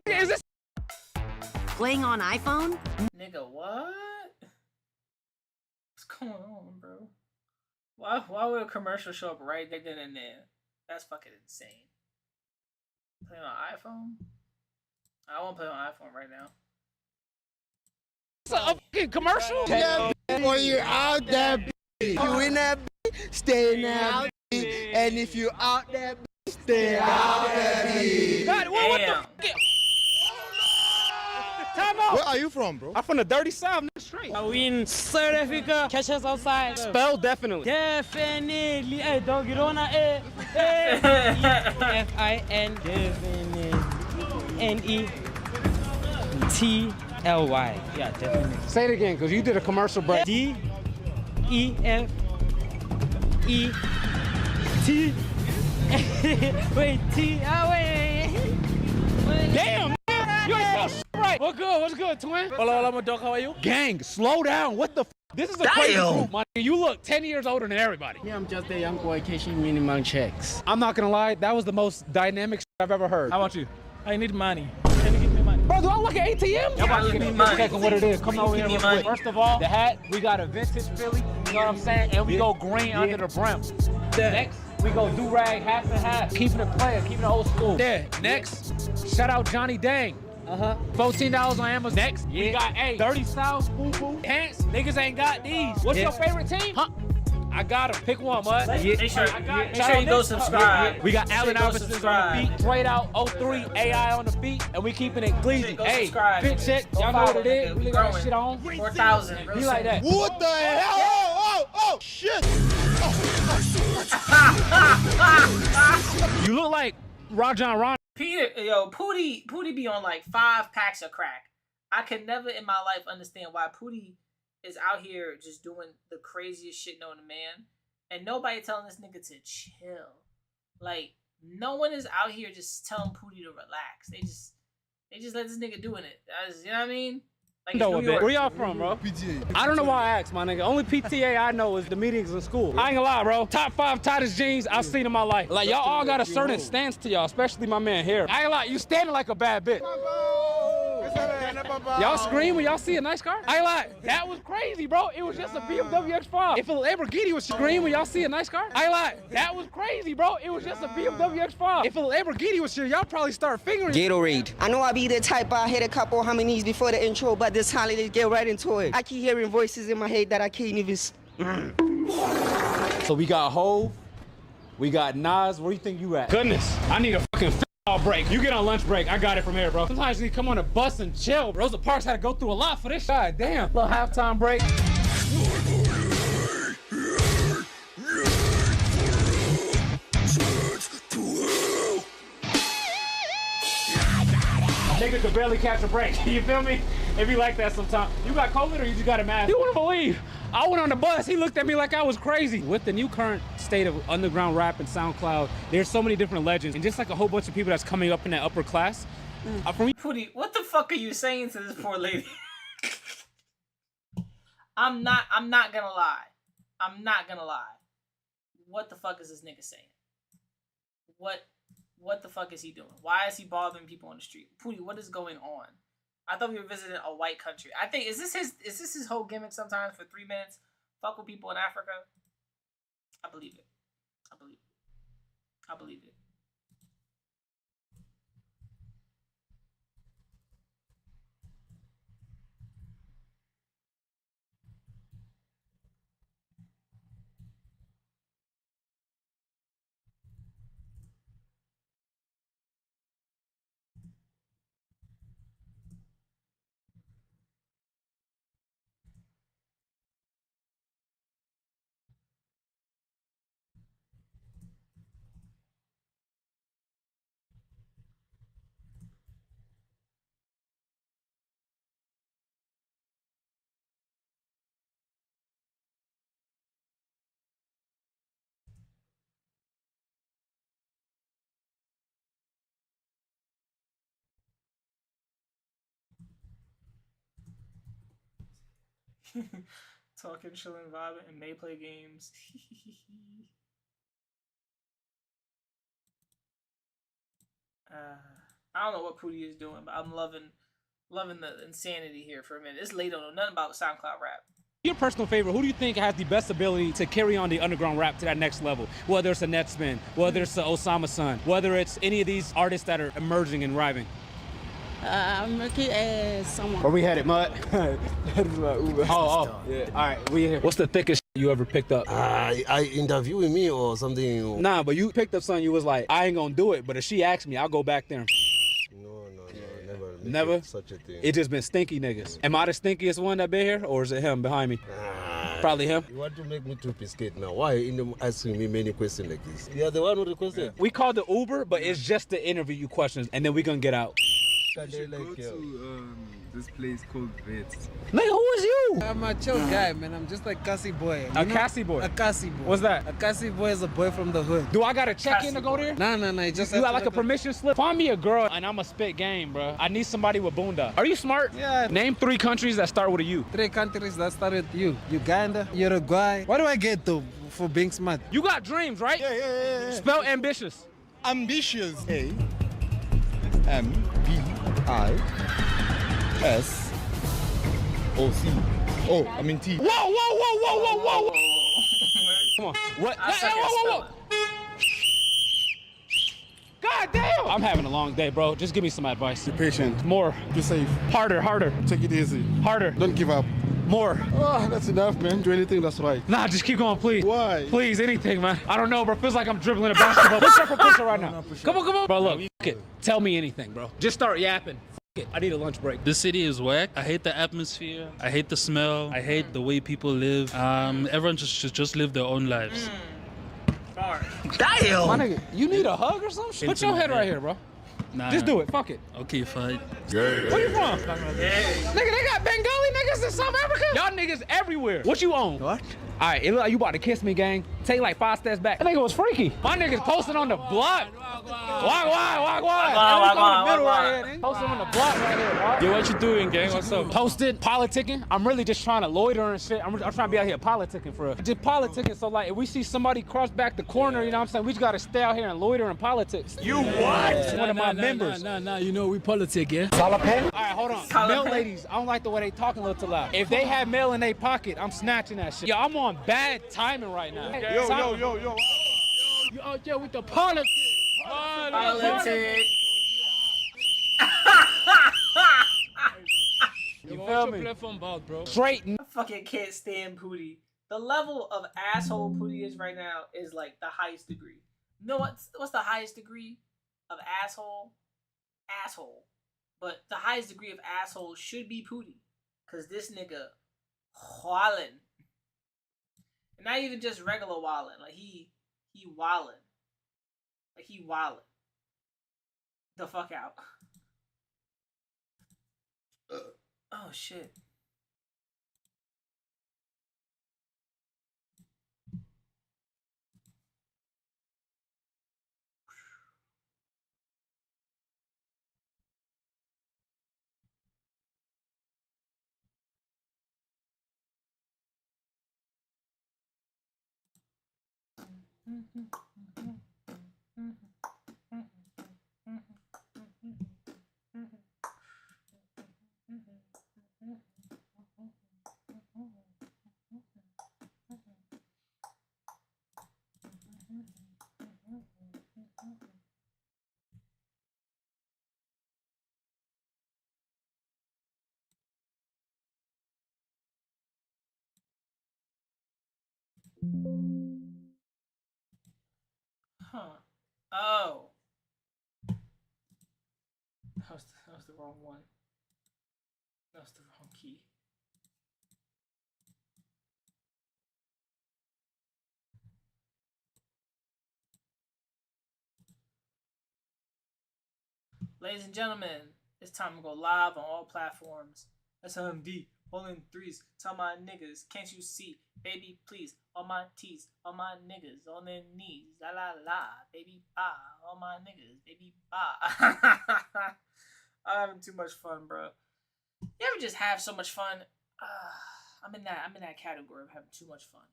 Is this playing on iPhone? Nigga, what? What's going on, bro? Why would a commercial show up right there and there? That's fucking insane. Playing on iPhone? I won't play on iPhone right now. It's a fucking commercial? Yeah, boy, you're out there. You in that, stay in that. And if you out there, stay out there. God, what the fuck? Time out. Where are you from, bro? I'm from the dirty South, not straight. We in South Africa. Catch us outside. Spell definitely. Definitely. Hey, dog, you don't wanna. F-I-N. N-E-T-L-Y. Yeah, definitely. Say it again, because you did a commercial break. D-E-F-E-N-E-T-L-Y. T. Wait, T. Oh, wait. Damn, man. You ain't so right. What's good, twin? Hola, my dog. How are you? Gang, slow down. What the f? This is a crazy group, my nigga. You look 10 years older than everybody. Yeah, I'm just a young boy cashing minimum checks. I'm not gonna lie, that was the most dynamic I've ever heard. How about you? I need money. Can you give me money? Bro, do I look at ATM? Y'all about to get me money. Checking what it is. Come over here real quick. First First of all, the hat, we got a vintage Philly, you know what I'm saying? And we go green under the brim. Next, we go do-rag, half and half. Keeping it player, keeping it old school. Yeah, next, shout out Johnny Dang. $14 on Amazon. Next, we got 30 styles, foo-foo. Pants, niggas ain't got these. What's your favorite team? Huh? I got them. Pick one, bud. Make sure you go subscribe. We got Allen Iverson's on the feet. Trade out 03 AI on the feet, and we keeping it clean. Hey, fit check. Y'all know what it is. We got that shit on. 4,000. Be like that. What the hell? Oh, shit. You look like Rajon Ron. Pootie be on like 5 packs of crack. I could never in my life understand why Pootie is out here just doing the craziest shit known to man, and nobody telling this nigga to chill. Like, no one is out here just telling Pootie to relax. They just let this nigga doing it. You know what I mean? Like, it's New York. Where y'all from, bro? PTA. I don't know why I asked, my nigga. Only PTA I know is the meetings in school. I ain't gonna lie, bro. Top 5 tightest jeans I've seen in my life. Like, y'all all got a certain stance to y'all, especially my man here. I ain't gonna lie, you standing like a bad bitch. Y'all scream when y'all see a nice car? I ain't lie, that was crazy, bro. It was just a BMW X5. If a Lamborghini was scream when y'all see a nice car? I ain't lie, that was crazy, bro. It was just a BMW X5. If a Lamborghini was here, y'all probably start fingering. Gatorade. I know I be the type I hit a couple hominies before the intro, but this holiday get right into it. I keep hearing voices in my head that I can't even. So we got Hove, we got Nas. Where you think you at? Goodness, I need a fucking break. You get on lunch break. I got it from here, bro. Sometimes you need to come on a bus and chill. Rosa Parks had to go through a lot for this. God damn. Little halftime break. Nigga could barely catch a break. You feel me? It be like that sometimes. You got COVID or you just got a mask? You wouldn't believe. I went on the bus. He looked at me like I was crazy. With the new current state of underground rap and SoundCloud, there's so many different legends and just like a whole bunch of people that's coming up in that upper class. Pootie, what the fuck are you saying to this poor lady? I'm not gonna lie. I'm not gonna lie. What the fuck is this nigga saying? What the fuck is he doing? Why is he bothering people on the street? Pootie, what is going on? I thought we were visiting a white country. I think is this his whole gimmick sometimes for 3 minutes? Fuck with people in Africa? I believe it. I believe it. Talking, chilling, vibing, and may play games. I don't know what Pootie is doing, but I'm loving the insanity here for a minute. This lady don't know nothing about SoundCloud rap. Your personal favorite, who do you think has the best ability to carry on the underground rap to that next level? Whether it's a Netspin, whether it's a Osama Sun, whether it's any of these artists that are emerging and rhyming. I'm looking at someone. Where we headed, Mud? That is my Uber. Yeah. All right, we here. What's the thickest you ever picked up? I interviewing me or something? Nah, but you picked up something you was like, I ain't gonna do it, but if she asked me, I'll go back there. Never? Such a thing. It just been stinky niggas. Am I the stinkiest one that been here, or is it him behind me? Probably him. You want to make me to piscate now? Why are you asking me many questions like this? You are the one with the question. We called the Uber, but it's just to interview you questions, and then we gonna get out. that they like you. This place called Vets. Nigga, who is you? I'm a chill guy, man. I'm just like Cassie boy. A Cassie boy? A Cassie boy. What's that? A Cassie boy is a boy from the hood. Do I gotta check in to go there? Nah. Just You got like a permission slip? Find me a girl and I'ma spit game, bro. I need somebody with bunda. Are you smart? Yeah. Name 3 countries that start with a U. 3 countries that start with U. Uganda, Uruguay. What do I get though for being smart? You got dreams, right? Yeah. Spell ambitious. Ambitious. A-M-B-I-S-O-C. Oh, I mean T. Whoa. Come on. What? Whoa. God damn! I'm having a long day, bro. Just give me some advice. Be patient. More. Be safe. Harder. Take it easy. Harder. Don't give up. More. Oh, that's enough, man. Do anything that's right. Nah, just keep going, please. Why? Please, anything, man. I don't know, bro. Feels like I'm dribbling a basketball. Push up for push right now. Come on. Bro, look. F it. Tell me anything, bro. Just start yapping. F it. I need a lunch break. This city is whack. I hate the atmosphere. I hate the smell. I hate the way people live. Everyone should just live their own lives. Damn! My nigga, you need a hug or something? Put your head right here, bro. Nah. Just do it. Fuck it. Okay, fine. Where you from? Nigga, they got Bengali niggas in South Africa? Y'all niggas everywhere. What you own? What? All right, it look like you about to kiss me, gang. Take like 5 steps back. That nigga was freaky. My niggas posting on the block. Wag. Posting on the block right here, bro. Yo, what you doing, gang? What's up? Posted, politicking. I'm really just trying to loiter and shit. I'm trying to be out here politicking for real. Just politicking, so like if we see somebody cross back the corner, you know what I'm saying? We just gotta stay out here and loiter in politics. You what? One of my members. Nah, you know we politic, yeah? Salapen? All right, hold on. Male ladies, I don't like the way they talking a little too loud. If they have mail in their pocket, I'm snatching that shit. Yo, I'm on bad timing right now. Yo. You out there with the politics. Politics. You feel me? Platform about, bro. Straight. I fucking can't stand Pootie. The level of asshole Pootie is right now is like the highest degree. You know what's the highest degree of asshole? Asshole. But the highest degree of asshole should be Pootie. Cause this nigga wildin'. And not even just regular wildin'. Like he wildin'. Like he wildin'. The fuck out. Oh shit. Huh. Oh. That was the wrong one. That was the wrong key. Ladies and gentlemen, it's time to go live on all platforms. SMD, rolling threes, tell my niggas, can't you see? Baby, please, on my tees, on my niggas, on their knees, la la la, baby, bye, on my niggas, baby, bye. I'm having too much fun, bro. You ever just have so much fun? I'm in that category of having too much fun.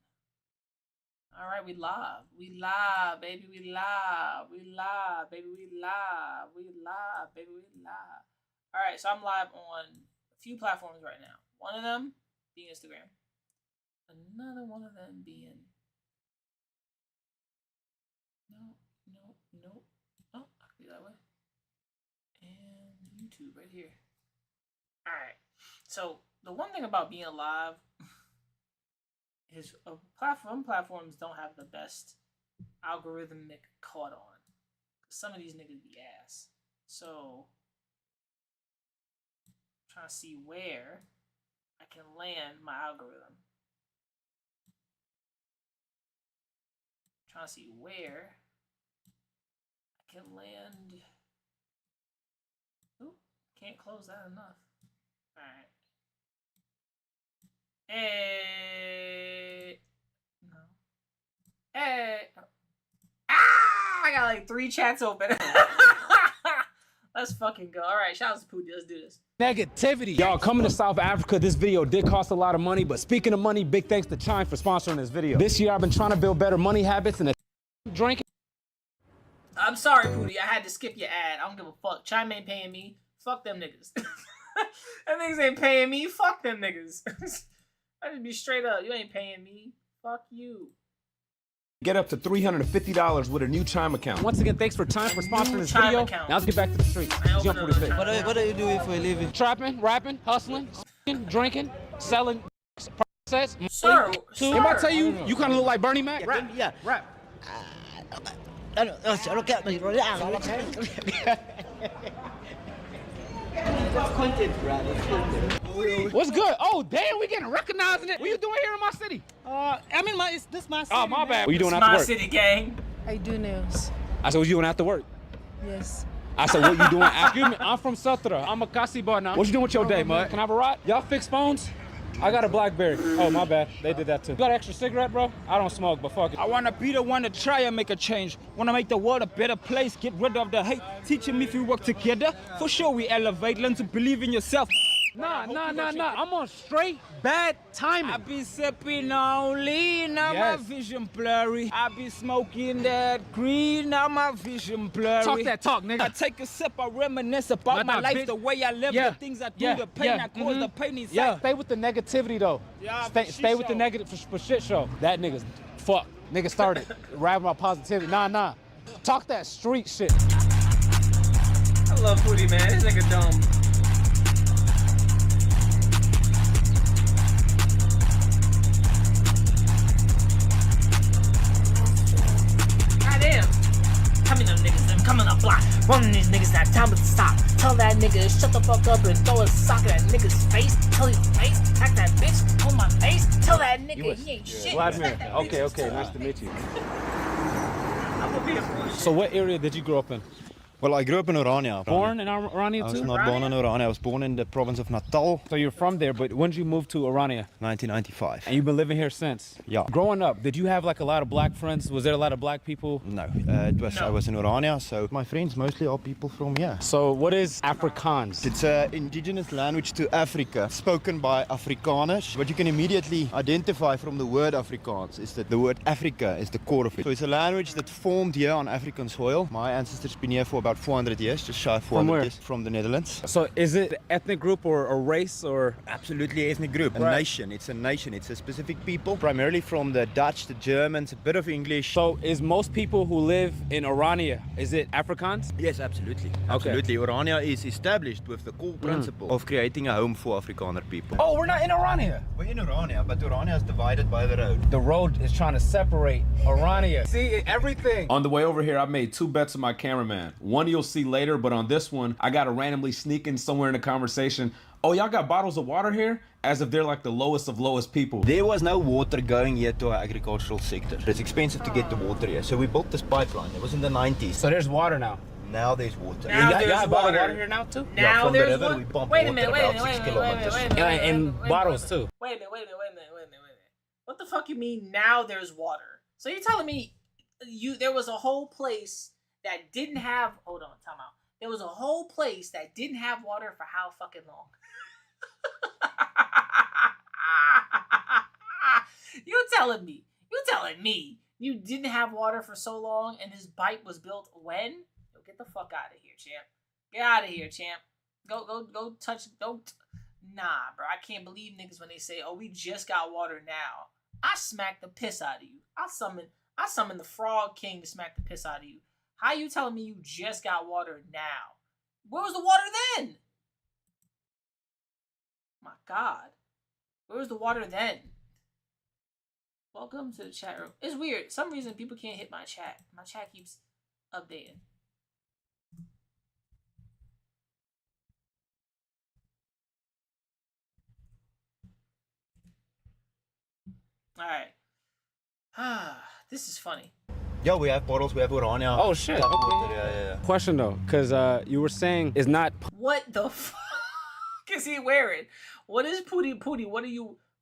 All right, we live, baby, we live, baby, we live, baby, we live. All right, so I'm live on a few platforms right now. One of them being Instagram. Another one of them being no. Oh, I can be that way. And YouTube right here. All right. So the one thing about being live is platforms don't have the best algorithmic caught on. Some of these niggas be ass. So I'm trying to see where I can land my algorithm. Trying to see where I can land. Oop, can't close that enough. Alright. Hey. No. Hey. Ah! I got like 3 chats open. Let's fucking go. Alright, shout out to Pooty. Let's do this. Negativity. Y'all, coming to South Africa, this video did cost a lot of money, but speaking of money, big thanks to Chime for sponsoring this video. This year, I've been trying to build better money habits and drinking. I'm sorry, Pooty. I had to skip your ad. I don't give a fuck. Chime ain't paying me. Fuck them niggas. Them niggas ain't paying me. Fuck them niggas. I just be straight up. You ain't paying me. Fuck you. Get up to $350 with a new Chime account. Once again, thanks for Chime for sponsoring this Chime video. account. Now let's get back to the streets. Jump for the thing. What are you doing for a living? Trapping, rapping, hustling, drinking, selling, process. Sir, If I tell you, you kind of look like Bernie Mac. Rap. Yeah. Rap. Look at me. What's good? Oh, damn, we getting recognized in it. What you doing here in my city? This my city. Oh, my bad. What you doing It's after my work? city, gang. I do nails. I said, what you doing after work? Yes. I said, what you doing after? Excuse me, I'm from Sutra. I'm a Kasiba now. What you doing with your day, mud? Can I have a ride? Y'all fix phones? I got a BlackBerry. Oh, my bad. They did that too. You got an extra cigarette, bro? I don't smoke, but fuck it. I wanna be the one to try and make a change. Wanna make the world a better place. Get rid of the hate. Teaching me if we work together. For sure we elevate. Learn to believe in yourself. Nah. I'm on straight bad timing. I be sipping only, now my vision blurry. I be smoking that green, now my vision blurry. Talk that talk, nigga. I take a sip, I reminisce about my life, bitch. the way I live, the things I do, the pain I cause, the pain inside. Yeah, stay with the negativity though. Yeah, stay with the negative for shit show. That nigga's fuck. Nigga started rapping about positivity. Nah. Talk that street shit. I love Pooty, man. This nigga dumb. Goddamn. Coming up, niggas. I'm coming up block. Running these niggas that time to stop. Tell that nigga shut the fuck up and throw a sock at that nigga's face. Tell his face. Attack that bitch on my face. Tell that nigga he ain't shit. Vladimir. Okay. Nice to meet you. I'm gonna be a bullshit. So what area did you grow up in? Well, I grew up in Orania. Born in Orania too? I was not born in Orania. I was born in the province of Natal. So you're from there, but when did you move to Orania? 1995. And you've been living here since? Yeah. Growing up, did you have like a lot of black friends? Was there a lot of black people? No, I was in Orania, so my friends mostly are people from here. So what is Afrikaans? It's an indigenous language to Africa, spoken by Afrikaners. What you can immediately identify from the word Afrikaans is that the word Africa is the core of it. So it's a language that formed here on African soil. My ancestors been here for about 400 years, just shy of 400 years, from the Netherlands. So is it an ethnic group or a race or? Absolutely ethnic group. Right. A nation. It's a nation. It's a specific people, primarily from the Dutch, the Germans, a bit of English. So is most people who live in Orania, is it Afrikaans? Yes, absolutely. Absolutely. Orania is established with the core principle of creating a home for Afrikaner people. Oh, we're not in Orania. We're in Orania, but Orania is divided by the road. The road is trying to separate Orania. See, everything. On the way over here, I made 2 bets with my cameraman. One you'll see later, but on this one, I gotta randomly sneak in somewhere in the conversation. Oh, y'all got bottles of water here? As if they're like the lowest of lowest people. There was no water going here to our agricultural sector. It's expensive to get the water here, so we built this pipeline. It was in the 90s. So there's water now. Now there's water. Now there's got water. water here now too? Yeah, Now from the there's river, water. we pump Wait a water minute, about 6 kilometers. And bottles too. Wait a minute. What the fuck you mean now there's water? So you're telling me there was a whole place that didn't have, hold on, time out. There was a whole place that didn't have water for how fucking long? You telling me you didn't have water for so long and this pipe was built when? Yo, get the fuck out of here, champ. Get out of here, champ. Go touch, don't. Nah, bro, I can't believe niggas when they say, oh, we just got water now. I smack the piss out of you. I summon the Frog King to smack the piss out of you. How you telling me you just got water now? Where was the water then? My God. Where was the water then? Welcome to the chat room. It's weird. Some reason people can't hit my chat. My chat keeps updating. Alright. This is funny. Yeah, we have bottles, we have Orania. Oh shit. Tap Okay. water, yeah. Question though, because you were saying is not. What the fuck is he wearing? What is Pootie?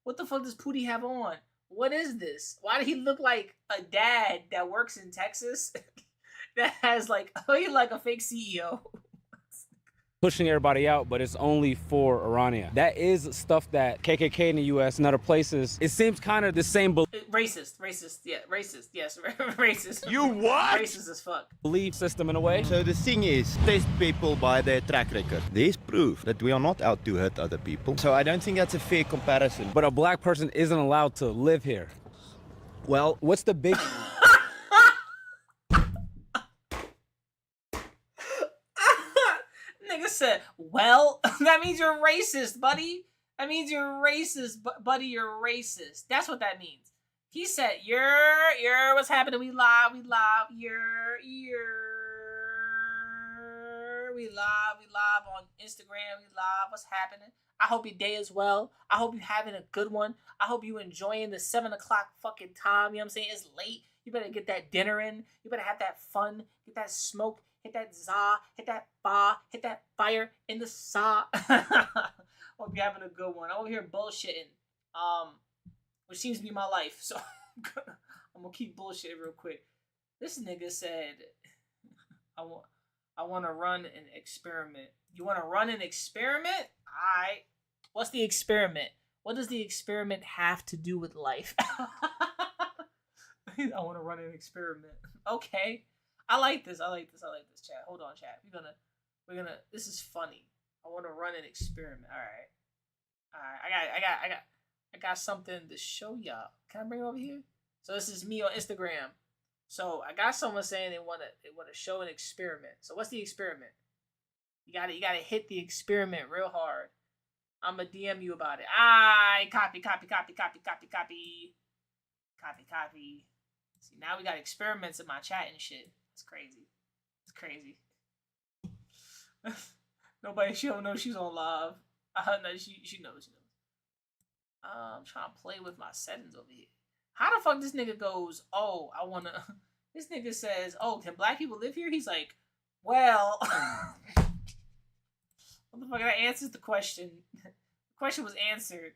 What the fuck does Pootie have on? What is this? Why did he look like a dad that works in Texas? That has like, he's like a fake CEO. Pushing everybody out, but it's only for Irania. That is stuff that KKK in the U.S. and other places, it seems kind of the same Racist, yes, racist. You what? Racist as fuck. belief system in a way. So the thing is, test people by their track record. There's proof that we are not out to hurt other people. So I don't think that's a fair comparison. But a black person isn't allowed to live here. Well, what's the big... Nigga said, well, that means you're racist, buddy. That means you're racist, buddy, you're racist. That's what that means. He said, you're, what's happening? We live, we live on Instagram, we live, what's happening? I hope your day is well. I hope you're having a good one. I hope you enjoying the 7 o'clock fucking time, you know what I'm saying? It's late. You better get that dinner in. You better have that fun, get that smoke, hit that za, hit that ba, hit that fire in the sa. Hope you're having a good one. I'm over here bullshitting, which seems to be my life. So I'm gonna keep bullshitting real quick. This nigga said, I want to run an experiment. You want to run an experiment? Alright. What's the experiment? What does the experiment have to do with life? I want to run an experiment. Okay. I like this, chat. Hold on, chat. We're gonna, this is funny. I want to run an experiment. Alright. I got something to show y'all. Can I bring it over here? So this is me on Instagram. So I got someone saying they want to show an experiment. So what's the experiment? You gotta hit the experiment real hard. I'ma DM you about it. Copy. See, now we got experiments in my chat and shit. It's crazy. Nobody, she don't know she's on live. No, she knows. I'm trying to play with my settings over here. How the fuck this nigga goes, oh, I wanna... This nigga says, oh, can black people live here? He's like, well... Motherfucker, that answers the question. The question was answered.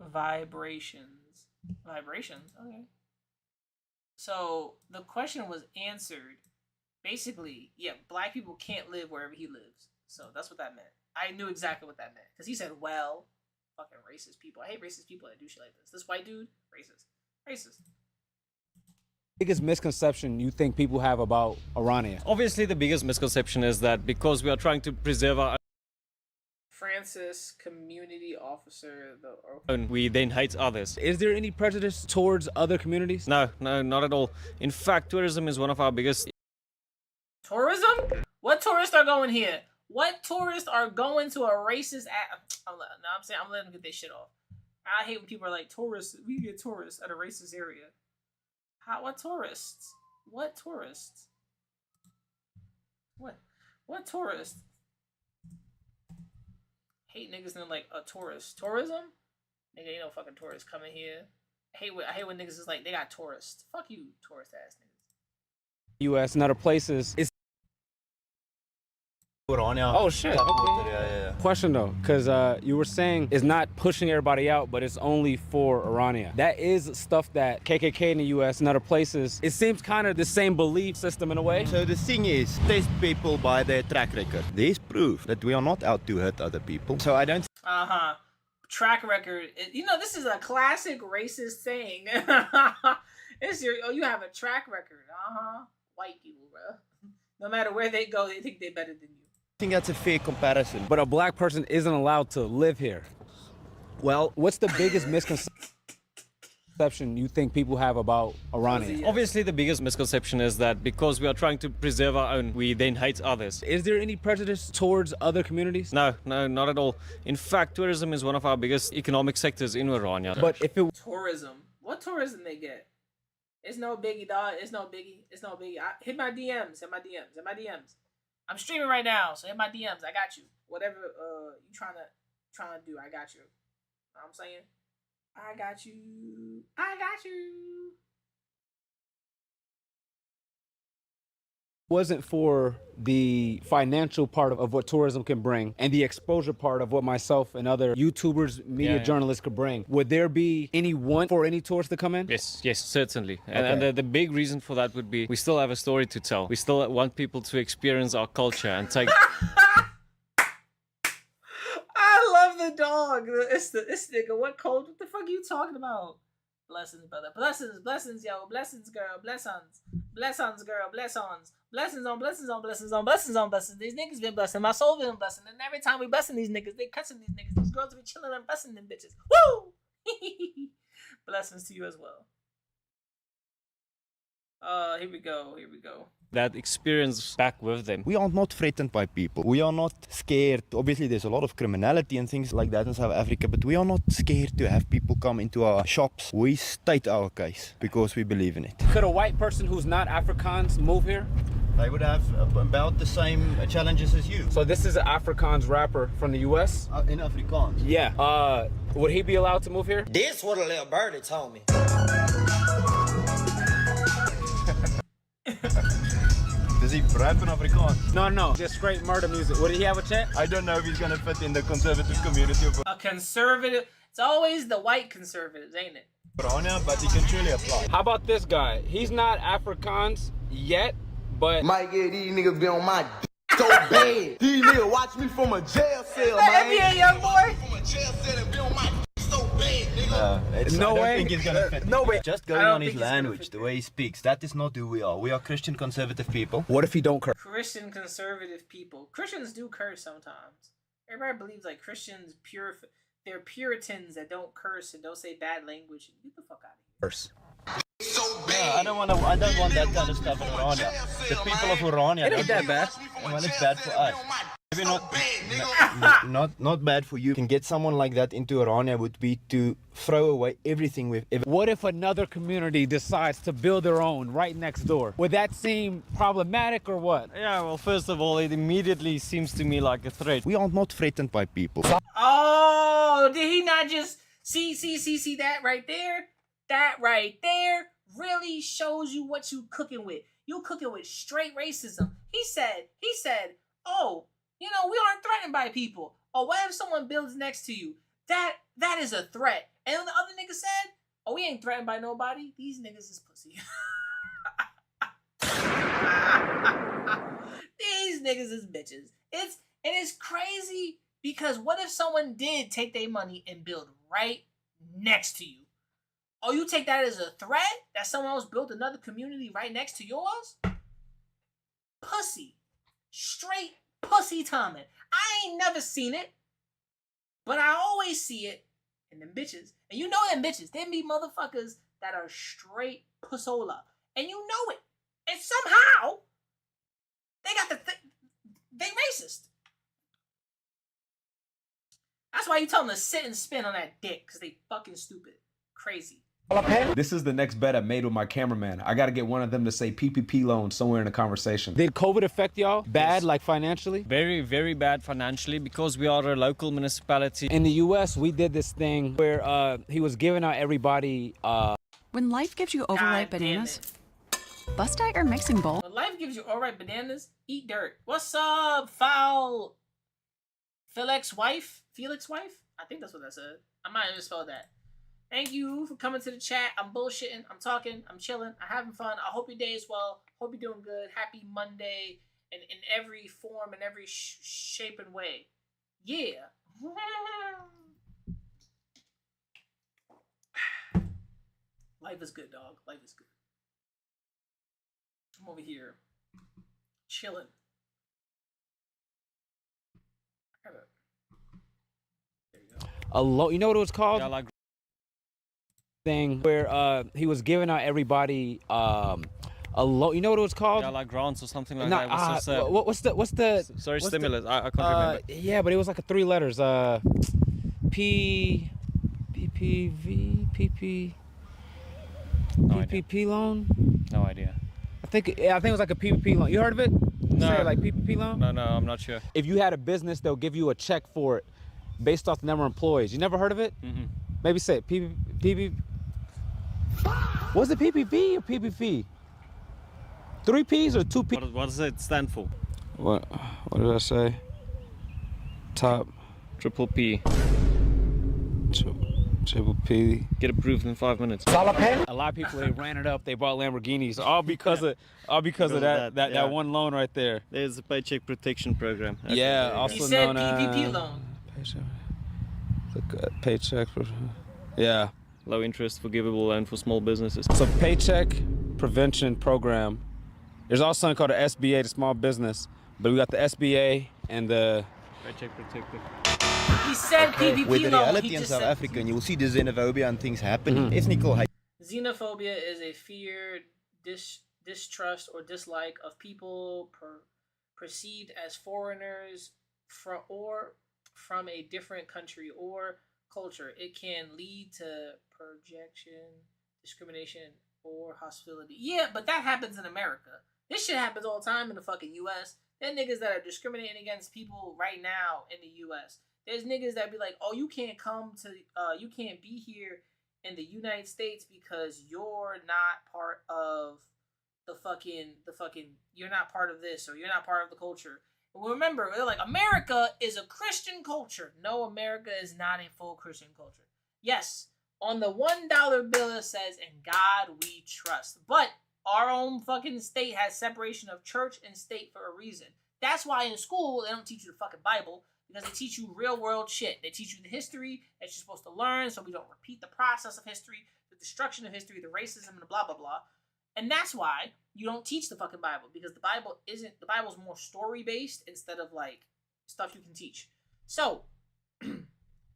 Vibrations. Okay. So, the question was answered. Basically, yeah, black people can't live wherever he lives. So, that's what that meant. I knew exactly what that meant. Because he said, well, fucking racist people. I hate racist people that do shit like this. This white dude, racist. Biggest misconception you think people have about Irania? Obviously, the biggest misconception is that because we are trying to preserve our Francis, community officer, own, we then hate others. Is there any prejudice towards other communities? No, not at all. In fact, tourism is one of our biggest... Tourism? What tourists are going here? What tourists are going to a racist... I'm letting them get their shit off. I hate when people are like, tourists, we get tourists at a racist area. What tourists? What tourists? What tourists? Hate niggas in like a tourist. Tourism? Nigga, ain't no fucking tourists coming here. I hate when niggas is like, they got tourists. Fuck you, tourist ass niggas. U.S. and other places. It's Oh shit. Okay. Yeah. Question though, because you were saying it's not pushing everybody out, but it's only for Irania. That is stuff that KKK in the U.S. and other places, it seems kind of the same belief system in a way. So the thing is, test people by their track record. There's proof that we are not out to hurt other people. So I don't... Track record. You know, this is a classic racist saying. You have a track record. White people, bro. No matter where they go, they think they're better than you. I think that's a fair comparison. But a black person isn't allowed to live here. Well, what's the biggest misconception you think people have about Irania? Obviously, the biggest misconception is that because we are trying to preserve our own, we then hate others. Is there any prejudice towards other communities? No, not at all. In fact, tourism is one of our biggest economic sectors in Irania. But if it... Tourism? What tourism they get? It's no biggie, dog. It's no biggie. Hit my DMs. I'm streaming right now, so hit my DMs. I got you. Whatever you trying to do, I got you. Know what I'm saying? I got you. I got you. Wasn't for the financial part of what tourism can bring and the exposure part of what myself and other YouTubers, media journalists could bring, would there be any want for any tourists to come in? Yes, certainly. And the big reason for that would be we still have a story to tell. We still want people to experience our culture and take... I love the dog. It's nigga. What code? What the fuck are you talking about? Blessings, brother. Blessings, yo. Blessings, girl. Blessings. Blessings, girl. Blessings. Blessings on blessings on blessings on blessings on blessings. These niggas been blessing. My soul been blessing. And every time we blessing these niggas, they cussing these niggas. These girls be chilling and blessing them bitches. Woo! Blessings to you as well. Here we go. That experience back with them. We are not threatened by people. We are not scared. Obviously, there's a lot of criminality and things like that in South Africa, but we are not scared to have people come into our shops. We state our case because we believe in it. Could a white person who's not Afrikaans move here? They would have about the same challenges as you. So this is an Afrikaans rapper from the U.S.? In Afrikaans? Yeah. Would he be allowed to move here? This what a little birdie told me. Does he rap in Afrikaans? No. Just straight murder music. Would he have a chance? I don't know if he's gonna fit in the conservative community of A conservative. It's always the white conservatives, ain't it? Orania, but he can truly apply. How about this guy? He's not Afrikaans yet, but... Might get these niggas be on my so bad. These niggas watch me from a jail cell, man. NBA young boy. From a jail cell and be on my so bad, nigga. No way. I don't think he's gonna fit. No way. Just going on his language, the way he speaks, that is not who we are. We are Christian conservative people. What if he don't curse? Christian conservative people. Christians do curse sometimes. Everybody believes like Christians they're Puritans that don't curse and don't say bad language. Get the fuck out of here. Curse. Yeah, I don't want that kind of stuff in Orania. The people of Orania. It ain't that bad. Well, it's bad for us. Maybe not bad for you. You can get someone like that into Orania would be to throw away everything we've ever. What if another community decides to build their own right next door? Would that seem problematic or what? Yeah, well, first of all, it immediately seems to me like a threat. We are not threatened by people. Oh, did he not just see that right there? That right there really shows you what you cooking with. You cooking with straight racism. He said, oh, you know, we aren't threatened by people. Oh, what if someone builds next to you? That is a threat. And the other nigga said, oh, we ain't threatened by nobody. These niggas is pussy. These niggas is bitches. It's crazy because what if someone did take their money and build right next to you? Oh, you take that as a threat that someone else built another community right next to yours? Pussy. Straight pussy timing. I ain't never seen it, but I always see it in them bitches. And you know them bitches. Them be motherfuckers that are straight pussola. And you know it. And somehow, they got they racist. That's why you tell them to sit and spin on that dick, because they fucking stupid. Crazy. This is the next bet I made with my cameraman. I got to get one of them to say PPP loan somewhere in the conversation. Did COVID affect y'all bad, like financially? Very, very bad financially because we are a local municipality. In the U.S., we did this thing where he was giving out everybody... When life gives you overripe bananas, bust out your mixing bowl. When life gives you overripe bananas, eat dirt. What's up, Felix wife? I think that's what that said. I might have misspelled that. Thank you for coming to the chat. I'm bullshitting. I'm talking. I'm chilling. I'm having fun. I hope your day is well. Hope you're doing good. Happy Monday in every form and every shape and way. Yeah. Life is good, dog. Life is good. I'm over here chilling. There you go. You know what it was called? Yeah, like thing where he was giving out everybody a loan. You know what it was called? Yeah, like grants or something like that. What's the stimulus? I can't remember. Yeah, but it was like 3 letters. PPP loan. No idea. I think it was like a PPP loan. You heard of it? No. Say like PPP loan? No, I'm not sure. If you had a business, they'll give you a check for it based off the number of employees. You never heard of it? Mm-mm. Maybe say it. PPP. Was it PPP or PPP? 3 P's or 2 P's? What does it stand for? What did I say? Top. Triple P. Triple P. Get approved in 5 minutes. A lot of people, they ran it up. They bought Lamborghinis all because of that one loan right there. There's the Paycheck Protection Program. Yeah, also He said known as PPP loan. Paycheck. Yeah. Low interest forgivable loan for small businesses. So Paycheck Prevention Program. There's also something called the SBA, the Small Business, but we got the SBA and the Paycheck Protected. He said PPP With the loan. reality He in just South said Africa, and you will see the xenophobia and things happening. Ethnical hate. xenophobia is a fear, distrust, or dislike of people perceived as foreigners from a different country or culture. It can lead to projection, discrimination, or hostility. Yeah, but that happens in America. This shit happens all the time in the fucking U.S. There are niggas that are discriminating against people right now in the U.S. There's niggas that be like, oh, you can't you can't be here in the United States because you're not part of the fucking, you're not part of this, or you're not part of the culture. And remember, they're like, America is a Christian culture. No, America is not a full Christian culture. Yes, on the $1 bill it says, "In God we trust." But our own fucking state has separation of church and state for a reason. That's why in school they don't teach you the fucking Bible, because they teach you real world shit. They teach you the history that you're supposed to learn so we don't repeat the process of history, the destruction of history, the racism, and the blah, blah, blah. And that's why you don't teach the fucking Bible, because the Bible's more story based instead of like stuff you can teach. So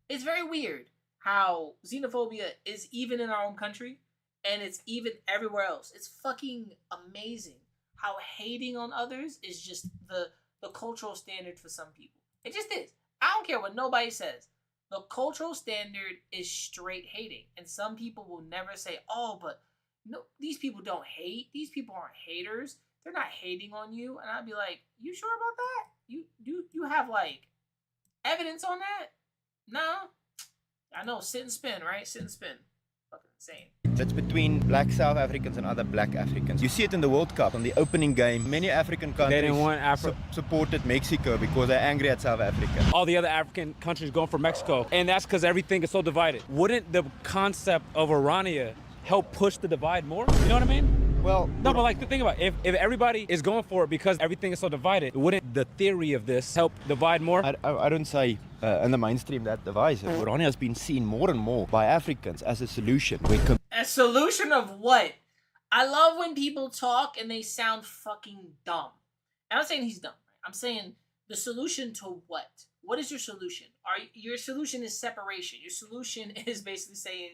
it's very weird how xenophobia is even in our own country, and it's even everywhere else. It's fucking amazing how hating on others is just the cultural standard for some people. It just is. I don't care what nobody says. The cultural standard is straight hating. And some people will never say, oh, but no, these people don't hate. These people aren't haters. They're not hating on you. And I'd be like, you sure about that? You have like evidence on that? No. I know, sit and spin, right? Sit and spin. Fucking insane. That's between black South Africans and other black Africans. You see it in the World Cup, on the opening game. Many African countries supported Mexico because they're angry at South Africa. All the other African countries going for Mexico, and that's because everything is so divided. Wouldn't the concept of Orania help push the divide more? You know what I mean? Well, no, but like, think about it. If everybody is going for it because everything is so divided, wouldn't the theory of this help divide more? I don't say in the mainstream that divisive. Orania has been seen more and more by Africans as a solution. A solution of what? I love when people talk and they sound fucking dumb. I'm not saying he's dumb. I'm saying the solution to what? What is your solution? Your solution is separation. Your solution is basically saying,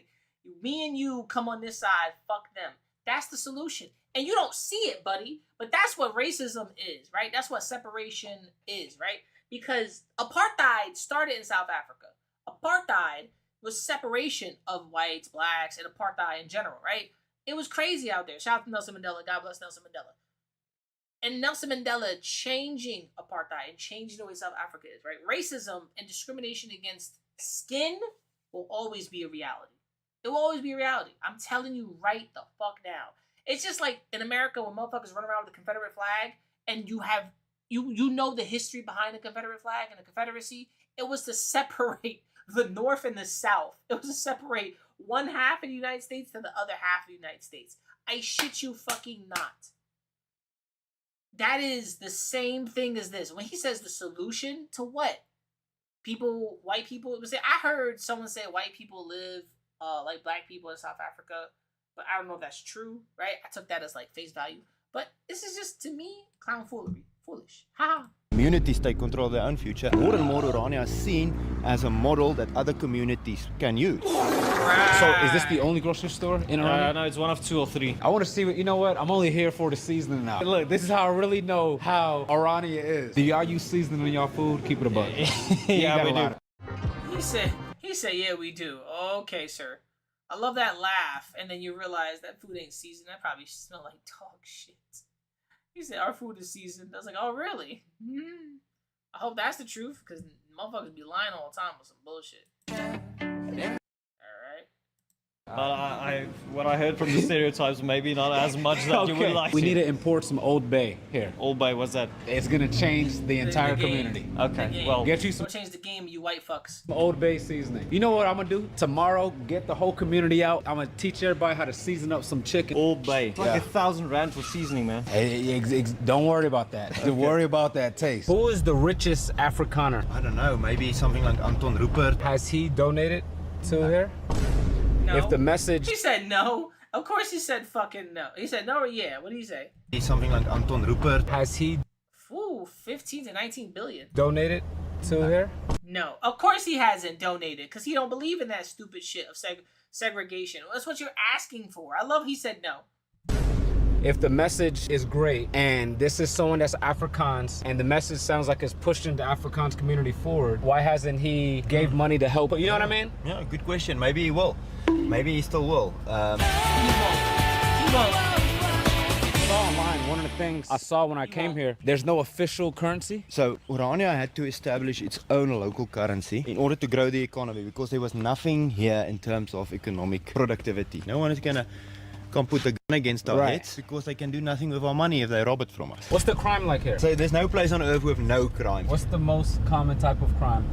me and you come on this side, fuck them. That's the solution. And you don't see it, buddy. But that's what racism is, right? That's what separation is, right? Because apartheid started in South Africa. Apartheid was separation of whites, blacks, and apartheid in general, right? It was crazy out there. Shout out to Nelson Mandela. God bless Nelson Mandela. And Nelson Mandela changing apartheid and changing the way South Africa is, right? Racism and discrimination against skin will always be a reality. It will always be a reality. I'm telling you right the fuck now. It's just like in America when motherfuckers run around with the Confederate flag and you know the history behind the Confederate flag and the Confederacy. It was to separate the North and the South. It was to separate one half of the United States to the other half of the United States. I shit you fucking not. That is the same thing as this. When he says the solution to what? White people would say, I heard someone say white people live like black people in South Africa, but I don't know if that's true, right? I took that as like face value. But this is just, to me, clown foolery. Foolish. Ha! Communities take control of their own future. More and more Orania is seen as a model that other communities can use. So is this the only grocery store in Orania? No, it's one of 2 or 3. I want to see what, you know what? I'm only here for the seasoning now. Look, this is how I really know how Orania is. Do y'all use seasoning in y'all food? Keep it a buck. Yeah, we do. He said, yeah, we do. Okay, sir. I love that laugh. And then you realize that food ain't seasoned. That probably smell like dog shit. He said, our food is seasoned. I was like, oh, really? I hope that's the truth, because motherfuckers be lying all the time with some bullshit. Alright. But what I heard from the stereotypes, maybe not as much that you would like. We need to import some Old Bay here. Old Bay, what's that? It's gonna change the entire game. community. Okay, well, get you some Don't change the game, you white fucks. Old Bay seasoning. You know what I'm gonna do? Tomorrow, get the whole community out. I'm gonna teach everybody how to season up some chicken. Old Bay. It's like 1,000 rand for seasoning, man. Don't worry about that. Don't worry about that taste. Who is the richest Afrikaner? I don't know, maybe something like Anton Rupert. Has he donated to here? No. If the message... He said no. Of course he said fucking no. He said no or yeah. What did he say? Something like Anton Rupert. Has he... Ooh, 15 to 19 billion. Donated to here? No. Of course he hasn't donated because he don't believe in that stupid shit of segregation. That's what you're asking for. I love he said no. If the message is great and this is someone that's Afrikaans and the message sounds like it's pushing the Afrikaans community forward, why hasn't he gave money to help? You know what I mean? Yeah, good question. Maybe he will. Maybe he still will. Online, one of the things I saw when I came here, there's no official currency. So Orania had to establish its own local currency in order to grow the economy because there was nothing here in terms of economic productivity. No one is gonna come put a gun against our heads because they can do nothing with our money if they rob it from us. What's the crime like here? So there's no place on earth with no crime. What's the most common type of crime?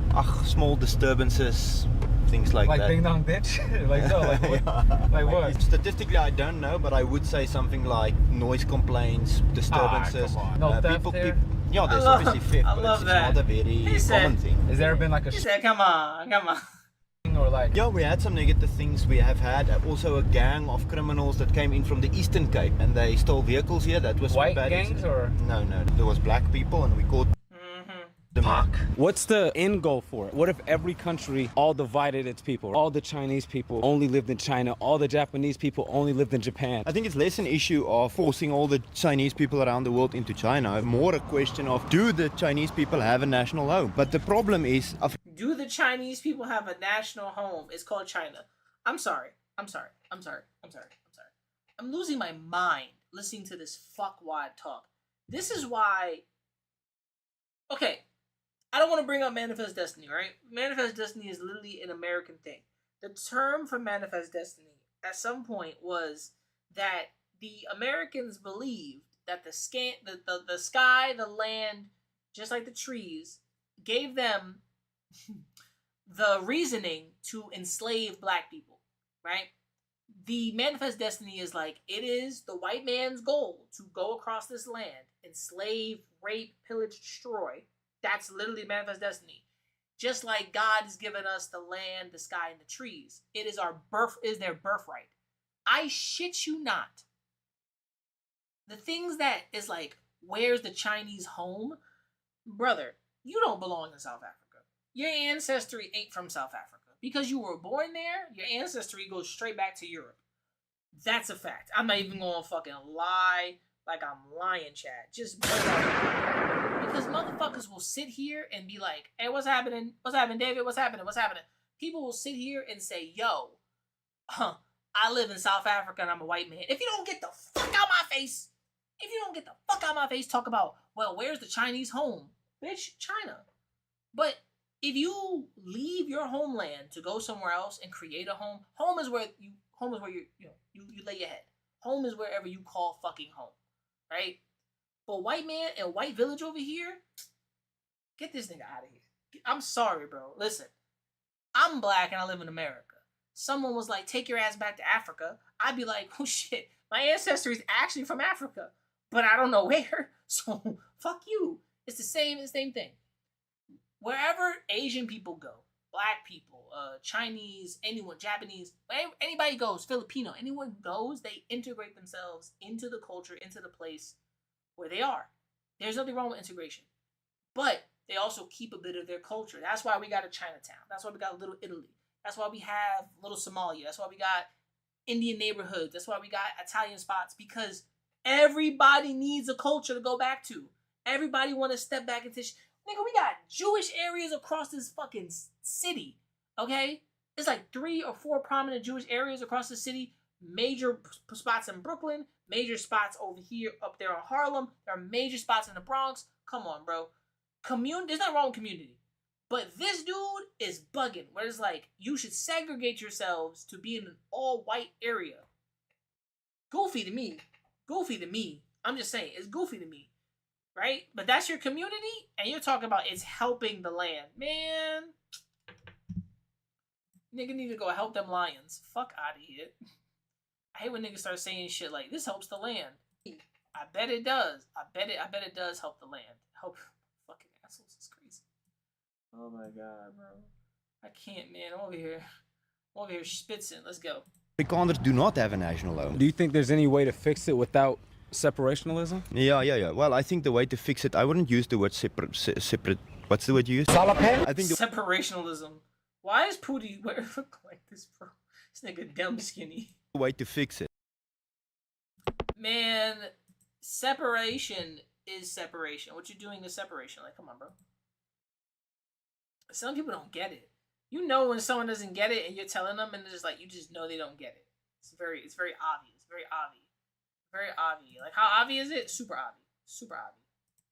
Small disturbances, things like that. Like ding dong ditch? Like no, like what? Yeah. Like what? Statistically, I don't know, but I would say something like noise complaints, disturbances. Come on. No theft here? Yeah, there's obviously theft, I but love it's that. not a very common thing. Has there been like a... He said, come on. Or like... Yeah, we had some negative things. We have had also a gang of criminals that came in from the Eastern Cape and they stole vehicles here. That was white bad gangs incident. or... No, there was black people and we caught them. What's the end goal for it? What if every country all divided its people? All the Chinese people only lived in China. All the Japanese people only lived in Japan. I think it's less an issue of forcing all the Chinese people around the world into China. More a question of, do the Chinese people have a national home? But the problem is... Do the Chinese people have a national home? It's called China. I'm sorry. I'm losing my mind listening to this fuckwad talk. This is why... Okay. I don't want to bring up Manifest Destiny, right? Manifest Destiny is literally an American thing. The term for Manifest Destiny at some point was that the Americans believed that the sky, the land, just like the trees, gave them the reasoning to enslave black people, right? The Manifest Destiny is like, it is the white man's goal to go across this land, enslave, rape, pillage, destroy. That's literally Manifest Destiny. Just like God has given us the land, the sky, and the trees. It is their birthright. I shit you not. The things that is like, where's the Chinese home? Brother, you don't belong in South Africa. Your ancestry ain't from South Africa. Because you were born there, your ancestry goes straight back to Europe. That's a fact. I'm not even gonna fucking lie like I'm lying, Chad. Just because motherfuckers will sit here and be like, hey, what's happening? What's happening, David? What's happening? What's happening? People will sit here and say, yo, I live in South Africa and I'm a white man. If you don't get the fuck out my face, talk about, well, where's the Chinese home? Bitch, China. But if you leave your homeland to go somewhere else and create a home, home is where you lay your head. Home is wherever you call fucking home, right? But white man and white village over here, get this nigga out of here. I'm sorry, bro. Listen, I'm black and I live in America. Someone was like, take your ass back to Africa. I'd be like, oh shit, my ancestry is actually from Africa, but I don't know where. So fuck you. It's the same thing. Wherever Asian people go, black people, Chinese, anyone, Japanese, anybody goes, Filipino, anyone goes, they integrate themselves into the culture, into the place where they are. There's nothing wrong with integration. But they also keep a bit of their culture. That's why we got a Chinatown. That's why we got Little Italy. That's why we have Little Somalia. That's why we got Indian neighborhoods. That's why we got Italian spots, because everybody needs a culture to go back to. Everybody want to step back into... Nigga, we got Jewish areas across this fucking city, okay? There's like 3 or 4 prominent Jewish areas across the city. Major spots in Brooklyn, major spots over here, up there in Harlem. There are major spots in the Bronx. Come on, bro. There's nothing wrong with community. But this dude is bugging. Where it's like, you should segregate yourselves to be in an all-white area. Goofy to me. Goofy to me. I'm just saying, it's goofy to me. Right? But that's your community, and you're talking about it's helping the land. Man. Nigga need to go help them lions. Fuck out of here. I hate when niggas start saying shit like, this helps the land. I bet it does. I bet it does help the land. Help fucking assholes is crazy. Oh my god, bro. I can't, man. I'm over here spitzing. Let's go. Afrikaners do not have a national home. Do you think there's any way to fix it without separationalism? Yeah. Well, I think the way to fix it, I wouldn't use the word separate. What's the word you use? I think Separationalism. Why is Pootie look like this, bro? This nigga dumb skinny. the way to fix it. Man, separation is separation. What you're doing is separation. Like, come on, bro. Some people don't get it. You know when someone doesn't get it and you're telling them and they're just like, you just know they don't get it. It's very obvious. Very obvious. Very obvious. Like, how obvious is it? Super obvious. Super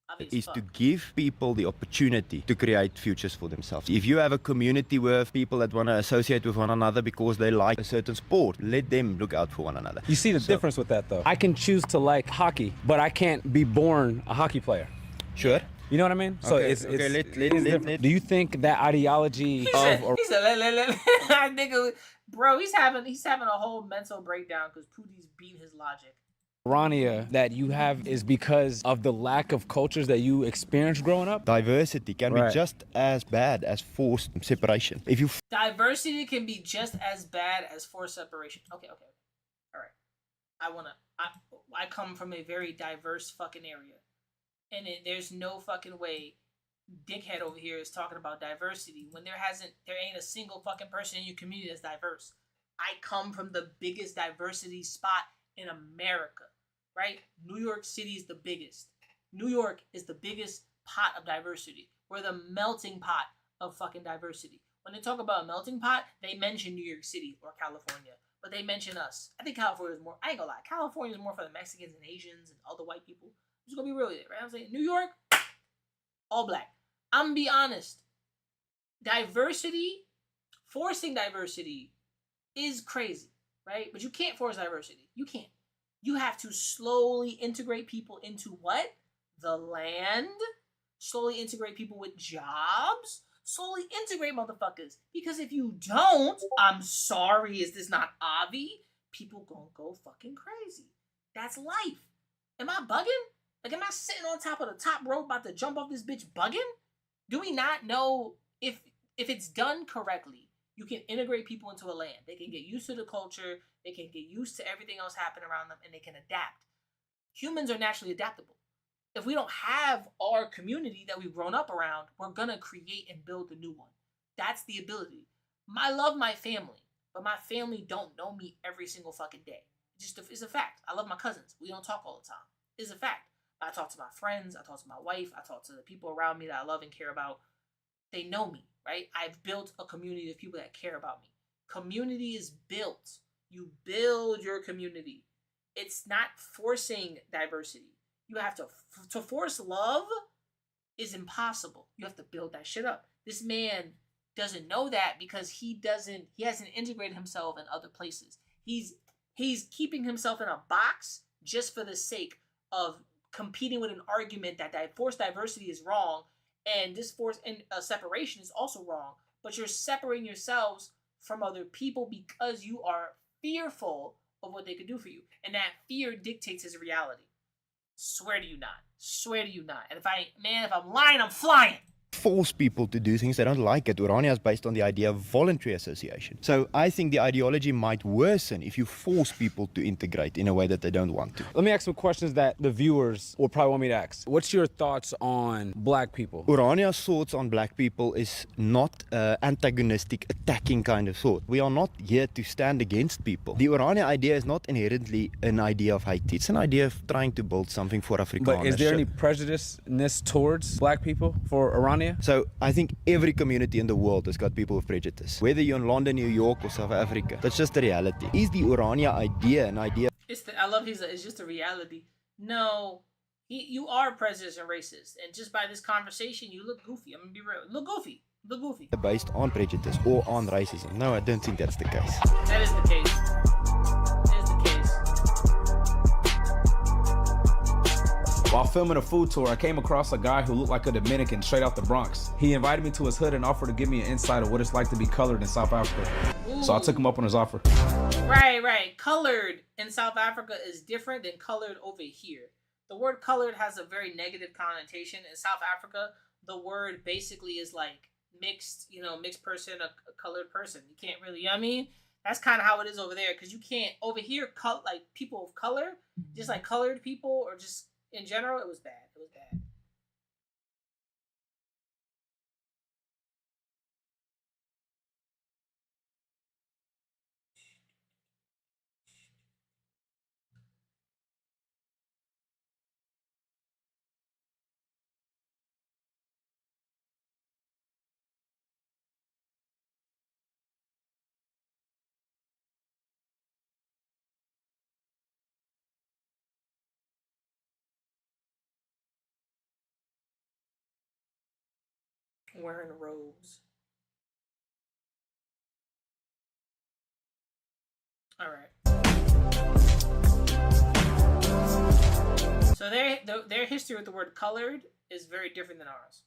obvious. Is to give people the opportunity to create futures for themselves. If you have a community with people that want to associate with one another because they like a certain sport, let them look out for one another. You see the difference with that, though. I can choose to like hockey, but I can't be born a hockey player. Sure. You know what I mean? So Okay, it's let. Do you think that ideology He said, nigga, bro, he's having a whole mental breakdown because Pootie's beating his logic. Irania that you have is because of the lack of cultures that you experienced growing up? Diversity can be just as bad as forced separation. If you Diversity can be just as bad as forced separation. Okay. All right. I come from a very diverse fucking area. And there's no fucking way dickhead over here is talking about diversity when there ain't a single fucking person in your community that's diverse. I come from the biggest diversity spot in America, right? New York City is the biggest. New York is the biggest pot of diversity. We're the melting pot of fucking diversity. When they talk about a melting pot, they mention New York City or California, but they mention us. I think California is more, I ain't gonna lie, California is more for the Mexicans and Asians and other white people. I'm just gonna be real with it, right? I'm saying New York, all black. I'm gonna be honest. Diversity, forcing diversity is crazy, right? But you can't force diversity. You can't. You have to slowly integrate people into what? The land. Slowly integrate people with jobs. Slowly integrate motherfuckers. Because if you don't, I'm sorry, is this not obvious? People gonna go fucking crazy. That's life. Am I bugging? Like, am I sitting on top of the top rope about to jump off this bitch bugging? Do we not know if it's done correctly, you can integrate people into a land. They can get used to the culture. They can get used to everything else happening around them, and they can adapt. Humans are naturally adaptable. If we don't have our community that we've grown up around, we're going to create and build a new one. That's the ability. I love my family, but my family don't know me every single fucking day. It's a fact. I love my cousins. We don't talk all the time. It's a fact. I talk to my friends. I talk to my wife. I talk to the people around me that I love and care about. They know me, right? I've built a community of people that care about me. Community is built. You build your community. It's not forcing diversity. You have to force love is impossible. You have to build that shit up. This man doesn't know that because he hasn't integrated himself in other places. He's keeping himself in a box just for the sake of competing with an argument that forced diversity is wrong, and this forced separation is also wrong. But you're separating yourselves from other people because you are fearful of what they could do for you, and that fear dictates his reality. Swear to you not. Swear to you not. And if I'm lying, I'm flying. Force people to do things they don't like it. Urania is based on the idea of voluntary association. So I think the ideology might worsen if you force people to integrate in a way that they don't want to. Let me ask some questions that the viewers will probably want me to ask. What's your thoughts on black people? Urania's thoughts on black people is not antagonistic, attacking kind of thought. We are not here to stand against people. The Urania idea is not inherently an idea of hate. It's an idea of trying to build something for Afrikaners. But is there any prejudiceness towards black people for Urania? So I think every community in the world has got people with prejudice. Whether you're in London, New York, or South Africa, that's just the reality. Is the Urania idea an idea? I love it's just a reality. No, you are prejudiced and racist, and just by this conversation, you look goofy. I'm gonna be real. You look goofy. The Goofy. based on prejudice or on racism. No, I don't think that's the case. That is the case. That is the case. While filming a food tour, I came across a guy who looked like a Dominican straight out the Bronx. He invited me to his hood and offered to give me an insight of what it's like to be colored in South Africa. Ooh. So I took him up on his offer. Right. Colored in South Africa is different than colored over here. The word colored has a very negative connotation. In South Africa, the word basically is like mixed, mixed person, a colored person. You can't really, I mean? That's kind of how it is over there, because you can't, over here, like people of color, just like colored people, or just in general, it was bad. It was bad. Wearing robes. All right. So their history with the word colored is very different than ours.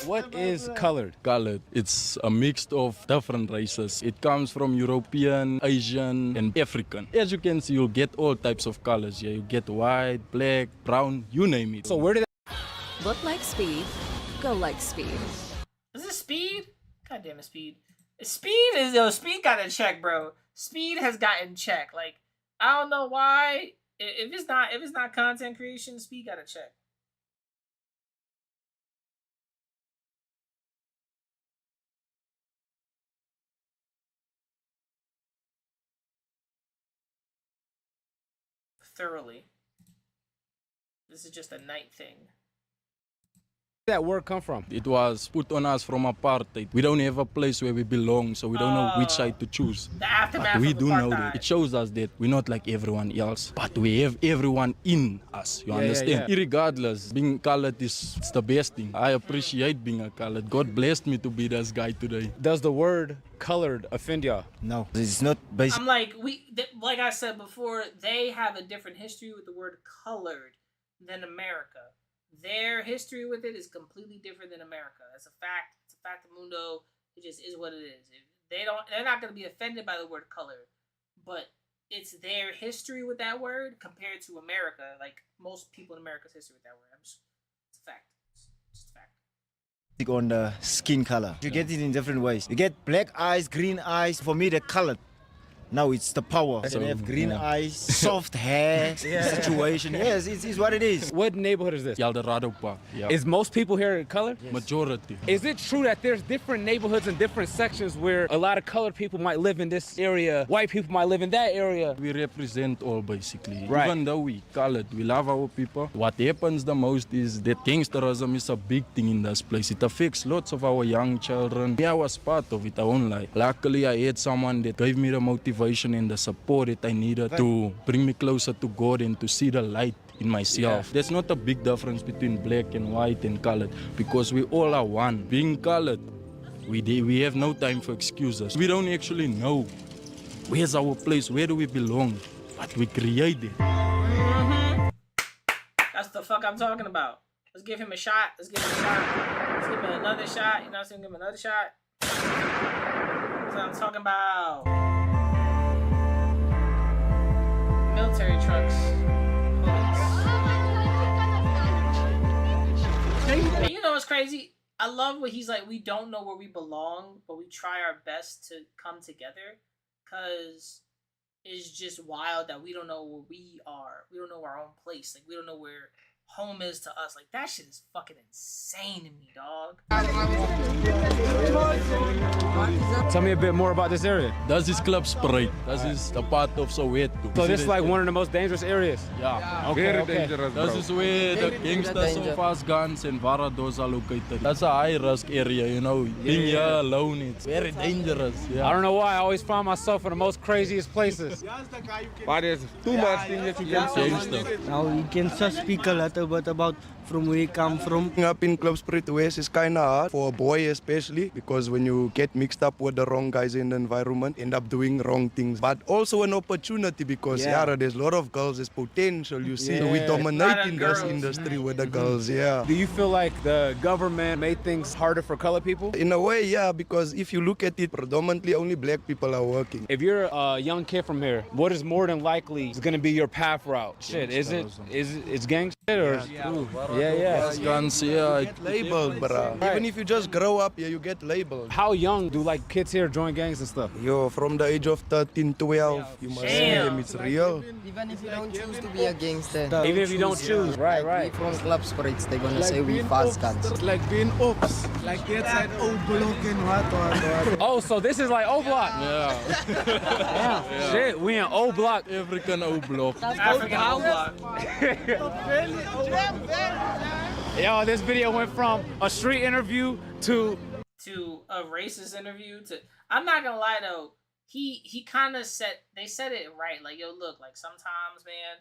What is colored? Colored. It's a mix of different races. It comes from European, Asian, and African. As you can see, you'll get all types of colors. Yeah, you get white, black, brown, you name it. So where did Look like speed. Go like speed. Is this Speed? God damn it, Speed. Speed got in check, bro. Speed has gotten check. Like, I don't know why. If it's not content creation, Speed got a check. Thoroughly. This is just a night thing. that word come from? It was put on us from apartheid. We don't have a place where we belong, so we don't know which side to choose. The aftermath but we of do know apartheid. that. It shows us that we're not like everyone else, but we have everyone in us. You understand? Irregardless, being colored is it's the best thing. I appreciate being a colored. God blessed me to be this guy today. Does the word colored offend y'all? No, it's not based. I'm like, like I said before, they have a different history with the word colored than America. Their history with it is completely different than America. That's a fact. It's a fact of mundo. It just is what it is. They're not going to be offended by the word color, but it's their history with that word compared to America. Like most people in America's history with that word. It's a fact. It's just a fact. On the skin color, you get it in different ways. You get black eyes, green eyes. For me, they're colored. Now it's the power. So they have green eyes, soft hair, situation. Yes, it's what it is. What neighborhood is this? Eldorado Park. Yeah. Is most people here colored? Yes. Majority. Is it true that there's different neighborhoods and different sections where a lot of colored people might live in this area, white people might live in that area? We represent all basically. Right. Even though we colored, we love our people. What happens the most is that gangsterism is a big thing in this place. It affects lots of our young children. Yeah, I was part of it, I won't lie. Luckily, I had someone that gave me the motivation and the support that I needed to bring me closer to God and to see the light in myself. There's not a big difference between black and white and colored because we all are one. Being colored, we have no time for excuses. We don't actually know where's our place, where do we belong, but we create it. That's the fuck I'm talking about. Let's give him a shot. Let's give him another shot. You know what I'm saying? Give him another shot. That's what I'm talking about. Military trucks. And you know what's crazy? I love what he's like, we don't know where we belong, but we try our best to come together. Cause it's just wild that we don't know where we are. We don't know our own place. Like we don't know where home is to us. Like, that shit is fucking insane to me, dog. Tell me a bit more about this area. Dat is Club Sprite. Dat is the part of Soweto. So this is like one of the most dangerous areas? Yeah. Okay, Very dangerous, bro. That is where the gangsters so fast guns and Varados are located. That's a high risk area, you know. Being here alone, it's very dangerous. Yeah. I don't know why I always find myself in the most craziest places. But there's too much things that you can say. Now you can just speak a little bit about from where you come from. Up in Club Spirit West is kind of hard for a boy especially, because when you get mixed up with the wrong guys in the environment, end up doing wrong things. But also an opportunity, because there's a lot of girls, there's potential, you see. So we dominate in this industry with the girls, Do you feel like the government made things harder for colored people? In a way, yeah, because if you look at it, predominantly only black people are working. If you're a young kid from here, what is more than likely is gonna be your path route? Shit, it's gang shit or? Yeah. Guns, yeah. You get labeled, bruh. Even if you just grow up here, you get labeled. How young do like kids here join gangs and stuff? Yo, from the age of 13, 12, you must see them, it's real. Even if you don't choose to be a gangster. Even if you don't choose, right. We from Club Sprites, they're gonna say we fast guns. It's like being ops. Like outside old block and what. Oh, so this is like O Block. Yeah. Shit, we in O Block. African O Block. African O Block. Yo, this video went from a street interview to a racist interview to. I'm not gonna lie though, he kind of they said it right. Like, yo, look, like sometimes, man,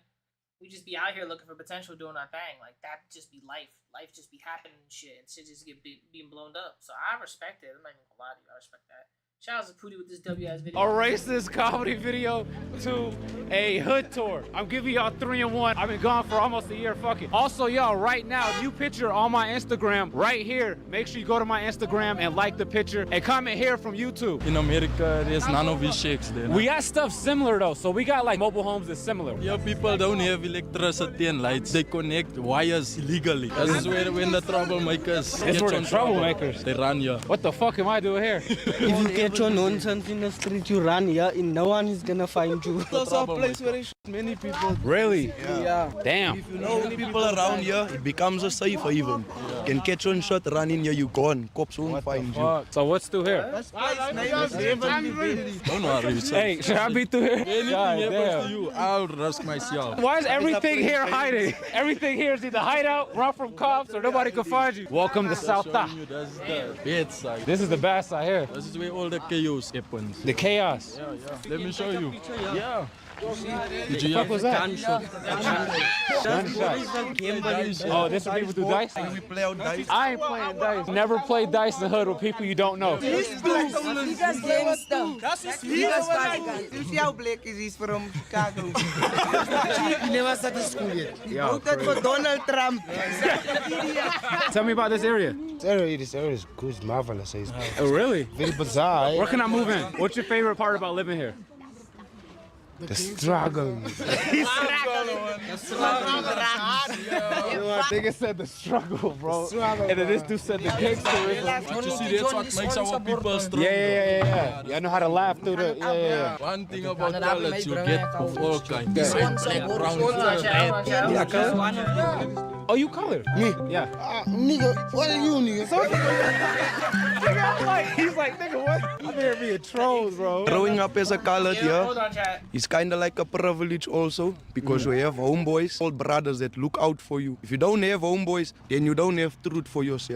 we just be out here looking for potential, doing our thing. Like, that just be life. Life just be happening and shit, and shit just being blown up. So I respect it. I'm not even gonna lie to you. I respect that. Shout out to Pootie with this WS video. a racist comedy video to a hood tour. I'm giving y'all 3 in 1. I've been gone for almost a year. Fuck it. Also, y'all, right now, new picture on my Instagram right here. Make sure you go to my Instagram and like the picture and comment here from YouTube. In America, there's none of these shakes there. We got stuff similar though. So we got like mobile homes that's similar. Yeah, people don't have electricity and lights. They connect wires illegally. This is where when the troublemakers That's where the troublemakers. They run here. What the fuck am I doing here? If you get your nonsense in the street, you run here, and no one is gonna find you. It's also a place where they shoot many people. Really? Yeah. Damn. If you know the people around here, it becomes a safe haven. You can catch one shot, run in here, you gone. Cops won't find you. So what's through here? Don't worry. Hey, should I be through here? Anything happens to you, I'll risk myself. Why is everything here hiding? Everything here is either hideout, run from cops, or nobody can find you. Welcome to South Ta. That's the bad side. This is the bad side here. This is where all the chaos happens. The chaos. Yeah. Let me show you. Yeah. Did you fuck was that? Gunshot. Oh, this is where people do dice? We play out dice. I ain't playing dice. Never play dice in the hood with people you don't know. You see how black is he's from Chicago. He never started school yet. Voted for Donald Trump. Tell me about this area. This area is good, it's marvelous. Oh, really? Very bizarre. Where can I move in? What's your favorite part about living here? The struggle. He's struggling. I think it said the struggle, bro. And then this dude said the gangsterism. But you see, that's what makes our people strong. Yeah. I know how to laugh through the. Yeah. One thing about college, you get of all kinds. Black, brown, red. Oh, you colored? Me? Yeah. Nigga, what are you, nigga? He's like, nigga, what? I'm here being trolls, bro. Growing up as a colored here, Hold on, chat. it's kind of like a privilege also, because you have homeboys, old brothers that look out for you. If you don't have homeboys, then you don't have truth for yourself.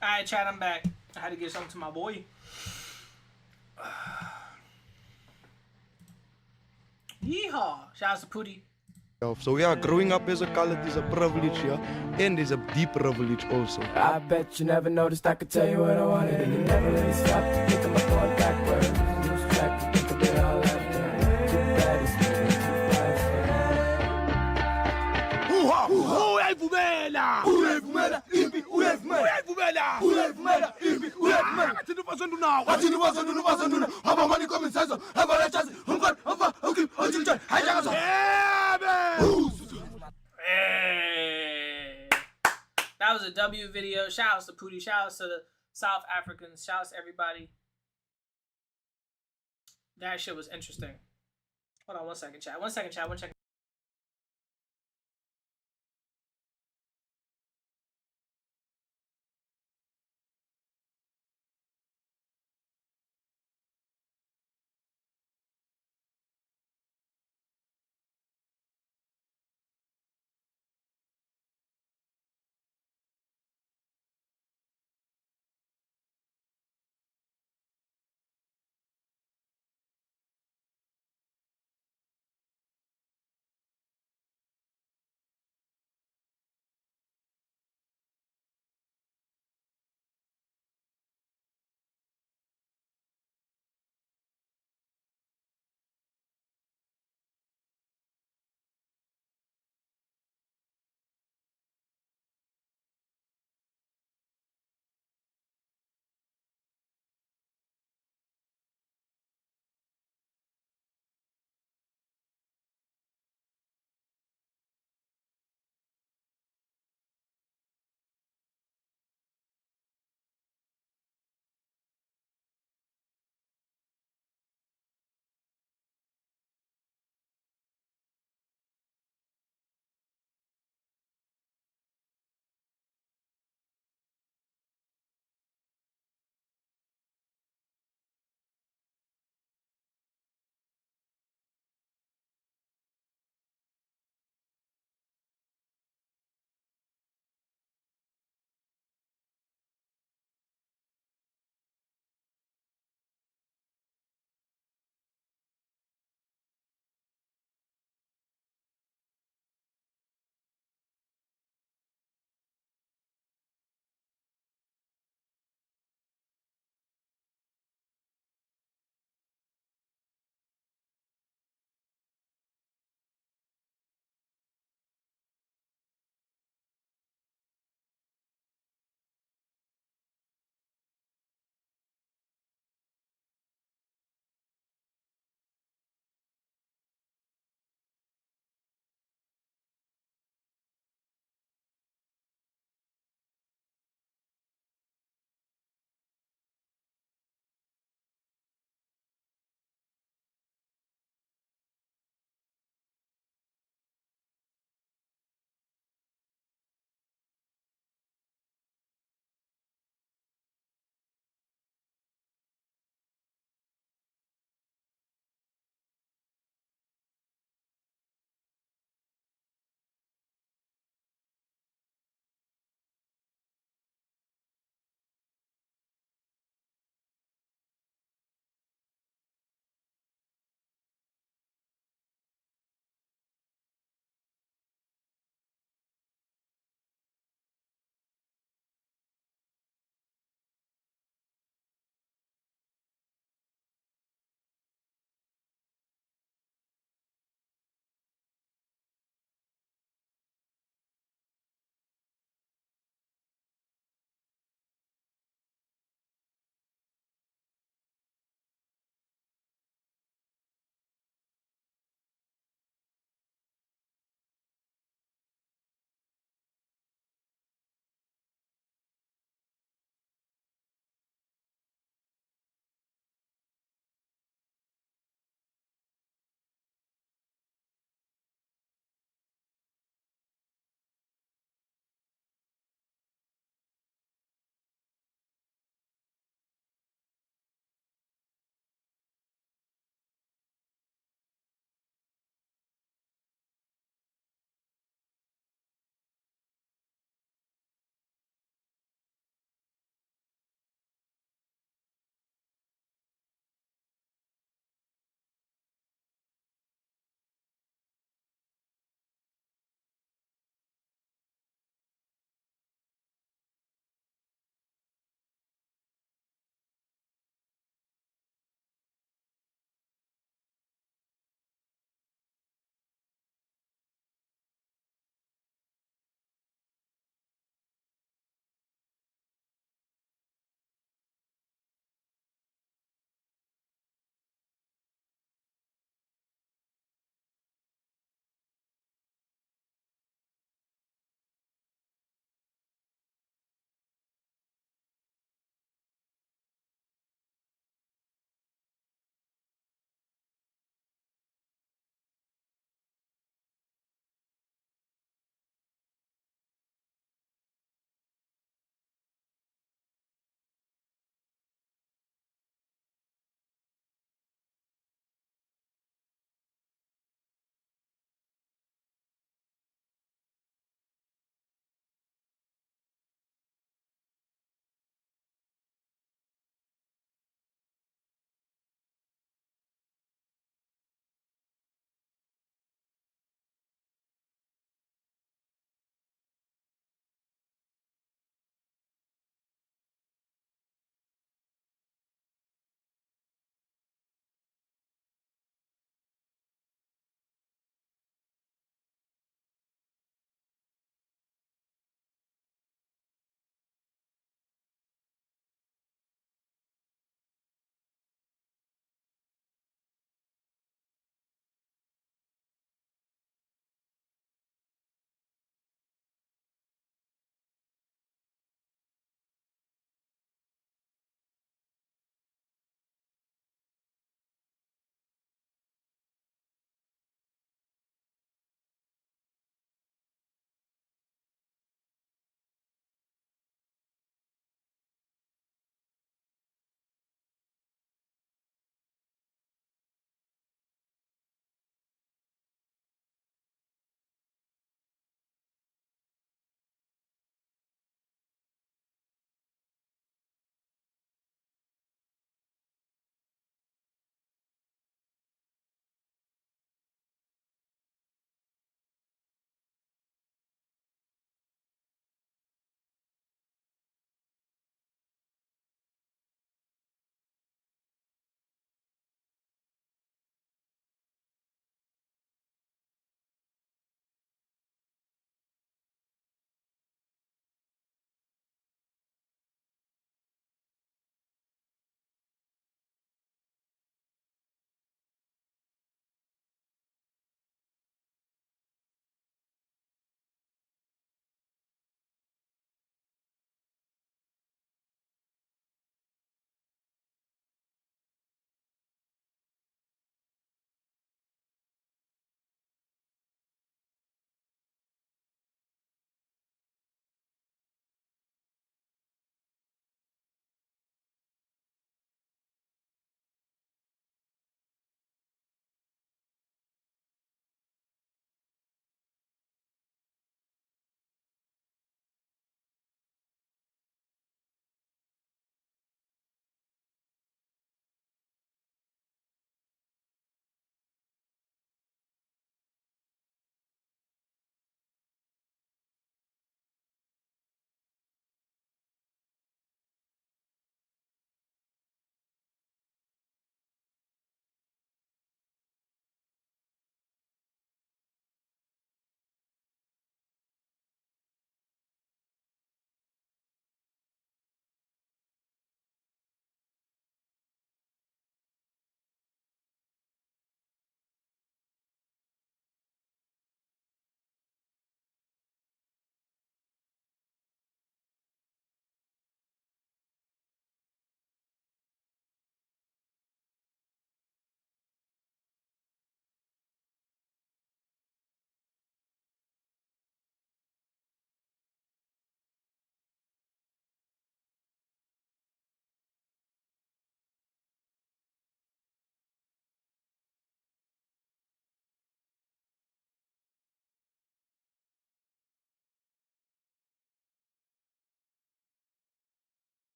Alright, chat, I'm back. I had to give something to my boy. Yeehaw! Shout out to Pootie. So yeah, growing up as a colored is a privilege, yeah, and is a deep privilege also. I bet you never noticed I could tell you what I wanted, and you never really stopped to think of my thought backwards. Lose track, you think of it all after. Too bad it's too Hey. That was a W video. Shout outs to Pootie. Shout outs to the South Africans. Shout outs to everybody. That shit was interesting. Hold on 1 second, chat. 1 second, chat. 1 second.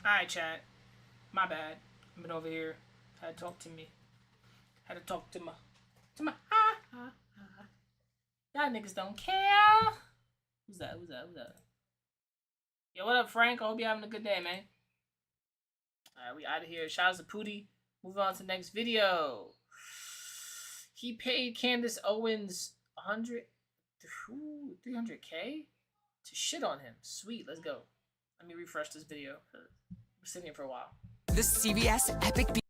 Alright, chat. My bad. I've been over here. Had to talk to me. Had to talk to my Y'all niggas don't care. Who's that? Yo, what up, Frank? I hope you're having a good day, man. Alright, we out of here. Shout out to Pootie. Move on to the next video. He paid Candace Owens 300K to shit on him. Sweet, let's go. Let me refresh this video. We're sitting here for a while. The CBS Epic Blah!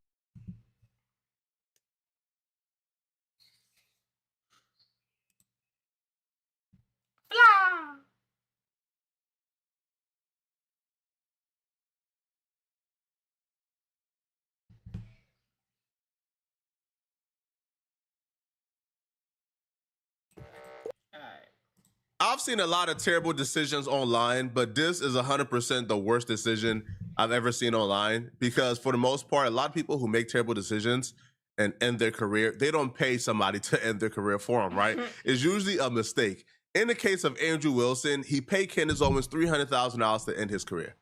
I've seen a lot of terrible decisions online, but this is 100% the worst decision I've ever seen online, because for the most part, a lot of people who make terrible decisions and end their career, they don't pay somebody to end their career for them, right? It's usually a mistake. In the case of Andrew Wilson, he paid Candace Owens $300,000 to end his career.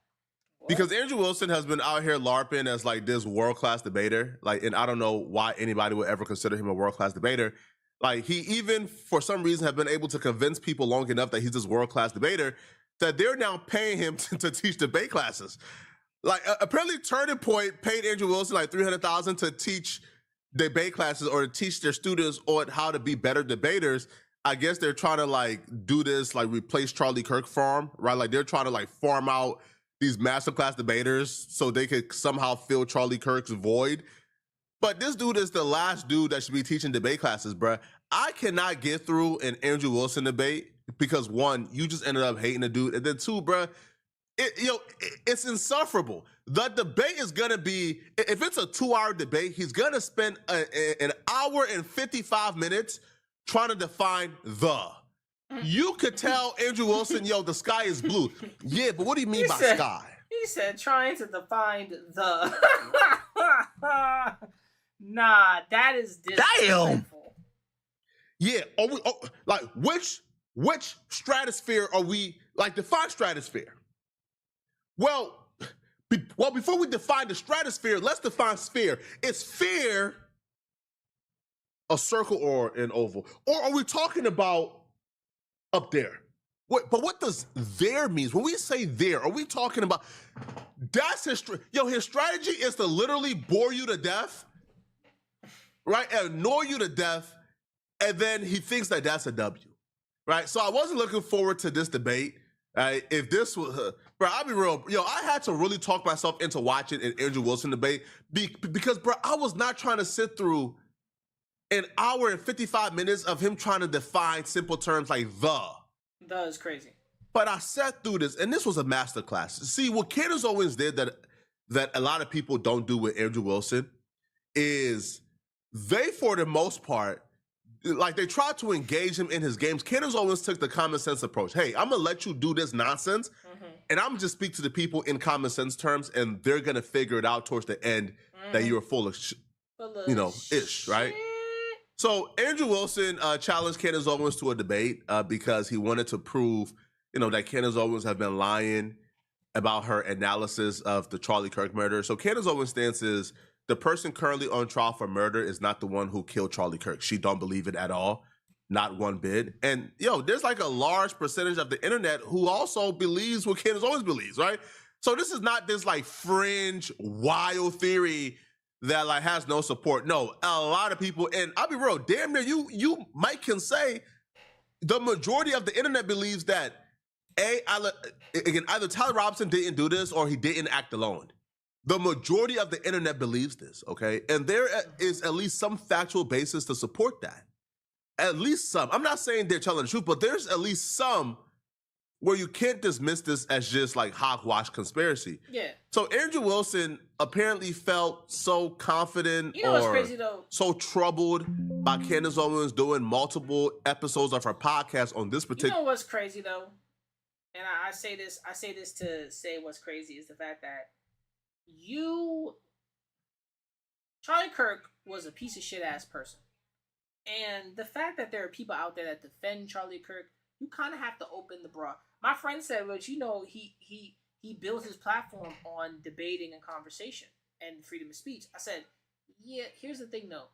Because Andrew Wilson has been out here LARPing as like this world-class debater, like, and I don't know why anybody would ever consider him a world-class debater. Like, he even, for some reason, have been able to convince people long enough that he's this world-class debater that they're now paying him to teach debate classes. Like, apparently Turning Point paid Andrew Wilson like $300,000 to teach debate classes or to teach their students on how to be better debaters. I guess they're trying to like do this, like replace Charlie Kirk farm, right? Like they're trying to like farm out these masterclass debaters so they could somehow fill Charlie Kirk's void. But this dude is the last dude that should be teaching debate classes, bruh. I cannot get through an Andrew Wilson debate because, one, you just ended up hating the dude, and then two, bruh, it's insufferable. The debate is gonna be, if it's a 2-hour debate, he's gonna spend an hour and 55 minutes trying to define the. You could tell Andrew Wilson, yo, the sky is blue. Yeah, but what do you mean by sky? He said trying to define the. Nah, that is disrespectful. Yeah, are we, like which stratosphere are we, like, define stratosphere? Well, before we define the stratosphere, let's define sphere. Is sphere a circle or an oval? Or are we talking about up there? But what does there means? When we say there, are we talking about, that's his strategy is to literally bore you to death, right? Annoy you to death, and then he thinks that that's a W, right? So I wasn't looking forward to this debate. If this was, bro, I'll be real. I had to really talk myself into watching an Andrew Wilson debate because, bro, I was not trying to sit through an hour and 55 minutes of him trying to define simple terms like the. That is crazy. But I sat through this, and this was a masterclass. See, what Candace Owens did that a lot of people don't do with Andrew Wilson is they, for the most part, like they tried to engage him in his games. Candace Owens took the common sense approach. Hey, I'm gonna let you do this nonsense, and I'm gonna just speak to the people in common sense terms, and they're gonna figure it out towards the end that you're full of, ish, right? So Andrew Wilson challenged Candace Owens to a debate because he wanted to prove, that Candace Owens had been lying about her analysis of the Charlie Kirk murder. So Candace Owens' stance is the person currently on trial for murder is not the one who killed Charlie Kirk. She don't believe it at all, not one bit. And there's like a large percentage of the internet who also believes what Candace Owens believes, right? So this is not this like fringe, wild theory that like has no support. No, a lot of people, and I'll be real, damn near you might can say the majority of the internet believes that either Tyler Robinson didn't do this or he didn't act alone. The majority of the internet believes this, okay? And there is at least some factual basis to support that. At least some. I'm not saying they're telling the truth, but there's at least some where you can't dismiss this as just like hogwash conspiracy. Yeah. So Andrew Wilson apparently felt so confident what's or crazy, though? so troubled by Candace Owens doing multiple episodes of her podcast on this particular. You know what's crazy though? And I say this to say what's crazy is the fact that Charlie Kirk was a piece of shit ass person. And the fact that there are people out there that defend Charlie Kirk, you kind of have to open the bra. My friend said, "Well, he he built his platform on debating and conversation and freedom of speech. I said, yeah, here's the thing though.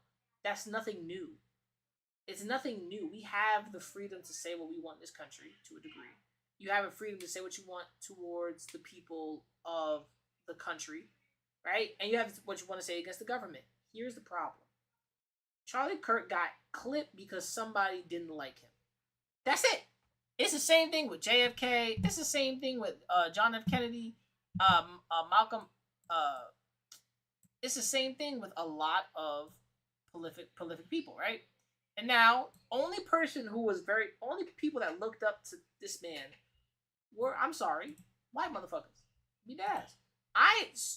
That's nothing new. It's nothing new. We have the freedom to say what we want in this country to a degree. You have a freedom to say what you want towards the people of the country, right? And you have what you want to say against the government. Here's the problem. Charlie Kirk got clipped because somebody didn't like him. That's it. It's the same thing with JFK. It's the same thing with John F. Kennedy, Malcolm. It's the same thing with a lot of prolific people, right? And now, only people that looked up to this man were, I'm sorry, white motherfuckers. Be dash.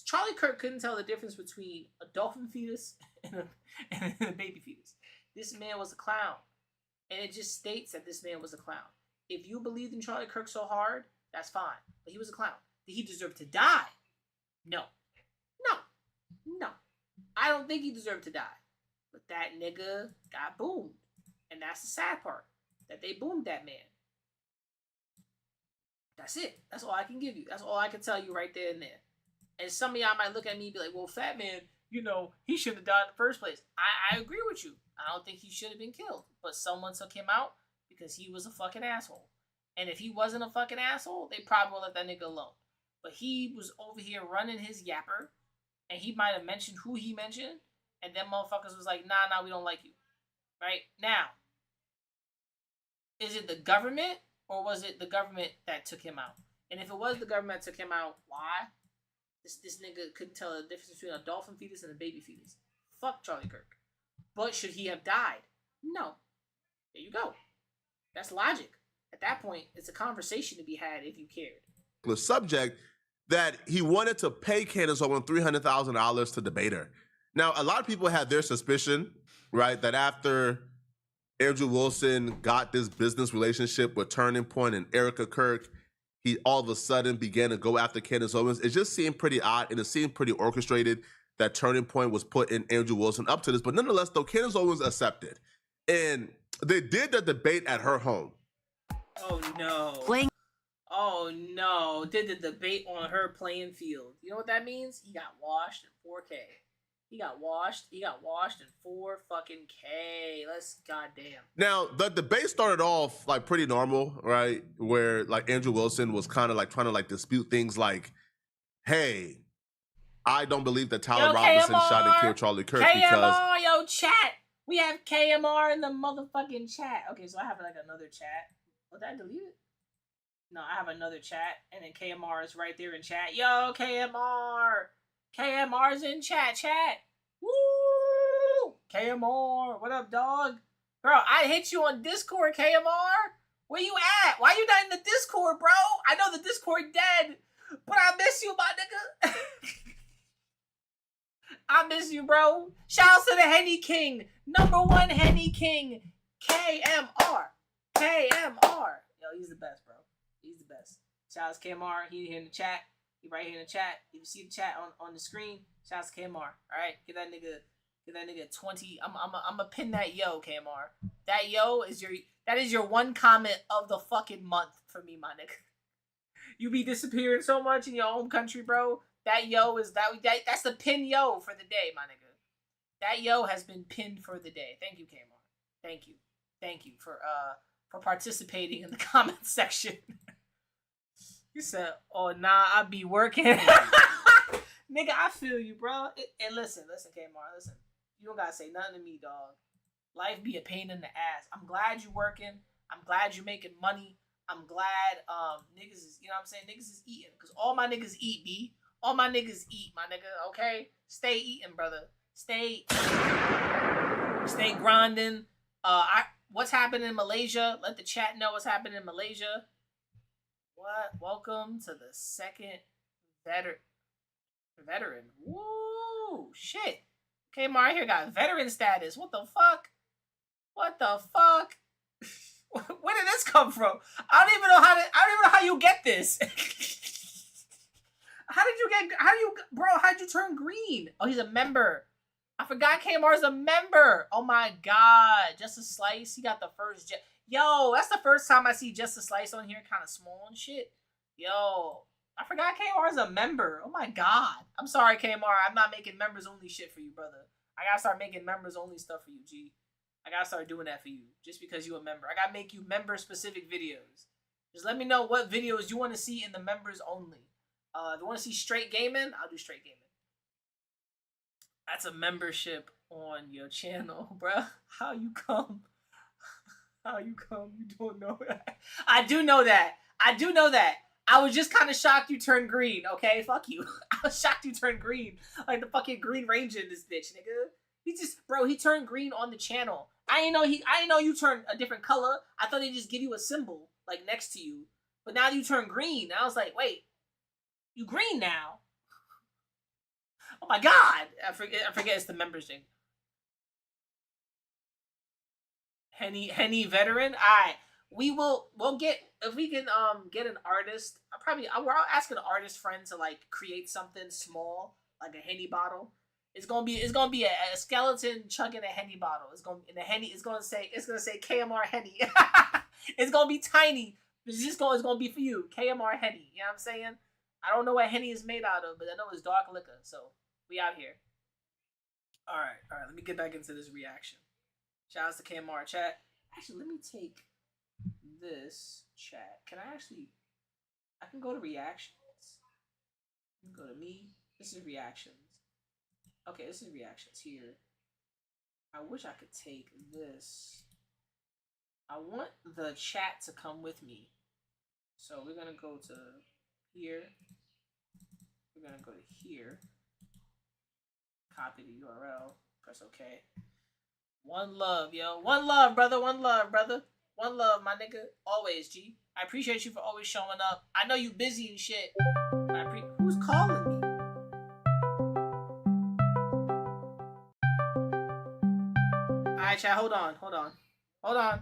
Charlie Kirk couldn't tell the difference between a dolphin fetus and a baby fetus. This man was a clown. And it just states that this man was a clown. If you believed in Charlie Kirk so hard, that's fine. But he was a clown. Did he deserve to die? No. I don't think he deserved to die. But that nigga got boomed. And that's the sad part. That they boomed that man. That's it. That's all I can give you. That's all I can tell you right there and there. And some of y'all might look at me and be like, well, Fatman, he shouldn't have died in the first place. I agree with you. I don't think he should have been killed. But someone took him out because he was a fucking asshole. And if he wasn't a fucking asshole, they probably would let that nigga alone. But he was over here running his yapper. And he might have mentioned who he mentioned. And them motherfuckers was like, nah, we don't like you. Right? Now, is it the government or was it the government that took him out? And if it was the government that took him out, why? This nigga couldn't tell the difference between a dolphin fetus and a baby fetus. Fuck Charlie Kirk. But should he have died? No. There you go. That's logic. At that point, it's a conversation to be had if you cared. The subject that he wanted to pay Candace Owens $300,000 to debate her. Now, a lot of people had their suspicion, right, that after Andrew Wilson got this business relationship with Turning Point and Erica Kirk, he all of a sudden began to go after Candace Owens. It just seemed pretty odd, and it seemed pretty orchestrated that Turning Point was putting Andrew Wilson up to this. But nonetheless, though, Candace Owens accepted. And they did the debate at her home. Oh, no. Oh, no. Did the debate on her playing field. You know what that means? He got washed in 4K. He got washed in 4 fucking K. Let's goddamn. Now, the debate started off like pretty normal, right? Where like Andrew Wilson was kind of like trying to like dispute things like, hey, I don't believe that Tyler Robinson shot and killed Charlie Kirk KMR, yo, chat. We have KMR in the motherfucking chat. Okay, so I have like another chat. Oh, did I delete it? No, I have another chat, and then KMR is right there in chat. Yo, KMR. KMR's in chat. Woo! KMR, what up, dog? Bro, I hit you on Discord, KMR. Where you at? Why you not in the Discord, bro? I know the Discord dead, but I miss you, my nigga. I miss you, bro. Shouts to the Henny King. #1 Henny King. KMR. Yo, he's the best, bro. He's the best. Shouts to KMR. He here in the chat. He right here in the chat. If you see the chat on the screen, shouts to KMR. Alright? Give that nigga 20. I'ma pin that yo, KMR. That yo is your one comment of the fucking month for me, my nigga. You be disappearing so much in your home country, bro. That yo is that's the pin yo for the day, my nigga. That yo has been pinned for the day. Thank you, KMR. Thank you for participating in the comment section. You said, oh, nah, I be working. Nigga, I feel you, bro. And listen, Kmart, listen. You don't gotta say nothing to me, dog. Life be a pain in the ass. I'm glad you working. I'm glad you making money. I'm glad niggas is, you know what I'm saying? Niggas is eating. Because all my niggas eat, B. All my niggas eat, my nigga, okay? Stay eating, brother. Stay grinding. What's happening in Malaysia? Let the chat know what's happening in Malaysia. What? Welcome to the second veteran. Woo! Shit. Kmart here got veteran status. What the fuck? What the fuck? Where did this come from? I don't even know how you get this. How'd you turn green? Oh, he's a member. I forgot Kmar's a member. Oh my god. Just a Slice. He got the first Yo, that's the first time I see Just a Slice on here, kind of small and shit. Yo, I forgot KMR's a member. Oh my god. I'm sorry, KMR. I'm not making members only shit for you, brother. I gotta start making members only stuff for you, G. I gotta start doing that for you. Just because you a member. I gotta make you member specific videos. Just let me know what videos you want to see in the members only. If you want to see straight gaming, I'll do straight gaming. That's a membership on your channel, bruh. How you come? How you come? You don't know that. I do know that. I do know that. I was just kind of shocked you turned green, okay? Fuck you. I was shocked you turned green. Like the fucking Green Ranger in this bitch, nigga. He just, bro, he turned green on the channel. I didn't know you turned a different color. I thought they just give you a symbol, like, next to you. But now you turn green. I was like, wait, you green now? Oh my god! I forget it's the members thing. Henny veteran. Alright. We'll get, if we can get an artist. We're asking an artist friend to like create something small, like a Henny bottle. It's gonna be a skeleton chugging a Henny bottle. It's gonna say KMR Henny. It's gonna be tiny. It's gonna be for you, KMR Henny. You know what I'm saying? I don't know what Henny is made out of, but I know it's dark liquor. So we out here. All right. Let me get back into this reaction. Shout out to KMR chat. Actually, let me take this chat. I can go to reactions. Go to me. This is reactions. Okay, this is reactions here. I wish I could take this. I want the chat to come with me. So we're gonna go to here. We're gonna go to here. Copy the URL. Press OK. One love, yo. One love, brother. One love, brother. One love, my nigga. Always, G. I appreciate you for always showing up. I know you busy and shit. But who's calling me? Alright, chat. Hold on.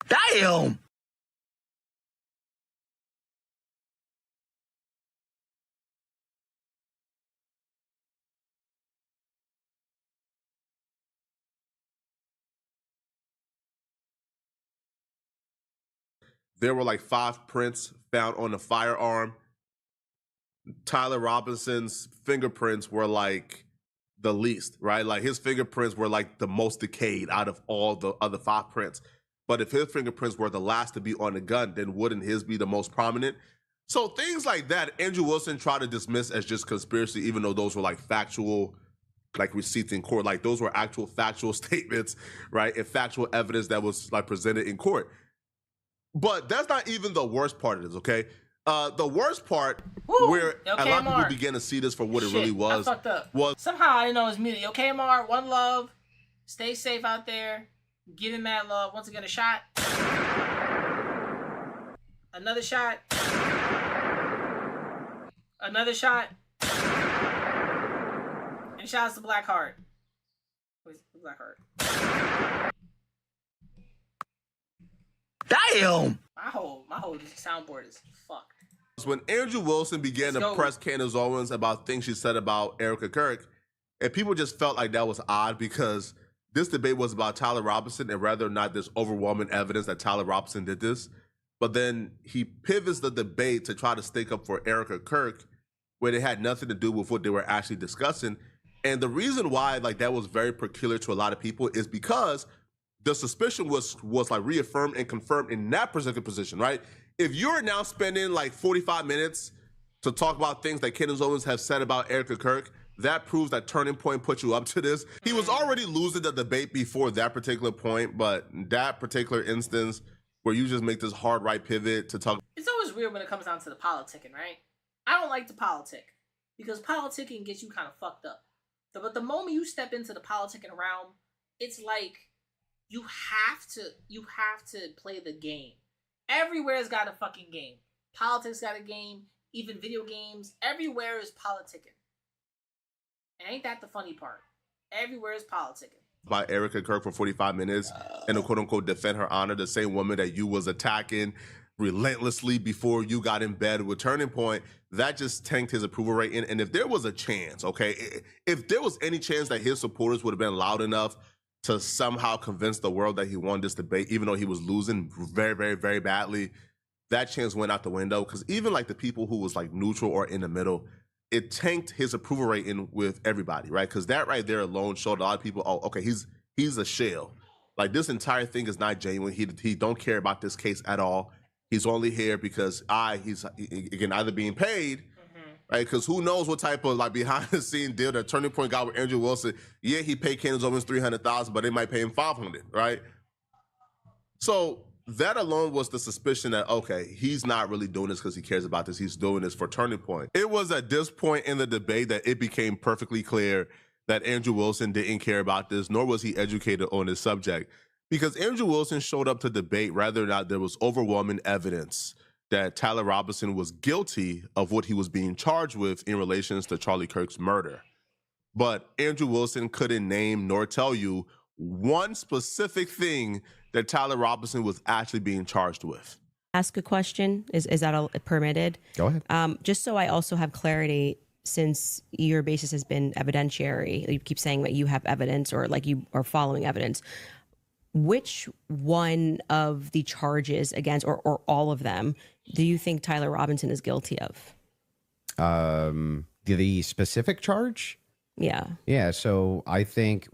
Damn! There were like 5 prints found on the firearm. Tyler Robinson's fingerprints were like the least, right? Like his fingerprints were like the most decayed out of all the other 5 prints. But if his fingerprints were the last to be on the gun, then wouldn't his be the most prominent? So things like that, Andrew Wilson tried to dismiss as just conspiracy, even though those were like factual, like receipts in court. Like those were actual factual statements, right? And factual evidence that was like presented in court. But that's not even the worst part of this, okay? The worst part, where a lot of people began to see this for what it really was, I fucked up. Somehow I didn't know it was muted. Yo, Kmart, one love. Stay safe out there. Give him that love. Once again, a shot. Another shot. Another shot. And shouts to Blackheart. Where's Blackheart? Damn! My whole soundboard is fucked. When Andrew Wilson began to press Candace Owens about things she said about Erica Kirk, and people just felt like that was odd because this debate was about Tyler Robinson and whether or not there's overwhelming evidence that Tyler Robinson did this. But then he pivots the debate to try to stick up for Erica Kirk, where it had nothing to do with what they were actually discussing. And the reason why like that was very peculiar to a lot of people is because the suspicion was like reaffirmed and confirmed in that particular position, right? If you're now spending like 45 minutes to talk about things that Candace Owens have said about Erica Kirk, that proves that Turning Point put you up to this. He was already losing the debate before that particular point, but that particular instance where you just make this hard right pivot to talk. It's always weird when it comes down to the politicking, right? I don't like the politic because politicking gets you kind of fucked up. But the moment you step into the politicking realm, it's like you have to play the game. Everywhere's got a fucking game. Politics got a game. Even video games. Everywhere is politicking. And ain't that the funny part? Everywhere is politicking. By Erica Kirk for 45 minutes and to quote unquote defend her honor, the same woman that you was attacking relentlessly before you got in bed with Turning Point, that just tanked his approval rating. And if there was a chance, okay, if there was any chance that his supporters would have been loud enough to somehow convince the world that he won this debate, even though he was losing very, very, very badly, that chance went out the window. Because even like the people who was like neutral or in the middle, it tanked his approval rating with everybody, right? Because that right there alone showed a lot of people, oh, okay, he's a shell. Like this entire thing is not genuine. He don't care about this case at all. He's only here because he's again either being paid, right? Because who knows what type of like behind the scene deal that Turning Point got with Andrew Wilson. Yeah, he paid Candace Owens $300,000, but they might pay him $500,000, right? So that alone was the suspicion that, okay, he's not really doing this because he cares about this. He's doing this for Turning Point. It was at this point in the debate that it became perfectly clear that Andrew Wilson didn't care about this, nor was he educated on this subject. Because Andrew Wilson showed up to debate whether or not there was overwhelming evidence that Tyler Robinson was guilty of what he was being charged with in relations to Charlie Kirk's murder. But Andrew Wilson couldn't name nor tell you one specific thing that Tyler Robinson was actually being charged with. Ask a question? Is that permitted? Go ahead. Just so I also have clarity, since your basis has been evidentiary, you keep saying that you have evidence or like you are following evidence. Which one of the charges against, or all of them, do you think Tyler Robinson is guilty of? The specific charge? Yeah. Yeah. So I think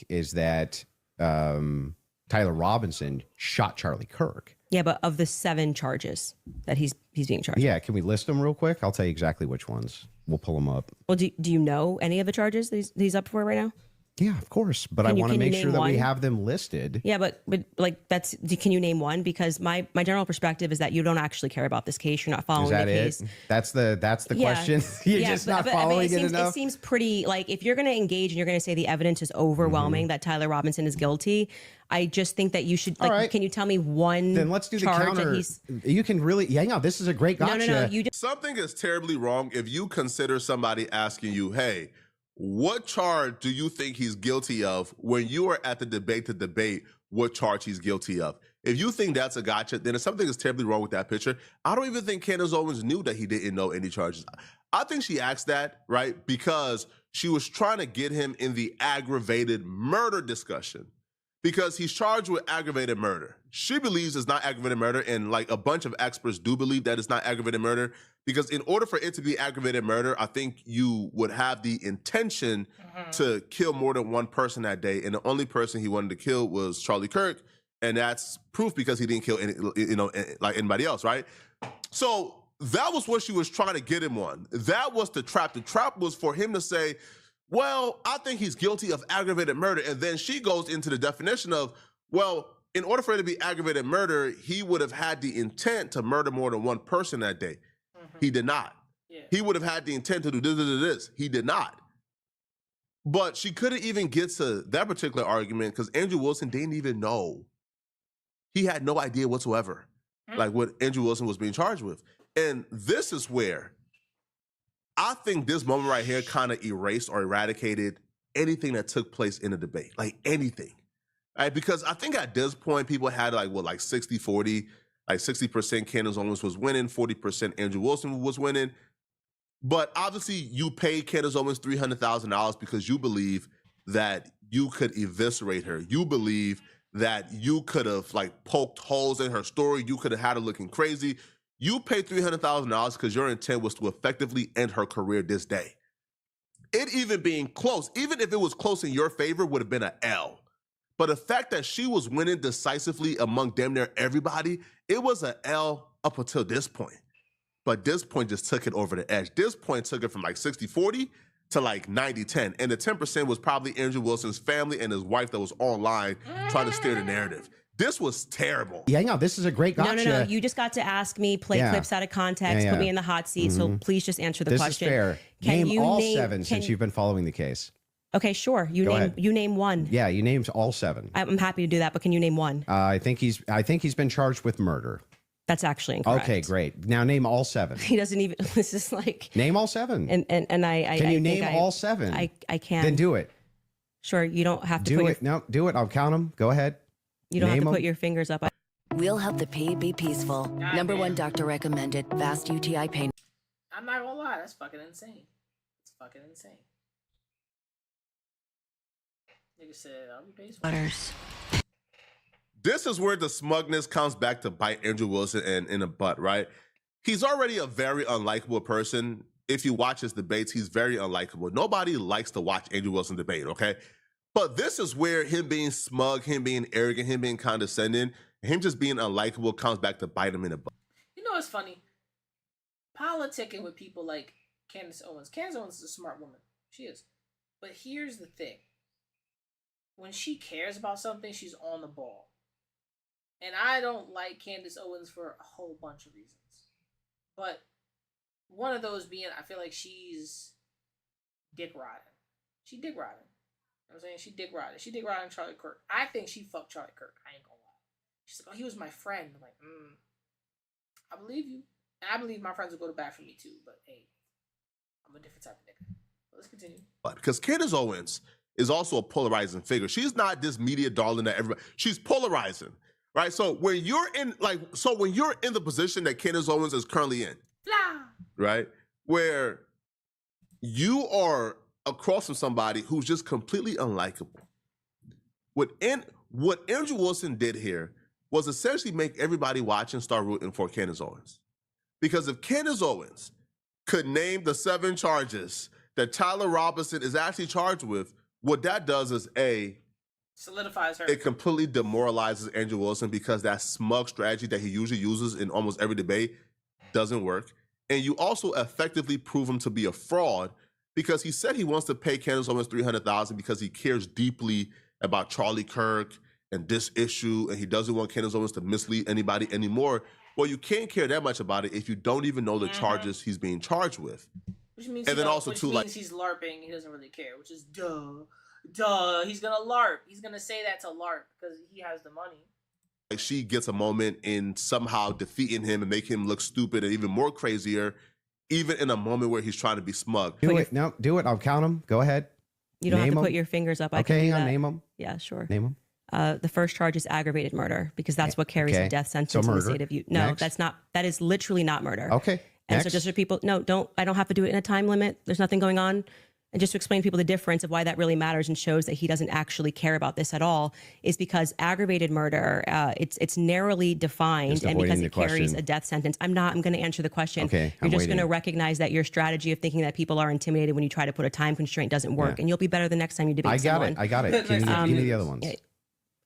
is that Tyler Robinson shot Charlie Kirk. Yeah, but of the 7 charges that he's being charged. Yeah. Can we list them real quick? I'll tell you exactly which ones. We'll pull them up. Well, do you know any of the charges that he's up for right now? Yeah, of course. But I want to make sure that we have them listed. Yeah, but like can you name one? Because my general perspective is that you don't actually care about this case. You're not following the case. That's the question. You're just not following it enough. It seems pretty like if you're going to engage and you're going to say the evidence is overwhelming that Tyler Robinson is guilty, I just think that you should like. Right. Can you tell me one? Then let's do the counter. You can really. Yeah, no, this is a great gotcha. No. Something is terribly wrong if you consider somebody asking you, hey, what charge do you think he's guilty of when you are at the debate to debate what charge he's guilty of? If you think that's a gotcha, then if something is terribly wrong with that picture, I don't even think Candace Owens knew that he didn't know any charges. I think she asked that, right, because she was trying to get him in the aggravated murder discussion because he's charged with aggravated murder. She believes it's not aggravated murder, and like a bunch of experts do believe that it's not aggravated murder. Because in order for it to be aggravated murder, I think you would have the intention to kill more than one person that day. And the only person he wanted to kill was Charlie Kirk. And that's proof because he didn't kill like anybody else, right? So that was what she was trying to get him on. That was the trap. The trap was for him to say, well, I think he's guilty of aggravated murder. And then she goes into the definition of, well, in order for it to be aggravated murder, he would have had the intent to murder more than one person that day. He did not. Yeah. He would have had the intent to do this. He did not. But she couldn't even get to that particular argument because Andrew Wilson didn't even know. He had no idea whatsoever, like what Andrew Wilson was being charged with. And this is where I think this moment right here kind of erased or eradicated anything that took place in the debate, like anything. Right? Because I think at this point, people had like 60-40, like 60% Candace Owens was winning, 40% Andrew Wilson was winning. But obviously, you paid Candace Owens $300,000 because you believe that you could eviscerate her. You believe that you could have like poked holes in her story. You could have had her looking crazy. You paid $300,000 because your intent was to effectively end her career this day. It even being close, even if it was close in your favor, would have been an L. But the fact that she was winning decisively among damn near everybody, it was an L up until this point. But this point just took it over the edge. This point took it from like 60-40 to like 90-10. And the 10% was probably Andrew Wilson's family and his wife that was online trying to steer the narrative. This was terrible. Yeah, no, this is a great gotcha. No. You just got to ask me, play clips out of context, put me in the hot seat. So please just answer the question. This is fair. Name all 7 since you've been following the case. Okay, sure. You name one. Yeah, you named all 7. I'm happy to do that, but can you name one? I think he's been charged with murder. That's actually incorrect. Okay, great. Now name all 7. He doesn't even. This is like name all 7. And I can you name all 7? I can. Then do it. Sure. You don't have to do it. No, do it. I'll count them. Go ahead. You don't have to put your fingers up. We'll help the pee be peaceful. Number 1 doctor recommended fast UTI pain. I'm not gonna lie, that's fucking insane. It's fucking insane. Nigga said, I'll be peaceful. This is where the smugness comes back to bite Andrew Wilson in the butt, right? He's already a very unlikable person. If you watch his debates, he's very unlikable. Nobody likes to watch Andrew Wilson debate, okay? But this is where him being smug, him being arrogant, him being condescending, him just being unlikable comes back to bite him in the butt. You know what's funny? Politicking with people like Candace Owens. Candace Owens is a smart woman. She is. But here's the thing. When she cares about something, she's on the ball. And I don't like Candace Owens for a whole bunch of reasons. But one of those being, I feel like she's dick riding. She dick riding. You know what I'm saying? She dick riding. She dick riding Charlie Kirk. I think she fucked Charlie Kirk. I ain't gonna lie. She's like, oh, he was my friend. I'm like, I believe you. And I believe my friends will go to bat for me too. But hey, I'm a different type of nigga. Let's continue. Because Candace Owens is also a polarizing figure. She's not this media darling that everybody, she's polarizing. Right, so when you're in the position that Candace Owens is currently in, right, where you are across from somebody who's just completely unlikable. What Andrew Wilson did here was essentially make everybody watch and start rooting for Candace Owens, because if Candace Owens could name the 7 charges that Tyler Robinson is actually charged with, what that does is solidifies her. It completely demoralizes Andrew Wilson because that smug strategy that he usually uses in almost every debate doesn't work. And you also effectively prove him to be a fraud because he said he wants to pay Candace Owens $300,000 because he cares deeply about Charlie Kirk and this issue, and he doesn't want Candace Owens to mislead anybody anymore. Well, you can't care that much about it if you don't even know the charges he's being charged with. Which means and then also too, like, he's LARPing. He doesn't really care, which is duh. He's gonna LARP. He's gonna say that to LARP because he has the money. Like, she gets a moment in somehow defeating him and make him look stupid and even more crazier, even in a moment where he's trying to be smug. Do it. No, do it. I'll count them. Go ahead. You don't have to put your fingers up. Okay, hang on. Name them. Yeah, sure. Name them. The first charge is aggravated murder because that's what carries a death sentence in the state of Utah. No, Next. that's not. That is literally not murder. Okay. And Next. so just for people, I don't have to do it in a time limit. There's nothing going on. And just to explain to people the difference of why that really matters and shows that he doesn't actually care about this at all is because aggravated murder, it's narrowly defined, and because it carries a death sentence. I'm going to answer the question. Okay, You're just going to recognize that your strategy of thinking that people are intimidated when you try to put a time constraint doesn't work, and you'll be better the next time you debate someone. I got it. Give me the other ones.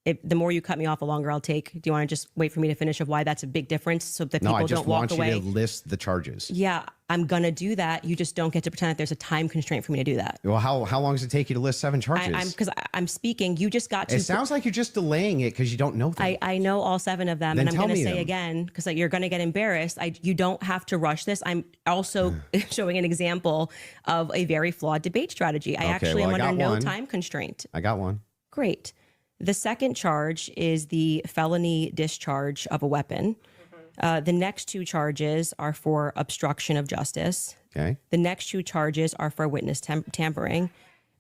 the more you cut me off, the longer I'll take. Do you want to just wait for me to finish of why that's a big difference so that No, people I just don't walk want you away? to list the charges. Yeah, I'm going to do that. You just don't get to pretend that there's a time constraint for me to do that. Well, how long does it take you to list 7 charges? Because I'm speaking. You just got to. It sounds like you're just delaying it because you don't know them. I know all 7 of them, Then and I'm tell going to me say them. again, because you're going to get embarrassed. You don't have to rush this. I'm also showing an example of a very flawed debate strategy. I actually am under no time constraint. I got one. Great. The second charge is the felony discharge of a weapon. The next 2 charges are for obstruction of justice. Okay. The next 2 charges are for witness tampering.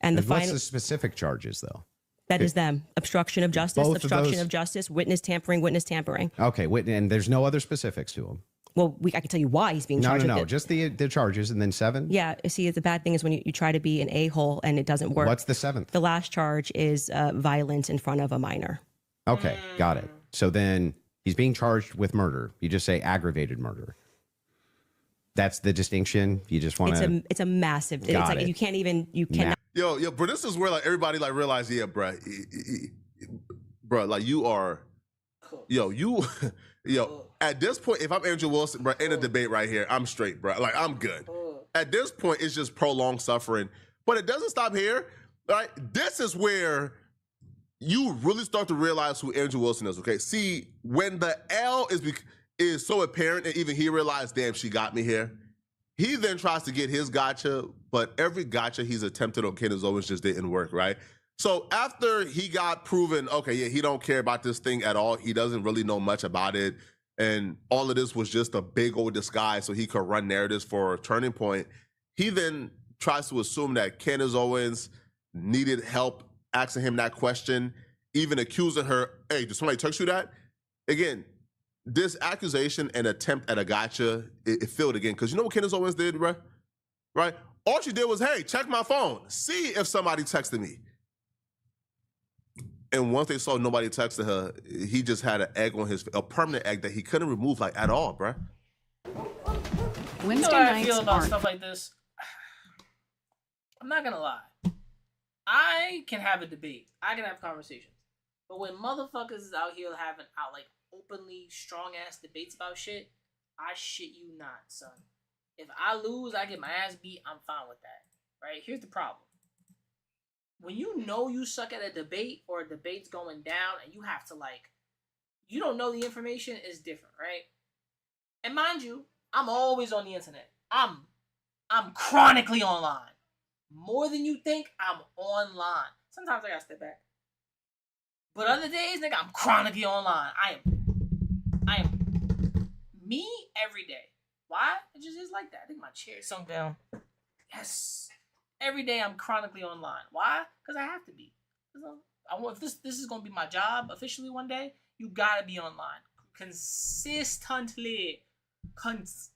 And What's final the specific charges, though? that is them. Obstruction of justice, Both of obstruction those- of justice, witness tampering, witness tampering. Okay, and there's no other specifics to them. Well, I can tell you why he's being charged with it. Just the charges, and then 7? Yeah, see, the bad thing is when you try to be an a-hole and it doesn't work. What's the 7th? The last charge is violence in front of a minor. Okay, got it. So then he's being charged with murder. You just say aggravated murder. That's the distinction. You just want to. It's a massive. It's Got like it. you can't even. You cannot. Yo, bro, this is where like everybody like realize, yeah, bro, bro, like you are, yo, at this point, if I'm Andrew Wilson, bro, in a debate right here, I'm straight, bro. Like I'm good. At this point, it's just prolonged suffering, but it doesn't stop here. Right? This is where you really start to realize who Andrew Wilson is. Okay, see, when the L is so apparent, and even he realized, damn, she got me here. He then tries to get his gotcha, but every gotcha he's attempted on Candace Owens just didn't work, right? So after he got proven, okay, yeah, he don't care about this thing at all. He doesn't really know much about it. And all of this was just a big old disguise so he could run narratives for a turning point. He then tries to assume that Candace Owens needed help asking him that question, even accusing her, hey, did somebody text you that? Again, this accusation and attempt at a gotcha, it failed again. Because you know what Candace Owens did, right? Right? All she did was, hey, check my phone. See if somebody texted me. And once they saw nobody texted her, he just had an egg on a permanent egg that he couldn't remove like at all, bruh. You know how I feel about stuff like this? I'm not gonna lie. I can have a debate. I can have conversations. But when motherfuckers is out here having like openly strong ass debates about shit, I shit you not, son. If I lose, I get my ass beat, I'm fine with that. Right? Here's the problem. When you know you suck at a debate or a debate's going down and you have to you don't know the information, is different, right? And mind you, I'm always on the internet. I'm chronically online. More than you think, I'm online. Sometimes I gotta step back. But other days, nigga, I'm chronically online. I am me every day. Why? It just is like that. I think my chair is sunk down. Yes. Every day I'm chronically online. Why? Because I have to be. I want, if this is gonna be my job officially one day, you gotta be online. Consistently. Consistently.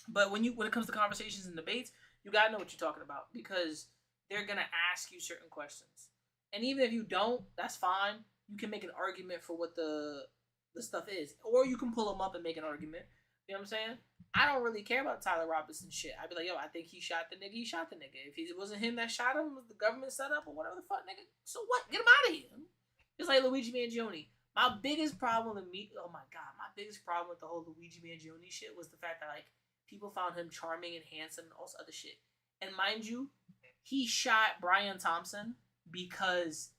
But when it comes to conversations and debates, you gotta know what you're talking about because they're gonna ask you certain questions. And even if you don't, that's fine. You can make an argument for what the stuff is. Or you can pull them up and make an argument. You know what I'm saying? I don't really care about Tyler Robinson shit. I'd be like, yo, I think he shot the nigga. He shot the nigga. If it wasn't him that shot him, was the government set up or whatever the fuck, nigga. So what? Get him out of here. It's like Luigi Mangione. My biggest problem with my biggest problem with the whole Luigi Mangione shit was the fact that people found him charming and handsome and all this other shit. And mind you, he shot Brian Thompson because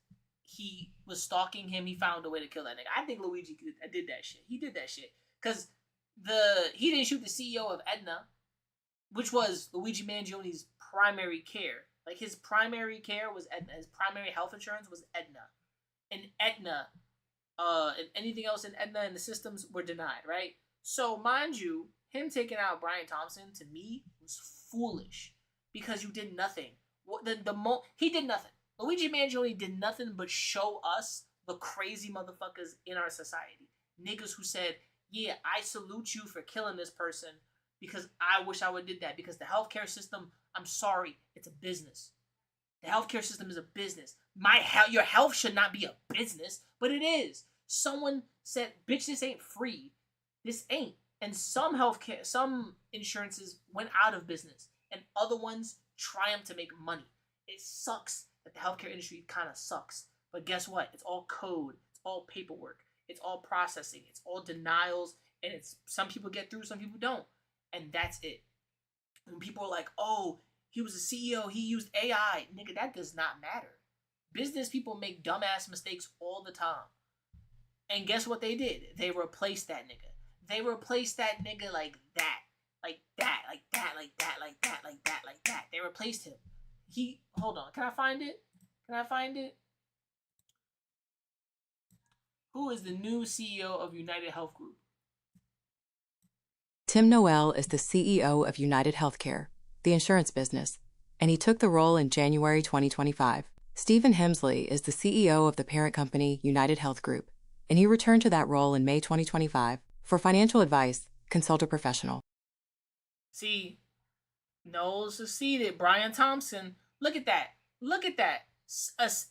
he was stalking him. He found a way to kill that nigga. I think Luigi did that shit. He did that shit because he didn't shoot the CEO of Aetna, which was Luigi Mangione's primary care. Like his primary care was Aetna. His primary health insurance was Aetna, and Aetna, and anything else in Aetna and the systems were denied. Right. So mind you, him taking out Brian Thompson to me was foolish because you did nothing. He did nothing. Luigi Mangione did nothing but show us the crazy motherfuckers in our society. Niggas who said, yeah, I salute you for killing this person because I wish I would have did that because the healthcare system, I'm sorry, it's a business. The healthcare system is a business. Your health should not be a business, but it is. Someone said, bitch, this ain't free. This ain't. And some insurances went out of business and other ones triumphed to make money. It sucks that the healthcare industry kind of sucks. But guess what? It's all code. It's all paperwork. It's all processing. It's all denials. And it's some people get through, some people don't. And that's it. When people are like, oh, he was a CEO, he used AI. Nigga, that does not matter. Business people make dumbass mistakes all the time. And guess what they did? They replaced that nigga. They replaced that nigga like that. Like that, like that, like that, like that, like that, like that. They replaced him. Hold on. Can I find it? Can I find it? Who is the new CEO of United Health Group? Tim Noel is the CEO of United Healthcare, the insurance business, and he took the role in January 2025. Stephen Hemsley is the CEO of the parent company United Health Group, and he returned to that role in May 2025. For financial advice, consult a professional. See, Knowles succeeded. Brian Thompson, look at that. Look at that.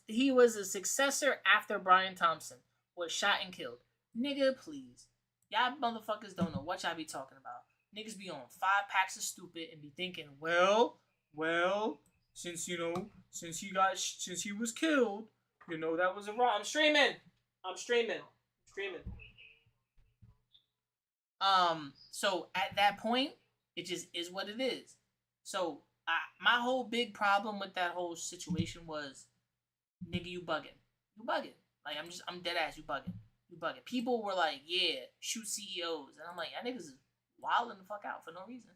He was a successor after Brian Thompson was shot and killed. Nigga, please. Y'all motherfuckers don't know what y'all be talking about. Niggas be on 5 packs of stupid and be thinking, well, since he was killed, that was a wrong. I'm streaming. So at that point, it just is what it is. So my whole big problem with that whole situation was, nigga, you bugging. Like I'm dead ass. You bugging. People were like, yeah, shoot CEOs, and I'm like, y'all niggas is wilding the fuck out for no reason.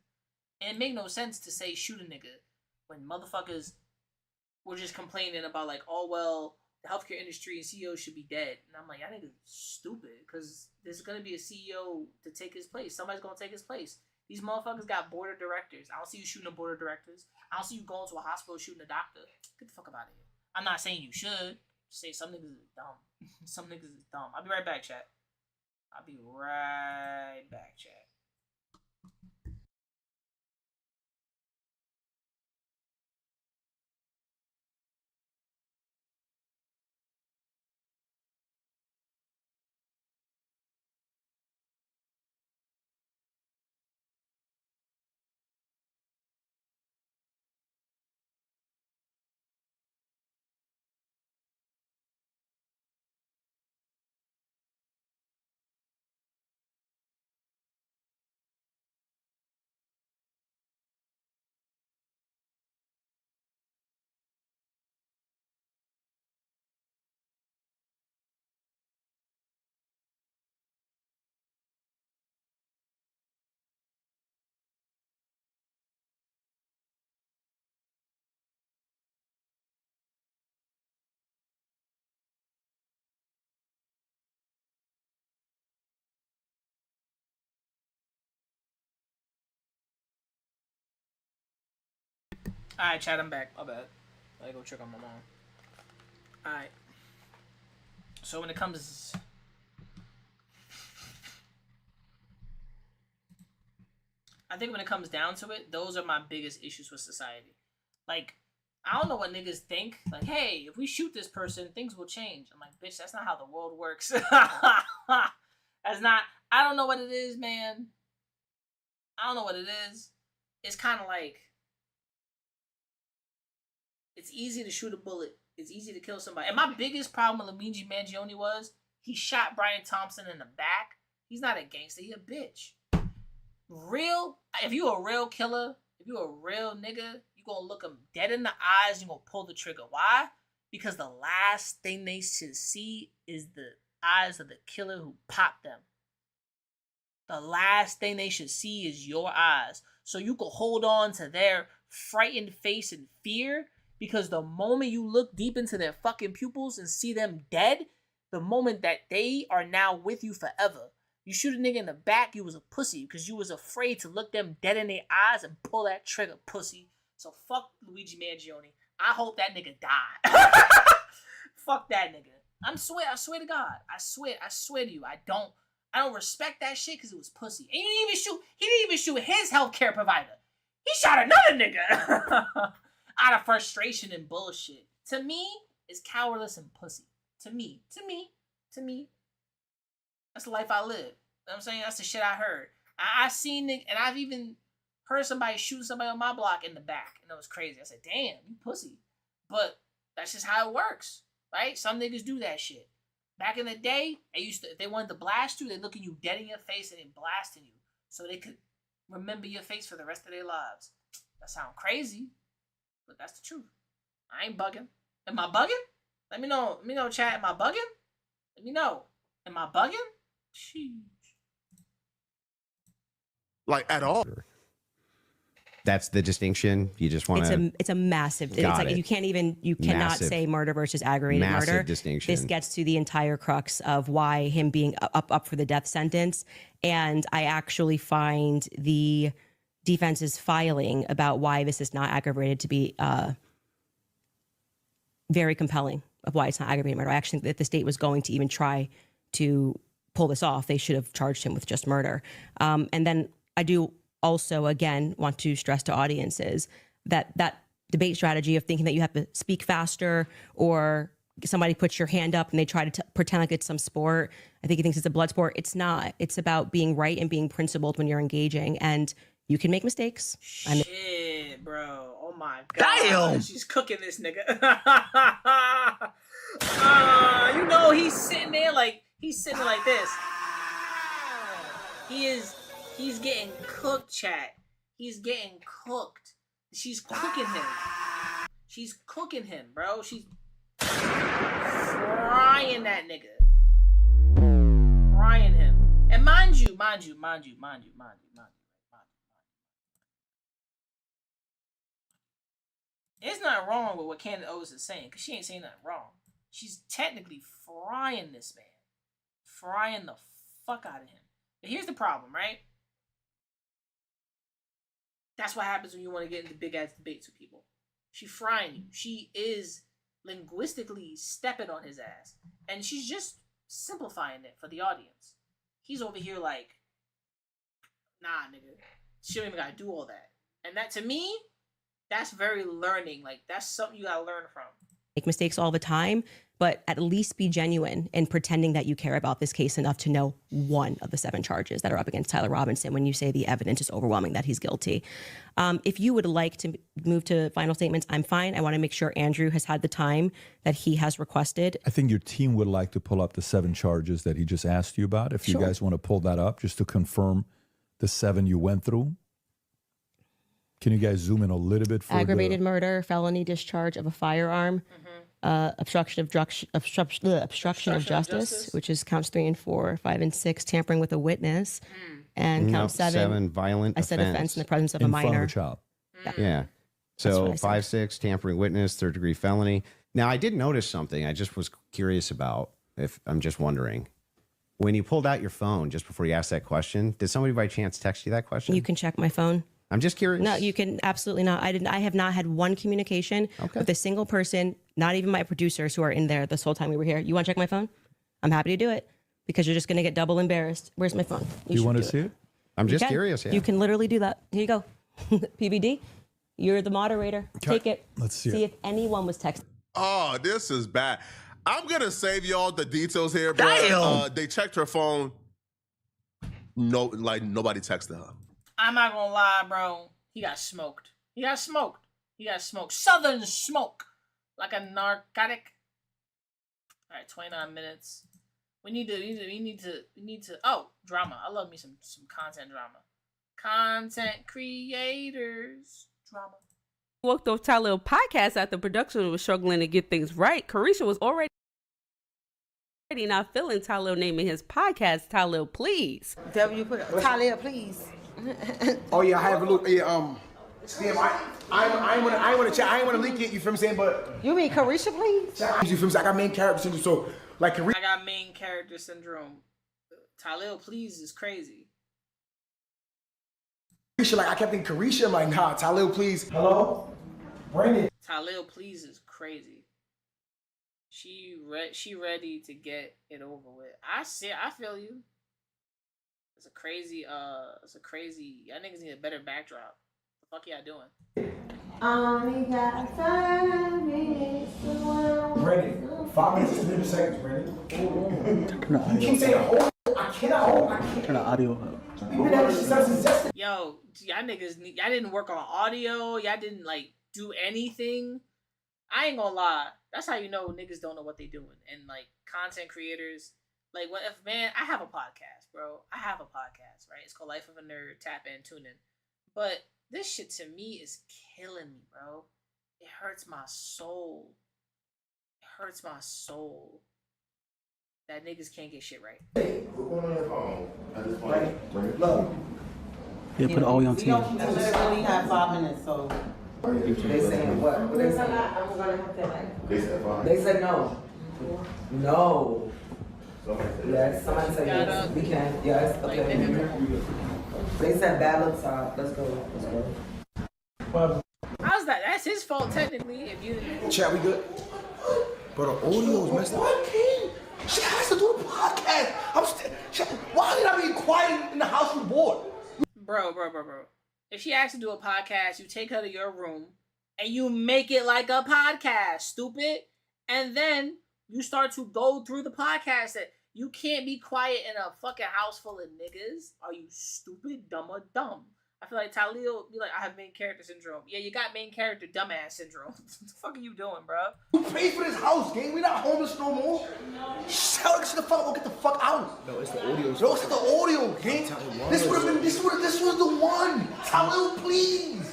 And it made no sense to say shoot a nigga when motherfuckers were just complaining about like, oh well, the healthcare industry and CEOs should be dead. And I'm like, y'all niggas stupid, because there's gonna be a CEO to take his place. Somebody's gonna take his place. These motherfuckers got board of directors. I don't see you shooting a board of directors. I don't see you going to a hospital shooting a doctor. Get the fuck up out of here. I'm not saying you should. Just say some niggas is dumb. Some niggas is dumb. I'll be right back, chat. Alright, chat, I'm back. My bad. I gotta go check on my mom. Alright. So when it comes... I think when it comes down to it, those are my biggest issues with society. Like, I don't know what niggas think. Like, hey, if we shoot this person, things will change. I'm like, bitch, that's not how the world works. That's not... I don't know what it is, man. I don't know what it is. It's kind of like... It's easy to shoot a bullet. It's easy to kill somebody. And my biggest problem with Luigi Mangione was he shot Brian Thompson in the back. He's not a gangster. He a bitch. If you a real killer, if you a real nigga, you gonna look them dead in the eyes and you gonna pull the trigger. Why? Because the last thing they should see is the eyes of the killer who popped them. The last thing they should see is your eyes. So you can hold on to their frightened face and fear. Because the moment you look deep into their fucking pupils and see them dead, the moment that they are now with you forever. You shoot a nigga in the back, you was a pussy because you was afraid to look them dead in their eyes and pull that trigger, pussy. So fuck Luigi Mangione. I hope that nigga die. Fuck that nigga. I swear to God. I swear to you. I don't respect that shit because it was pussy. And he didn't even shoot his healthcare provider. He shot another nigga. Out of frustration and bullshit. To me, it's cowardice and pussy. To me. That's the life I live. You know what I'm saying? That's the shit I heard. I seen it, and I've even heard somebody shooting somebody on my block in the back. And it was crazy. I said, damn, you pussy. But That's just how it works, right? Some niggas do that shit. Back in the day, if they wanted to blast you, they look at you dead in your face and they blasting you so they could remember your face for the rest of their lives. That sounds crazy, but that's the truth. I ain't bugging. Am I bugging? Let me know. Let me know, chat. Am I bugging? Let me know. Am I bugging? Sheesh. Like at all. That's the distinction. You just want to. It's a massive. It's like you cannot Massive. say murder versus aggravated Massive murder. distinction. This gets to the entire crux of why him being up for the death sentence. And I actually find the defense's filing about why this is not aggravated to be very compelling of why it's not aggravated murder. I actually think that if the state was going to even try to pull this off, they should have charged him with just murder. And then I do also, again, want to stress to audiences that debate strategy of thinking that you have to speak faster or somebody puts your hand up and they try to pretend like it's some sport. I think he thinks it's a blood sport. It's not. It's about being right and being principled when you're engaging. And you can make mistakes. Shit, bro. Oh my god. Damn. She's cooking this nigga. You know, he's sitting like this. He's getting cooked, chat. He's getting cooked. She's cooking him. She's cooking him, bro. She's frying that nigga. Frying him. And mind you. There's nothing wrong with what Candace Owens is saying, because she ain't saying nothing wrong. She's technically frying this man. Frying the fuck out of him. But here's the problem, right? That's what happens when you want to get into big-ass debates with people. She's frying you. She is linguistically stepping on his ass. And she's just simplifying it for the audience. He's over here like, nah, nigga. She don't even gotta do all that. And that, to me, that's very learning. Like, that's something you gotta learn from. Make mistakes all the time, but at least be genuine in pretending that you care about this case enough to know one of the 7 charges that are up against Tyler Robinson when you say the evidence is overwhelming that he's guilty. If you would like to move to final statements, I'm fine. I want to make sure Andrew has had the time that he has requested. I think your team would like to pull up the 7 charges that he just asked you about. If you guys want to pull that up just to confirm the 7 you went through. Can you guys zoom in a little bit for Aggravated murder, felony discharge of a firearm, obstruction of justice, which is counts 3 and 4, 5 and 6, tampering with a witness, and count 7, violent offense in the presence of a minor. In front of a child. Yeah. So 5, 6, tampering witness, 3rd degree felony. Now, I did notice something I just was curious about. If I'm just wondering, when you pulled out your phone just before you asked that question, did somebody by chance text you that question? You can check my phone. I'm just curious. No, you can absolutely not. I have not had one communication with a single person, not even my producers who are in there this whole time we were here. You want to check my phone? I'm happy to do it because you're just going to get double embarrassed. Where's my phone? You want to see it? I'm You just can. curious. Yeah. You can literally do that. Here you go. PBD, you're the moderator. Take it. Let's see See it. if anyone was texting. Oh, this is bad. I'm gonna save y'all the details here, bro. Damn. They checked her phone. No, like nobody texted her. I'm not gonna lie, bro. He got smoked. He got smoked. Southern smoke. Like a narcotic. All right, 29 minutes. We need to. Oh, drama. I love me some content drama. Content creators drama. Worked off Tyler podcast after production was struggling to get things right. Carisha was already not feeling Tyler naming his podcast Tyler Please. W put Tyler Please. Oh yeah, I have a look. Yeah, Stem, I ain't wanna chat. I ain't wanna leak it. You feel what I'm saying? But You mean Carisha Please? you feel me? I got main character syndrome, so like Carisha. I got main character syndrome. Tyler Please is crazy. Like I kept thinking Carisha. I'm like, nah, Tyler, please. Hello, Brandon. Tyler Please is crazy. She ready to get it over with. I feel you. It's a crazy, y'all niggas need a better backdrop. The fuck y'all doing? Only got 5 minutes to Brandon, 5 minutes to 30 seconds, Brandon. You keep saying hold. I cannot hold. Turn the audio up. Yo, y'all niggas, y'all didn't work on audio. Y'all didn't like do anything. I ain't gonna lie. That's how you know niggas don't know what they doing. And like content creators, like what if man, I have a podcast, bro. I have a podcast, right? It's called Life of a Nerd. Tap in, tune in. But this shit to me is killing me, bro. It hurts my soul. It hurts my soul that niggas can't get shit right. Record on your phone at this point. Look. Yeah, put it all on 10. We literally have 5 minutes, so. They saying what? What they saying? I'm gonna have to like. They said fine. They said no. No. Yes, somebody said yes. We can. Yes, okay. They said bad looks are. Let's go. Let's go. How's that? That's his fault technically. If you Chat, we good? But the audio's messed up. What, King? She has to do a podcast. Why did I be quiet in the house with bored? Bro. If she asks to do a podcast, you take her to your room and you make it like a podcast, stupid. And then you start to go through the podcast that you can't be quiet in a fucking house full of niggas. Are you stupid, dumb, or dumb? I feel like Talil be like, I have main character syndrome. Yeah, you got main character dumbass syndrome. What the fuck are you doing, bro? You paid for this house, gang. We not homeless no more. Tell us the fuck, we'll get the fuck out. No, it's the audio. No, it's the audio, gang. This would have been, this was the one. Talil, please.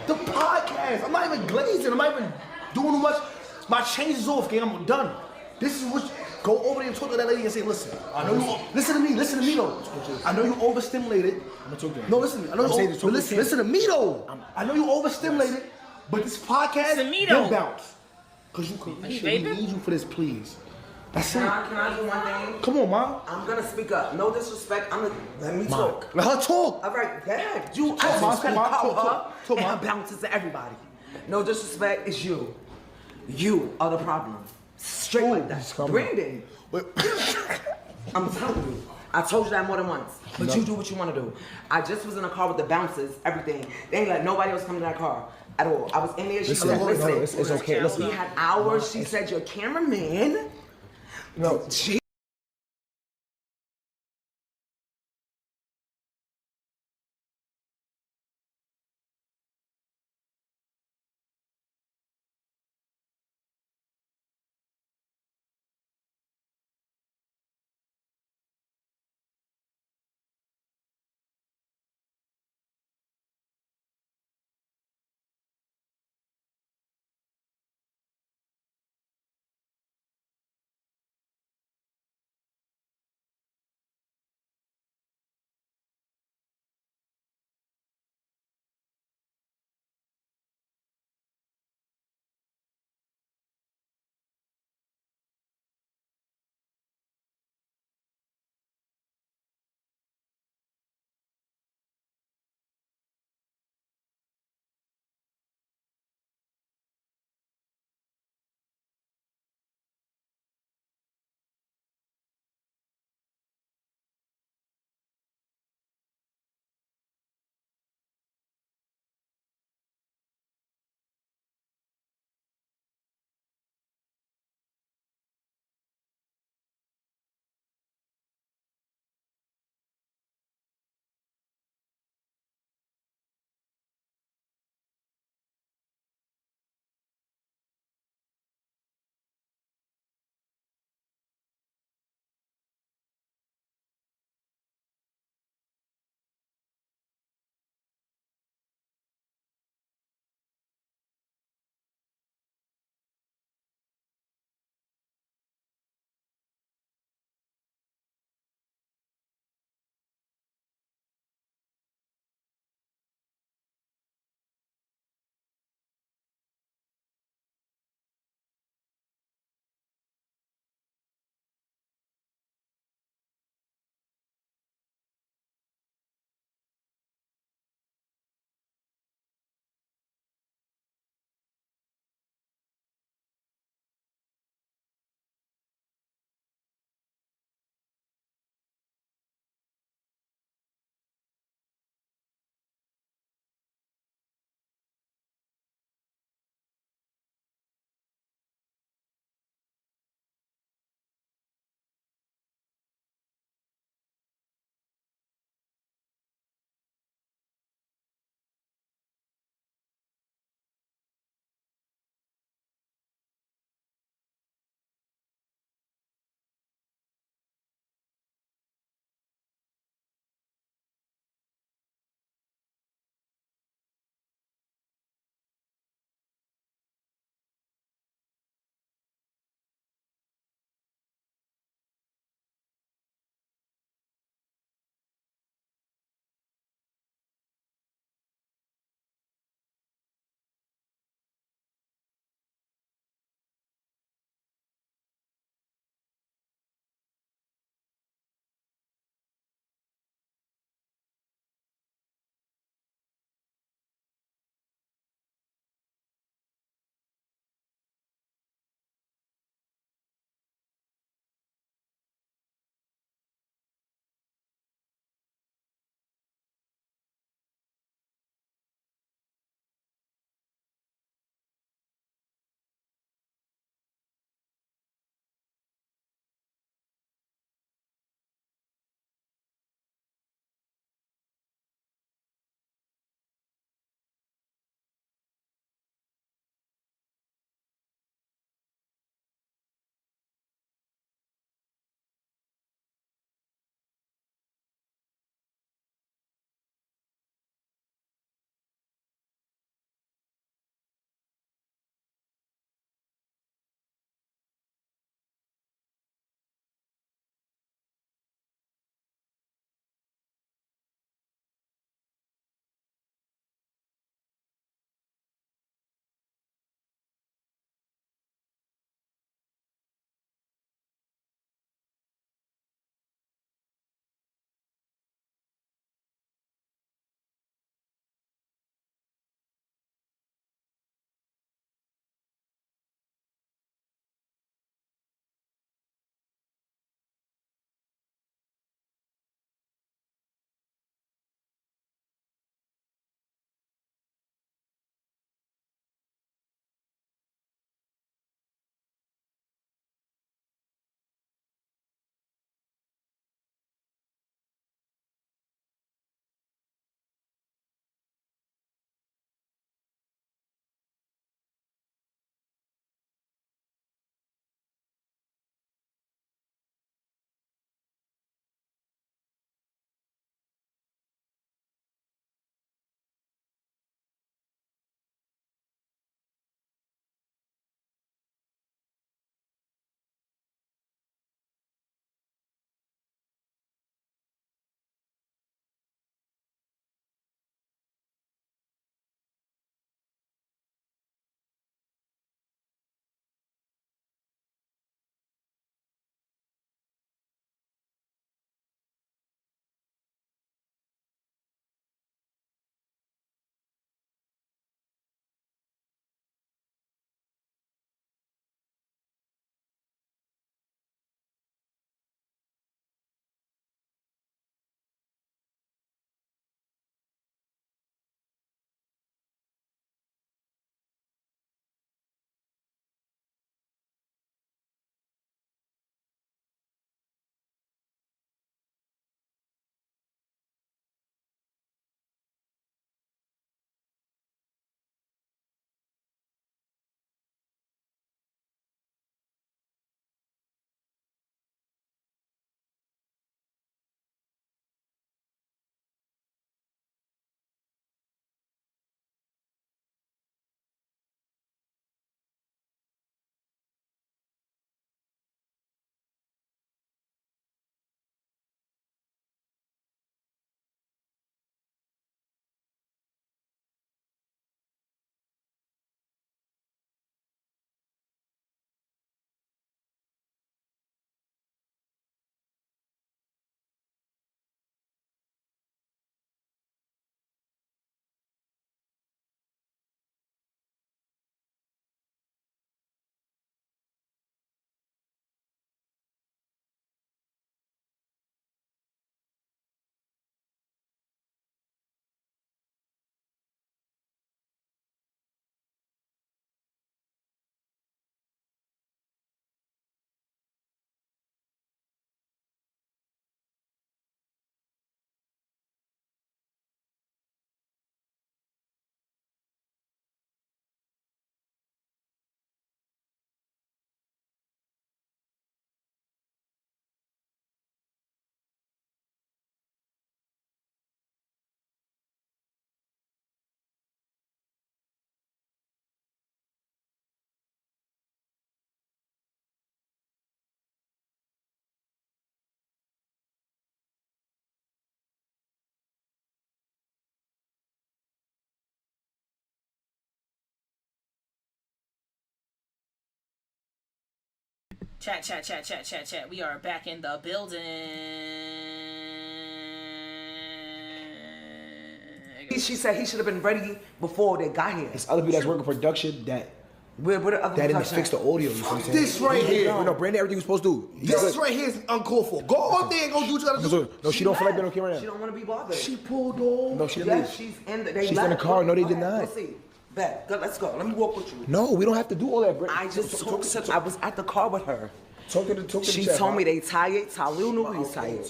The podcast. I'm not even glazing. I'm not even doing too much. My change is off, gang. I'm done. This is what. Go over there and talk to that lady and say, listen. I know you. Listen to me though. I know you overstimulated. I'm gonna talk to her. No, listen to me. I know you. Listen to me though. I know you overstimulated, but this podcast, you'll bounce. Cause we need you for this, please. That's it. Can I do one thing? Come on, mom. I'm gonna speak up. No disrespect. Let me talk. Let her talk. All right, Dad. You talk, talk, and her bounces to everybody. No disrespect. It's you. You are the problem. Straight like that. Brandon. I'm telling you. I told you that more than once. But you do what you want to do. I just was in a car with the bouncers, everything. They ain't let nobody else come to that car at all. I was in there. She said, listen. It's okay. Listen. We had hours. She said, your cameraman. No. Chat. We are back in the building. She said he should have been ready before they got here. It's other people that's working production that where the other that didn't production fix the audio. You know what I'm saying? This right here. No, Brandon, everything we're supposed to do. This right here is uncalled for. Go out there and go do what you gotta do. No, she don't feel like being on camera now. She don't want to be bothered. She pulled off. No, she didn't leave. She's in the. She's in the car. No, they did not. Let's see. Bet. Good, let's go. Let me walk with you. No, we don't have to do all that, Brandon. I just talked. I was at the car with her. Talk to the She chat, told bro. me they tired. Talil knew we was tired.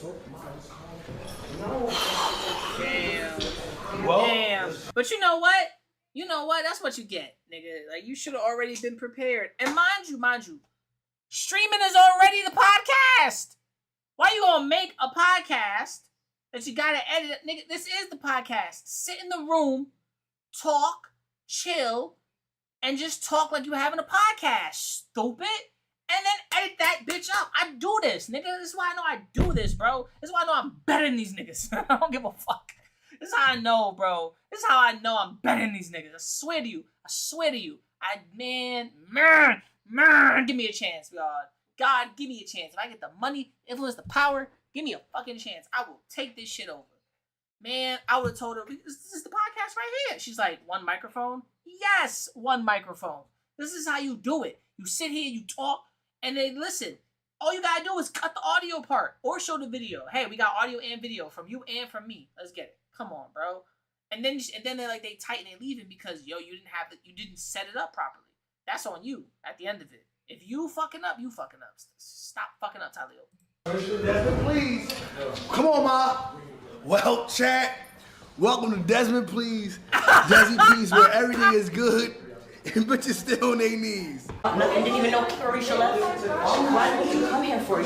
Damn. But you know what? That's what you get, nigga. Like, you should have already been prepared. And mind you, streaming is already the podcast. Why you gonna make a podcast that you gotta edit? Nigga, this is the podcast. Sit in the room, talk, chill, and just talk like you were having a podcast, stupid. And then edit that bitch up. I do this, nigga. This is why I know I do this, bro. This is why I know I'm better than these niggas. I don't give a fuck. This is how I know, bro. This is how I know I'm better than these niggas. I swear to you. Man, give me a chance, God. God, give me a chance. If I get the money, influence, the power, give me a fucking chance. I will take this shit over. Man, I would have told her, this is the podcast right here. She's like, one microphone? Yes, one microphone. This is how you do it. You sit here, you talk, and they listen. All you gotta do is cut the audio part or show the video. Hey, we got audio and video from you and from me. Let's get it. Come on, bro. And then they tighten and leave it because you didn't set it up properly. That's on you at the end of it. If you fucking up, you fucking up. Stop fucking up, Talil. Desmond, please. Come on, Ma. Well, chat. Welcome to Desmond, please. Desi, please, where everything is good and bitches still on their knees. Nothing, didn't even know Carisha left. Why did you come here for?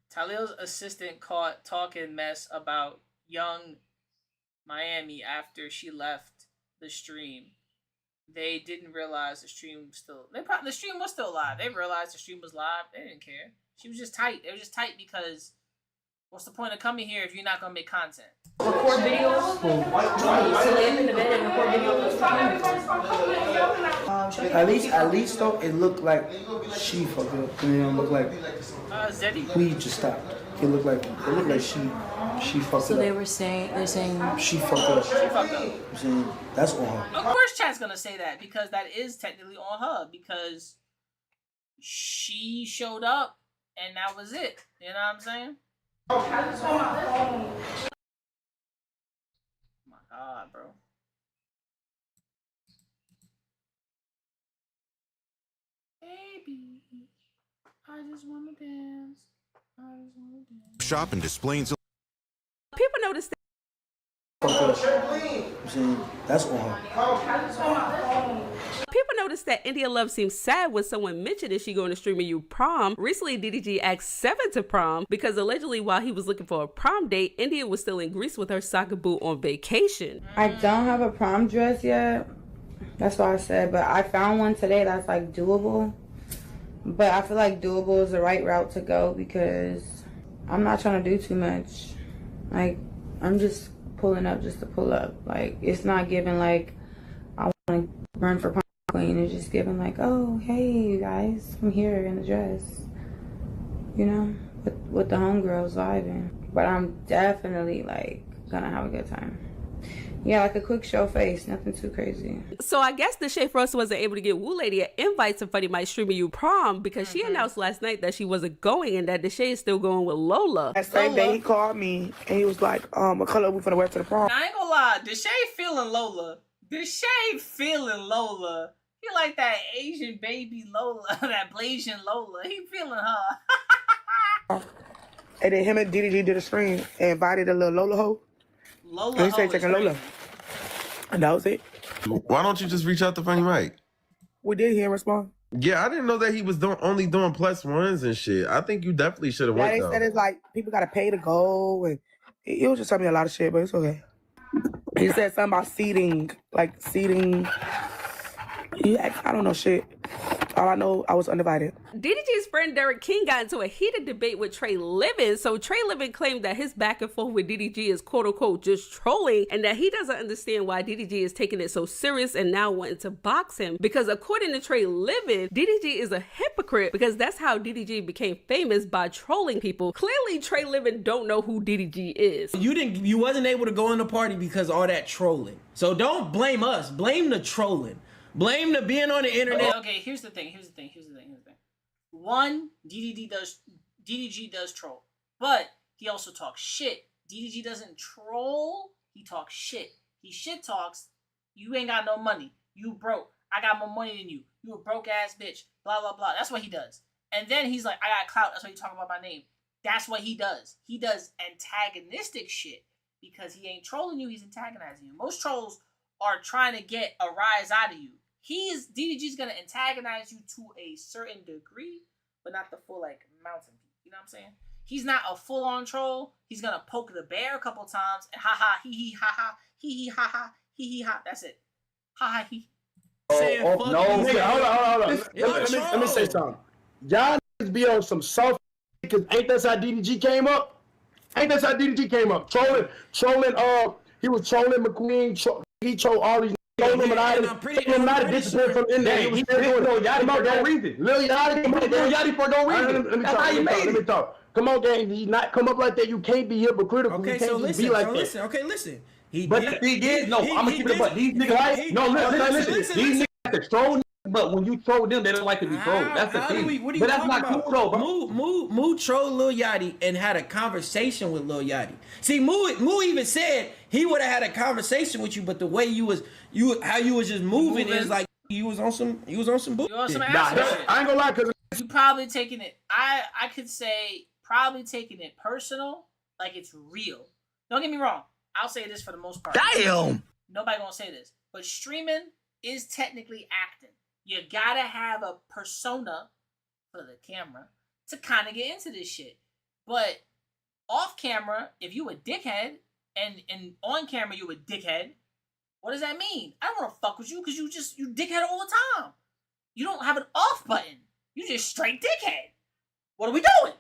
Talil's assistant caught talking mess about Young Miami after she left the stream. They didn't realize the stream was still. The stream was still live. They realized the stream was live. They didn't care. She was just tight. They were just tight because what's the point of coming here if you're not gonna make content? Record videos. So lay up in the bed and record videos. At least though, it looked like she fucked up. It didn't look like we just stopped. It looked like she fucked up. So they're saying she fucked up. She fucked up. I'm saying that's on her. Of course, chat's gonna say that because that is technically on her because she showed up and that was it. You know what I'm saying? Oh my God, bro. Baby, I just wanna dance. Shop and displays. People notice that. I'm saying that's on her. People notice that India Love seems sad when someone mentioned that she going to Streaming You prom. Recently, DDG asked Seven to prom because allegedly while he was looking for a prom date, India was still in Greece with her soccer boo on vacation. I don't have a prom dress yet. That's what I said, but I found one today that's like doable. But I feel like doable is the right route to go because I'm not trying to do too much. Like, I'm just pulling up just to pull up. Like, it's not giving like I want to run for prom queen. It's just giving like, oh, hey, you guys, I'm here in the dress. You know, with the homegirls vibing. But I'm definitely like gonna have a good time. Yeah, like a quick show face, nothing too crazy. So I guess the Shea Frost wasn't able to get Woo Lady an invite to Funny Mike Streaming You prom because she announced last night that she wasn't going and that the Shea is still going with Lola. That same day he called me and he was like, what color we finna wear to the prom? Now, I ain't gonna lie, Deshae feeling Lola. Deshae feeling Lola. He like that Asian baby Lola, that Blasian Lola. He feeling her. And then him and DDG did a stream and invited a little Lola hoe. Lola and he said taking Lola. And that was it. Why don't you just reach out to Funny Mike? We did hear him respond. Yeah, I didn't know that he was only doing +1s and shit. I think you definitely should have Yeah, went they though. said it's like people gotta pay to go and he was just telling me a lot of shit, but it's okay. He said something about seating, like seating. Yeah, I don't know shit. All I know, I was undivided. DDG's friend Derek King got into a heated debate with Trey Livin. So Trey Livin claimed that his back and forth with DDG is quote unquote just trolling, and that he doesn't understand why DDG is taking it so serious and now wanting to box him. Because according to Trey Livin, DDG is a hypocrite because that's how DDG became famous, by trolling people. Clearly Trey Livin don't know who DDG is. You wasn't able to go in the party because of all that trolling. So don't blame us. Blame the trolling. Blame the being on the internet. Okay, here's the thing. One, DDG does troll, but he also talks shit. DDG doesn't troll. He talks shit. He shit talks. You ain't got no money. You broke. I got more money than you. You a broke ass bitch. Blah blah blah. That's what he does. And then he's like, I got clout. That's why you talking about my name. That's what he does. He does antagonistic shit because he ain't trolling you. He's antagonizing you. Most trolls are trying to get a rise out of you. DDG's gonna antagonize you to a certain degree, but not the full like mountain peak. You know what I'm saying? He's not a full-on troll. He's gonna poke the bear a couple times and ha ha hee hee ha ha hee hee ha ha hee hee ha. That's it. Ha ha hee. No, hold on. Let me say something. Y'all niggas be on some soft because ain't that how DDG came up? Trolling. He was trolling McQueen. He trolled all these. I'm pretty disciplined from in there. He still doing Lil Yachty for no reason. Lil Yachty for no reason. That's how you made it. Let me talk. Come on, gang. He not come up like that. You can't be hypocritical. Okay, you can't so just listen. be like Listen. that. Okay, listen. I'm gonna keep it. But these niggas, listen. These niggas like to troll. But when you troll them, they don't like to be trolled. That's the thing. But that's not cool, though, bro. Moo trolled Lil Yachty and had a conversation with Lil Yachty. See, Moo even said he would have had a conversation with you, but the way how you was just moving is like you was on some bullshit. You on some ass shit. I ain't gonna lie, cause you probably taking it. I could say probably taking it personal, like it's real. Don't get me wrong. I'll say this for the most part. Damn. Nobody gonna say this, but streaming is technically acting. You gotta have a persona for the camera to kind of get into this shit. But off camera, if you a dickhead, and on camera you a dickhead, what does that mean? I don't want to fuck with you because you dickhead all the time. You don't have an off button. You just straight dickhead. What are we doing?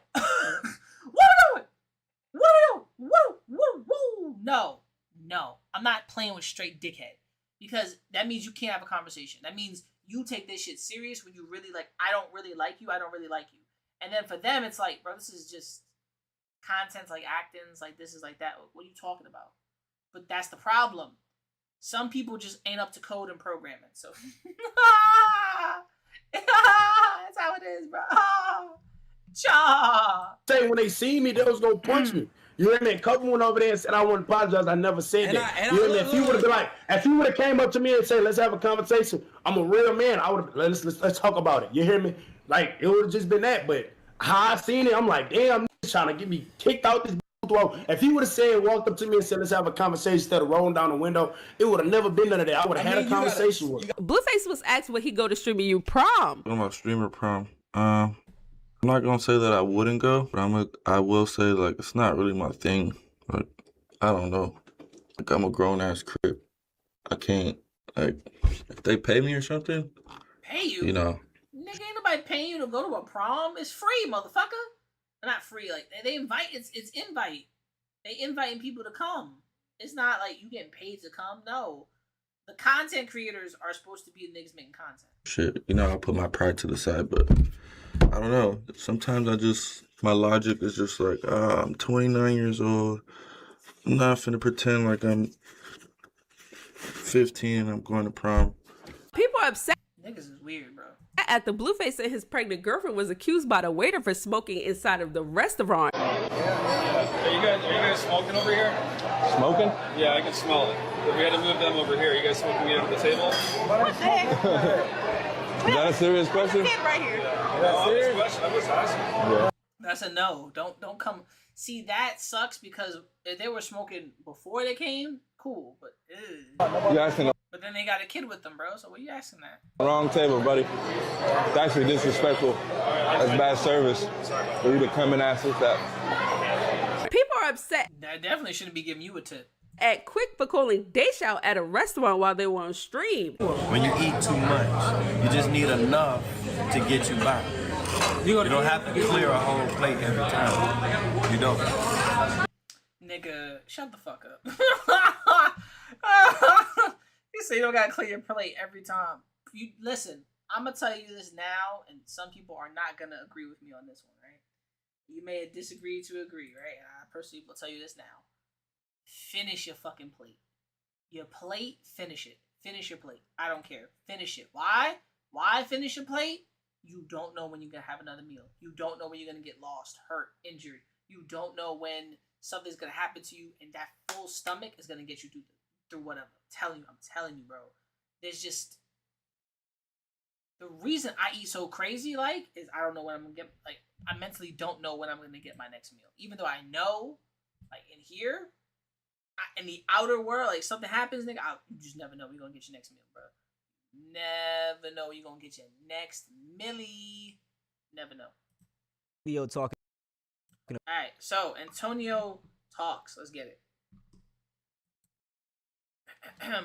No. I'm not playing with straight dickhead because that means you can't have a conversation. That means you take this shit serious when you really like, I don't really like you. And then for them, it's like, bro, this is just content's like acting's like this is like that. What are you talking about? But that's the problem. Some people just ain't up to code and programming. So that's how it is, bro. Say when they see me, they was gonna punch me. You hear me? A couple went over there and said, I want to apologize. I never said that. You hear me? If he would have been like, if he would have came up to me and said, let's have a conversation, I'm a real man, I would have, let's talk about it. You hear me? Like, it would have just been that. But how I seen it, I'm like, damn, trying to get me kicked out this throat. If he would have said, walked up to me and said, let's have a conversation instead of rolling down the window, it would have never been none of that. I would have had a conversation with him. Blueface was asked would he go to Streamer You prom. What about Streamer prom? I'm not gonna say that I wouldn't go, but I will say like it's not really my thing. Like I don't know. Like I'm a grown ass crip. I can't like if they pay me or something. Pay you? You know. Nigga, ain't nobody paying you to go to a prom. It's free, motherfucker. Not free. Like they invite. It's invite. They inviting people to come. It's not like you getting paid to come. No, the content creators are supposed to be the niggas making content. Shit, you know I put my pride to the side, but I don't know. Sometimes my logic is just like, I'm 29 years old. I'm not finna pretend like I'm 15 and I'm going to prom. People are upset. Niggas is weird, bro. After Blueface and his pregnant girlfriend was accused by the waiter for smoking inside of the restaurant. Are you guys smoking over here? Smoking? Yeah, I can smell it. We had to move them over here. You guys smoking weed under the table? What the heck? Is that a serious question? Right here. Question. I was asking. Yeah. That's a no. Don't come. See, that sucks because if they were smoking before they came, cool. But You asking but then they got a kid with them, bro. So what are you asking that? wrong table, buddy. It's actually disrespectful. That's bad service for you to come and ask us that. People are upset. I definitely shouldn't be giving you a tip. Act quick for calling Dash out at a restaurant while they were on stream. When you eat too much, you just need enough to get you by. You don't have to clear a whole plate every time. You don't. Nigga, shut the fuck up. You say you don't gotta clear your plate every time. You listen, I'm gonna tell you this now, and some people are not gonna agree with me on this one, right? You may disagree to agree, right? I personally will tell you this now. Finish your fucking plate. Your plate, finish it. Finish your plate. I don't care. Finish it. Why? Why finish your plate? You don't know when you're gonna have another meal. You don't know when you're gonna get lost, hurt, injured. You don't know when something's gonna happen to you, and that full stomach is gonna get you through whatever. I'm telling you, bro. There's just the reason I eat so crazy, like, is I don't know when I'm gonna get. Like, I mentally don't know when I'm gonna get my next meal, even though I know, like, in here, in the outer world, like, something happens, nigga. You just never know when you're gonna get your next meal, bro. Never know when you're gonna get your next millie. Never know. Video talking. All right, so Antonio talks. Let's get it.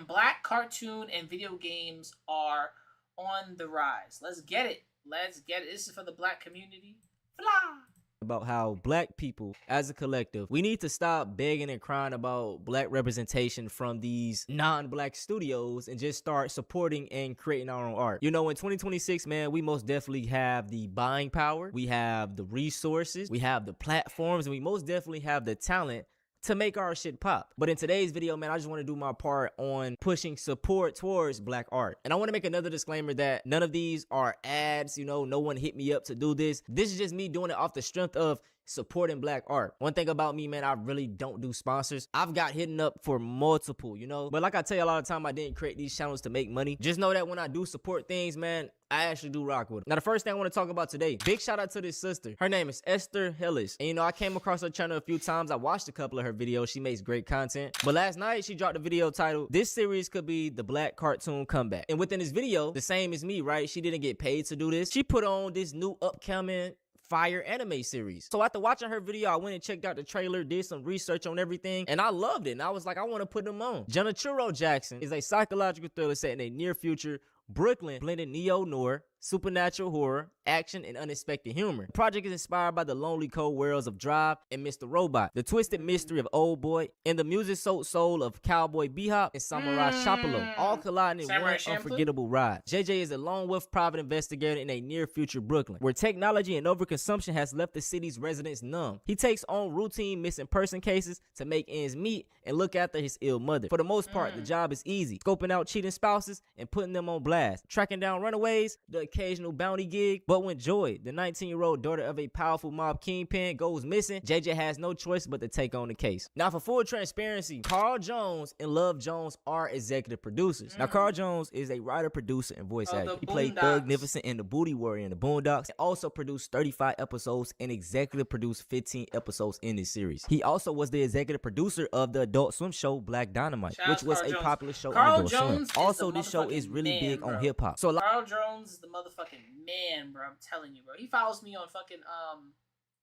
Black cartoon and video games are on the rise. Let's get it. Let's get it. This is for the black community. Fly. About how black people as a collective, we need to stop begging and crying about black representation from these non-black studios and just start supporting and creating our own art. You know, in 2026, man, we most definitely have the buying power, we have the resources, we have the platforms, and we most definitely have the talent to make our shit pop. But in today's video, man, I just want to do my part on pushing support towards black art. And I want to make another disclaimer that none of these are ads, you know, no one hit me up to do this. This is just me doing it off the strength of supporting black art. One thing about me, man, I really don't do sponsors. I've got hidden up for multiple, you know, but like I tell you a lot of time, I didn't create these channels to make money. Just know that when I do support things, man, I actually do rock with it. Now, the first thing I want to talk about today, big shout out to this sister. Her name is Esther Hillis. And you know, I came across her channel a few times. I watched a couple of her videos. She makes great content. But last night, she dropped a video titled, "This series could be the black cartoon comeback." And within this video, the same as me, right? She didn't get paid to do this. She put on this new upcoming fire anime series. So after watching her video, I went and checked out the trailer, did some research on everything, and I loved it. And I was like, I want to put them on. Junichiro Jackson is a psychological thriller set in a near future Brooklyn, blending neo-noir, supernatural horror, action, and unexpected humor. The project is inspired by the lonely cold worlds of Drive and Mr. Robot, the twisted mystery of Old Boy, and the music-soaked soul of Cowboy Bebop and Samurai Champloo, all colliding in Samurai one Champloo? unforgettable ride. JJ is a lone wolf private investigator in a near-future Brooklyn, where technology and overconsumption has left the city's residents numb. He takes on routine missing person cases to make ends meet and look after his ill mother. For the most part, the job is easy, scoping out cheating spouses and putting them on blast, tracking down runaways, the occasional bounty gig. But when Joy, the 19-year-old daughter of a powerful mob kingpin, goes missing, JJ has no choice but to take on the case. Now, for full transparency, Carl Jones and Love Jones are executive producers. Now, Carl Jones is a writer, producer, and voice actor. He played Thugnificent in The Booty Warrior in the Boondocks, and also produced 35 episodes and executive produced 15 episodes in this series. He also was the executive producer of the Adult Swim show Black Dynamite, which was a popular show on Adult Swim. Also, this show is really big on hip-hop. So Carl Jones is the motherfucking man, bro. I'm telling you, bro. He follows me on fucking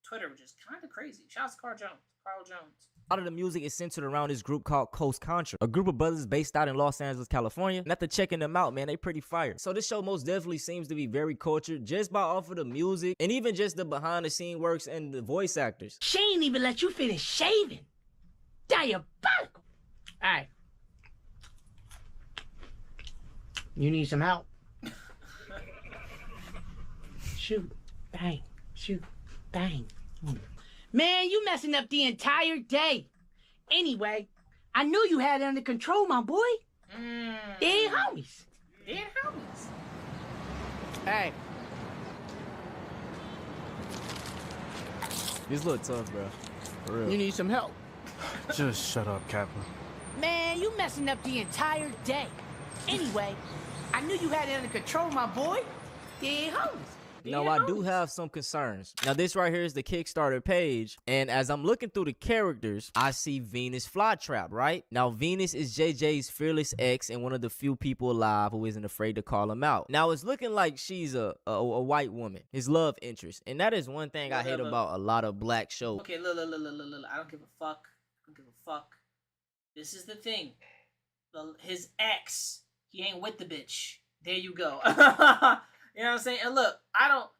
Twitter, which is kind of crazy. Shout out to Carl Jones. Carl Jones. A lot of the music is centered around this group called Coast Contra, a group of brothers based out in Los Angeles, California. And after checking them out, man, they pretty fire. So this show most definitely seems to be very cultured just by off of the music and even just the behind the scene works and the voice actors. She ain't even let you finish shaving. Diabolical. All right. You need some help? Shoot, bang, shoot, bang. Man, you messing up the entire day. Anyway, I knew you had it under control, my boy. They ain't homies. They ain't homies. Hey. This look tough, bro. For real. You need some help? Just shut up, Captain. Man, you messing up the entire day. Anyway, I knew you had it under control, my boy. They ain't homies. Now, I do have some concerns. Now, this right here is the Kickstarter page, and as I'm looking through the characters, I see Venus Flytrap, right? Now, Venus is JJ's fearless ex and one of the few people alive who isn't afraid to call him out. Now, it's looking like she's a white woman, his love interest, and that is one thing I hate about a lot of black shows. Okay, look. I don't give a fuck. I don't give a fuck. This is the thing. His ex, he ain't with the bitch. There you go. You know what I'm saying? And look,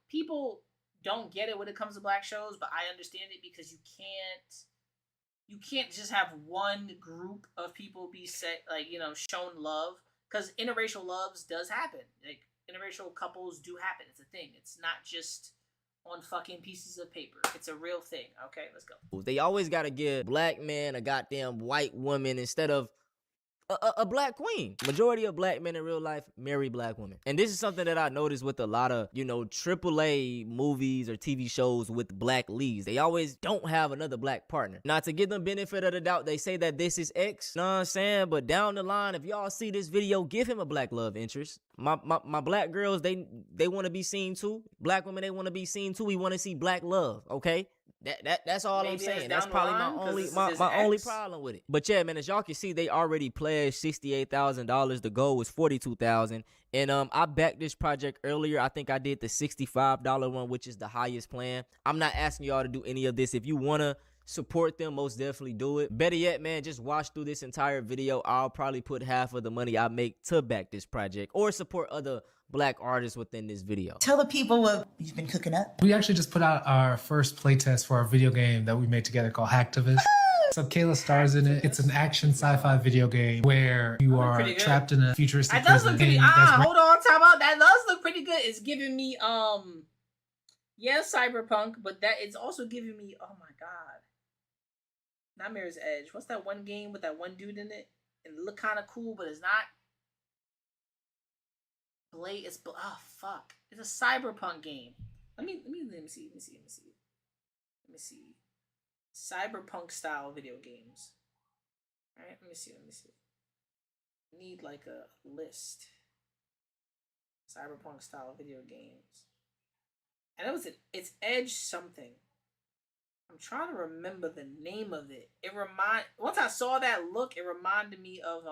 people don't get it when it comes to black shows, but I understand it because you can't just have one group of people be shown love, because interracial loves does happen. Like, interracial couples do happen. It's a thing. It's not just on fucking pieces of paper. It's a real thing. Okay, let's go. They always gotta give black man a goddamn white woman instead of a black queen. Majority of black men in real life marry black women. And this is something that I noticed with a lot of, AAA movies or TV shows with black leads. They always don't have another black partner. Now, to give them benefit of the doubt, they say that this is X. Know what I'm saying? But down the line, if y'all see this video, give him a black love interest. My black girls, they want to be seen too. Black women, they want to be seen too. We want to see black love, okay? That's all I'm saying. That's probably my only problem with it. But yeah, man, as y'all can see, they already pledged $68,000. The goal was $42,000. And I backed this project earlier. I think I did the $65 one, which is the highest plan. I'm not asking y'all to do any of this. If you wanna support them, most definitely do it. Better yet, man, just watch through this entire video. I'll probably put half of the money I make to back this project or support other black artists within this video. Tell the people what you've been cooking up. We actually just put out our first playtest for our video game that we made together called Hacktivist. So Kayla stars in it. It's an action sci-fi video game where you are trapped in a futuristic That does look prison. pretty. Hold on, time out. That does look pretty good. It's giving me cyberpunk, but that it's also giving me, oh my god, not Mirror's Edge. What's that one game with that one dude in it? It look kind of cool, but it's not. Oh fuck! It's a cyberpunk game. Let me see. Cyberpunk style video games. All right, let me see. Need like a list. Cyberpunk style video games. And it's Edge something. I'm trying to remember the name of it. Once I saw that look, it reminded me of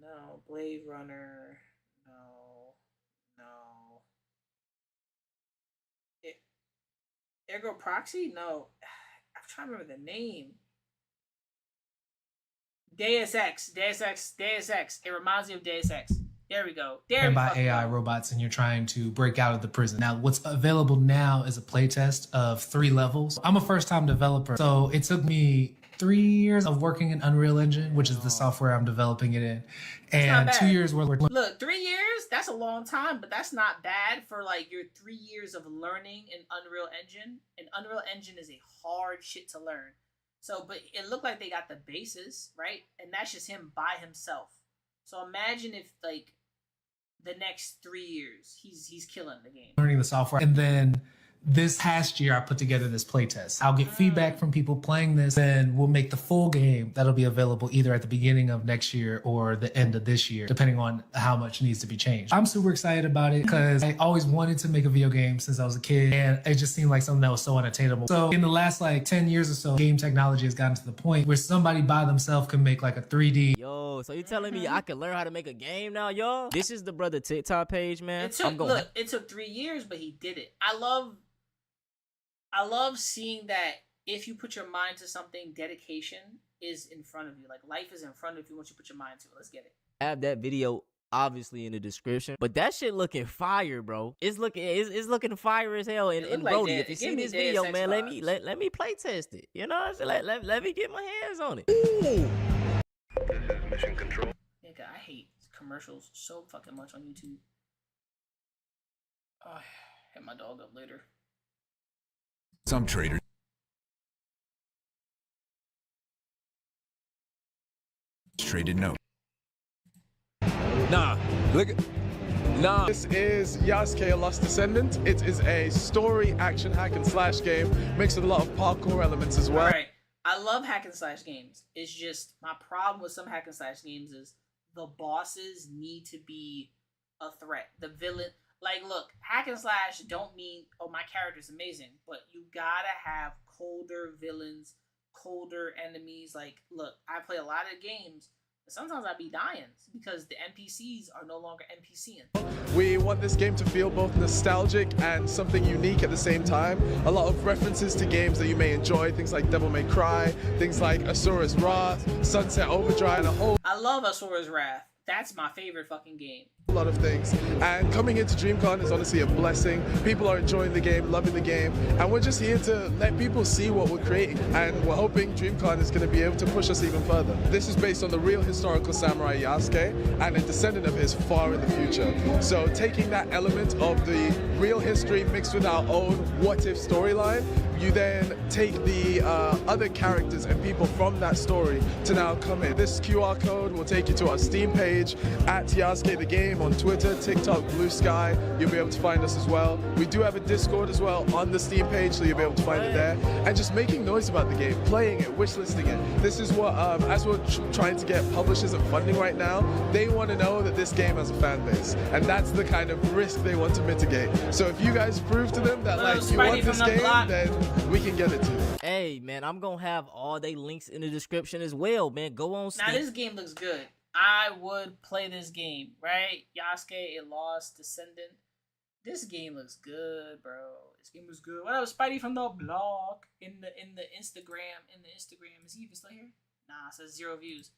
no, Blade Runner. No. Ergo Proxy? No. I'm trying to remember the name. Deus Ex. It reminds me of Deus Ex. There we go. And by AI robots, and you're trying to break out of the prison. Now, what's available now is a playtest of 3 levels. I'm a first-time developer, so it took me 3 years of working in Unreal Engine, which is the software I'm developing it in, and 2 years worth. Look, 3 years, that's a long time, but that's not bad for like your 3 years of learning in Unreal Engine. And Unreal Engine is a hard shit to learn. So, but it looked like they got the basis, right? And that's just him by himself. So imagine if like the next 3 years, he's killing the game. Learning the software, and then this past year, I put together this playtest. I'll get feedback from people playing this, then we'll make the full game that'll be available either at the beginning of next year or the end of this year, depending on how much needs to be changed. I'm super excited about it because I always wanted to make a video game since I was a kid, and it just seemed like something that was so unattainable. So in the last like 10 years or so, game technology has gotten to the point where somebody by themselves can make like a 3D. Yo, so you telling me I can learn how to make a game now, y'all? This is the brother TikTok page, man. It took 3 years, but he did it. I love seeing that if you put your mind to something, dedication is in front of you. Like, life is in front of you once you put your mind to it. Let's get it. I have that video obviously in the description, but that shit looking fire, bro. It's looking fire as hell. And Brody, if you see this video, man, let me play test it. You know what I'm saying? Let me get my hands on it. Ooh. This is Mission Control. Nigga, I hate commercials so fucking much on YouTube. Oh, hit my dog up later. Some traders. Traded no. Nah. Look at. Nah. This is Yasuke, A Lost Descendant. It is a story action hack and slash game mixed with a lot of parkour elements as well. All right. I love hack and slash games. It's just my problem with some hack and slash games is the bosses need to be a threat. The villain. Like, look, hack and slash don't mean, oh, my character's amazing, but you gotta have colder villains, colder enemies. Like, look, I play a lot of games. But sometimes I be dying because the NPCs are no longer NPCing. We want this game to feel both nostalgic and something unique at the same time. A lot of references to games that you may enjoy, things like Devil May Cry, things like Asura's Wrath, Sunset Overdrive, and a whole I love Asura's Wrath. That's my favorite fucking game. a lot of things. And coming into DreamCon is honestly a blessing. People are enjoying the game, loving the game, and we're just here to let people see what we're creating. And we're hoping DreamCon is going to be able to push us even further. This is based on the real historical samurai Yasuke and a descendant of his far in the future. So taking that element of the real history mixed with our own what-if storyline, you then take the other characters and people from that story to now come in. This QR code will take you to our Steam page at Yasuke the Game on Twitter, TikTok, Blue Sky. You'll be able to find us as well. We do have a Discord as well on the Steam page, so you'll be able to find it there. And just making noise about the game, playing it, wishlisting it. This is what, as we're trying to get publishers and funding right now, they want to know that this game has a fan base. And that's the kind of risk they want to mitigate. So if you guys prove to them that like you want this game, then we can get it to them. Hey man, I'm gonna have all they links in the description as well, man. Go on Steam. Now this game looks good. I would play this game, right? Yasuke, a lost descendant. This game looks good, bro. This game looks good. What up, Spidey from the blog? In the Instagram. Is he even still here? Nah, it says 0 views.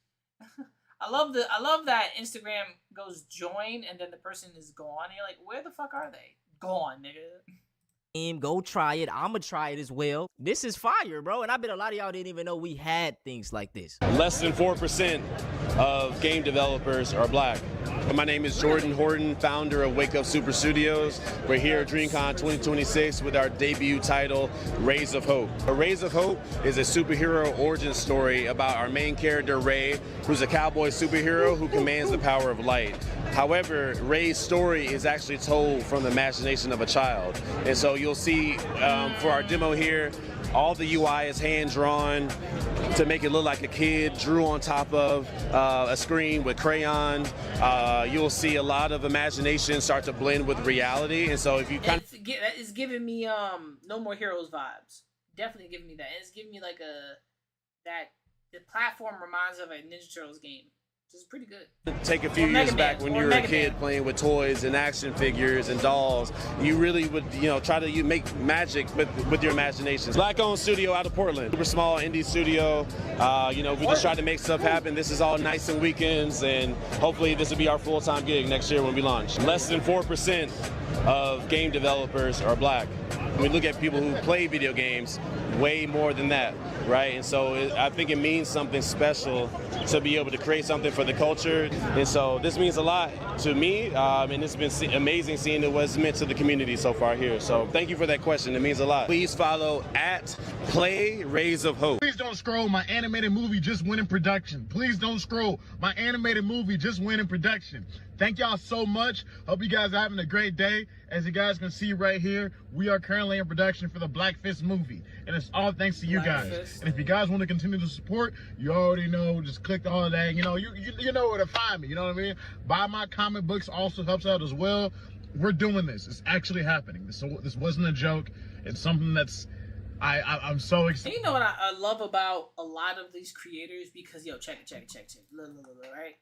I love that Instagram goes join and then the person is gone. And you're like, where the fuck are they? Gone, nigga. Go try it. I'ma try it as well. This is fire, bro. And I bet a lot of y'all didn't even know we had things like this. Less than 4% of game developers are black. My name is Jordan Horton, founder of Wake Up Super Studios. We're here at DreamCon 2026 with our debut title, Rays of Hope. Rays of Hope is a superhero origin story about our main character, Ray, who's a cowboy superhero who commands the power of light. However, Ray's story is actually told from the imagination of a child. And so you'll see for our demo here, all the UI is hand-drawn to make it look like a kid drew on top of a screen with crayon. You'll see a lot of imagination start to blend with reality. And so if you kind of... It's giving me No More Heroes vibes. Definitely giving me that. And it's giving me like the platform reminds me of a Ninja Turtles game. Which is pretty good. Take a few years back when you were a kid playing with toys and action figures and dolls, you really would, try to make magic with your imagination. Black-owned studio out of Portland, super small indie studio. We just try to make stuff happen. This is all nights and weekends, and hopefully this will be our full-time gig next year when we launch. Less than 4% of game developers are black. When we look at people who play video games, way more than that, right? And so I think it means something special to be able to create something for the culture. And so this means a lot to me, and it's been amazing seeing what it's meant to the community so far here. So thank you for that question. It means a lot. Please follow at Play Rays of Hope. Please don't scroll. My animated movie just went in production. Please don't scroll. My animated movie just went in production. Thank y'all so much. Hope you guys are having a great day. As you guys can see right here, we are currently in production for the Black Fist movie. And it's all thanks to you guys. And if you guys want to continue to support, you already know, just click all of that. You know where to find me. You know what I mean? Buy my comic books also helps out as well. We're doing this. It's actually happening. This wasn't a joke. It's something that's I'm so excited. You know what I love about a lot of these creators? Because check it. Look, right?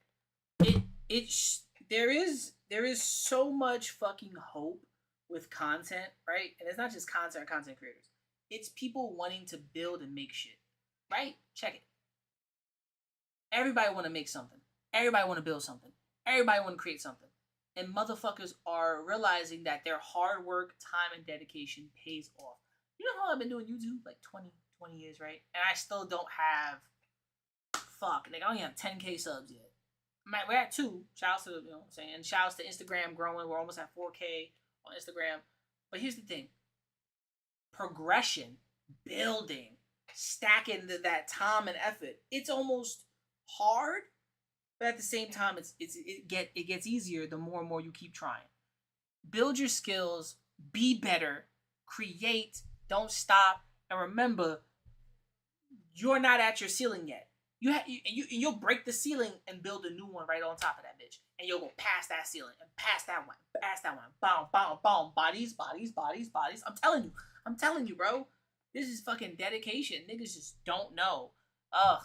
There is so much fucking hope with content, right? And it's not just content creators. It's people wanting to build and make shit, right? Check it. Everybody want to make something. Everybody want to build something. Everybody want to create something. And motherfuckers are realizing that their hard work, time, and dedication pays off. You know how I've been doing YouTube? Like 20 years, right? And I still don't have... Fuck, nigga, I don't even have 10K subs yet. We're at 2. Shouts to, what I'm saying? Shouts to Instagram growing. We're almost at 4K on Instagram. But here's the thing. Progression, building, stacking that time and effort. It's almost hard, but at the same time, it gets easier the more and more you keep trying. Build your skills, be better, create, don't stop, and remember, you're not at your ceiling yet. You'll break the ceiling and build a new one right on top of that bitch. And you'll go past that ceiling and past that one. Boom, boom, boom. Bodies. I'm telling you, bro. This is fucking dedication. Niggas just don't know. Ugh.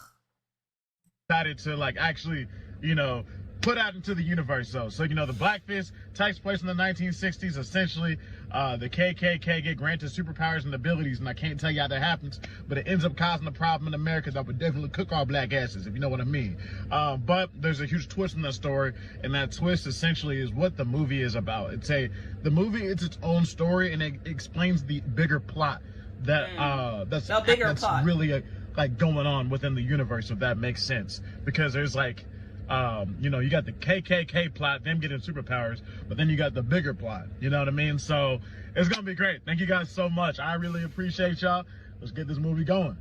decided to like actually, you know, put out into the universe though. So, you know, the Black Fist takes place in the 1960s. Essentially, the KKK get granted superpowers and abilities, and I can't tell you how that happens, but it ends up causing a problem in America that would definitely cook our black asses, if you know what I mean. But there's a huge twist in that story, and that twist essentially is what the movie is about. The movie is its own story, and it explains the bigger plot that that's really like going on within the universe, if that makes sense. Because there's like, you know, you got the KKK plot, them getting superpowers, but then you got the bigger plot, you know what I mean? So it's gonna be great. Thank you guys so much. I really appreciate y'all. Let's get this movie going.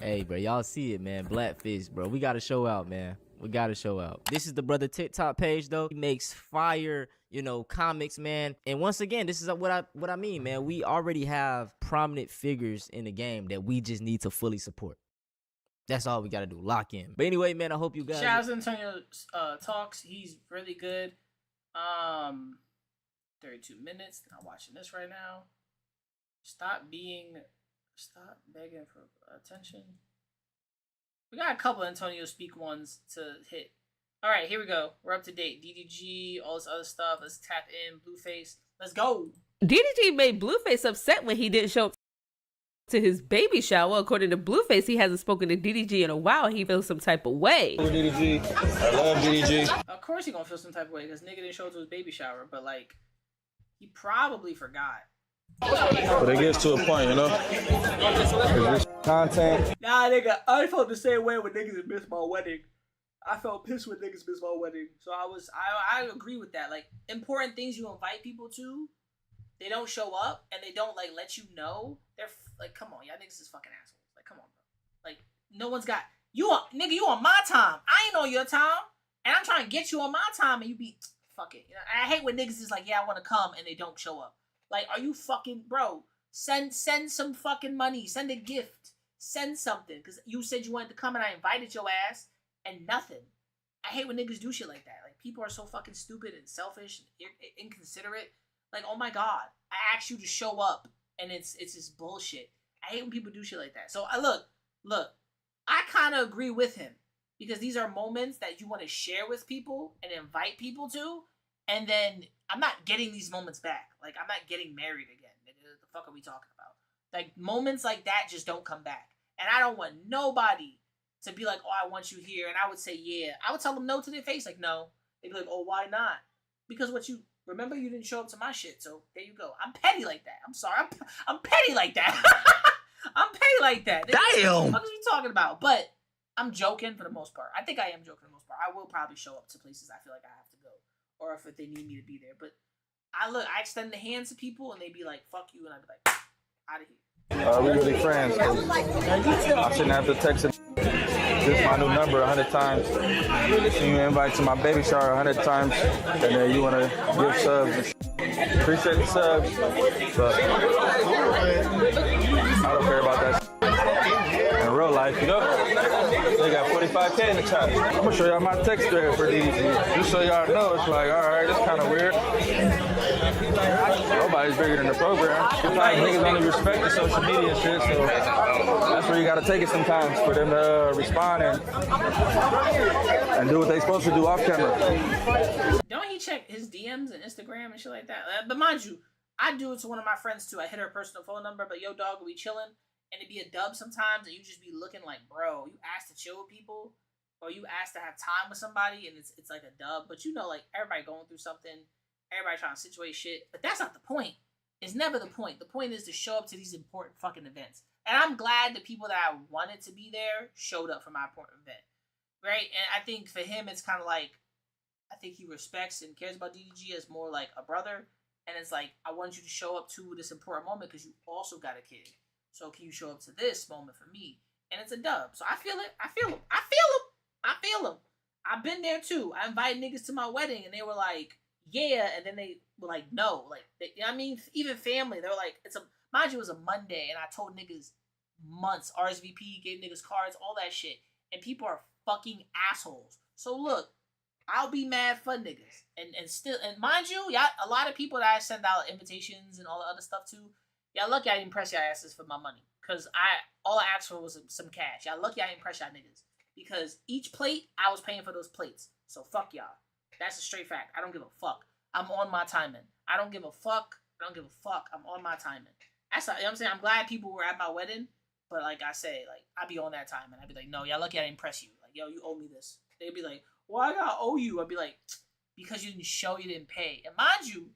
Hey, bro, y'all see it, man. Blackfish, bro. We got to show out, man. We got to show out. This is the brother TikTok page, though. He makes fire, you know, comics, man. And once again, this is what I mean, man. We already have prominent figures in the game that we just need to fully support. That's all we got to do. Lock in. But anyway, man, I hope you guys... Shout out to Antonio Talks. He's really good. 32 minutes. I'm watching this right now. Stop begging for attention. We got a couple Antonio Speak ones to hit. All right, here we go. We're up to date. DDG, all this other stuff. Let's tap in. Blueface. Let's go. DDG made Blueface upset when he didn't show up to his baby shower. According to Blueface, he hasn't spoken to DDG in a while. He feels some type of way. DDG. I love DDG. Of course he gonna feel some type of way because nigga didn't show up to his baby shower, but like, he probably forgot. But it gets to a point, you know? Content. Nah, nigga, I felt the same way when niggas missed my wedding. I felt pissed when niggas missed my wedding. So I agree with that. Like, important things you invite people to, they don't show up and they don't like let you know. They're like, come on, y'all niggas is fucking assholes. Like, come on, bro. Like, no one's got you on my time. I ain't on your time, and I'm trying to get you on my time, and you be fuck it. You know, I hate when niggas is like, yeah, I want to come, and they don't show up. Like, are you fucking bro? Send some fucking money. Send a gift. Send something, because you said you wanted to come, and I invited your ass, and nothing. I hate when niggas do shit like that. Like, people are so fucking stupid and selfish and inconsiderate. Like, oh my god, I asked you to show up, and it's just bullshit. I hate when people do shit like that. So look, I kind of agree with him, because these are moments that you want to share with people and invite people to, and then I'm not getting these moments back. Like, I'm not getting married again. What the fuck are we talking about? Like, moments like that just don't come back, and I don't want nobody to be like, oh, I want you here, and I would say yeah. I would tell them no to their face, like no. They'd be like, oh, why not? Because remember, you didn't show up to my shit, so there you go. I'm petty like that. I'm sorry. I'm petty like that. I'm petty like that. Damn. What are you talking about? But I'm joking for the most part. I think I am joking for the most part. I will probably show up to places I feel like I have to go, or if they need me to be there. But I extend the hands to people, and they be like, fuck you, and I be like, out of here. We really friends. I shouldn't have to text it. This is my new number 100 times. You invite to my baby shower 100 times, and then you want to give subs. Appreciate the subs, but I don't care about that in real life, you know? They got 45K in the chat. I'm gonna show y'all my text thread for DDG. Just so y'all know, it's like, alright, it's kind of weird. Nobody's bigger than the program. Sometimes niggas only respect the social media shit, so that's where you gotta take it sometimes for them to respond and do what they supposed to do off camera. Don't he check his DMs and Instagram and shit like that? But mind you, I do it to one of my friends too. I hit her personal phone number, but yo dog, we chilling, and it'd be a dub sometimes, and you just be looking like, bro, you asked to chill with people, or you asked to have time with somebody, and it's like a dub. But you know, like, everybody going through something. Everybody trying to situate shit, but that's not the point. It's never the point. The point is to show up to these important fucking events. And I'm glad the people that I wanted to be there showed up for my important event, right? And I think for him, it's kind of like, I think he respects and cares about DDG as more like a brother. And it's like, I want you to show up to this important moment because you also got a kid. So can you show up to this moment for me? And it's a dub. So I feel it. I feel him. I feel him. I feel him. I've been there too. I invited niggas to my wedding, and they were like, yeah, and then they were like, no, like, you know what I mean? Even family, they were like, mind you, it was a Monday, and I told niggas months, RSVP, gave niggas cards, all that shit, and people are fucking assholes. So look, I'll be mad for niggas, and mind you, y'all, a lot of people that I send out invitations and all the other stuff to, Y'all lucky I didn't press y'all asses for my money. Because all I asked for was some cash. Y'all lucky I didn't press y'all niggas. Because each plate, I was paying for those plates. So fuck y'all. That's a straight fact. I don't give a fuck. I'm on my timing. I don't give a fuck. I don't give a fuck. I'm on my timing. That's you know what I'm saying. I'm glad people were at my wedding, but like I say, like I be on that time, and I'd be like, no, y'all lucky I didn't press you. Like, yo, you owe me this. They'd be like, why I gotta owe you? I'd be like, because you didn't show, you didn't pay. And mind you,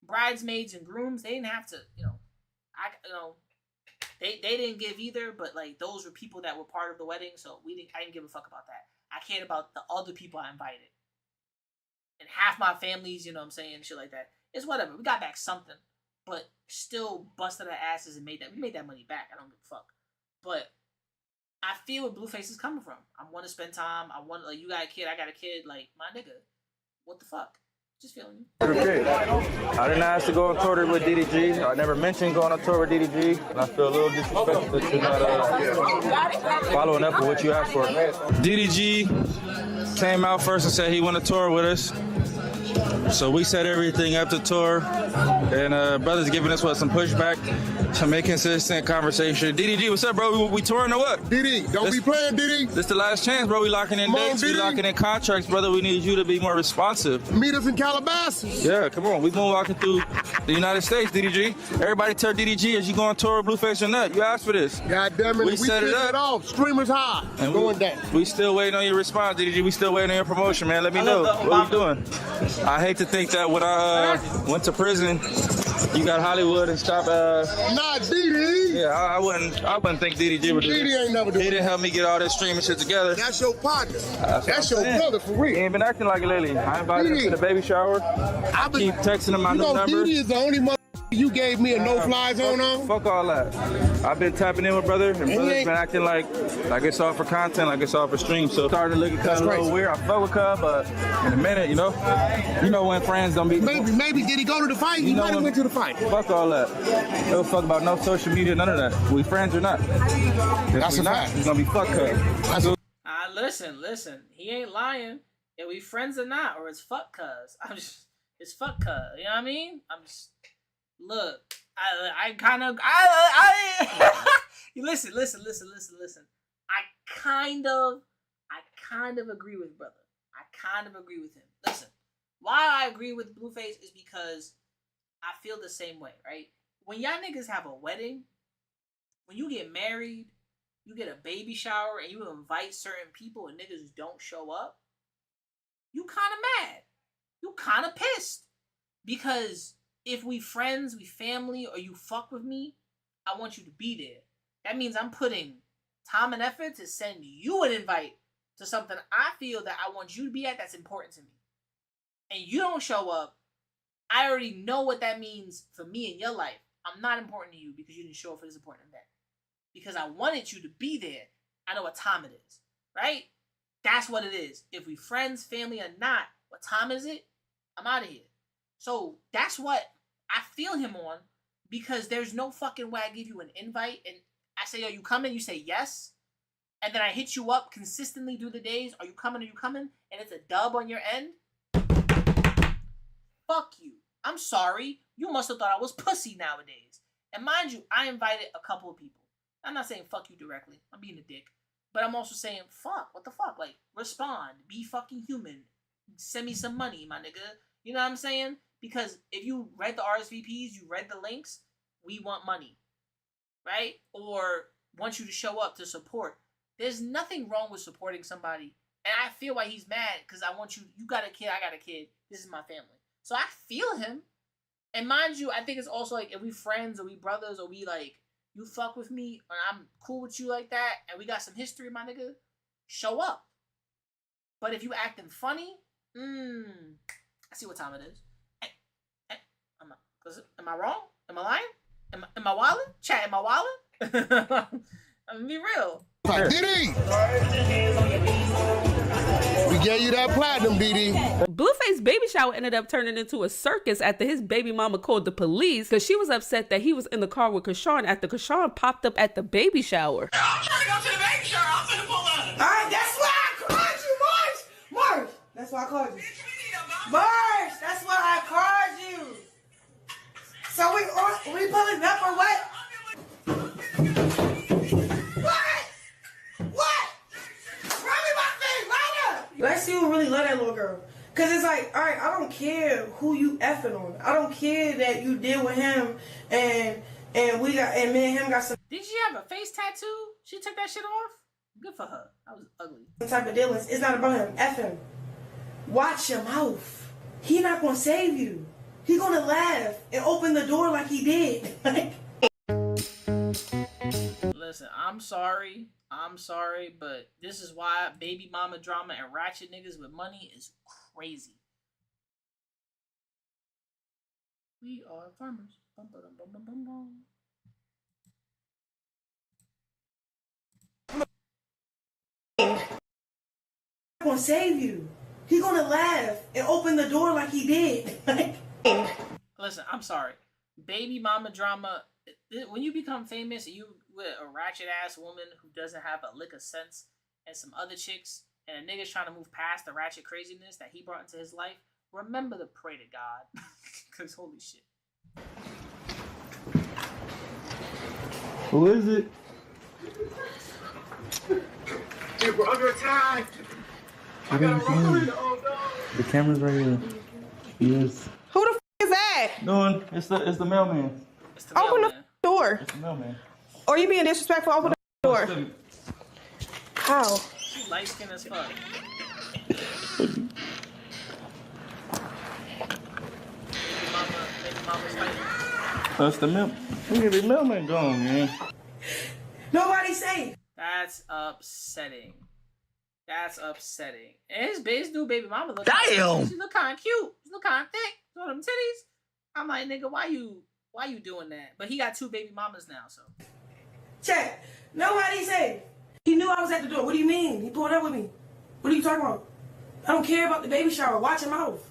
bridesmaids and grooms, they didn't have to, they didn't give either, but like those were people that were part of the wedding, so I didn't give a fuck about that. I cared about the other people I invited. And half my families, you know what I'm saying, shit like that. It's whatever. We got back something, but still busted our asses and we made that money back. I don't give a fuck. But I feel where Blueface is coming from. I want to spend time. I want, like, you got a kid, I got a kid. Like, my nigga, what the fuck? Just feeling you. Okay. I didn't ask to go on tour with DDG. I never mentioned going on tour with DDG. And I feel a little disrespectful that you're not following up with what you asked for. DDG came out first and said he wanted to tour with us. So we set everything up to tour, and brother's giving us some pushback, some inconsistent conversation. DDG, what's up, bro? We touring or what? DD, don't be playing, DD. This the last chance, bro. We locking in dates, we locking in contracts, brother. We need you to be more responsive. Meet us in Calabasas. Yeah, come on. We been walking through the United States, DDG. Everybody tell DDG, as you go on tour with Blueface or not? You asked for this. God damn it, we set it up. Off. Streamers high. And going down. We still waiting on your response, DDG. We still waiting on your promotion, man. Let me know. What you doing? I hate to think that when I went to prison, you got Hollywood and stop. Not DD. Yeah, I wouldn't think DDG would do DD that. ain't never do He didn't help me get all that streaming shit together. That's your partner. That's your saying. brother for real. He ain't been acting like it lately. I invited him to the baby shower. I keep texting him my new number. DD is the only mother you gave me a no-fly zone on. Fuck all that. I've been tapping in with brother, and brother's been acting like it's all for content, like it's all for stream. So starting to look at kind of a little weird. I fuck with Cub, but in a minute, you know when friends don't be. Maybe did he go to the fight? He might have went to the fight. Fuck all that. No fuck about no social media, none of that. We friends or not. That's a fact. It's gonna be fuck Cub. Listen. He ain't lying. Are we friends or not, or it's fuck cuz. It's fuck cuz. You know what I mean? Look, I kind of listen. I kind of agree with brother. I kind of agree with him. Listen, why I agree with Blueface is because I feel the same way, right? When y'all niggas have a wedding, when you get married, you get a baby shower, and you invite certain people and niggas don't show up, you kind of mad. You kind of pissed. Because if we friends, we family, or you fuck with me, I want you to be there. That means I'm putting time and effort to send you an invite to something I feel that I want you to be at that's important to me. And you don't show up, I already know what that means for me in your life. I'm not important to you because you didn't show up for this important event. Because I wanted you to be there. I know what time it is, right? That's what it is. If we friends, family, or not, what time is it? I'm out of here. So that's what I feel him on, because there's no fucking way I give you an invite and I say, are you coming? You say yes. And then I hit you up consistently through the days. Are you coming? Are you coming? And it's a dub on your end. Fuck you. I'm sorry. You must have thought I was pussy nowadays. And mind you, I invited a couple of people. I'm not saying fuck you directly. I'm being a dick. But I'm also saying, fuck. What the fuck? Like, respond. Be fucking human. Send me some money, my nigga. You know what I'm saying? Because if you read the RSVPs, you read the links, we want money, right? Or want you to show up to support. There's nothing wrong with supporting somebody. And I feel why he's mad, because I want you got a kid, I got a kid. This is my family. So I feel him. And mind you, I think it's also like, if we friends or we brothers or we like, you fuck with me or I'm cool with you like that and we got some history, my nigga, show up. But if you acting funny, I see what time it is. Am I wrong? Am I lying? Am I wildin'? Chat, am I wildin'? I'm gonna be real. DD! We gave you that platinum, DD. Blueface baby shower ended up turning into a circus after his baby mama called the police because she was upset that he was in the car with Kashawn after Kashawn popped up at the baby shower. I'm trying to go to the baby shower. I'm finna pull up. All right, that's why I called you, Marsh. That's why I called you. Marsh, that's why I called you. So we on We pulling up or what? What? Run me my face, right up! Let's see who really love that little girl. Cause it's like, all right, I don't care who you effing on. I don't care that you deal with him and me and him got some. Did she have a face tattoo? She took that shit off? Good for her. That was ugly. Type of dealings. It's not about him. F him. Watch your mouth. He not gonna save you. He gonna laugh and open the door like he did. Listen, I'm sorry, but this is why baby mama drama and ratchet niggas with money is crazy. We are farmers. Bum, bum, bum, bum, bum, bum. Gonna save you. He gonna laugh and open the door like he did. Listen, I'm sorry. Baby mama drama. When you become famous, you with a ratchet ass woman who doesn't have a lick of sense, and some other chicks, and a nigga's trying to move past the ratchet craziness that he brought into his life. Remember to pray to God, cause holy shit. Who is it? Hey, we're under attack. I got a roller. The camera's right here. Yes. Who the f is that? Doing? It's the mailman. Open the door. It's the mailman. Or you being disrespectful? Open the door. How? She light skinned as fuck. Baby mama's light. That's the mail. Look at the mailman gone, man. Nobody safe. That's upsetting. That's upsetting. And his new baby mama look Damn. She look kind of cute. She look kind of thick. She got them titties. I'm like, nigga, why you doing that? But he got 2 baby mamas now, so. Check. Nobody safe. He knew I was at the door. What do you mean? He pulled up with me. What are you talking about? I don't care about the baby shower. Watch your mouth.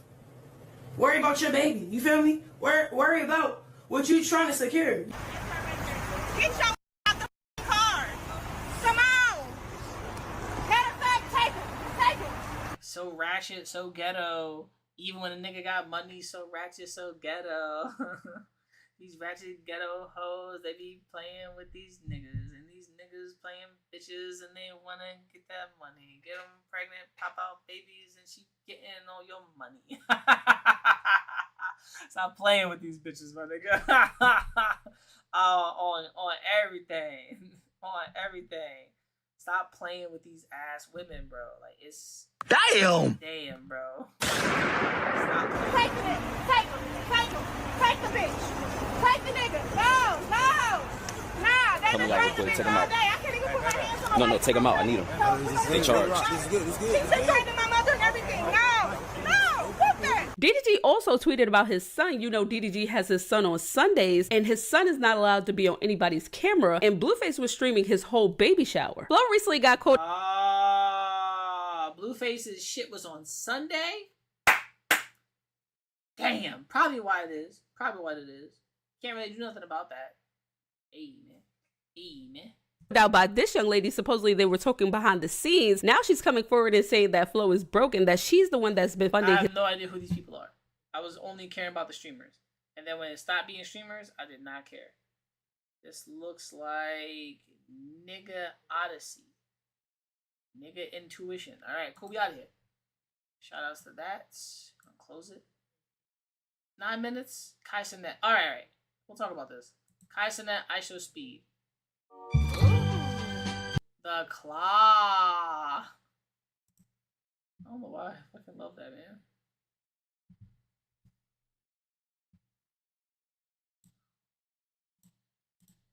Worry about your baby. You feel me? Worry about what you trying to secure. Get your out the car. Come on. Matter of fact, take it. So ratchet, so ghetto. Even when a nigga got money, so ratchet, so ghetto. These ratchet ghetto hoes, they be playing with these niggas. And these niggas playing bitches and they want to get that money. Get them pregnant, pop out babies, and she getting all your money. Stop playing with these bitches, my nigga. On everything. On everything. Stop playing with these ass women, bro. Like, it's... Damn, bro. Take it. Take him. Take the bitch. Take the nigga. No. Nah, they been trying to bitch all day. I can't even put my hands on my No, take him out. I need him. They charged. He's threatening my mother and everything. No. Fuck that. DDG also tweeted about his son. You know, DDG has his son on Sundays, and his son is not allowed to be on anybody's camera, and Blueface was streaming his whole baby shower. Flo recently got caught. Blueface's shit was on Sunday? Damn. Probably why it is. Can't really do nothing about that. Hey, man. Out by this young lady. Supposedly they were talking behind the scenes. Now she's coming forward and saying that Flo is broken, that she's the one that's been funding. I have no idea who these people are. I was only caring about the streamers. And then when it stopped being streamers, I did not care. This looks like nigga Odyssey. Nigga Intuition. Alright, cool. We out of here. Shout outs to that. Gonna close it. 9 minutes. Kaisenet. Alright. We'll talk about this. Kaisenet, I show speed. The claw. I don't know why. I fucking love that, man.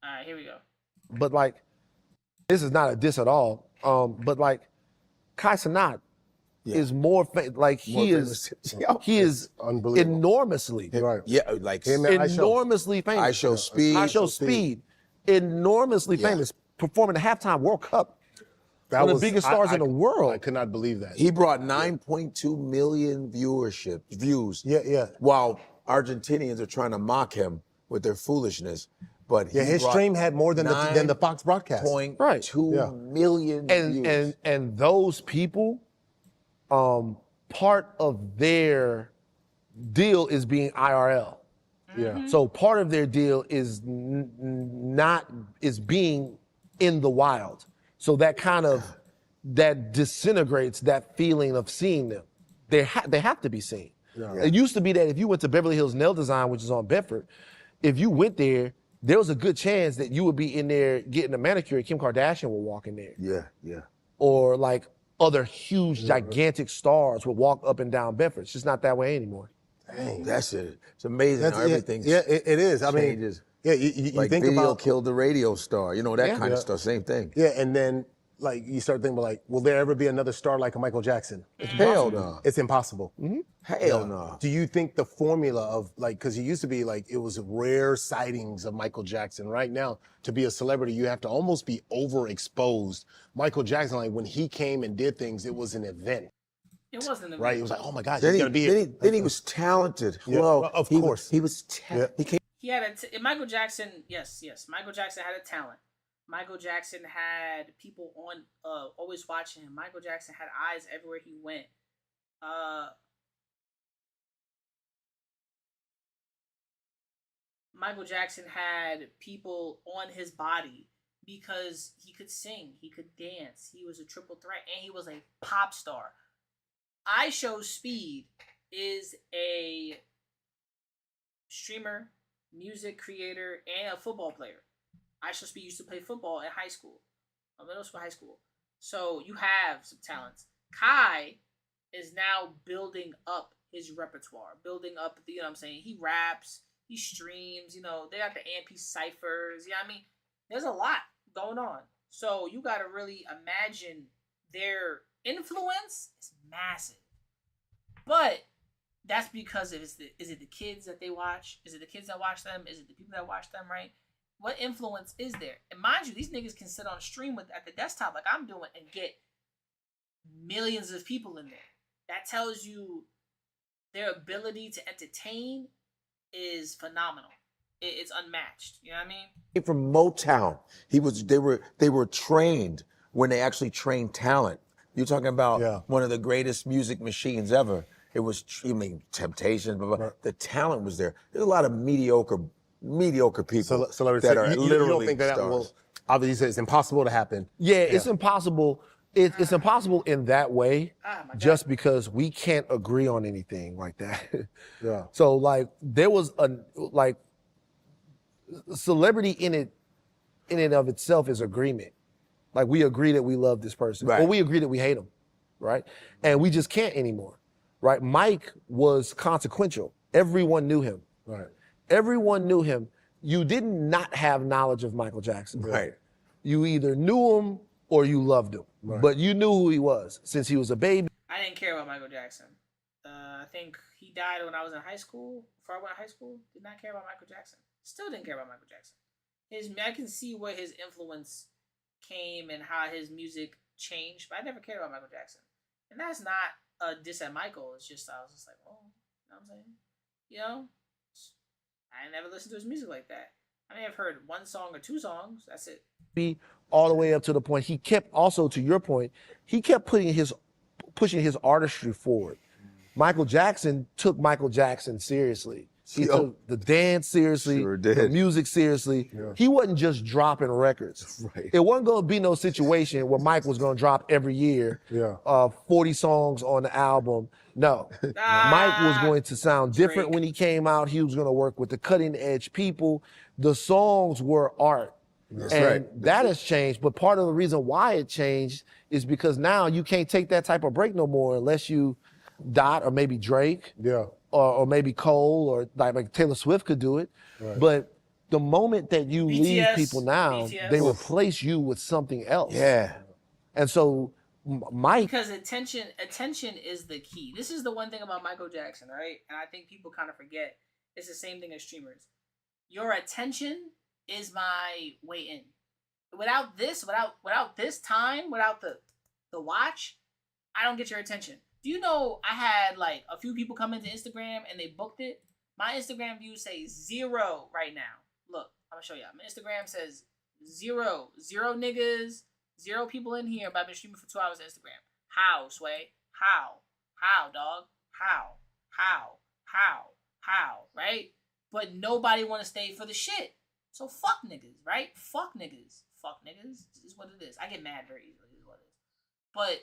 Alright, here we go. But like, this is not a diss at all. But like, Kai Cenat is more like he is enormously enormously famous. I show speed. Enormously famous. Performing the halftime World Cup. One of the biggest stars in the world. I could not believe that. He brought 9.2 million views. Yeah. While Argentinians are trying to mock him with their foolishness. But his stream had more than the Fox broadcast. 9.2 million views. And those people, part of their deal is being IRL. Yeah. So part of their deal is is being in the wild. So that kind of that disintegrates that feeling of seeing them. They have to be seen. Yeah. It used to be that if you went to Beverly Hills Nail Design, which is on Bedford, if you went there, there was a good chance that you would be in there getting a manicure and Kim Kardashian would walk in there. Yeah, yeah. Or like other huge, gigantic stars would walk up and down Bedford. It's just not that way anymore. Dang. That's it. It's amazing That's- how everything yeah, it is. I mean, changes. yeah, you like think video about killed the radio star, you know, that Yeah. kind of stuff, same thing. Yeah, and then like you start thinking about like, will there ever be another star like a Michael Jackson? Hell no. It's impossible. Hell no. Do you think the formula of like, because it used to be like it was rare sightings of Michael Jackson. Right now, to be a celebrity, you have to almost be overexposed. Michael Jackson, like when he came and did things, it was an event. It wasn't a Right? It was like, oh my gosh, Then he's he, gonna be here. then he was talented. Yeah, Hello. of He course. He was he came. He had Michael Jackson. Yes. Michael Jackson had a talent. Michael Jackson had people on always watching him. Michael Jackson had eyes everywhere he went. Michael Jackson had people on his body because he could sing, he could dance, he was a triple threat, and he was a pop star. iShowSpeed is a streamer, music creator, and a football player. iShowSpeed used to play football in high school, middle school, high school. So you have some talents. Kai is now building up his repertoire, building up, you know what I'm saying? He raps, he streams, you know, they got the AMP ciphers, you know what I mean? There's a lot going on. So you got to really imagine their influence is massive. But that's because is it the kids that they watch? Is it the kids that watch them? Is it the people that watch them, right? What influence is there? And mind you, these niggas can sit on stream at the desktop like I'm doing and get millions of people in there. That tells you their ability to entertain is phenomenal. It's unmatched. You know what I mean? From Motown. They were trained when they actually trained talent. You're talking about one of the greatest music machines ever. It was, Temptations, but the talent was there. There's a lot of mediocre people that are literally you don't think that stars. will, obviously it's impossible to happen. Yeah, it's impossible. It's impossible in that way, just because we can't agree on anything like that. Yeah. So like there was celebrity in it of itself is agreement. Like we agree that we love this person, or we agree that we hate them, right? And we just can't anymore, right? Mike was consequential. Everyone knew him. Right. Everyone knew him. You did not have knowledge of Michael Jackson. Right. You either knew him or you loved him, but you knew who he was since he was a baby. I didn't care about Michael Jackson. I think he died when I was in high school. Before I went to high school, did not care about Michael Jackson. Still didn't care about Michael Jackson. I can see where his influence came and how his music changed, but I never cared about Michael Jackson. And that's not a diss at Michael. It's just I was just like, oh, you know what I'm saying? You know, I never listened to his music like that. I may have heard one song or two songs. That's it. All the way up to the point he kept, also to your point, he kept pushing his artistry forward. Michael Jackson took Michael Jackson seriously. He took the dance seriously, the music seriously. Yeah. He wasn't just dropping records. Right. It wasn't going to be no situation where Mike was going to drop every year 40 songs on the album. No. Mike was going to sound different when he came out. He was going to work with the cutting edge people. The songs were art. That's and right. that has changed. But part of the reason why it changed is because now you can't take that type of break no more unless you Dot or maybe Drake. Yeah. Or maybe Cole or like Taylor Swift could do it. Right. But the moment that you leave people now, BTS. they replace you with something else. Yeah. And so Mike. Because attention is the key. This is the one thing about Michael Jackson, right? And I think people kind of forget. It's the same thing as streamers. Your attention is my way in. Without this time, without the watch, I don't get your attention. Do you know I had like a few people come into Instagram and they booked it? My Instagram views say 0 right now. Look, I'm gonna show y'all. My Instagram says 0. 0 niggas, 0 people in here, but I've been streaming for 2 hours on Instagram. How, Sway? How? How, dog? How? Right? but nobody want to stay for the shit. So fuck niggas, right? Fuck niggas. Fuck niggas is what it is. I get mad very easily, is what it is. But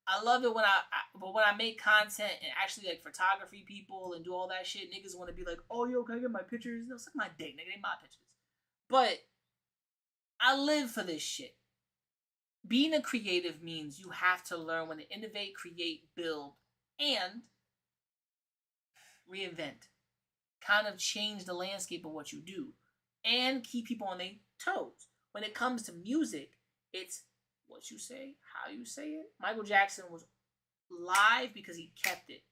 I love it when I make content and actually like photography people and do all that shit, niggas want to be like, oh, yo, can I get my pictures? No, suck my dick, nigga. They my pictures. But I live for this shit. Being a creative means you have to learn when to innovate, create, build, and reinvent. Kind of change the landscape of what you do and keep people on their toes. When it comes to music, it's what you say, how you say it. Michael Jackson was live because he kept it.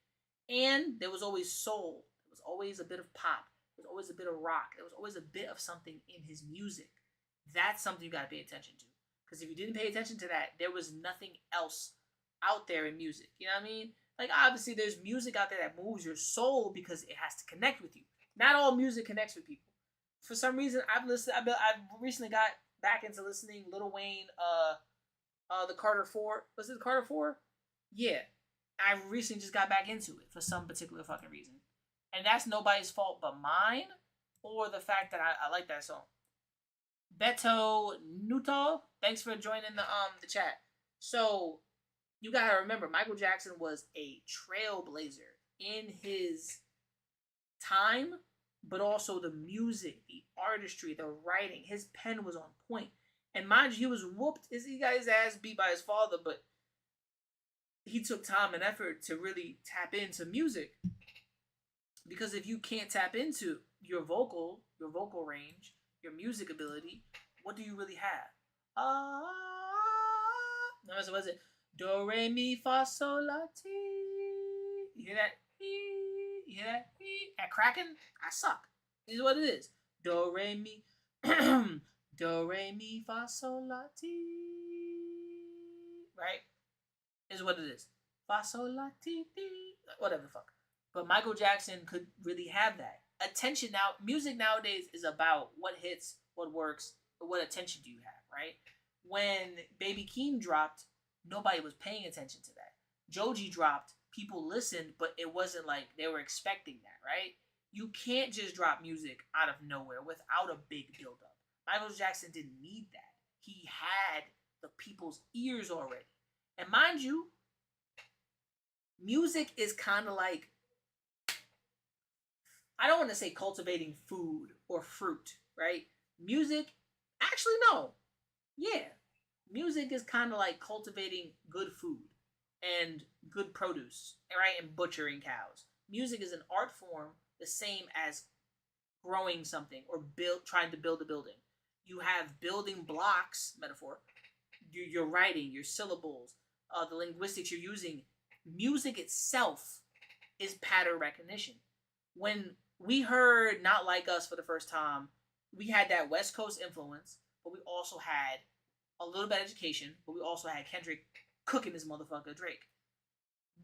And there was always soul. There was always a bit of pop. There was always a bit of rock. There was always a bit of something in his music. That's something you got to pay attention to. Because if you didn't pay attention to that, there was nothing else out there in music. You know what I mean? Like, obviously, there's music out there that moves your soul because it has to connect with you. Not all music connects with people. For some reason, I've recently got back into listening Lil Wayne, the Carter 4. Was it the Carter 4? Yeah. I recently just got back into it for some particular fucking reason. And that's nobody's fault but mine or the fact that I like that song. Beto Nuto, thanks for joining the chat. So, you gotta remember, Michael Jackson was a trailblazer in his time, but also the music, the artistry, the writing. His pen was on point. And mind you, he was whooped. He got his ass beat by his father, but he took time and effort to really tap into music. Because if you can't tap into your vocal range, your music ability, what do you really have? No, so was it? Do, re, mi, fa, sol, la, ti. You hear that? You hear that? At cracking, I suck. This is what it is. Do, re, mi. Do, re, mi, fa, sol, la, ti. Right? Is what it is. Fa, sol, la, ti, ti. Whatever the fuck. But Michael Jackson could really have that. Attention now, music nowadays is about what hits, what works, but what attention do you have, right? When Baby Keem dropped, nobody was paying attention to that. Joji dropped, people listened, but it wasn't like they were expecting that, right? You can't just drop music out of nowhere without a big buildup. Michael Jackson didn't need that. He had the people's ears already. And mind you, music is kind of like, I don't want to say cultivating food or fruit, right? Music, actually no. Yeah. Music is kind of like cultivating good food and good produce, right? And butchering cows. Music is an art form the same as growing something or trying to build a building. You have building blocks, metaphor, your writing, your syllables, the linguistics you're using. Music itself is pattern recognition. When we heard Not Like Us for the first time, we had that West Coast influence, but we also had a little bit of education, but we also had Kendrick cooking this motherfucker Drake.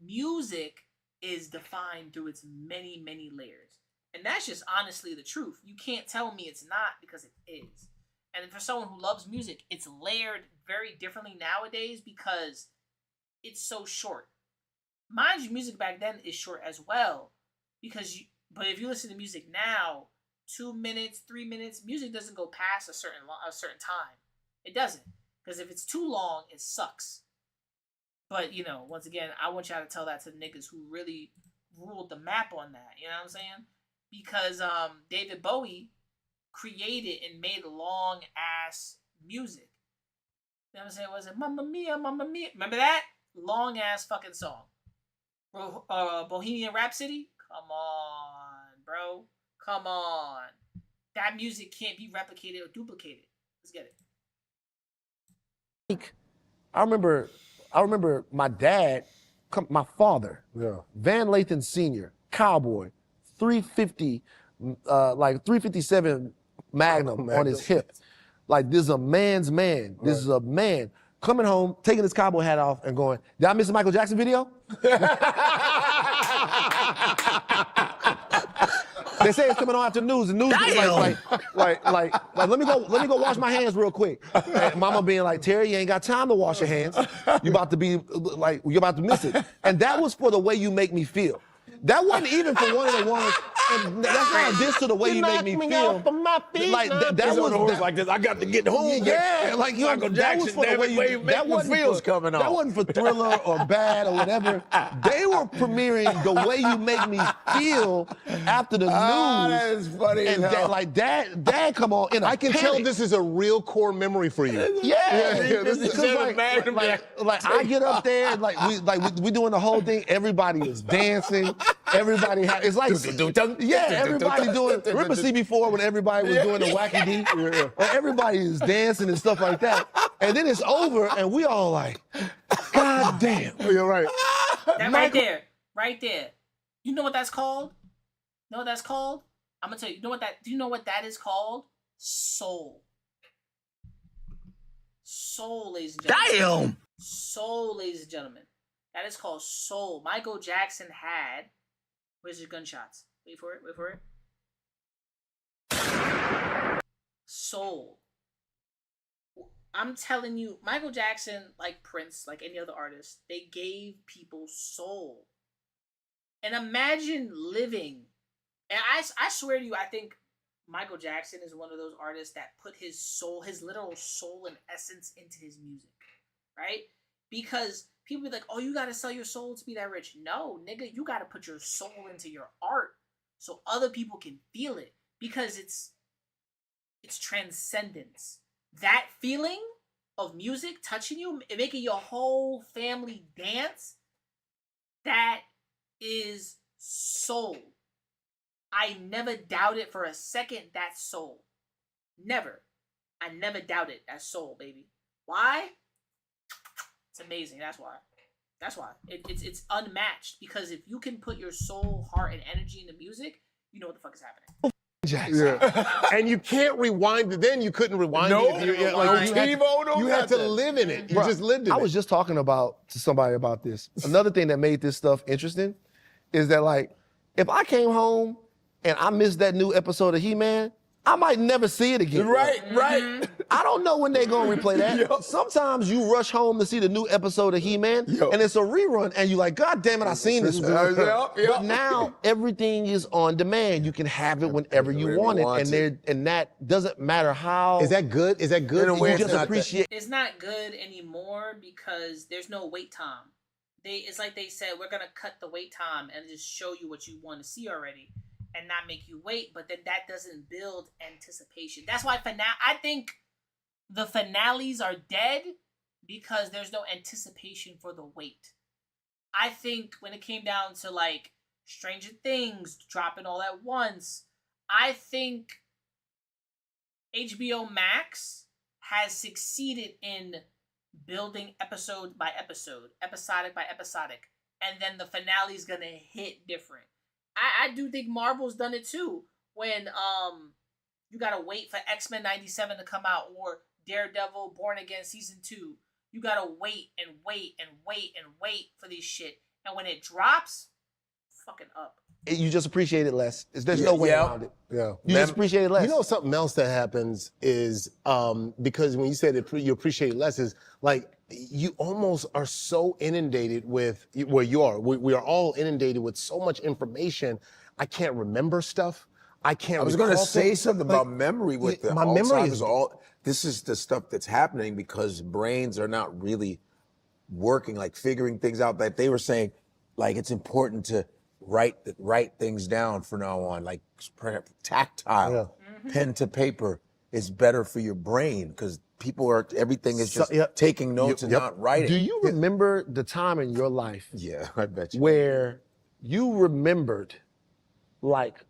Music is defined through its many, many layers. And that's just honestly the truth. You can't tell me it's not, because it is. And for someone who loves music, it's layered very differently nowadays because it's so short. Mind you, music back then is short as well. But if you listen to music now, 2 minutes, 3 minutes, music doesn't go past a certain time. It doesn't. Because if it's too long, it sucks. But, once again, I want y'all to tell that to the niggas who really ruled the map on that. You know what I'm saying? Because David Bowie created and made long-ass music. You know what I'm saying? Was it Mamma Mia, Mamma Mia? Remember that? Long-ass fucking song. Bohemian Rhapsody? Come on, bro. Come on. That music can't be replicated or duplicated. Let's get it. I remember my dad, my father, Van Lathan Sr., cowboy, 350, 357 Magnum on his hip. Like, this is a man's man. This is a man coming home, taking his cowboy hat off and going, did I miss the Michael Jackson video? They say it's coming on after news. The news is like, let me go wash my hands real quick. And mama being like, Terry, you ain't got time to wash your hands. You're about to miss it. And that was for the way you make me feel. that wasn't even for one of the ones. And that's not a diss to the way you make me feel. Like that was like this. I got to get home. Yeah, like Michael that was Jackson. for the way you. That wasn't coming that on. wasn't for Thriller or Bad or whatever. They were premiering the way you make me feel after the news. That is funny. And dad, come on. In a I can tell this is a real core memory for you. Yeah, this is like I get up there, and we doing the whole thing. Everybody is dancing. Everybody it's like everybody doing. Remember CB4 when everybody was doing the wacky D? Everybody is dancing and stuff like that. And then it's over, and we all like, God damn. You're right. That right there. You know what that's called? Know what that's called? I'm gonna tell you. Do you know what that is called? Soul. Soul, ladies and gentlemen. Damn. Soul, ladies and gentlemen. That is called soul. Michael Jackson had. Where's your gunshots? Wait for it. Soul. I'm telling you, Michael Jackson, like Prince, like any other artist, they gave people soul. And imagine living. And I swear to you, I think Michael Jackson is one of those artists that put his soul, his literal soul and essence into his music, right? Because people be like, oh, you got to sell your soul to be that rich. No, nigga, you got to put your soul into your art so other people can feel it, because it's transcendence. That feeling of music touching you, making your whole family dance, that is soul. I never doubted for a second that's soul. Never. I never doubted that's soul, baby. Why? It's amazing. That's why. It's unmatched, because if you can put your soul, heart, and energy into music, you know what the fuck is happening. Yeah. And you can't rewind it. Then you couldn't rewind it. You had to live in it. You just lived in it. I was just talking to somebody about this. Another thing that made this stuff interesting is that, like, if I came home and I missed that new episode of He-Man, I might never see it again. Right. I don't know when they're going to replay that. Yep. Sometimes you rush home to see the new episode of He-Man, and it's a rerun, and you're like, God damn it, I seen this. But now everything is on demand. You can have it whenever you want it, and that doesn't matter how. Is that good? Is that good? You just appreciate. It's not good anymore because there's no wait time. It's like they said, we're gonna cut the wait time and just show you what you want to see already, and not make you wait. But then that doesn't build anticipation. That's why I think the finales are dead, because there's no anticipation for the wait. I think when it came down to like Stranger Things dropping all at once, I think HBO Max has succeeded in building episode by episode, episodic by episodic, and then the finale's gonna hit different. I do think Marvel's done it too, when you gotta wait for X-Men 97 to come out, or Daredevil Born Again Season 2. You gotta wait and wait and wait and wait for this shit, and when it drops, fucking up. You just appreciate it less. There's no way around it. Yeah. You just appreciate it less. You know, something else that happens is, because when you said you appreciate it less, is like, you almost are so inundated with, well, you are. We are all inundated with so much information. I can't remember stuff. I was going to say something about memory with the my memory is all. This is the stuff that's happening because brains are not really working, like figuring things out. That they were saying, like, it's important to write things down from now on, like tactile, pen to paper is better for your brain, because everything is just taking notes and not writing. Do you remember the time in your life? Yeah, I bet you. Where you remembered like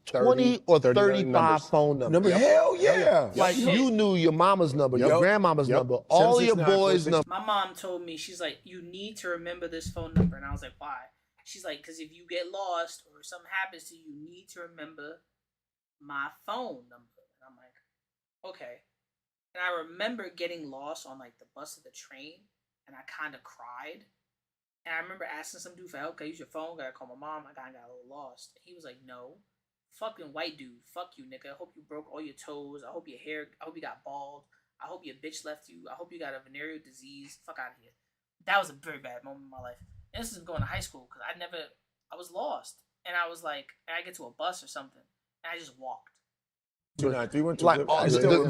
20 or 35 phone numbers. Hell yeah. Like you knew your mama's number, your grandmama's number, all your boys' numbers. My mom told me, she's like, you need to remember this phone number. And I was like, why? She's like, because if you get lost or something happens to you, you need to remember my phone number. And I'm like, okay. And I remember getting lost on like the bus or the train, and I kind of cried. And I remember asking some dude for help. Can I use your phone? Gotta call my mom. I got a little lost. And he was like, no. Fucking white dude. Fuck you, nigga. I hope you broke all your toes. I hope I hope you got bald. I hope your bitch left you. I hope you got a venereal disease. Fuck out of here. That was a very bad moment in my life. And this is going to high school, because I never I was lost, and I was like, I get to a bus or something, and I just walked. 293 went to Like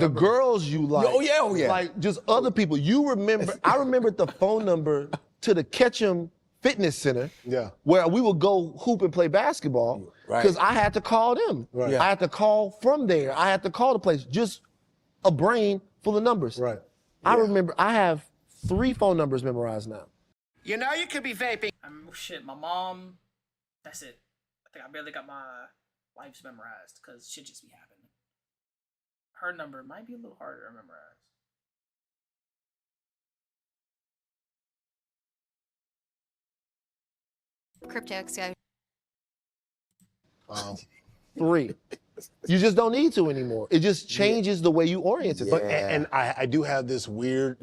the girls you like. Oh yeah. Like just other people. You remember? I remembered the phone number to the Ketchum Fitness Center. Yeah. Where we would go hoop and play basketball. Because I had to call them. Right. I had to call from there. I had to call the place. Just a brain full of numbers. Right. I remember. I have 3 phone numbers memorized now. You know you could be vaping. Shit, my mom. That's it. I think I barely got my wife's memorized because shit just be happening. Her number might be a little harder to memorize. Cryptex guy. 3. You just don't need to anymore. It just changes the way you orient yourself. But and I do have this weird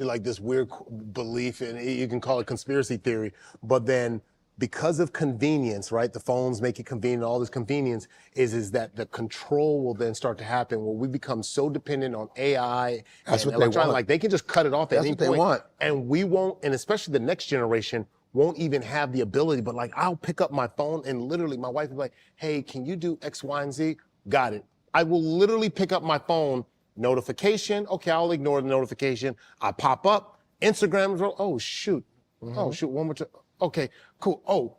belief, and you can call it conspiracy theory. But then, because of convenience, right? The phones make it convenient. All this convenience is that the control will then start to happen where we become so dependent on AI That's and what they electronic, want. like they can just cut it off at That's any what they point. want. And we won't, and especially the next generation won't even have the ability. But like, I'll pick up my phone and literally, my wife will be like, "Hey, can you do X, Y, and Z?" Got it. I will literally pick up my phone, notification. Okay, I'll ignore the notification. I pop up, Instagram. Oh shoot. Oh shoot. One more time. Okay, cool. Oh,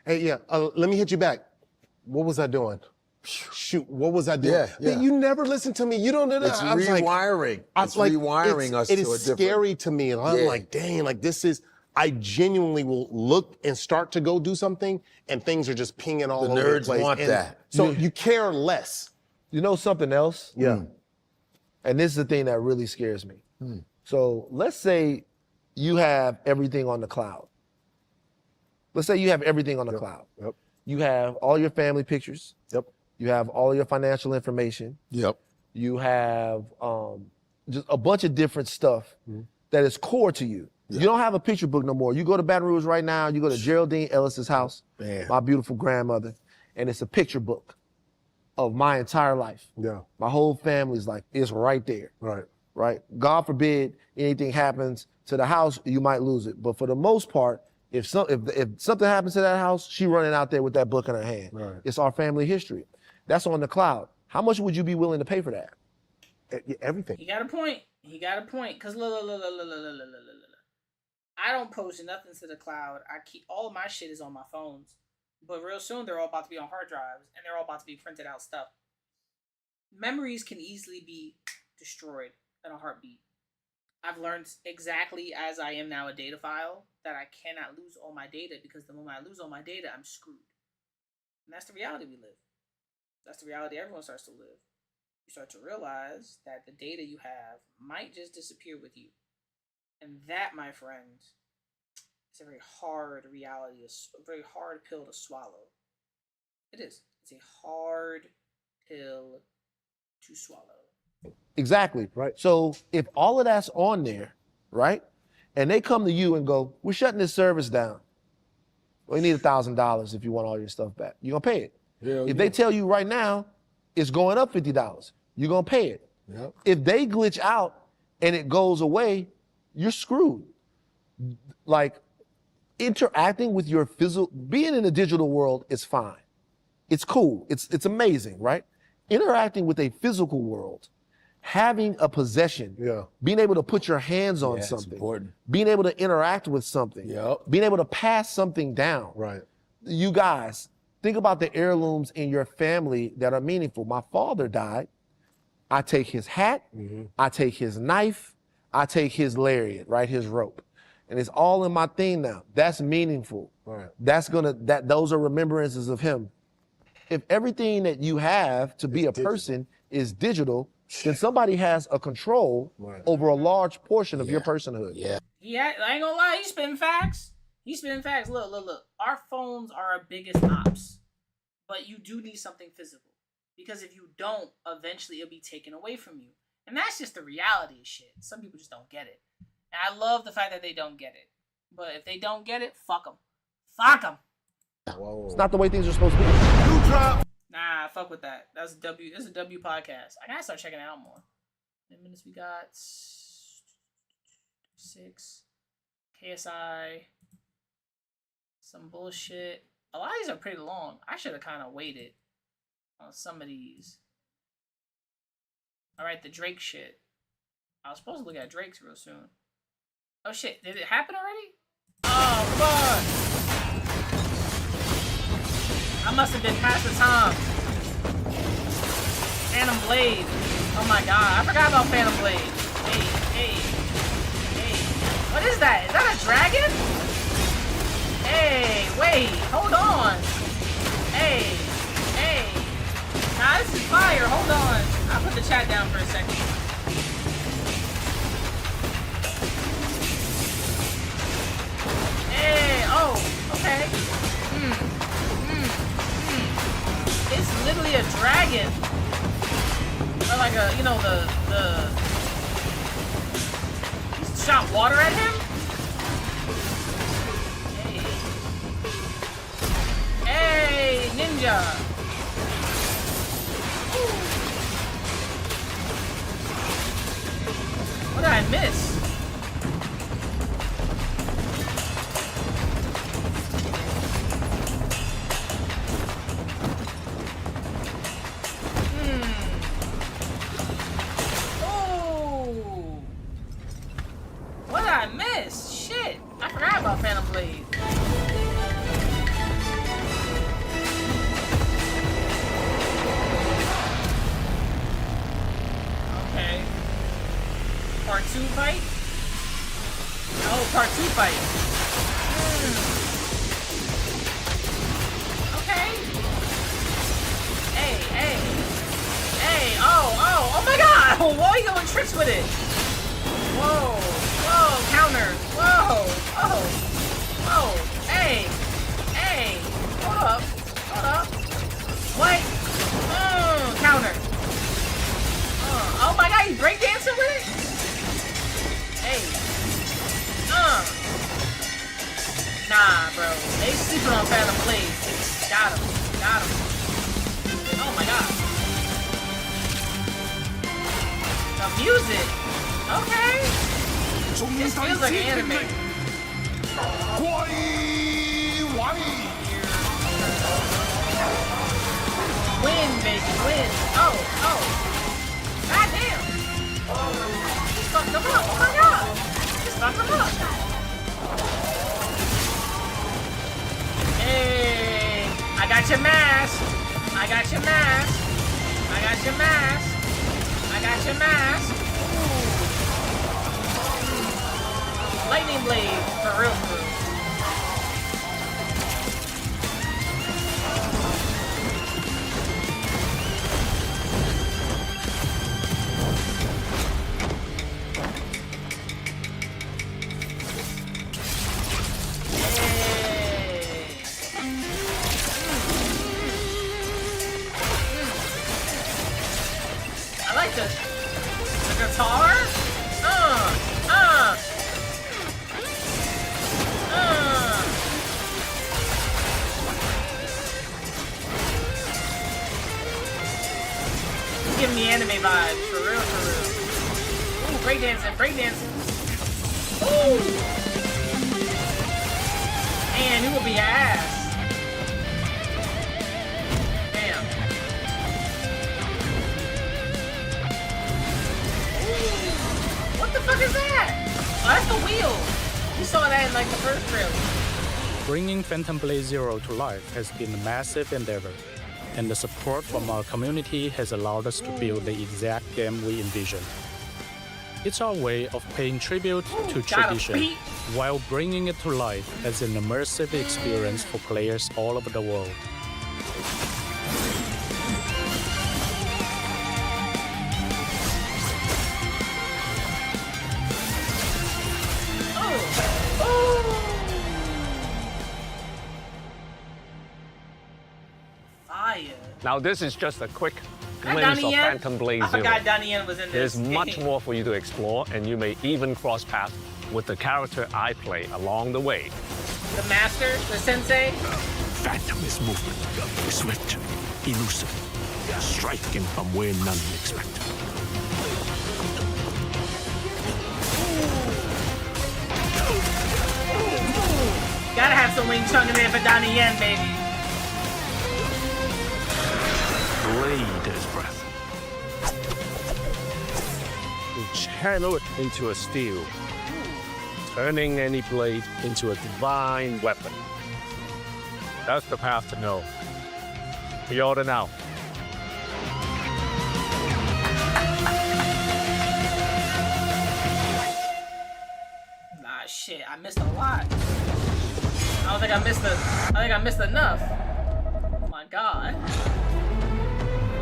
hey, yeah. Let me hit you back. What was I doing? Shoot, what was I doing? Yeah. You never listen to me. You don't know that. It's I was like- rewiring. I'm It's like, rewiring us It to is a different- scary to me. And I'm Yeah. like, dang, like this is. I genuinely will look and start to go do something, and things are just pinging all The over the nerds place. want And that. So you care less. You know something else? Yeah. And this is the thing that really scares me. So let's say you have everything on the cloud. Let's say you have everything on the cloud. Yep. You have all your family pictures. Yep. You have all your financial information. Yep. You have just a bunch of different stuff that is core to you. You don't have a picture book no more. You go to Baton Rouge right now, you go to Geraldine Ellis's house, my beautiful grandmother, and it's a picture book of my entire life. Yeah. My whole family's like, it's right there. Right. Right? God forbid anything happens to the house, you might lose it. But for the most part, if something happens to that house, she running out there with that book in her hand. Right. It's our family history. That's on the cloud. How much would you be willing to pay for that? Everything. He got a point. He got a point. Cause look. I don't post nothing to the cloud. I keep all of my shit is on my phones. But real soon they're all about to be on hard drives and they're all about to be printed out stuff. Memories can easily be destroyed in a heartbeat. I've learned exactly as I am now a data file that I cannot lose all my data because the moment I lose all my data, I'm screwed. And that's the reality we live. That's the reality everyone starts to live. You start to realize that the data you have might just disappear with you. And that, my friend, is a very hard reality, a very hard pill to swallow. It is. It's a hard pill to swallow. Exactly. Right. So if all of that's on there, right, and they come to you and go, we're shutting this service down. Well, you need $1,000 if you want all your stuff back. You're going to pay it. If they tell you right now, it's going up $50, you're going to pay it. Yep. If they glitch out and it goes away, you're screwed. Like, interacting with your physical, being in a digital world is fine. It's cool. It's amazing, right? Interacting with a physical world, having a possession, being able to put your hands on something, important. being able to interact with something, being able to pass something down. Right. You guys, think about the heirlooms in your family that are meaningful. My father died. I take his hat, I take his knife, I take his lariat, right, his rope. And it's all in my thing now. That's meaningful. Right. Those are remembrances of him. If everything that you have to be a person is digital, then somebody has a control over a large portion of your personhood. Yeah. Yeah, I ain't gonna lie, he's spitting facts. He's spitting facts. Look. Our phones are our biggest ops. But you do need something physical. Because if you don't, eventually it'll be taken away from you. And that's just the reality of shit. Some people just don't get it. And I love the fact that they don't get it. But if they don't get it, fuck them. Fuck them. It's not the way things are supposed to be. Nah, fuck with that. That's a W. This is a W podcast. I gotta start checking it out more. How many minutes we got? 6. KSI. Some bullshit. A lot of these are pretty long. I should have kind of waited on some of these. Alright, the Drake shit. I was supposed to look at Drake's real soon. Oh shit, did it happen already? Oh, fuck! I must have been past the time. Phantom Blade. Oh my god, I forgot about Phantom Blade. Hey. What is that? Is that a dragon? Hey, wait, hold on. Hey. Nah, this is fire, hold on. I'll put the chat down for a second. Hey, oh, okay. It's literally a dragon. Or like a, you know, he shot water at him? Hey, ninja. Ooh. What did I miss? What did I miss? Shit, I forgot about Phantom Blade. Okay. Part 2 fight? Oh, part 2 fight. Okay. Hey, oh my god! Why are you going tricks with it? Whoa, counter. Whoa, hey, hold up. What? Counter. Oh my god, he's breakdancing with it? Hey. Nah, bro. They sleeping on Phantom Blade. Got him. Oh my god. The music. Okay. This feels like anime. Win, baby, win. Oh. God damn. Just fucked him up. Oh my god. Just fucked him up. Hey. I got your mask. Ooh. Lightning blade, for real. I like the guitar. Give me anime vibes, for real. Ooh, breakdancing. Ooh! Man, you will be ass. Damn. Ooh. What the fuck is that? Oh, that's the wheel. You saw that in like the first trailer. Bringing Phantom Blade Zero to life has been a massive endeavor, and the support from our community has allowed us to build the exact game we envisioned. It's our way of paying tribute to tradition while bringing it to life as an immersive experience for players all over the world. Now this is just a quick glimpse of Phantom Blade Zero. I forgot Donnie Yen was in this. There's much more for you to explore, and you may even cross paths with the character I play along the way. The master, the sensei. Phantom is movement, swift, elusive, striking from where none expect. Gotta have some Wing Chun in there for Donnie Yen, baby. blade as breath. You channel it into a steel, turning any blade into a divine weapon. That's the path to know. Pre-order now. Nah, shit, I missed a lot. I don't think I missed enough. Oh my god.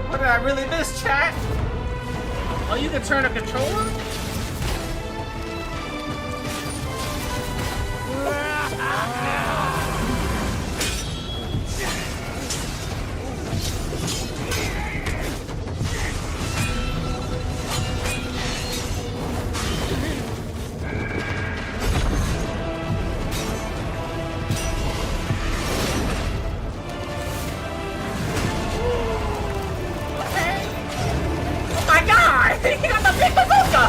What did I really miss, chat? Oh, you can turn a controller? He got the big bazooka!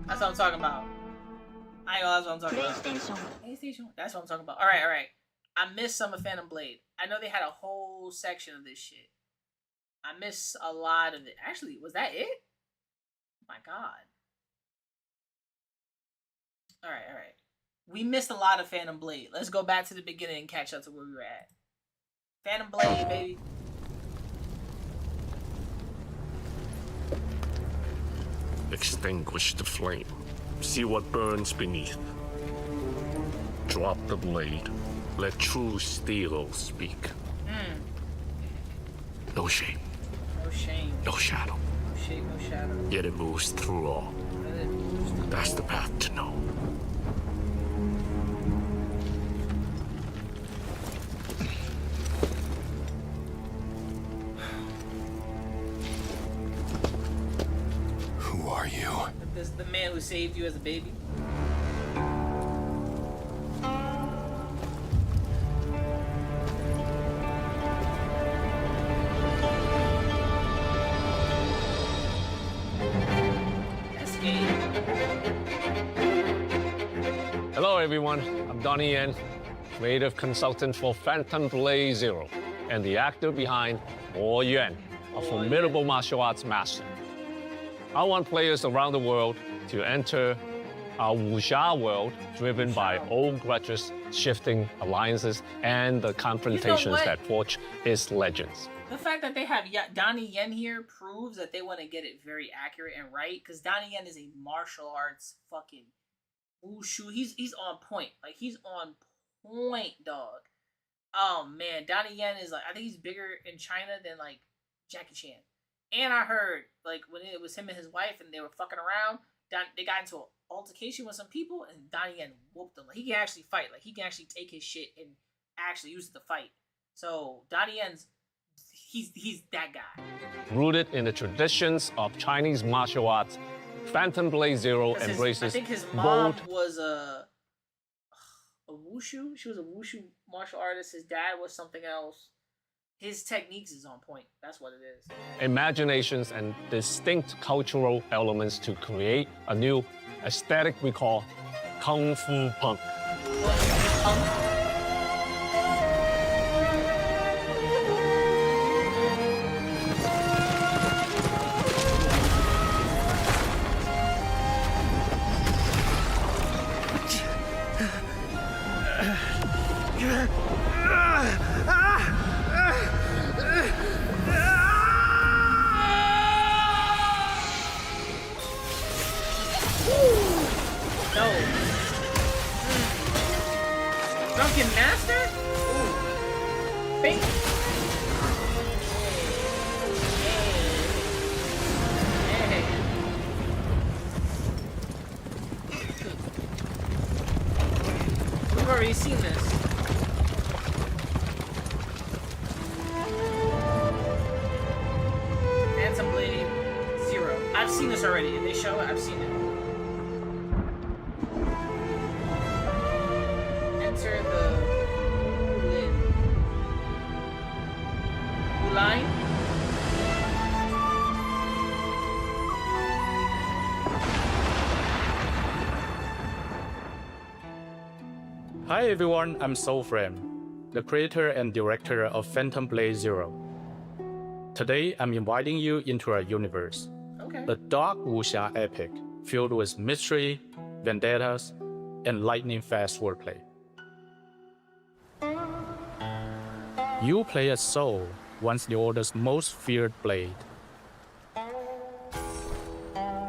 That's what I'm talking about. I know that's what I'm talking about. PlayStation. That's what I'm talking about. Alright, alright. I missed some of Phantom Blade. I know they had a whole section of this shit. I missed a lot of it. Actually, was that it? Oh my god. Alright, alright. We missed a lot of Phantom Blade. Let's go back to the beginning and catch up to where we were at. Phantom Blade, baby. Extinguish the flame. See what burns beneath. Drop the blade. Let true steel speak. No shame. No shame. No shadow. No shame, no shadow. Yet it moves through all. That's the path to know. Who are you? This is the man who saved you as a baby. Hello everyone, I'm Donnie Yen, creative consultant for Phantom Blade Zero, and the actor behind Mo Yuan, a formidable martial arts master. I want players around the world to enter our wuxia world driven by old grudges, shifting alliances, and the confrontations that forge its legends. The fact that they have Donnie Yen here proves that they want to get it very accurate and right, because Donnie Yen is a martial arts fucking wushu. He's on point. Like, he's on point, dog. Oh man, Donnie Yen is like, I think he's bigger in China than like Jackie Chan. And I heard, like, when it was him and his wife and they were fucking around, they got into an altercation with some people and Donnie Yen whooped them. Like, he can actually fight. Like, he can actually take his shit and actually use it to fight. So Donnie Yen's he's that guy. Rooted in the traditions of Chinese martial arts, Phantom Blade Zero embraces I think his mom was a wushu. She was a wushu martial artist. His dad was something else. His techniques is on point. That's what it is. imaginations and distinct cultural elements to create a new aesthetic we call Kung Fu Punk. Drunken Master? Bing. We've already seen this. Phantom Blade Zero. I've seen this already. If they show it, I've seen it. Enter the line. Hi everyone, I'm Soul Frame, the creator and director of Phantom Blade Zero. Today, I'm inviting you into our universe. Okay. A dark wuxia epic filled with mystery, vendettas, and lightning-fast wordplay. You play as Soul, once the Order's most feared blade.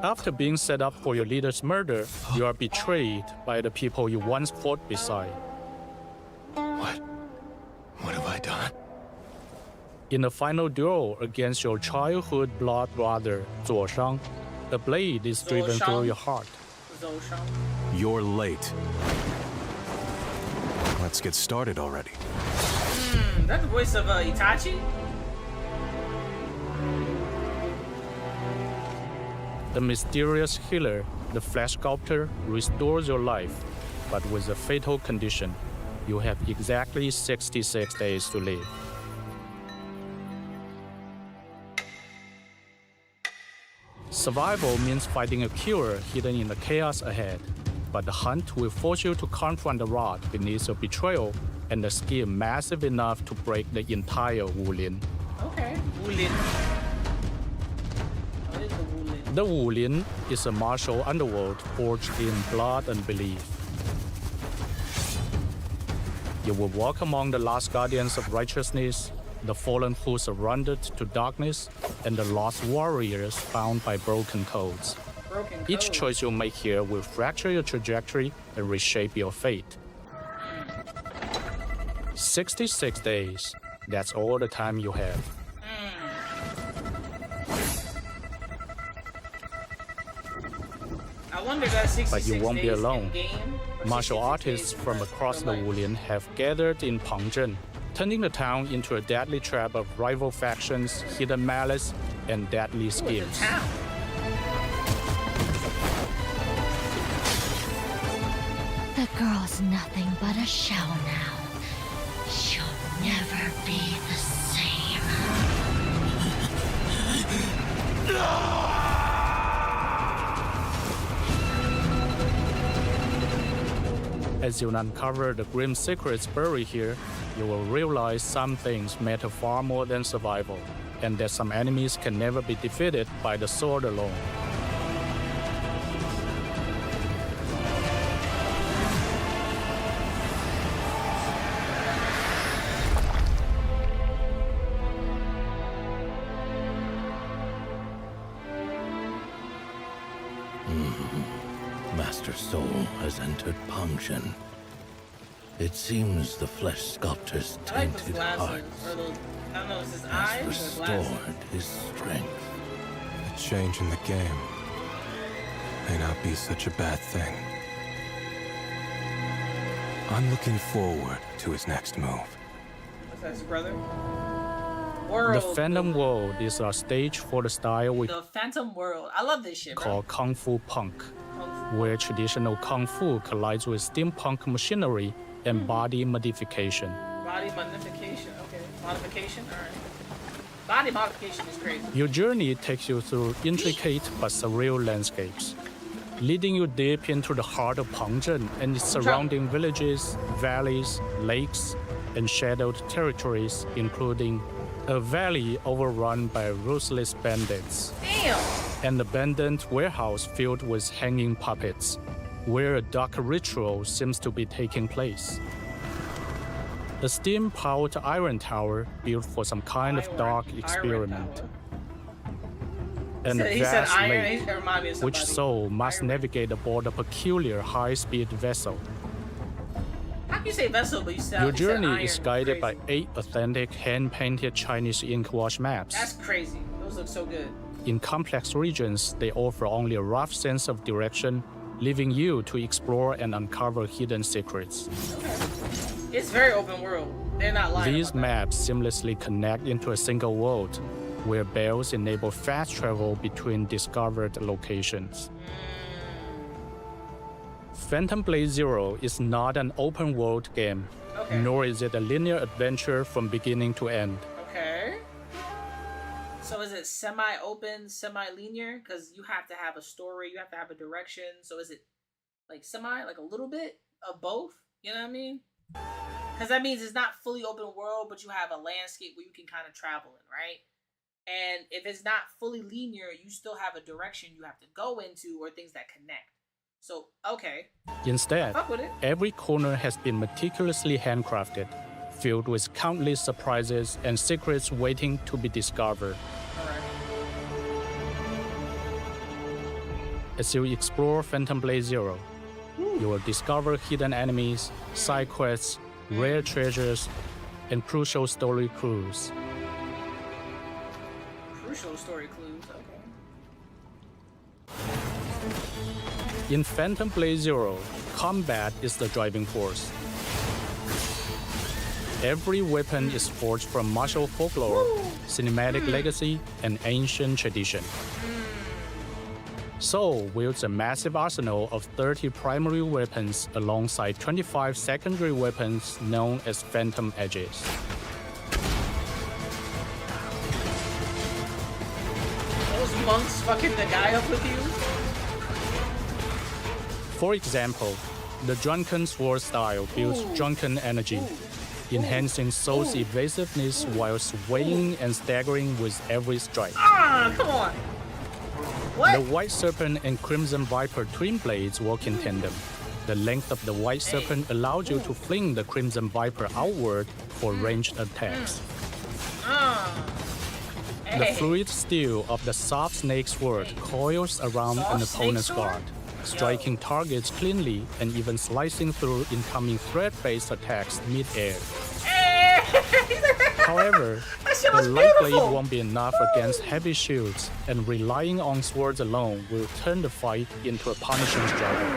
After being set up for your leader's murder, you are betrayed by the people you once fought beside. What have I done? In the final duel against your childhood blood brother, Zuo Shang, the blade is driven through your heart. You're late. Let's get started already. That's the voice of Itachi? The mysterious healer, the flesh sculptor, restores your life, but with a fatal condition. You have exactly 66 days to live. Survival means finding a cure hidden in the chaos ahead, but the hunt will force you to confront the rot beneath your betrayal and a skill massive enough to break the entire Wulin. Okay. Wulin. What is the Wulin? The Wulin is a martial underworld forged in blood and belief. You will walk among the last guardians of righteousness, the fallen who surrendered to darkness, and the lost warriors bound by broken codes. Each choice you make here will fracture your trajectory and reshape your fate. 66 days. That's all the time you have. I wonder if that's 66 But you won't be days alone. in-game. Martial artists from across the Wulin have gathered in Pengzhen, turning the town into a deadly trap of rival factions, hidden malice, and deadly schemes. The girl's nothing but a shell now. She'll never be the same. As you uncover the grim secrets buried here, you will realize some things matter far more than survival, and that some enemies can never be defeated by the sword alone. Master Soul has entered Pengzhen. It seems the flesh sculptor's I like those tainted glasses. heart Or those, I don't know, is his has eyes or restored glasses? his strength. A change in the game may not be such a bad thing. I'm looking forward to his next move. What's that, his brother? The World. Phantom World is a stage for the style we The Phantom World. I love this shit, call Kung Fu Punk, where traditional Kung Fu collides with steampunk machinery and body modification. Body modification. Okay. Modification? Alright. Body modification is crazy. Your journey takes you through intricate but surreal landscapes, leading you deep into the heart of Pengzhen and its surrounding villages, valleys, lakes, and shadowed territories, including a valley overrun by ruthless bandits. Damn! An abandoned warehouse filled with hanging puppets, where a dark ritual seems to be taking place. A steam-powered iron tower built for some kind of dark experiment. And a He said vast iron, lake, he reminded me of which somebody. Soul must navigate aboard a peculiar high-speed vessel. How can you say vessel, but you said Your you said journey iron? is guided by 8 authentic hand-painted Chinese ink wash maps. That's crazy. Those look so good. In complex regions, they offer only a rough sense of direction, leaving you to explore and uncover hidden secrets. It's very open world. They're not lying. These maps seamlessly connect into a single world, where bells enable fast travel between discovered locations. Phantom Blade Zero is not an open world game, nor is it a linear adventure from beginning to end. Okay. So is it semi-open, semi-linear? Because you have to have a story, you have to have a direction. So is it like semi, like a little bit of both? You know what I mean? Because that means it's not fully open world, but you have a landscape where you can kind of travel in, right? And if it's not fully linear, you still have a direction you have to go into or things that connect. So, okay. Instead, Fuck with it. every corner has been meticulously handcrafted, filled with countless surprises and secrets waiting to be discovered. As you explore Phantom Blade Zero, you will discover hidden enemies, side quests, rare treasures, and crucial story clues. Crucial story clues, okay. In Phantom Blade Zero, combat is the driving force. Every weapon is forged from martial folklore, cinematic legacy, and ancient tradition. Soul wields a massive arsenal of 30 primary weapons alongside 25 secondary weapons known as Phantom Edges. Those monks fucking the guy up with you? For example, the Drunken Sword style builds drunken energy, enhancing Soul's evasiveness while swaying and staggering with every strike. Ah, come on! What? The White Serpent and Crimson Viper twin blades work in tandem. The length of the White Serpent allows you to fling the Crimson Viper outward for ranged attacks. The fluid steel of the Soft Snake Sword coils around an opponent's guard, striking targets cleanly and even slicing through incoming threat-based attacks mid-air. However, the light blade won't be enough against heavy shields, and relying on swords alone will turn the fight into a punishing struggle.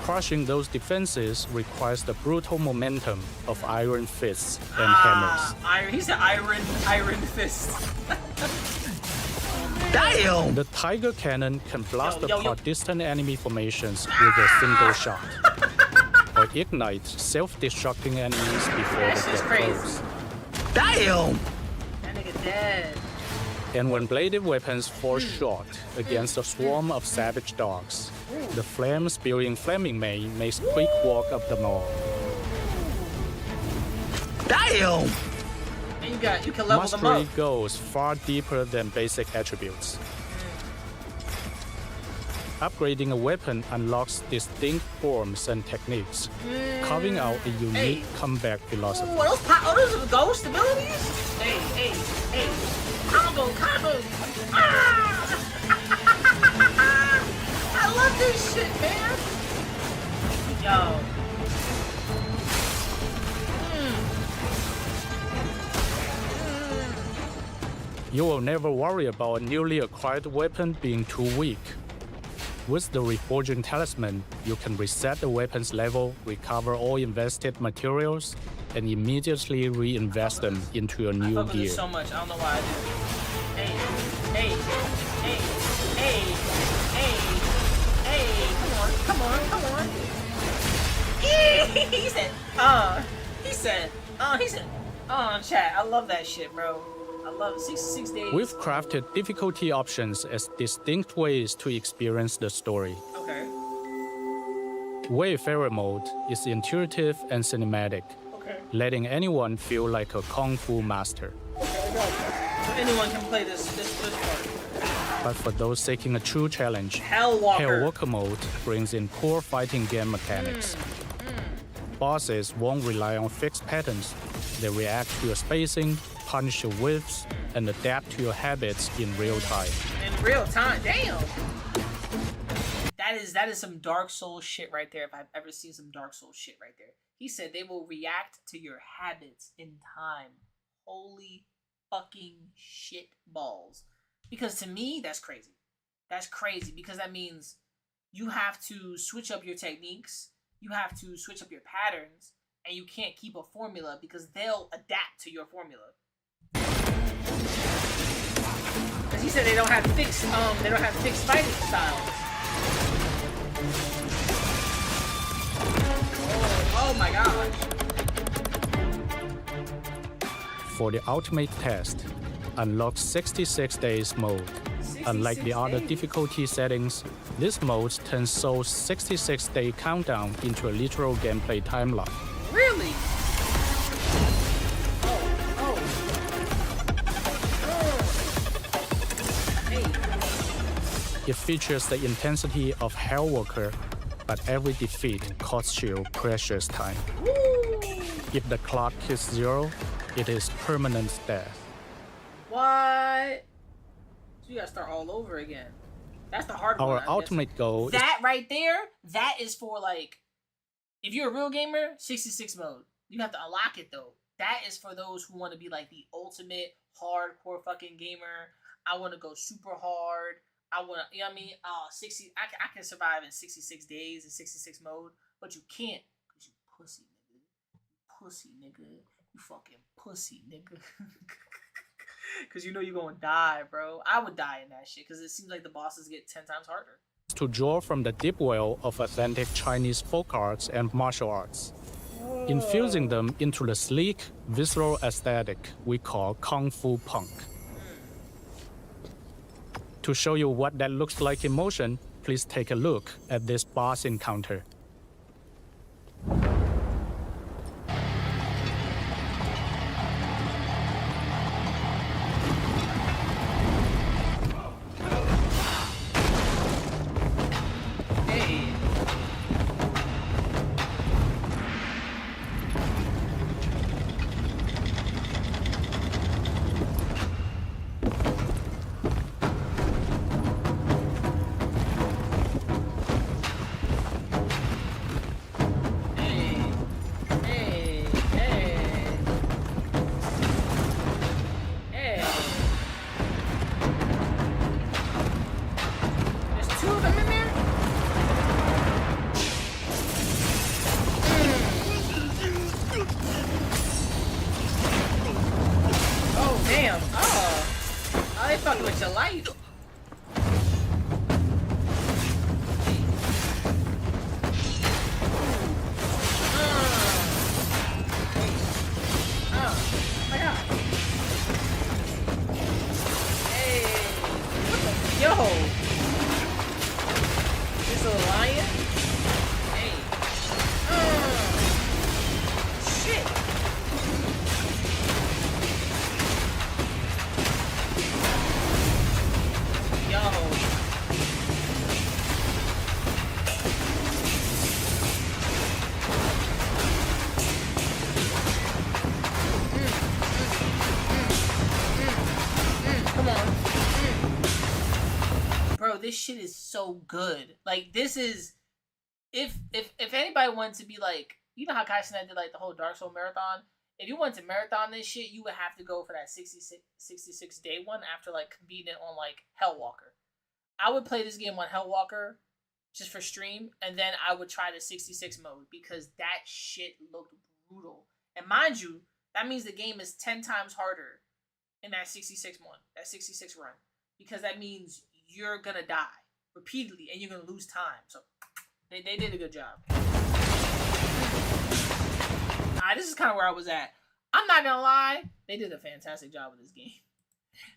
Crushing those defenses requires the brutal momentum of iron fists and hammers. He said iron fist. Damn! The Tiger Cannon can blast apart distant enemy formations with a single shot, or ignite self-destructing enemies before they get close. Damn! That nigga dead. And when bladed weapons fall short against a swarm of savage dogs, the flame-spewing Flaming Mane makes quick work of them all. Damn! And you can level them Mastery up. goes far deeper than basic attributes. Upgrading a weapon unlocks distinct forms and techniques, carving out a unique combat philosophy. Ooh, those are ghost abilities? Hey. Combo. Ah! I love this shit, man. Yo. You will never worry about a newly acquired weapon being too weak. With the Reforging Talisman, you can reset the weapon's level, recover all invested materials, and immediately reinvest them into your new I fuck with gear. this so much, I don't know why I do. Hey. Come on. He said, chat, I love that shit, bro. I love it. 66 days. We've crafted difficulty options as distinct ways to experience the story. Okay. Wayfarer mode is intuitive and cinematic, letting anyone feel like a kung fu master. So anyone can play this part. But for those seeking a true challenge, Hellwalker mode brings in core fighting game mechanics. Bosses won't rely on fixed patterns. They react to your spacing, punish your whiffs, and adapt to your habits in real time. In real time, damn. That is some Dark Souls shit right there. If I've ever seen some Dark Souls shit right there. He said they will react to your habits in time. Holy fucking shit balls. Because to me, that's crazy. That's crazy because that means you have to switch up your techniques. You have to switch up your patterns. And you can't keep a formula because they'll adapt to your formula. Because he said they don't have fixed fighting styles. Oh my gosh. For the ultimate test, unlock 66 days mode. Unlike the other difficulty settings, this mode turns Soul's 66-day countdown into a literal gameplay timeline. Really? It features the intensity of Hellwalker, but every defeat costs you precious time. If the clock hits 0, it is permanent death. What? So you gotta start all over again. That's the hard one. Our ultimate goal is that right there, that is for like, if you're a real gamer, 66 mode. You have to unlock it though. That is for those who want to be like the ultimate hardcore fucking gamer. I want to go super hard. I want to, you know what I mean? 60. I can survive in 66 days in 66 mode, but you can't because you pussy nigga. Pussy nigga. You fucking pussy nigga. Because you know you're going to die, bro. I would die in that shit because it seems like the bosses get 10 times harder. to draw from the deep well of authentic Chinese folk arts and martial arts, infusing them into the sleek, visceral aesthetic we call Kung Fu Punk. To show you what that looks like in motion, please take a look at this boss encounter. This shit is so good. Like, this is, if anybody wanted to be like, you know how Kai Cenat did like the whole Dark Souls marathon? If you wanted to marathon this shit, you would have to go for that 66 day one after like beating it on like Hellwalker. I would play this game on Hellwalker just for stream, and then I would try the 66 mode because that shit looked brutal. And mind you, that means the game is 10 times harder in that 66 one, that 66 run, because that means you're gonna die repeatedly and you're gonna lose time. So they did a good job. This is kind of where I was at. I'm not gonna lie, they did a fantastic job with this game.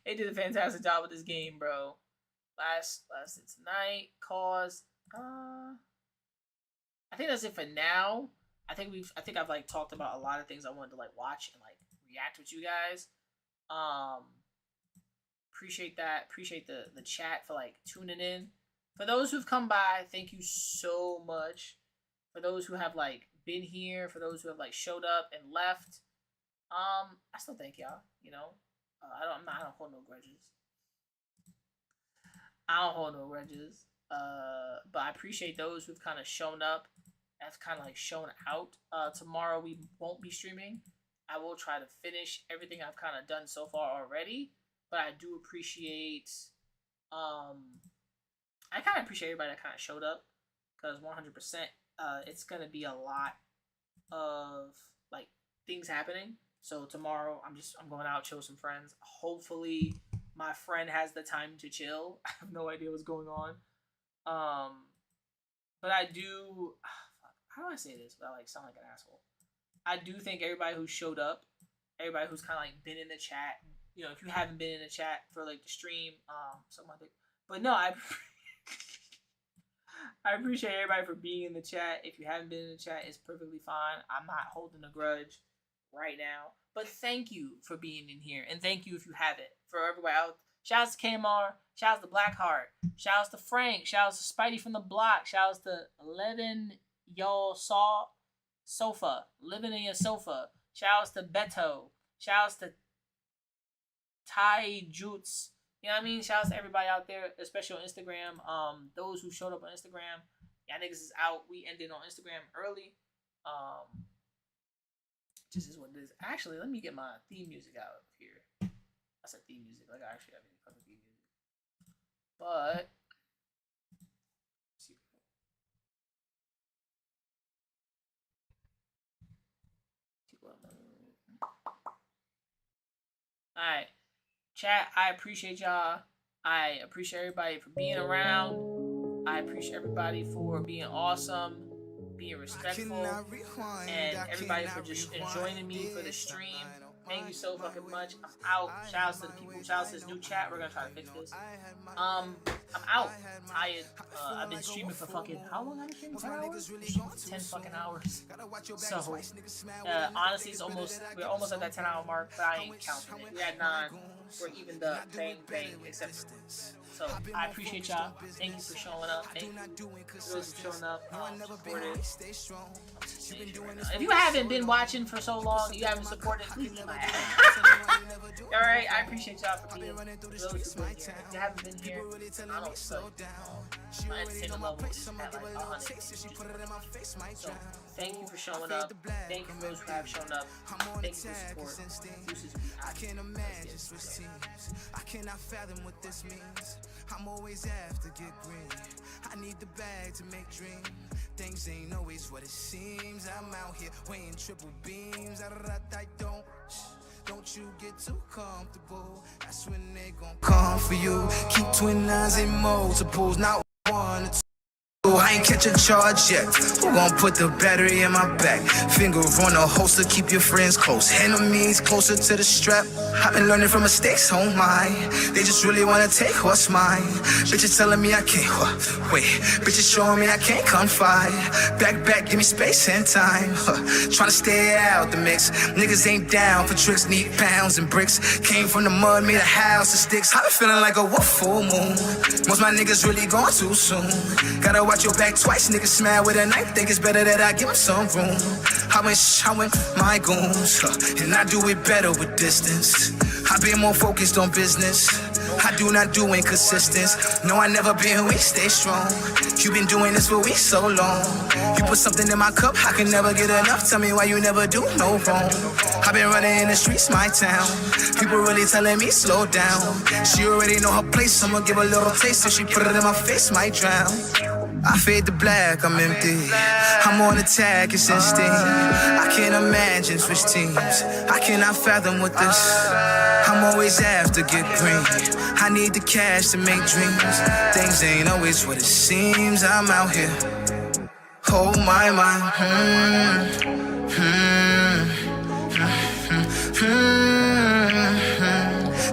They did a fantastic job with this game, bro. Last tonight, cause I think that's it for now. I think I've like talked about a lot of things I wanted to like watch and like react with you guys. Appreciate that. Appreciate the chat for like tuning in. For those who've come by, thank you so much. For those who have like been here, for those who have like showed up and left, I still thank y'all. You know, I don't hold no grudges. I don't hold no grudges. But I appreciate those who've kind of shown up, have kind of like shown out. Tomorrow we won't be streaming. I will try to finish everything I've kind of done so far already. But I do appreciate, I kind of appreciate everybody that kind of showed up, because 100%, it's going to be a lot of, like, things happening. So tomorrow, I'm going out, chill with some friends. Hopefully, my friend has the time to chill. I have no idea what's going on. But I do, how do I say this without, like, sound like an asshole? I do thank everybody who showed up, everybody who's kind of, like, been in the chat, you know, if you haven't been in the chat for like the stream, something like that. But no, I appreciate everybody for being in the chat. If you haven't been in the chat, it's perfectly fine. I'm not holding a grudge right now. But thank you for being in here. And thank you if you haven't. For everybody else. Shout out to KMR. Shout out to Blackheart. Shout out to Frank. Shout out to Spidey from the block. Shout out to 11 Y'all Saw Sofa. Living in your sofa. Shout out to Beto. Shout out to Ty Jutes. You know what I mean? Shout out to everybody out there, especially on Instagram. Those who showed up on Instagram. Y'all niggas is out. We ended on Instagram early. Just is what it is. Actually, let me get my theme music out here. I said theme music. Like, I actually have any fucking theme music. But alright. Chat, I appreciate y'all. I appreciate everybody for being around. I appreciate everybody for being awesome, being respectful, and everybody for just joining me for the stream. Thank you so fucking much. I'm out. Shout out to the people. Shout out to this new chat. We're gonna try to fix this. I'm out. I've been streaming for fucking how long? I've been streaming? 10 hours? 10 fucking hours. So honestly, we're almost at that 10-hour mark, but I ain't counting it. We're at 9. We're even the thing except. So I appreciate y'all. Thank you for showing up. Thank you for those for showing up. Supported. If you haven't been watching for so long, you haven't supported, please leave my ass. Alright, I appreciate y'all for being those who been here. If you haven't been here, I don't suck. My entertainment level is at like 100. So thank you for showing up. Thank you for those who have shown up. Thank you for support. I can't imagine switch teams. I cannot fathom what this means. I'm always after get green. I need the bag to make dream. Things ain't always what it seems. I'm out here weighing triple beams. Don't you get too comfortable. That's when they gon' come for you. Keep twin nines in multiples, not one or two. I ain't catch a charge yet. Who gon' put the battery in my back? Finger on the holster, keep your friends close. Enemies closer to the strap. I've been learning from mistakes, oh my. They just really wanna take what's mine. Bitches telling me I can't, wait. Bitches showing me I can't confide. Back, give me space and time. Tryna stay out the mix. Niggas ain't down for tricks, need pounds and bricks. Came from the mud, made a house of sticks. I've been feeling like a wolf full moon. Most my niggas really gone too soon. Gotta watch your back twice, niggas smile with a knife. Think it's better that I give them some room. I went my goons, and I do it better with distance. I've been more focused on business. I do not do inconsistence. No, I never been weak, stay strong. You been doing this for weeks so long. You put something in my cup, I can never get enough. Tell me why you never do no wrong. I've been running in the streets, my town. People really telling me slow down. She already know her place, I'ma give a little taste. If she put it in my face, might drown. I fade to black, I'm empty. I'm on attack, it's instinct. I can't imagine switch teams. I cannot fathom what this. I'm always after get green. I need the cash to make dreams. Things ain't always what it seems. I'm out here. Hold my mind.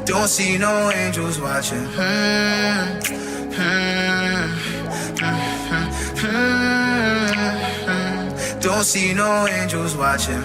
Don't see no angels watching. Don't see no angels watching.